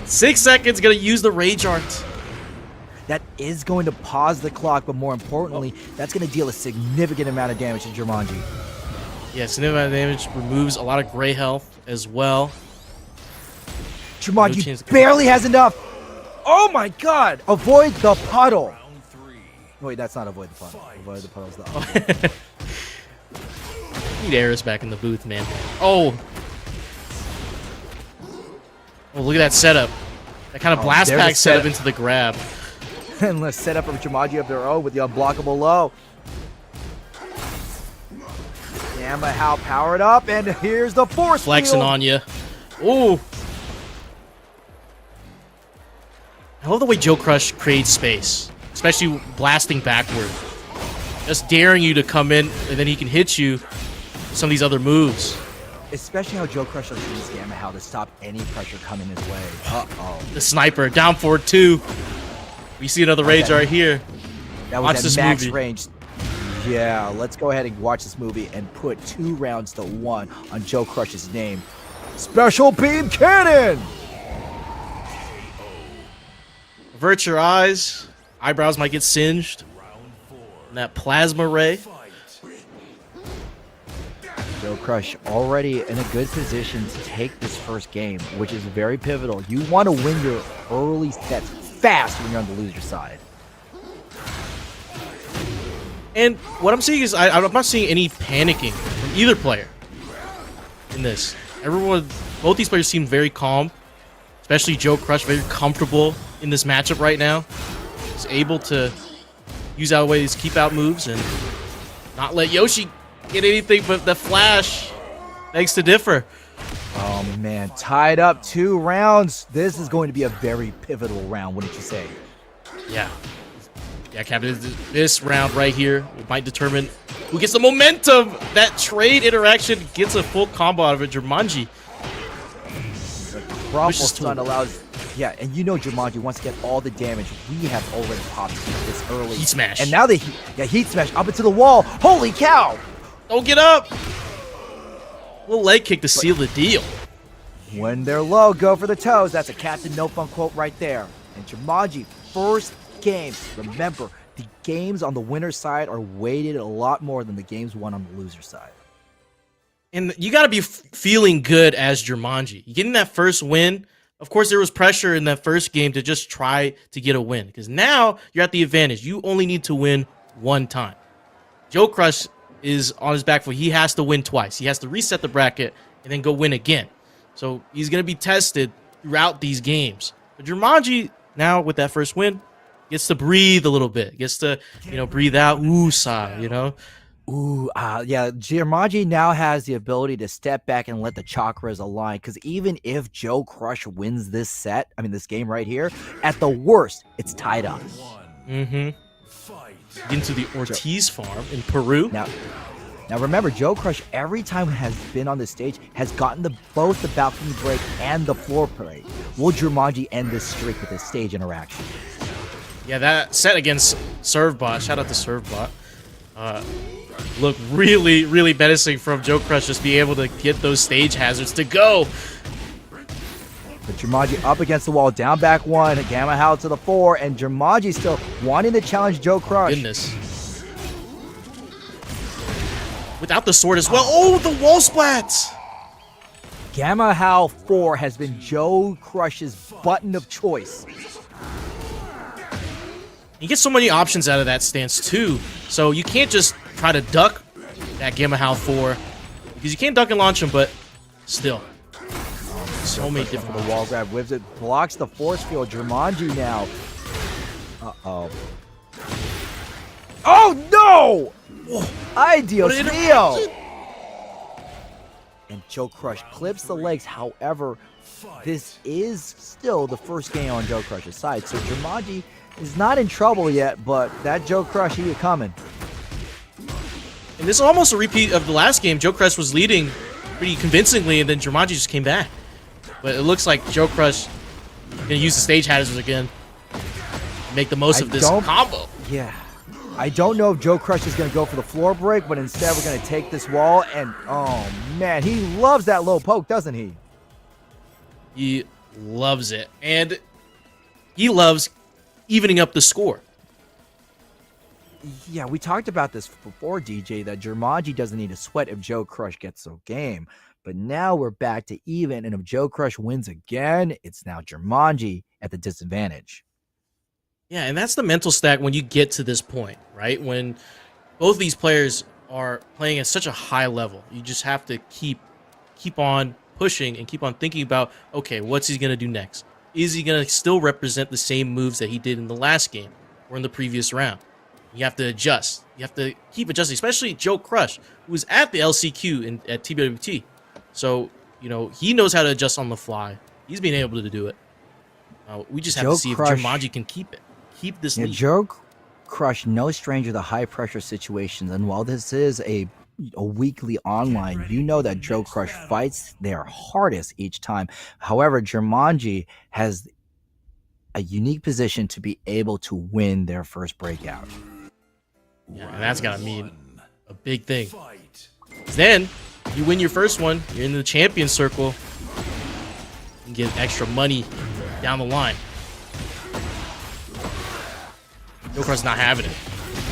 6 seconds, gonna use the Rage Art. That is going to pause the clock, but more importantly, that's going to deal a significant amount of damage to Jumanji. Yeah, significant amount of damage, removes a lot of gray health as well. Jumanji barely has enough. Oh my god! Avoid the puddle. Wait, that's not avoid the puddle. Avoid the puddle's the other. Need Eris back in the booth, man. Oh, look at that setup. That kind of blast pack setup into the grab. And let's set up a Jumanji of their own with the unblockable low. Gamma Howl powered up, and here's the force flexing field. On you. Ooh. I love the way Joe Crush creates space, especially blasting backward. Just daring you to come in, and then he can hit you with some of these other moves. Especially how Joe Crush likes to use Gamma Howl to stop any pressure coming his way. Uh-oh. The sniper, down for 2. We see another Rage Art here. That was at max range. Yeah, let's go ahead and watch this movie and put 2 rounds to 1 on Joe Crush's name. Special Beam Cannon! Avert your eyes. Eyebrows might get singed. And that plasma ray. Joe Crush already in a good position to take this first game, which is very pivotal. You want to win your early sets fast when you're on the loser side. And what I'm seeing is I'm not seeing any panicking from either player in this. Both these players seem very calm, especially Joe Crush, very comfortable in this matchup right now. He's able to use out ways, keep out moves, and not let Yoshi get anything but the flash. Begs to differ. Oh man, tied up 2 rounds. This is going to be a very pivotal round, wouldn't you say? Yeah, Captain, this round right here might determine who gets the momentum. That trade interaction gets a full combo out of it. Jumanji. Bravo Stun allows... Yeah, and you know Jumanji wants to get all the damage. We have already popped this early. Heat Smash. And now Heat Smash up into the wall. Holy cow! Don't get up! Little leg kick to seal the deal. When they're low, go for the toes. That's a Captain No Fun quote right there. And Jumanji, first game. Remember, the games on the winner's side are weighted a lot more than the games won on the loser's side. And you got to be feeling good as Jumanji. Getting that first win, of course, there was pressure in that first game to just try to get a win. Because now you're at the advantage. You only need to win 1 time. Joe Crush is on his back foot. He has to win twice. He has to reset the bracket and then go win again. So he's going to be tested throughout these games. But Jumanji, now with that first win, gets to breathe a little bit. Gets to, breathe out. Ooh, sigh, Yeah, Jumanji now has the ability to step back and let the chakras align. Because even if Joe Crush wins this game right here, at the worst, it's tied up. Into the Ortiz farm in Peru. Now remember, Joe Crush every time has been on the stage has gotten both the balcony break and the floor break. Will Jumanji end this streak with a stage interaction? Yeah, that set against Servebot. Shout out to Servebot. Look really, really menacing from Joe Crush, just be able to get those stage hazards to go. But Jumanji up against the wall, down back one, Gamma Howl to the 4, and Jumanji still wanting to challenge Joe Crush. Goodness. Without the sword as well. Oh, the wall splats! Gamma Howl 4 has been Joe Crush's button of choice. You get so many options out of that stance too, so you can't just try to duck that Gamma Howl 4, because you can't duck and launch him, but still. So many different the wall grab whips it, blocks the force field. Jumanji now. Oh no! Ay, Dios mío! And Joe Crush clips the legs. However, this is still the first game on Joe Crush's side, so Jumanji is not in trouble yet, but that Joe Crush, he is coming. And this is almost a repeat of the last game. Joe Crush was leading pretty convincingly, and then Jumanji just came back. But it looks like Joe Crush gonna use the stage hazards again. Make the most of this combo. Yeah. I don't know if Joe Crush is going to go for the floor break, but instead we're going to take this wall, and oh man, he loves that low poke, doesn't he? He loves it. And he loves evening up the score. Yeah, we talked about this before, DJ, that Jumanji doesn't need to sweat if Joe Crush gets the game. But now we're back to even, and if Joe Crush wins again, it's now Jumanji at the disadvantage. Yeah, and that's the mental stack when you get to this point, right? When both these players are playing at such a high level, you just have to keep on pushing and keep on thinking about, okay, what's he going to do next? Is he going to still represent the same moves that he did in the last game or in the previous round? You have to adjust. You have to keep adjusting, especially Joe Crush, who was at the LCQ at TWT. So, he knows how to adjust on the fly. He's been able to do it. We just have to see if Jumanji can keep it. Keep this lead. Joe Crush, no stranger to high-pressure situations. And while this is a weekly online, you know that Joe Crush fights their hardest each time. However, Jumanji has a unique position to be able to win their first breakout. Yeah, and that's got to mean a big thing. Then, you win your first one, you're in the champion circle, and get extra money down the line. Joe Crush not having it.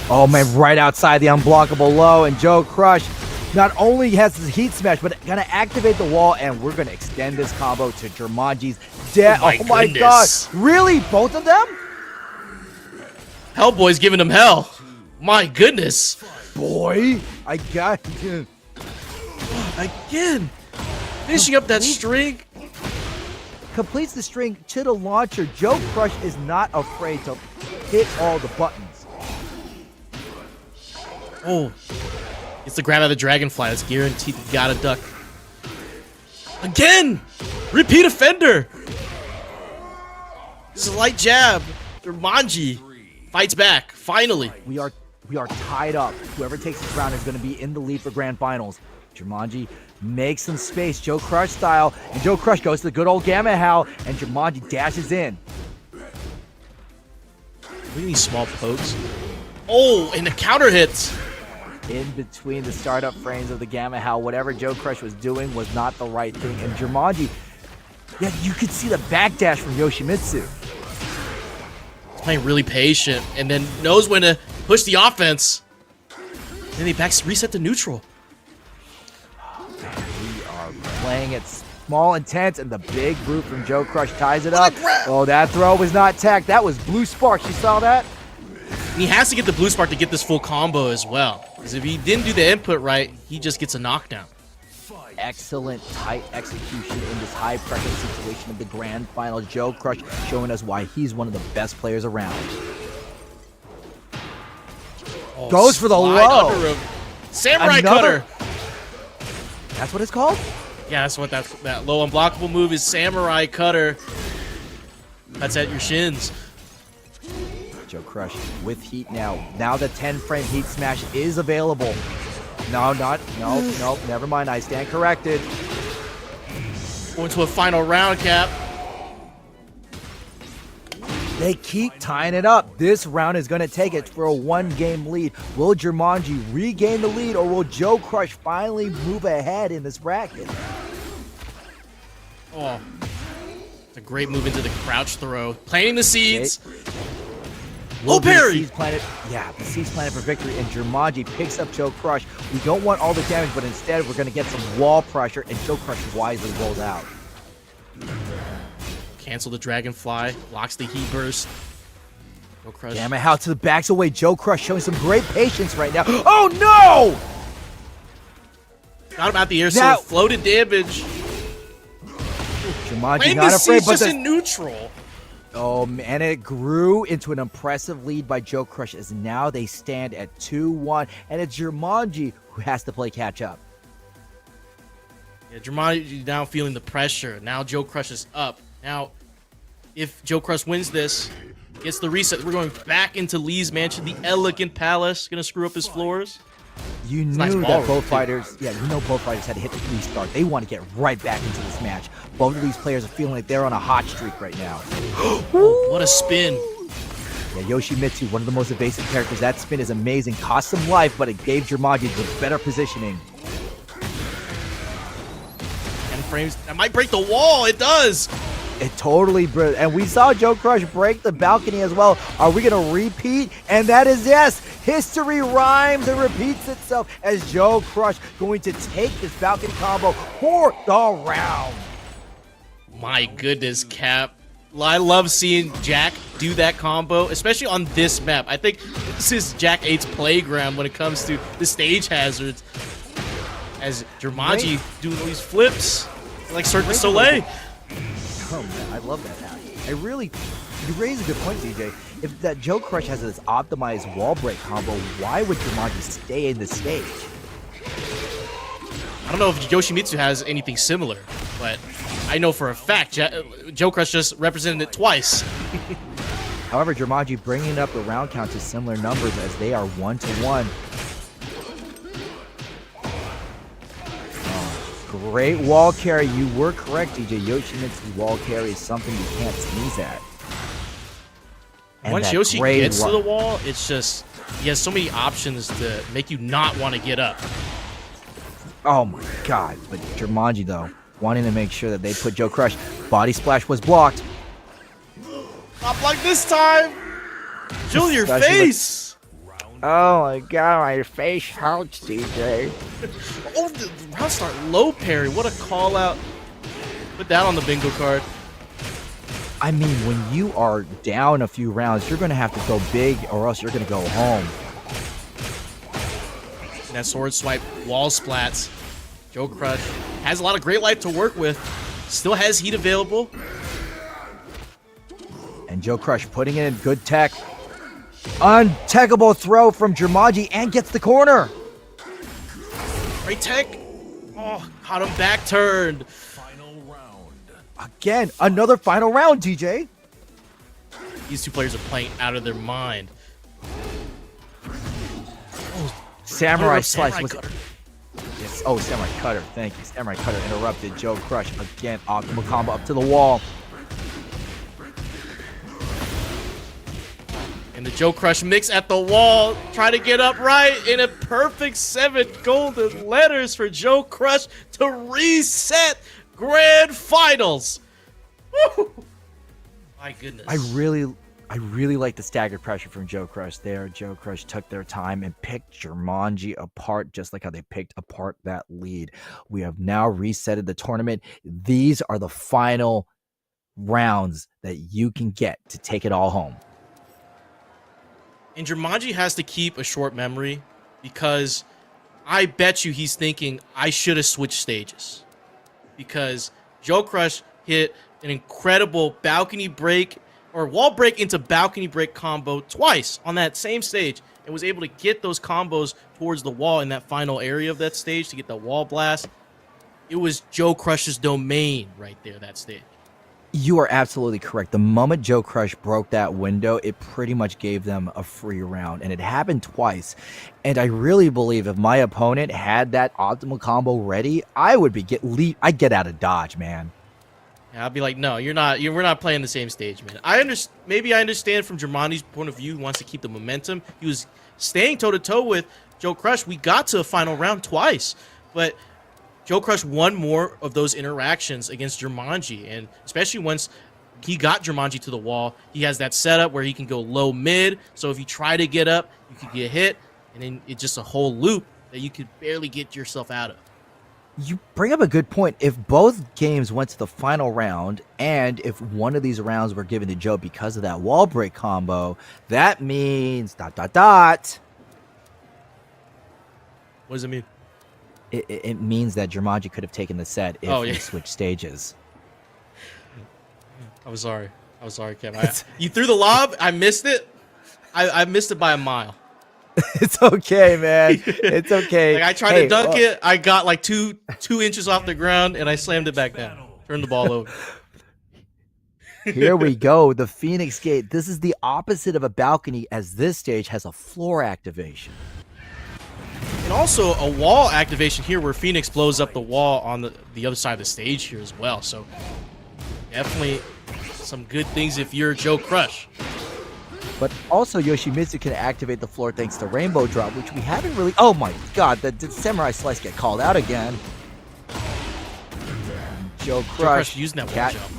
Oh man, right outside the unblockable low, and Joe Crush not only has his heat smash, but gonna activate the wall, and we're gonna extend this combo to Jumanji's death. Oh my god, really? Both of them? Hellboy's giving him hell. My goodness. Boy, I got you. Again. Finishing up that string. Completes the string to the launcher. Joe Crush is not afraid to hit all the buttons. Oh. It's the grab out of the dragonfly. That's guaranteed. You gotta duck. Again! Repeat offender! This is a light jab. Jumanji fights back. Finally. We are tied up. Whoever takes this round is going to be in the lead for grand finals. Jumanji makes some space, Joe Crush style, and Joe Crush goes to the good old Gamma Howl, and Jumanji dashes in. Look at these small pokes. Oh, and the counter hits. In between the startup frames of the Gamma Howl, whatever Joe Crush was doing was not the right thing, and Jumanji, yeah, you could see the backdash from Yoshimitsu. He's playing really patient, and then knows when to push the offense. Then he reset to neutral. We are playing it small and tense, and the big brute from Joe Crush ties it up. Oh, that throw was not tagged. That was Blue Spark. You saw that? And he has to get the Blue Spark to get this full combo as well. Because if he didn't do the input right, he just gets a knockdown. Excellent tight execution in this high pressure situation of the grand final. Joe Crush showing us why he's one of the best players around. Oh, Goes for the slide low. under him. Samurai Another- cutter. That's what it's called? Yeah, that's what that low unblockable move is. Samurai cutter. That's at your shins. Joe Crush with heat now. Now the 10-frame heat smash is available. No, never mind. I stand corrected. Going to a final round, Cap. They keep tying it up. This round is going to take it for a 1-game lead. Will Jumanji regain the lead, or will Joe Crush finally move ahead in this bracket? Oh, it's a great move into the crouch throw. Planting the seeds. Low parry. The seeds planted for victory, and Jumanji picks up Joe Crush. We don't want all the damage, but instead we're going to get some wall pressure, and Joe Crush wisely rolls out. Cancel the dragonfly. Locks the heat burst. Joe Crush. Damn it, how to the backs away. Joe Crush showing some great patience right now. Oh no! Got him out the air, so floated damage. Jumanji not afraid, but just in neutral. Oh man, it grew into an impressive lead by Joe Crush as now they stand at 2-1, and it's Jumanji who has to play catch up. Yeah, Jumanji now feeling the pressure. Now Joe Crush is up. Now, if Joe Crush wins this, gets the reset, we're going back into Lee's mansion, the elegant palace. Gonna screw up his floors. You knew nice that both fighters, both fighters had to hit the restart. They want to get right back into this match. Both of these players are feeling like they're on a hot streak right now. Oh, what a spin. Yeah, Yoshimitsu, one of the most evasive characters. That spin is amazing. Cost him life, but it gave Jumanji the better positioning. 10 frames. That might break the wall. It does. It totally broke. And we saw Joe Crush break the balcony as well. Are we going to repeat? And that is yes. History rhymes and repeats itself as Joe Crush going to take this balcony combo for the round. My goodness, Cap. I love seeing Jack do that combo, especially on this map. I think this is Jack 8's playground when it comes to the stage hazards. As Jumanji doing all these flips, like Cirque du Soleil. Oh man, I love that hack. You raise a good point, DJ. If that Joe Crush has this optimized wall break combo, why would Jumanji stay in the stage? I don't know if Yoshimitsu has anything similar, but I know for a fact Joe Crush just represented it twice. However, Jumanji bringing up the round count to similar numbers as they are 1-1. Great wall carry. You were correct, DJ. Yoshimitsu's wall carry is something you can't sneeze at. And once Yoshi gets to the wall, it's just, he has so many options to make you not want to get up. Oh my god. But Jumanji, though, wanting to make sure that they put Joe Crush. Body splash was blocked. Not like this time. Show your face. Oh my god, my face hurts, DJ. Oh, the round start low parry. What a call out. Put that on the bingo card. I mean, when you are down a few rounds, you're going to have to go big or else you're going to go home. And that sword swipe, wall splats. Joe Crush has a lot of great life to work with. Still has heat available. And Joe Crush putting in good tech. Untackable throw from Jumanji and gets the corner. Great tech. Oh, caught him back turned. Again, another final round, DJ. These two players are playing out of their mind. Oh, Samurai Slice was... Yes. Oh, Samurai Cutter. Thank you. Samurai Cutter interrupted Joe Crush. Again, optimal combo up to the wall. And the Joe Crush mix at the wall. Try to get up right in a perfect 7 golden letters for Joe Crush to reset Grand Finals. Woo! My goodness. I really like the staggered pressure from Joe Crush there. Joe Crush took their time and picked Jumanji apart, just like how they picked apart that lead. We have now resetted the tournament. These are the final rounds that you can get to take it all home. And Jumanji has to keep a short memory because I bet you he's thinking I should have switched stages, because Joe Crush hit an incredible balcony break or wall break into balcony break combo twice on that same stage and was able to get those combos towards the wall in that final area of that stage to get the wall blast. It was Joe Crush's domain right there, that stage. You are absolutely correct. The moment Joe Crush broke that window, it pretty much gave them a free round, and it happened twice. And I really believe if my opponent had that optimal combo ready, I would be I'd get out of dodge, man. Yeah, I'd be like, no, we're not playing the same stage, man. Maybe I understand from Jumanji's point of view, he wants to keep the momentum. He was staying toe-to-toe with Joe Crush. We got to a final round twice, but Joe Crush won more of those interactions against Jumanji, and especially once he got Jumanji to the wall, he has that setup where he can go low-mid, so if you try to get up, you could get hit, and then it's just a whole loop that you could barely get yourself out of. You bring up a good point. If both games went to the final round, and if one of these rounds were given to Joe because of that wall break combo, that means ... What does it mean? It means that Jumanji could have taken the set if we switched stages. I'm sorry, Kev. You threw the lob. I missed it. I missed it by a mile. It's okay, man. It's okay. Like I tried to dunk it. I got like two inches off the ground, and I slammed it back down. Turned the ball over. Here we go. The Phoenix Gate. This is the opposite of a balcony, as this stage has a floor activation. And also a wall activation here where Phoenix blows up the wall on the other side of the stage here as well. So definitely some good things if you're Joe Crush. But also Yoshimitsu can activate the floor thanks to Rainbow Drop, which we haven't really... Oh my god, did Samurai Slice get called out again? Joe Crush using that wall jump.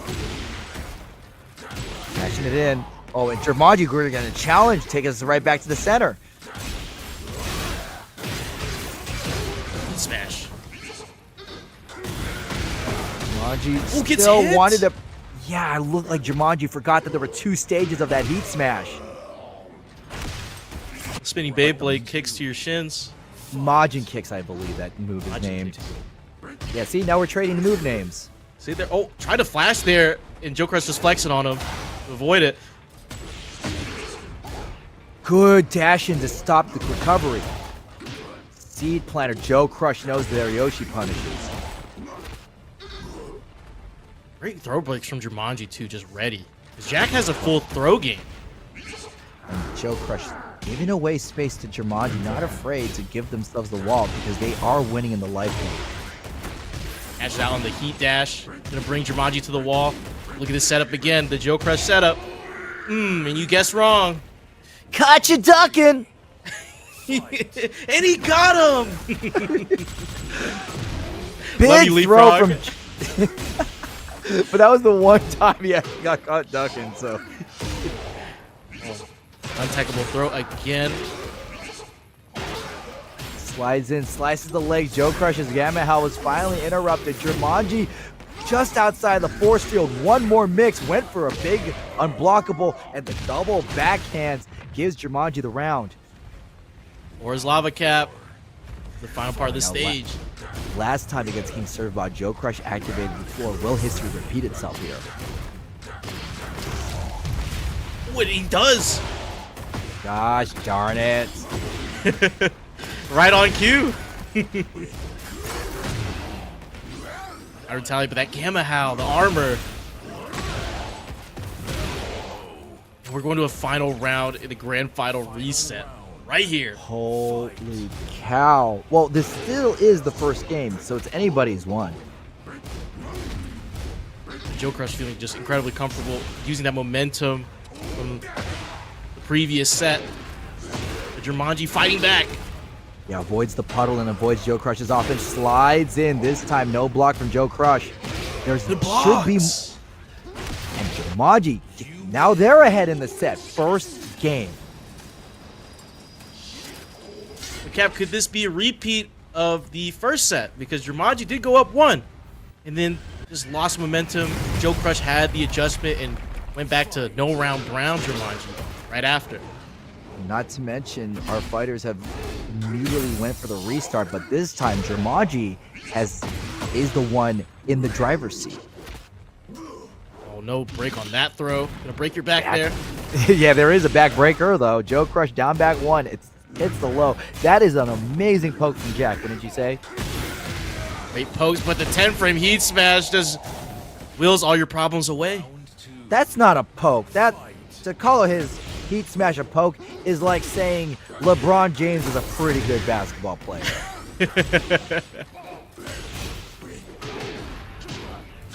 Cashing it in. Oh, and Jumanji Guru going to challenge, take us right back to the center. Smash. Jumanji still wanted to... Yeah, it looked like Jumanji forgot that there were two stages of that heat smash. Spinning Beyblade kicks to your shins. Majin kicks, I believe that move is named. Yeah, see, now we're trading the move names. See there? Oh, try to flash there, and Joe Crush just flexing on him to avoid it. Good dash in to stop the recovery. Seed Planter. Joe Crush knows that Yoshi punishes. Great throw breaks from Jumanji too, just ready. Jack has a full throw game. And Joe Crush giving away space to Jumanji, not afraid to give themselves the wall because they are winning in the life game. Catches out on the heat dash. Gonna bring Jumanji to the wall. Look at this setup again, the Joe Crush setup. And you guessed wrong. Caught you ducking! And he got him! Big throw from... But that was the one time he actually got caught ducking, so... Untechable throw again. Slides in, slices the legs. Joe Crush's Yamaha was finally interrupted. Jumanji just outside the force field. One more mix. Went for a big unblockable, and the double backhands gives Jumanji the round. Or his lava cap. The final part of the stage. Last time against King Servbot, Joe Crush activated the floor. Will history repeat itself here? What he does! Gosh darn it. Right on cue. I retaliate, but that Gamma Howl, the armor. We're going to a final round in the grand final reset. Right here. Holy cow. Well, this still is the first game, so it's anybody's one. Joe Crush feeling just incredibly comfortable using that momentum from the previous set. But Jumanji fighting back. Yeah, avoids the puddle and avoids Joe Crush's offense. Slides in. This time, no block from Joe Crush. There should be... And Jumanji, now they're ahead in the set. First game. Cap, could this be a repeat of the first set? Because Jumanji did go up one, and then just lost momentum. Joe Crush had the adjustment and went back to no round brown Jumanji right after. Not to mention, our fighters have immediately went for the restart, but this time Jumanji is the one in the driver's seat. Oh, no break on that throw. Gonna break your back there. Yeah, there is a back breaker though. Joe Crush down back one. It hits the low. That is an amazing poke from Jack. What did you say? Great pokes, but the 10 frame heat smash just wheels all your problems away. That's not a poke. That to call his heat smash a poke is like saying LeBron James is a pretty good basketball player.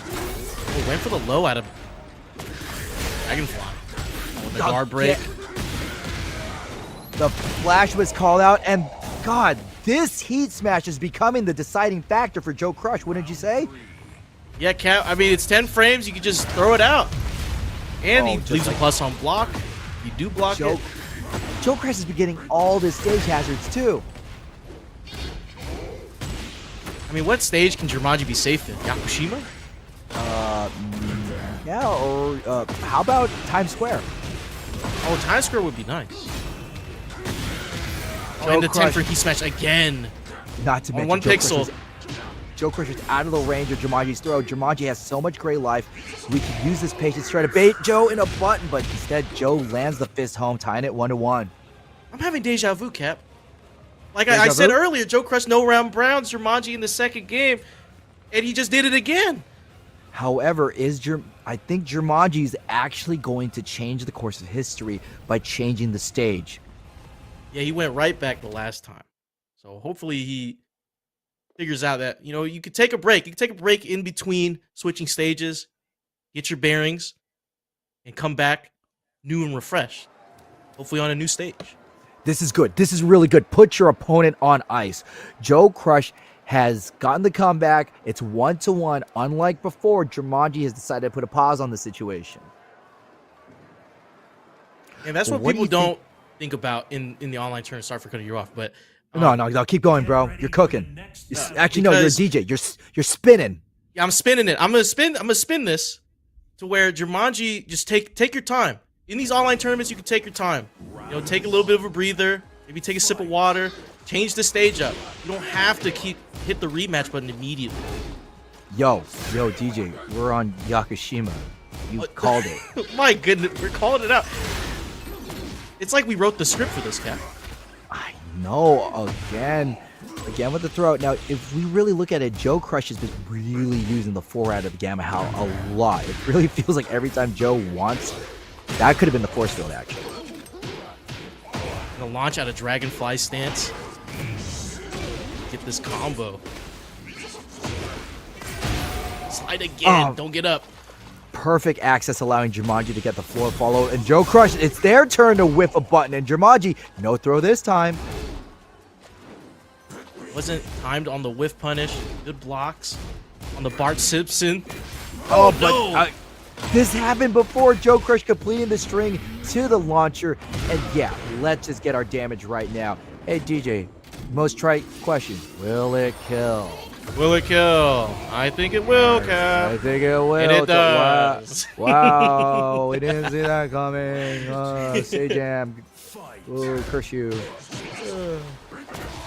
Oh, went for the low out of Dragonfly. Oh, the guard break. The flash was called out, and God, this heat smash is becoming the deciding factor for Joe Crush, wouldn't you say? Yeah, Cap. I mean, it's 10 frames. You can just throw it out. And he leaves a plus on block. You do block it. Joe Crush has been getting all the stage hazards, too. I mean, what stage can Jumanji be safe in? Yakushima? Yeah, or how about Times Square? Oh, Times Square would be nice. Oh, and the 10 for heat smash again. Not to mention one pixel. Joe Crush is out of the range of Jumanji's throw. Jumanji has so much gray life. We can use this patience to try to bait Joe in a button, but instead Joe lands the fist home, tying it 1-1. I'm having deja vu, Cap. Like I said earlier, Joe Crush no round Browns Jumanji in the second game, and he just did it again. However, I think Jumanji is actually going to change the course of history by changing the stage. Yeah, he went right back the last time. So hopefully he figures out that, you know, you could take a break. You could take a break in between switching stages, get your bearings, and come back new and refreshed. Hopefully on a new stage. This is good. This is really good. Put your opponent on ice. Joe Crush has gotten the comeback. It's 1-1. Unlike before, Jumanji has decided to put a pause on the situation. And that's what people don't think about in the online tournament. Sorry for cutting you off, but no, keep going, bro. You're cooking. Actually, no, you're a DJ. You're spinning. Yeah, I'm spinning it. I'm gonna spin this to where Jumanji just take your time. In these online tournaments, you can take your time. You know, take a little bit of a breather. Maybe take a sip of water. Change the stage up. You don't have to hit the rematch button immediately. Yo, DJ, we're on Yakushima. You called it. My goodness, we're calling it out. It's like we wrote the script for this, Cap. I know. Again with the throw. Now, if we really look at it, Joe Crush has been really using the forehand of the Gamma Howl a lot. It really feels like every time Joe wants, that could have been the force field action. Gonna launch out of Dragonfly stance. Get this combo. Slide again. Don't get up. Perfect access, allowing Jumanji to get the floor follow. And Joe Crush, it's their turn to whiff a button. And Jumanji, no throw this time. Wasn't timed on the whiff punish. Good blocks on the Bart Simpson. Oh, but this happened before. Joe Crush completing the string to the launcher. And yeah, let's just get our damage right now. Hey, DJ, most trite question. Will it kill? Will it kill? I think it will, Cap. I think it will. And it does. Wow. We didn't see that coming. Say jam. Ooh, curse you.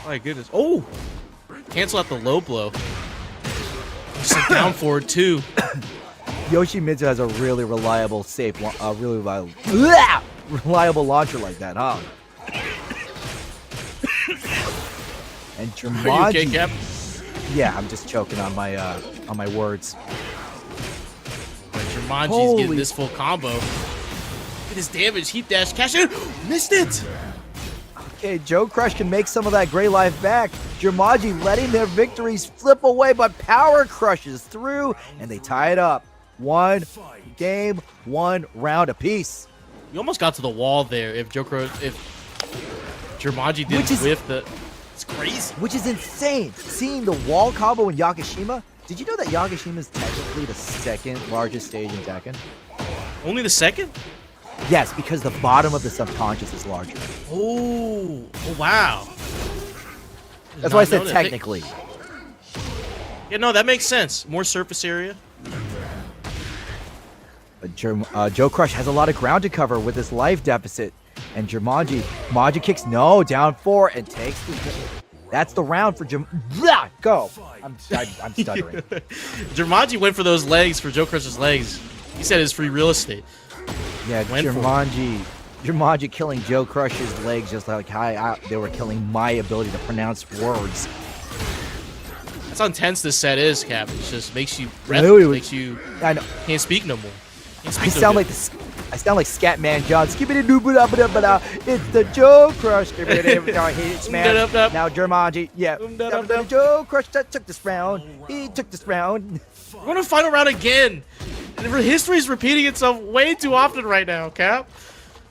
My goodness. Oh! Cancel out the low blow. Just a down forward, too. Yoshimitsu has a really reliable, reliable launcher like that, huh? And Jumanji. Are you okay, Cap? Yeah, I'm just choking on my words. But Jumanji's getting this full combo. Look at his damage. Heat dash, cash in. Missed it. Okay, Joe Crush can make some of that gray life back. Jumanji letting their victories flip away, but power crushes through, and they tie it up. One game, one round apiece. You almost got to the wall there. If Jumanji didn't whiff the... It's crazy. Which is insane. Seeing the wall combo in Yakushima. Did you know that Yakushima is technically the second largest stage in Tekken? Only the second? Yes, because the bottom of the subconscious is larger. Oh wow. That's why I said technically. Yeah, no, that makes sense. More surface area. Joe Crush has a lot of ground to cover with his life deficit. And Jumanji kicks no, down 4 and takes that's the round for go. I'm stuttering. Jumanji went for those legs, for Joe Crush's legs. He said it's free real estate. Yeah, Jumanji killing Joe Crush's legs just like they were killing my ability to pronounce words. That's how intense this set is, Cap. It just makes you makes you can't speak no more. I sound like Scatman John. It's the Joe Crush. Now Jumanji. Yeah. Joe Crush took this round. He took this round. We're going to final round again. History is repeating itself way too often right now, Cap.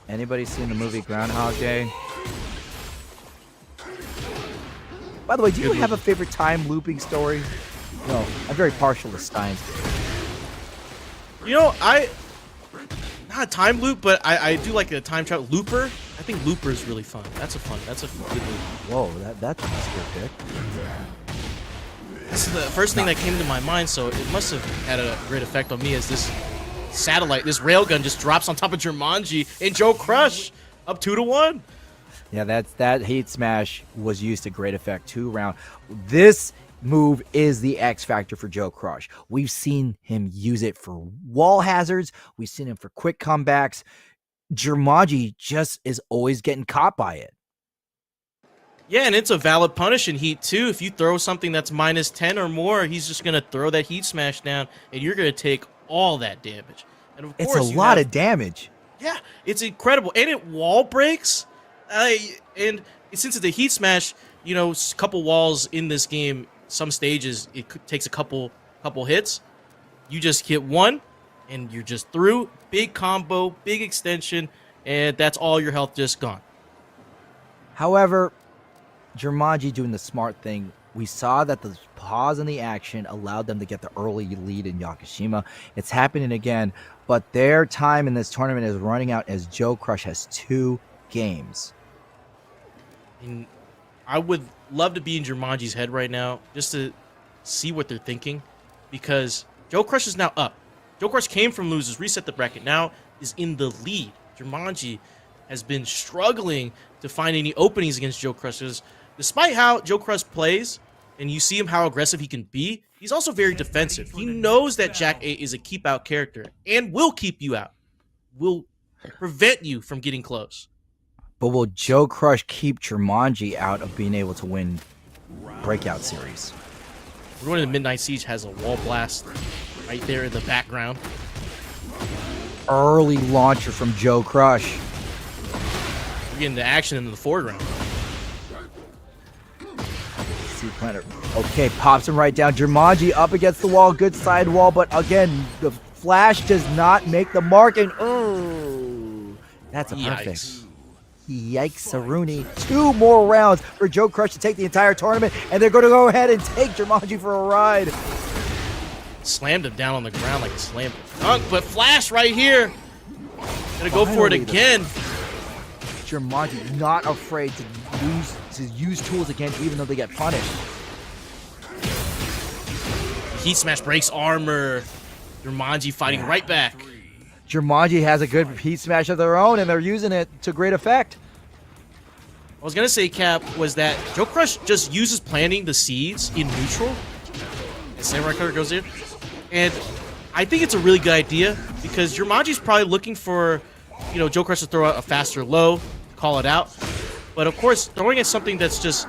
Anybody seen the movie Groundhog Day? By the way, do you have a favorite time looping story? No, I'm very partial to Steins. You know, not a time loop, but I do like a time travel. Looper? I think Looper is really fun. That's a good movie. Whoa, that's a good pick. This is the first thing that came to my mind, so it must have had a great effect on me as this railgun just drops on top of Jumanji and Joe Crush up 2-1. Yeah, that hate smash was used to great effect 2 round. This move is the X factor for Joe Crush. We've seen him use it for wall hazards. We've seen him for quick comebacks. Jumanji just is always getting caught by it. Yeah, and it's a valid punish in Heat too. If you throw something that's -10 or more, he's just going to throw that Heat smash down, and you're going to take all that damage. And of it's course, a lot of damage. Yeah, it's incredible. And it wall breaks. And since it's a Heat smash, you know, a couple walls in this game, some stages, it takes a couple hits. You just hit one, and you're just through. Big combo, big extension, and that's all your health just gone. However, Jumanji doing the smart thing. We saw that the pause in the action allowed them to get the early lead in Yakushima. It's happening again, but their time in this tournament is running out as Joe Crush has 2 games. And I would love to be in Jumanji's head right now just to see what they're thinking, because Joe Crush is now up. Joe Crush came from losers, reset the bracket, now is in the lead. Jumanji has been struggling to find any openings against Joe Crush. Despite how Joe Crush plays, and you see him how aggressive he can be, he's also very defensive. He knows that Jack 8 is a keep-out character and will keep you out, will prevent you from getting close. But will Joe Crush keep Jumanji out of being able to win Breakout Series? We're going to Midnight Siege has a wall blast right there in the background. Early launcher from Joe Crush. We're getting the action in the foreground. Planner. Okay, pops him right down. Jumanji up against the wall. Good side wall, but again, the flash does not make the mark. And oh, that's a perfect. Yikes, Saruni. 2 more rounds for Joe Crush to take the entire tournament, and they're going to go ahead and take Jumanji for a ride. Slammed him down on the ground like a slam dunk, but flash right here. Gonna go for it again. Jumanji not afraid to use tools again, even though they get punished. Heat smash breaks armor. Jumanji fighting right back. Jumanji has a good heat smash of their own, and they're using it to great effect. I was gonna say, Cap, was that Joe Crush just uses planting the seeds in neutral, and Samurai Cutter goes in, and I think it's a really good idea because Jumanji's probably looking for, you know, Joe Crush to throw out a faster low, call it out. But of course, throwing at something that's just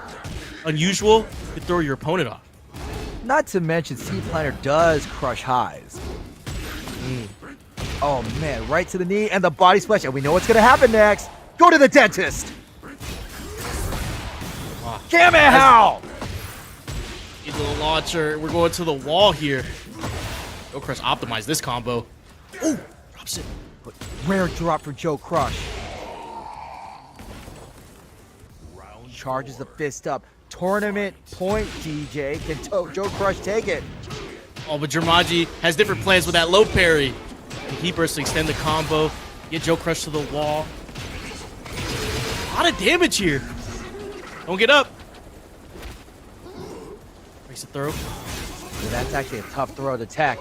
unusual could throw your opponent off. Not to mention, Seed Planner does crush highs. Oh man, right to the knee and the body splash, and we know what's gonna happen next. Go to the dentist. Kamehameha! Get the launcher. We're going to the wall here. Joe Crush optimized this combo. Oh, drops it. But rare drop for Joe Crush. Charges the fist up. Tournament point, DJ. Can Joe Crush take it? Oh, but Jumanji has different plans with that low parry. He bursts to extend the combo. Get Joe Crush to the wall. A lot of damage here. Don't get up. Breaks the throw. Yeah, that's actually a tough throw to tech.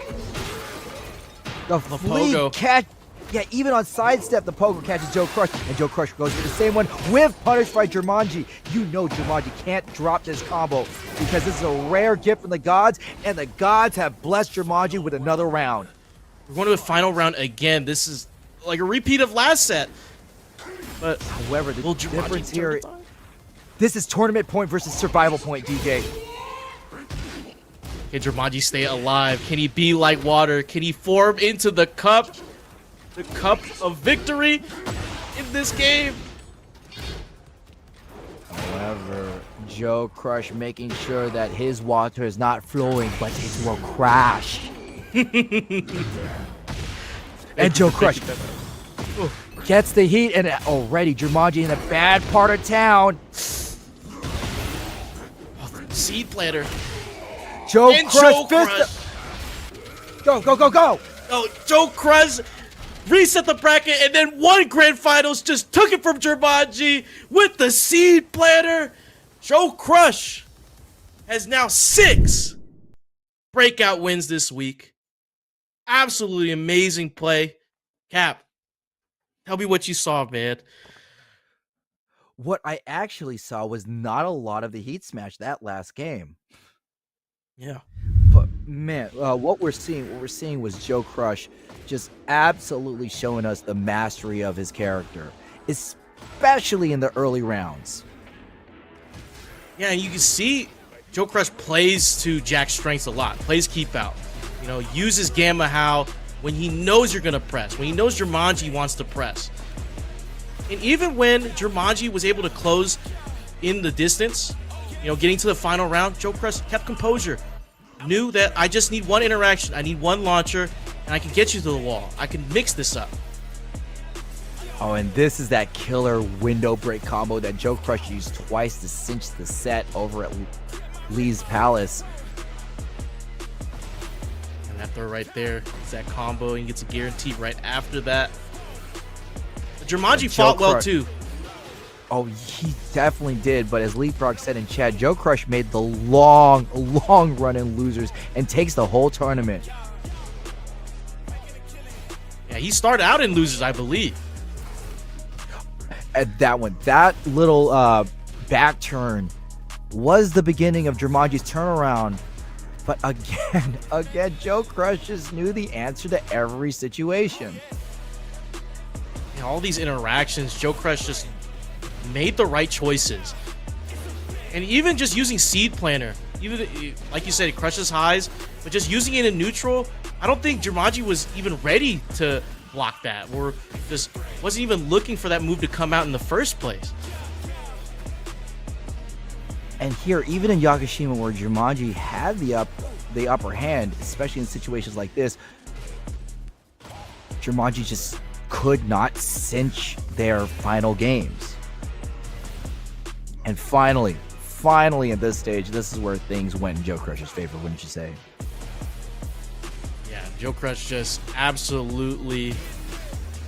The pogo. flea catch. Yeah, even on sidestep, the pogo catches Joe Crush, and Joe Crush goes for the same one with punish by Jumanji. You know Jumanji can't drop this combo because this is a rare gift from the gods, and the gods have blessed Jumanji with another round. We're going to the final round again. This is like a repeat of last set. But however, the difference here, this is tournament point versus survival point, DJ. Can Jumanji stay alive? Can he be like water? Can he form into the cup? The cup of victory in this game? However, Joe Crush making sure that his water is not flowing, but it will crash. And Joe Crush gets the heat, and already Jumanji in a bad part of town. Seed planter. Joe and Crush, Joe Crush. Go, go, go, go. Oh, Joe Crush reset the bracket and then won Grand Finals, just took it from Jumanji with the seed planter. Joe Crush has now 6 breakout wins this week. Absolutely amazing play. Cap, tell me what you saw, man. What I actually saw was not a lot of the heat smash that last game. Yeah. But man, what we're seeing was Joe Crush just absolutely showing us the mastery of his character, especially in the early rounds. Yeah, and you can see Joe Crush plays to Jack's strengths a lot. Plays keep out. You know, uses Gamma How when he knows you're gonna press, when he knows Jumanji wants to press. And even when Jumanji was able to close in the distance, you know, getting to the final round, Joe Crush kept composure. Knew that I just need one interaction, I need one launcher, and I can get you to the wall. I can mix this up. Oh, and this is that killer window break combo that Joe Crush used twice to cinch the set over at Lee's Palace. And that throw right there is that combo, and he gets a guarantee right after that. Jumanji fought well too. Oh, he definitely did, but as Leapfrog said in chat, Joe Crush made the long run in losers and takes the whole tournament. Yeah, he started out in losers, I believe. At that one, that little back turn was the beginning of Jumanji's turnaround. But again, Joe Crush just knew the answer to every situation. And all these interactions, Joe Crush just made the right choices. And even just using Seed Planner, even like you said, it crushes highs, but just using it in neutral, I don't think Jumanji was even ready to block that, or just wasn't even looking for that move to come out in the first place. And here, even in Yakushima, where Jumanji had the upper hand, especially in situations like this, Jumanji just could not cinch their final games. And finally at this stage, this is where things went in Joe Crush's favor, wouldn't you say? Yeah, Joe Crush just absolutely...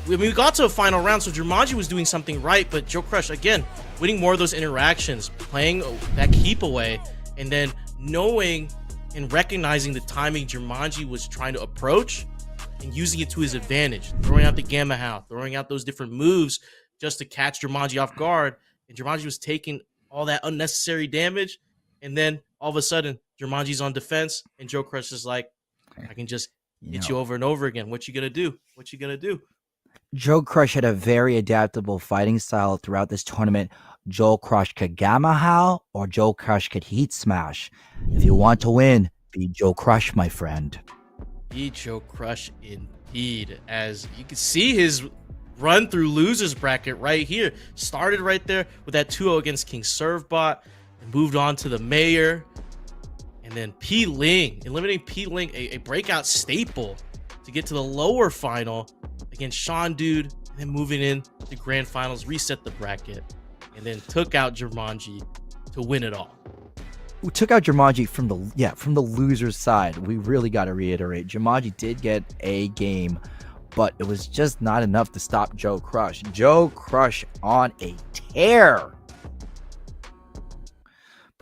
I mean, we got to a final round, so Jumanji was doing something right, but Joe Crush, again, winning more of those interactions, playing that keep away, and then knowing and recognizing the timing Jumanji was trying to approach and using it to his advantage, throwing out the Gamma How, throwing out those different moves just to catch Jumanji off guard, and Jumanji was taking all that unnecessary damage, and then all of a sudden, Jumanji's on defense, and Joe Crush is like, I can just hit you over and over again. What you gonna do? What you gonna do? Joe Crush had a very adaptable fighting style throughout this tournament. Joe Crush could Gamma How, or Joe Crush could Heat Smash. If you want to win, be Joe Crush, my friend. Be Joe Crush indeed. As you can see his run through losers bracket right here. Started right there with that 2-0 against King Servbot, and moved on to the Mayor. And then P Ling, eliminating P Ling, a breakout staple, to get to the lower final against Sean Dude, and then moving in to grand finals, reset the bracket, and then took out Jumanji to win it all. We took out Jumanji from the loser's side. We really got to reiterate, Jumanji did get a game, but it was just not enough to stop Joe Crush. Joe Crush on a tear.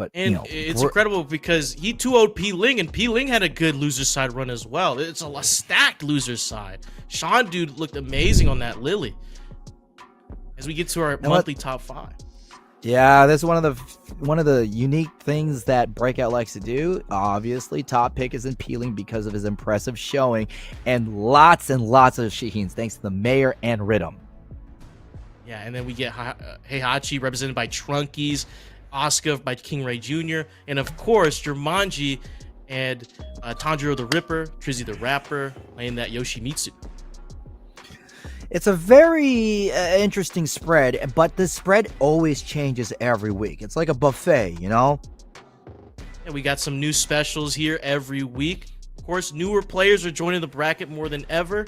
But And it's incredible because he 2-0'd P Ling, and P Ling had a good loser side run as well. It's a stacked loser side. Sean dude looked amazing on that Lily. As we get to our monthly top 5. Yeah, that's one of the unique things that Breakout likes to do. Obviously, top pick is in Peeling because of his impressive showing, and lots of Sheens thanks to the mayor and Rhythm. Yeah, and then we get Heihachi represented by Trunkies, Asuka by King Ray Jr., and of course Jumanji and Tanjiro the Ripper, Trizzy the Rapper playing that Yoshimitsu. It's a very interesting spread, but the spread always changes every week. It's like a buffet, you know? And we got some new specials here every week. Of course, newer players are joining the bracket more than ever.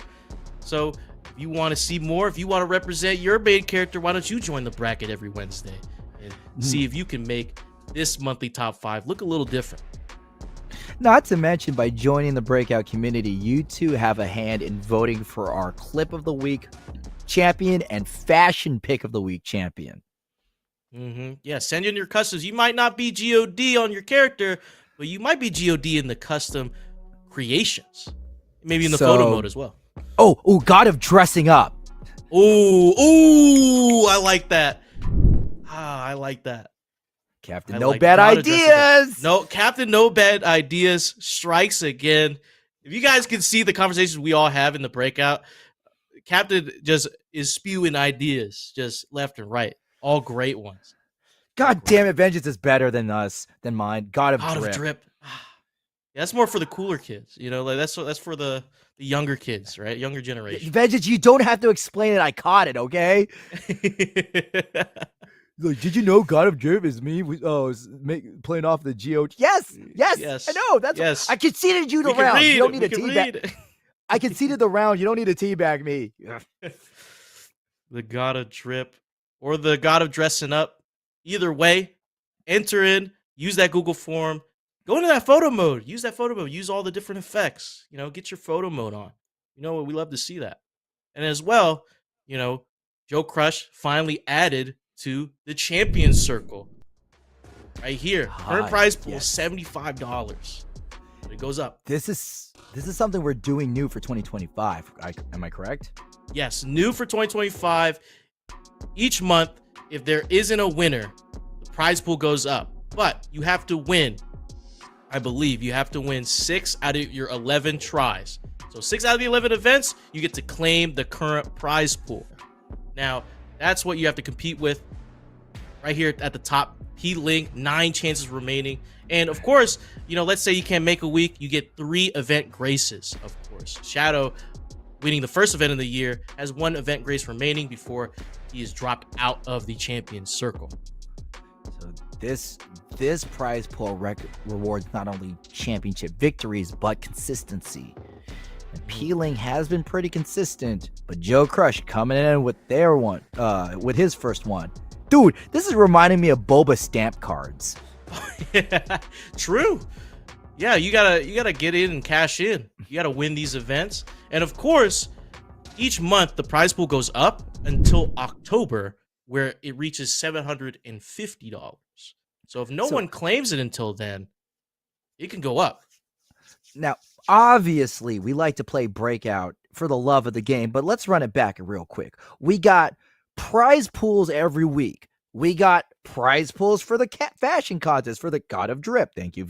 So if you want to see more, if you want to represent your main character, why don't you join the bracket every Wednesday and see if you can make this monthly top 5 look a little different. Not to mention, by joining the Breakout community, you too have a hand in voting for our Clip of the Week champion and Fashion Pick of the Week champion. Yeah, send in your customs. You might not be GOD on your character, but you might be GOD in the custom creations. Maybe in the photo mode as well. Oh, God of Dressing Up. Ooh, I like that. I like that. Captain No Bad Ideas. No, Captain No Bad Ideas strikes again. If you guys can see the conversations we all have in the breakout, Captain just is spewing ideas just left and right. All great ones. God damn it, Vengeance is better than mine. God of Drip. Yeah, that's more for the cooler kids, you know. Like that's for the younger kids, right? Younger generation. Vengeance, you don't have to explain it. I caught it, okay? Like, did you know God of Drip is me? Playing off the GO. Yes. I know. That's I conceded you the round. You don't need a teabag. I conceded the round. You don't need to teabag me. The God of Drip or the God of Dressing Up. Either way, enter in. Use that Google form. Go into that photo mode. Use that photo mode. Use all the different effects. You know, get your photo mode on. You know what? We love to see that. And as well, you know, Joe Crush finally added to the Champions Circle. Right here. Current prize pool, $75. But it goes up. This is something we're doing new for 2025. Am I correct? Yes, new for 2025. Each month, if there isn't a winner, the prize pool goes up. But you have to win. I believe you have to win 6 out of your 11 tries. So 6 out of the 11 events, you get to claim the current prize pool. Now, that's what you have to compete with right here at the top. P-Link, 9 chances remaining. And of course, you know, let's say you can't make a week, you get 3 event graces, of course. Shadow, winning the first event of the year, has 1 event grace remaining before he is dropped out of the Champions Circle. So this prize pool rewards not only championship victories, but consistency. And Peeling has been pretty consistent, but Joe Crush coming in with with his first one. Dude, this is reminding me of Boba stamp cards. Yeah, true. Yeah, you gotta get in and cash in. You gotta win these events. And of course, each month the prize pool goes up until October, where it reaches $750. So if no one claims it until then, it can go up. Now, obviously, we like to play Breakout for the love of the game, but let's run it back real quick. We got prize pools every week. We got prize pools for the fashion contest for the God of Drip. Thank you,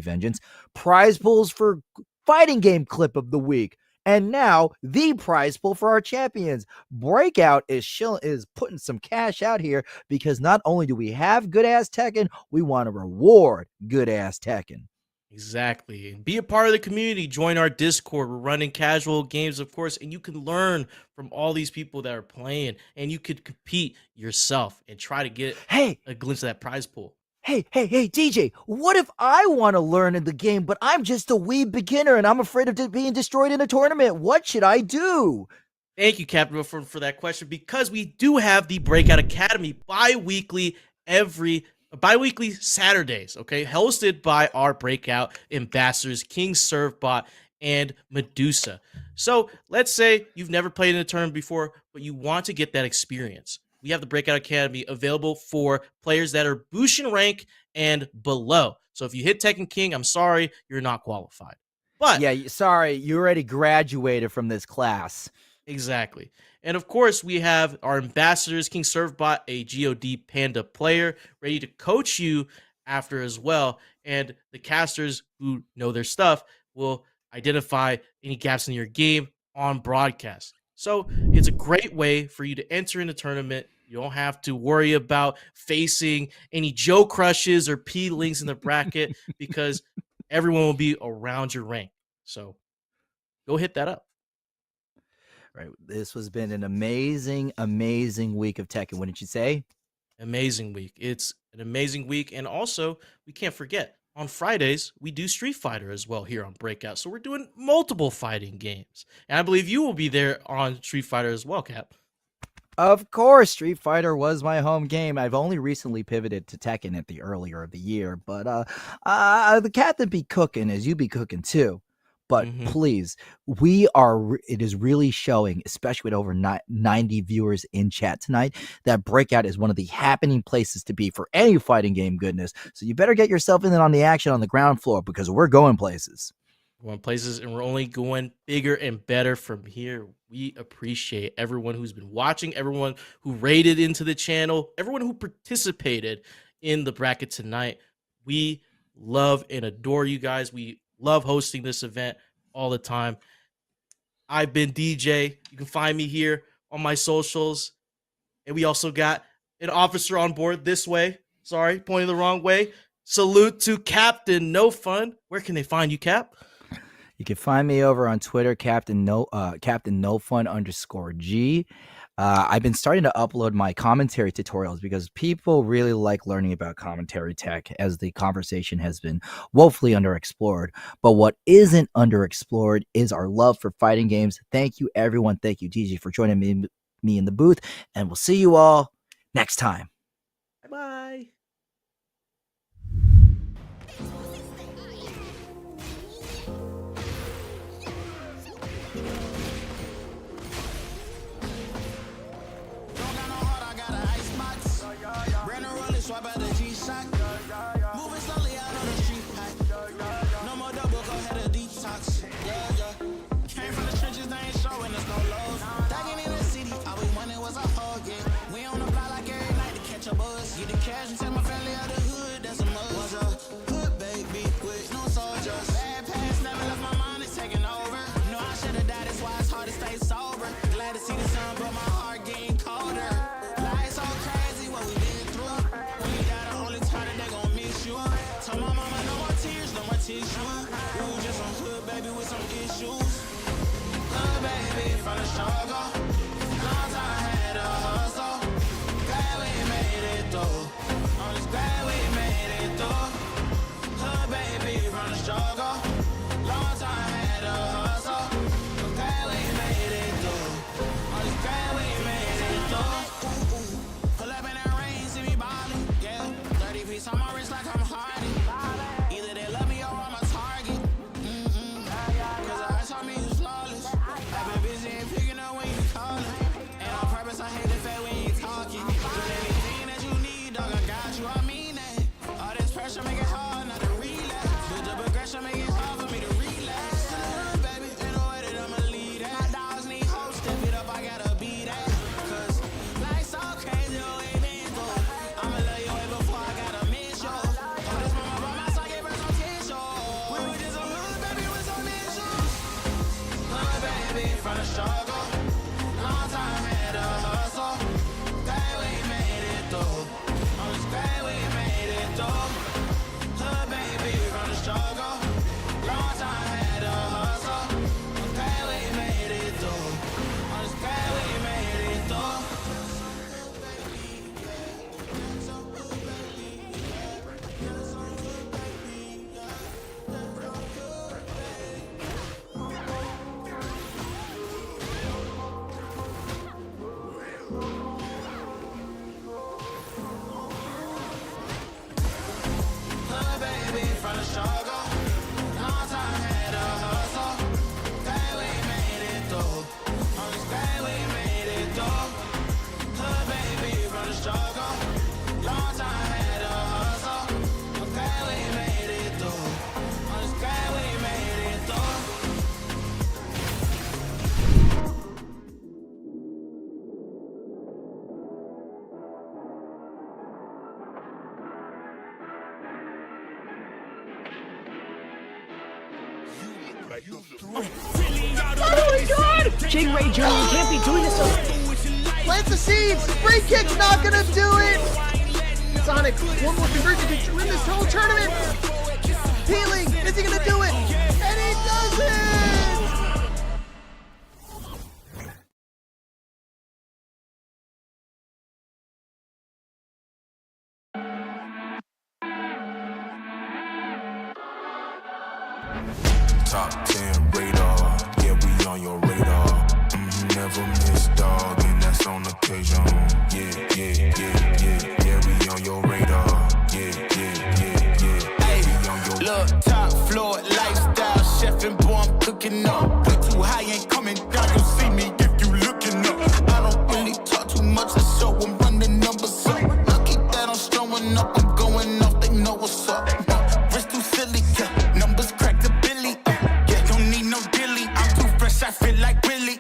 Vengeance. Prize pools for fighting game clip of the week, and now the prize pool for our champions. Breakout is putting some cash out here because not only do we have good ass Tekken, we want to reward good ass Tekken. Exactly. And be a part of the community. Join our Discord. We're running casual games, of course, and you can learn from all these people that are playing, and you could compete yourself and try to get a glimpse of that prize pool. Hey, DJ, what if I want to learn in the game, but I'm just a wee beginner and I'm afraid of being destroyed in a tournament? What should I do? Thank you, Captain, for that question, because we do have the Breakout Academy bi-weekly Saturdays, okay, hosted by our Breakout ambassadors, King Servbot and Medusa. So let's say you've never played in a tournament before, but you want to get that experience. we have the Breakout Academy available for players that are Bushin rank and below. So if you hit Tekken King, I'm sorry, you're not qualified. But yeah, sorry, you already graduated from this class. Exactly. And of course, we have our ambassadors, King Servbot, a GOD Panda player, ready to coach you after as well. And the casters who know their stuff will identify any gaps in your game on broadcast. So it's a great way for you to enter in the tournament. You don't have to worry about facing any Joe Crushes or P links in the bracket because everyone will be around your rank. So go hit that up. Right. This has been an amazing, amazing week of Tekken. Wouldn't you say? Amazing week. It's an amazing week. And also, we can't forget, on Fridays, we do Street Fighter as well here on Breakout. So we're doing multiple fighting games. And I believe you will be there on Street Fighter as well, Cap. Of course, Street Fighter was my home game. I've only recently pivoted to Tekken at the earlier of the year, but the captain be cooking as you be cooking too. But please, it is really showing, especially with over 90 viewers in chat tonight, that Breakout is one of the happening places to be for any fighting game goodness. So you better get yourself in on the action on the ground floor because we're going places. Going places, and we're only going bigger and better from here. We appreciate everyone who's been watching, everyone who rated into the channel, everyone who participated in the bracket tonight. We love and adore you guys. We love hosting this event all the time. I've been DJ. You can find me here on my socials. And we also got an officer on board this way. Sorry, pointing the wrong way. Salute to Captain No Fun. Where can they find you, Cap? You can find me over on Twitter, Captain No Fun _G. I've been starting to upload my commentary tutorials because people really like learning about commentary tech as the conversation has been woefully underexplored. But what isn't underexplored is our love for fighting games. Thank you, everyone. Thank you, DG, for joining me in the booth. And we'll see you all next time. Bye-bye. Swipe out the G-Shock. Moving slowly out on the street. No more double, go ahead and detox. Came from the trenches, they ain't showing us no lows. Thugging in the city, all we wanted was a hug, yeah. We on the block like every night to catch a buzz. Get the cash and take my family out the hood, that's a must. Was a hood baby with no soldiers. Bad past never left my mind, it's taking over. No, I should've died, that's why it's hard to stay sober. Glad to see the sun, but my heart getting colder. Life's so crazy, what we been through. Told my mama no more tears, no more tissue. We was just some hood baby with some issues. Hood baby from the struggle. Long time had a hustle. Glad we made it through. I'm just glad we made it through. Hood baby from the struggle. Long time had a hustle. Glad we made it through. I'm just glad we made it through. Pull up in that rain, see me ballin', yeah. 30 piece on my wrist like I'm Hardy. Either they love me or I'm a target. Cause I saw me you flawless. I've been busy and picking up when you callin'. And on purpose I hate the fact when you talking. Do anything that you need, dog, I got you, I mean that. All this pressure make it hard not to relapse. Build up aggression make it hard for me to relax. Baby, ain't no way that I'ma lead that. My dogs need hoes, step it up, I gotta be that. Cause life's so crazy, the way been through. I'ma love you way before I gotta miss you. Oh, this mama brought my socket for some tissue. We were just a hood baby with some issues. Hood baby from the struggle. Long time had a hustle. Glad we made it through. I'm just glad we made it through. Hood baby from the struggle. Long time had a hustle. I'm glad we made it through. I'm just glad we made it through. Hood baby from the struggle. Long time had a hustle. Glad we made it through. I'm just glad we made it through. Hood baby my god! Jake Ray Jr., you can't be doing this. Plant the seeds. Free kick's not gonna do it. Sonic, one more conversion to win this whole tournament. Healing, is he gonna do it? And he does it! Top 10 radar, yeah, we on your radar. Never miss, dog, and that's on occasion. Yeah, we on your radar. Yeah. Hey, We on your look, top floor, lifestyle, chef and boy, I'm cooking up. Way too high, ain't coming down, you'll see me if you looking up. I don't really talk too much, I show them run the numbers up. Lucky that I'm strolling up, I'm going off, they know what's up. Wrist too silly, yeah, numbers crack the billy. Yeah, don't need no dilly, I'm too fresh, I feel like really,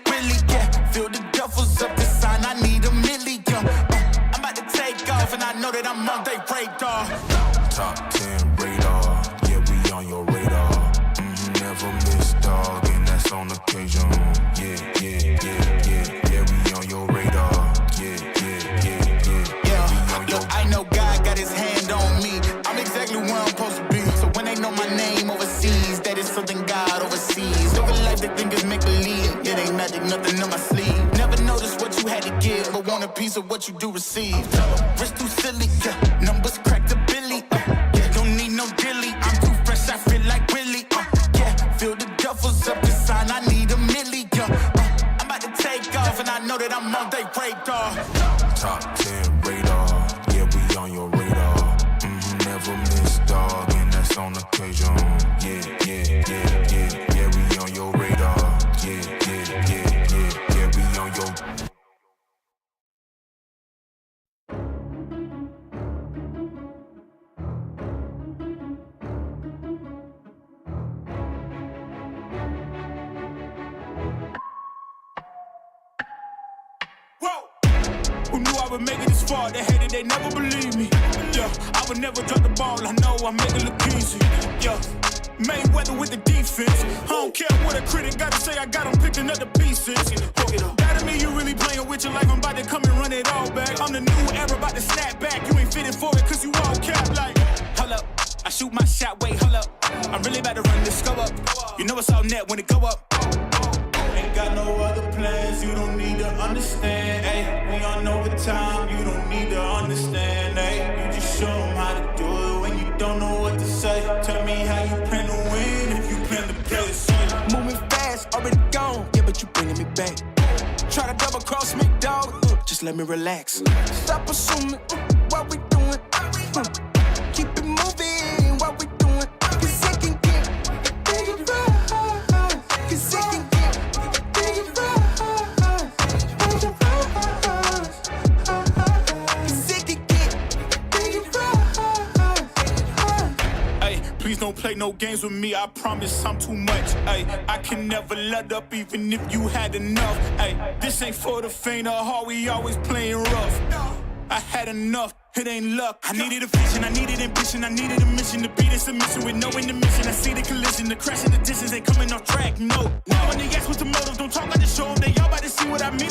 yeah. Feel the duffels up the sign, I need a milli, yeah. I'm about to take off, and I know that I'm on they radar. top 10 radar, yeah, we on your radar. Never miss, dog, and that's on occasion. Yeah, we on your radar. Yeah, we on your Look, I know God got his hand on me. I'm exactly where I'm supposed to be. So when they know my name overseas, that is something God oversees. Over life, they think it's make believe. It ain't magic, nothing on my sleeve. Never noticed what you had to give, but want a piece of what you do receive. Wrist too silly, yeah. Numbers crack the billy. Yeah, don't need no dilly. I'm too fresh, I feel like Willie. Yeah, feel the duffels up the sign. I need a milli. I'm about to take off, and I know that I'm on they radar. top 10 radar, yeah, we on your radar. Never miss, dog, and that's on occasion. Yeah, we on your radar. Yeah, we on your. Who knew I would make it this far? They hated, they never believed me. Yeah, I would never drop the ball. I know I make it look easy. Yeah, Mayweather with the defense. I don't care what a critic got to say. I got them picking up the pieces. That to me, you really playing with your life. I'm about to come and run it all back. I'm the new era, about to snap back. You ain't fitting for it, cause you all cap like. Hold up, I shoot my shot, wait, hold up. I'm really about to run this go up. You know it's all net when it go up. Ain't got no other plans, you don't need to understand, ayy. We on overtime, you don't need to understand, ayy. You just show them how to do it when you don't know what to say. Tell me how you plan to win if you plan to play the same. Moving fast, already gone, yeah, but you bringing me back. Try to double cross me, dog, just let me relax. Stop assuming what we doing, keep it moving, what we doing. Cause it can get dangerous, cause it can please don't play no games with me, I promise I'm too much. Ay, I can never let up even if you had enough. Ay, this ain't for the faint of heart, we always playing rough. I had enough, it ain't luck. I needed a vision, I needed ambition, I needed a mission to beat a submission with no intermission. I see the collision, the crash in the distance ain't coming off track, no. Now when they ask what's the motive, don't talk like the show, they all about to see what I mean.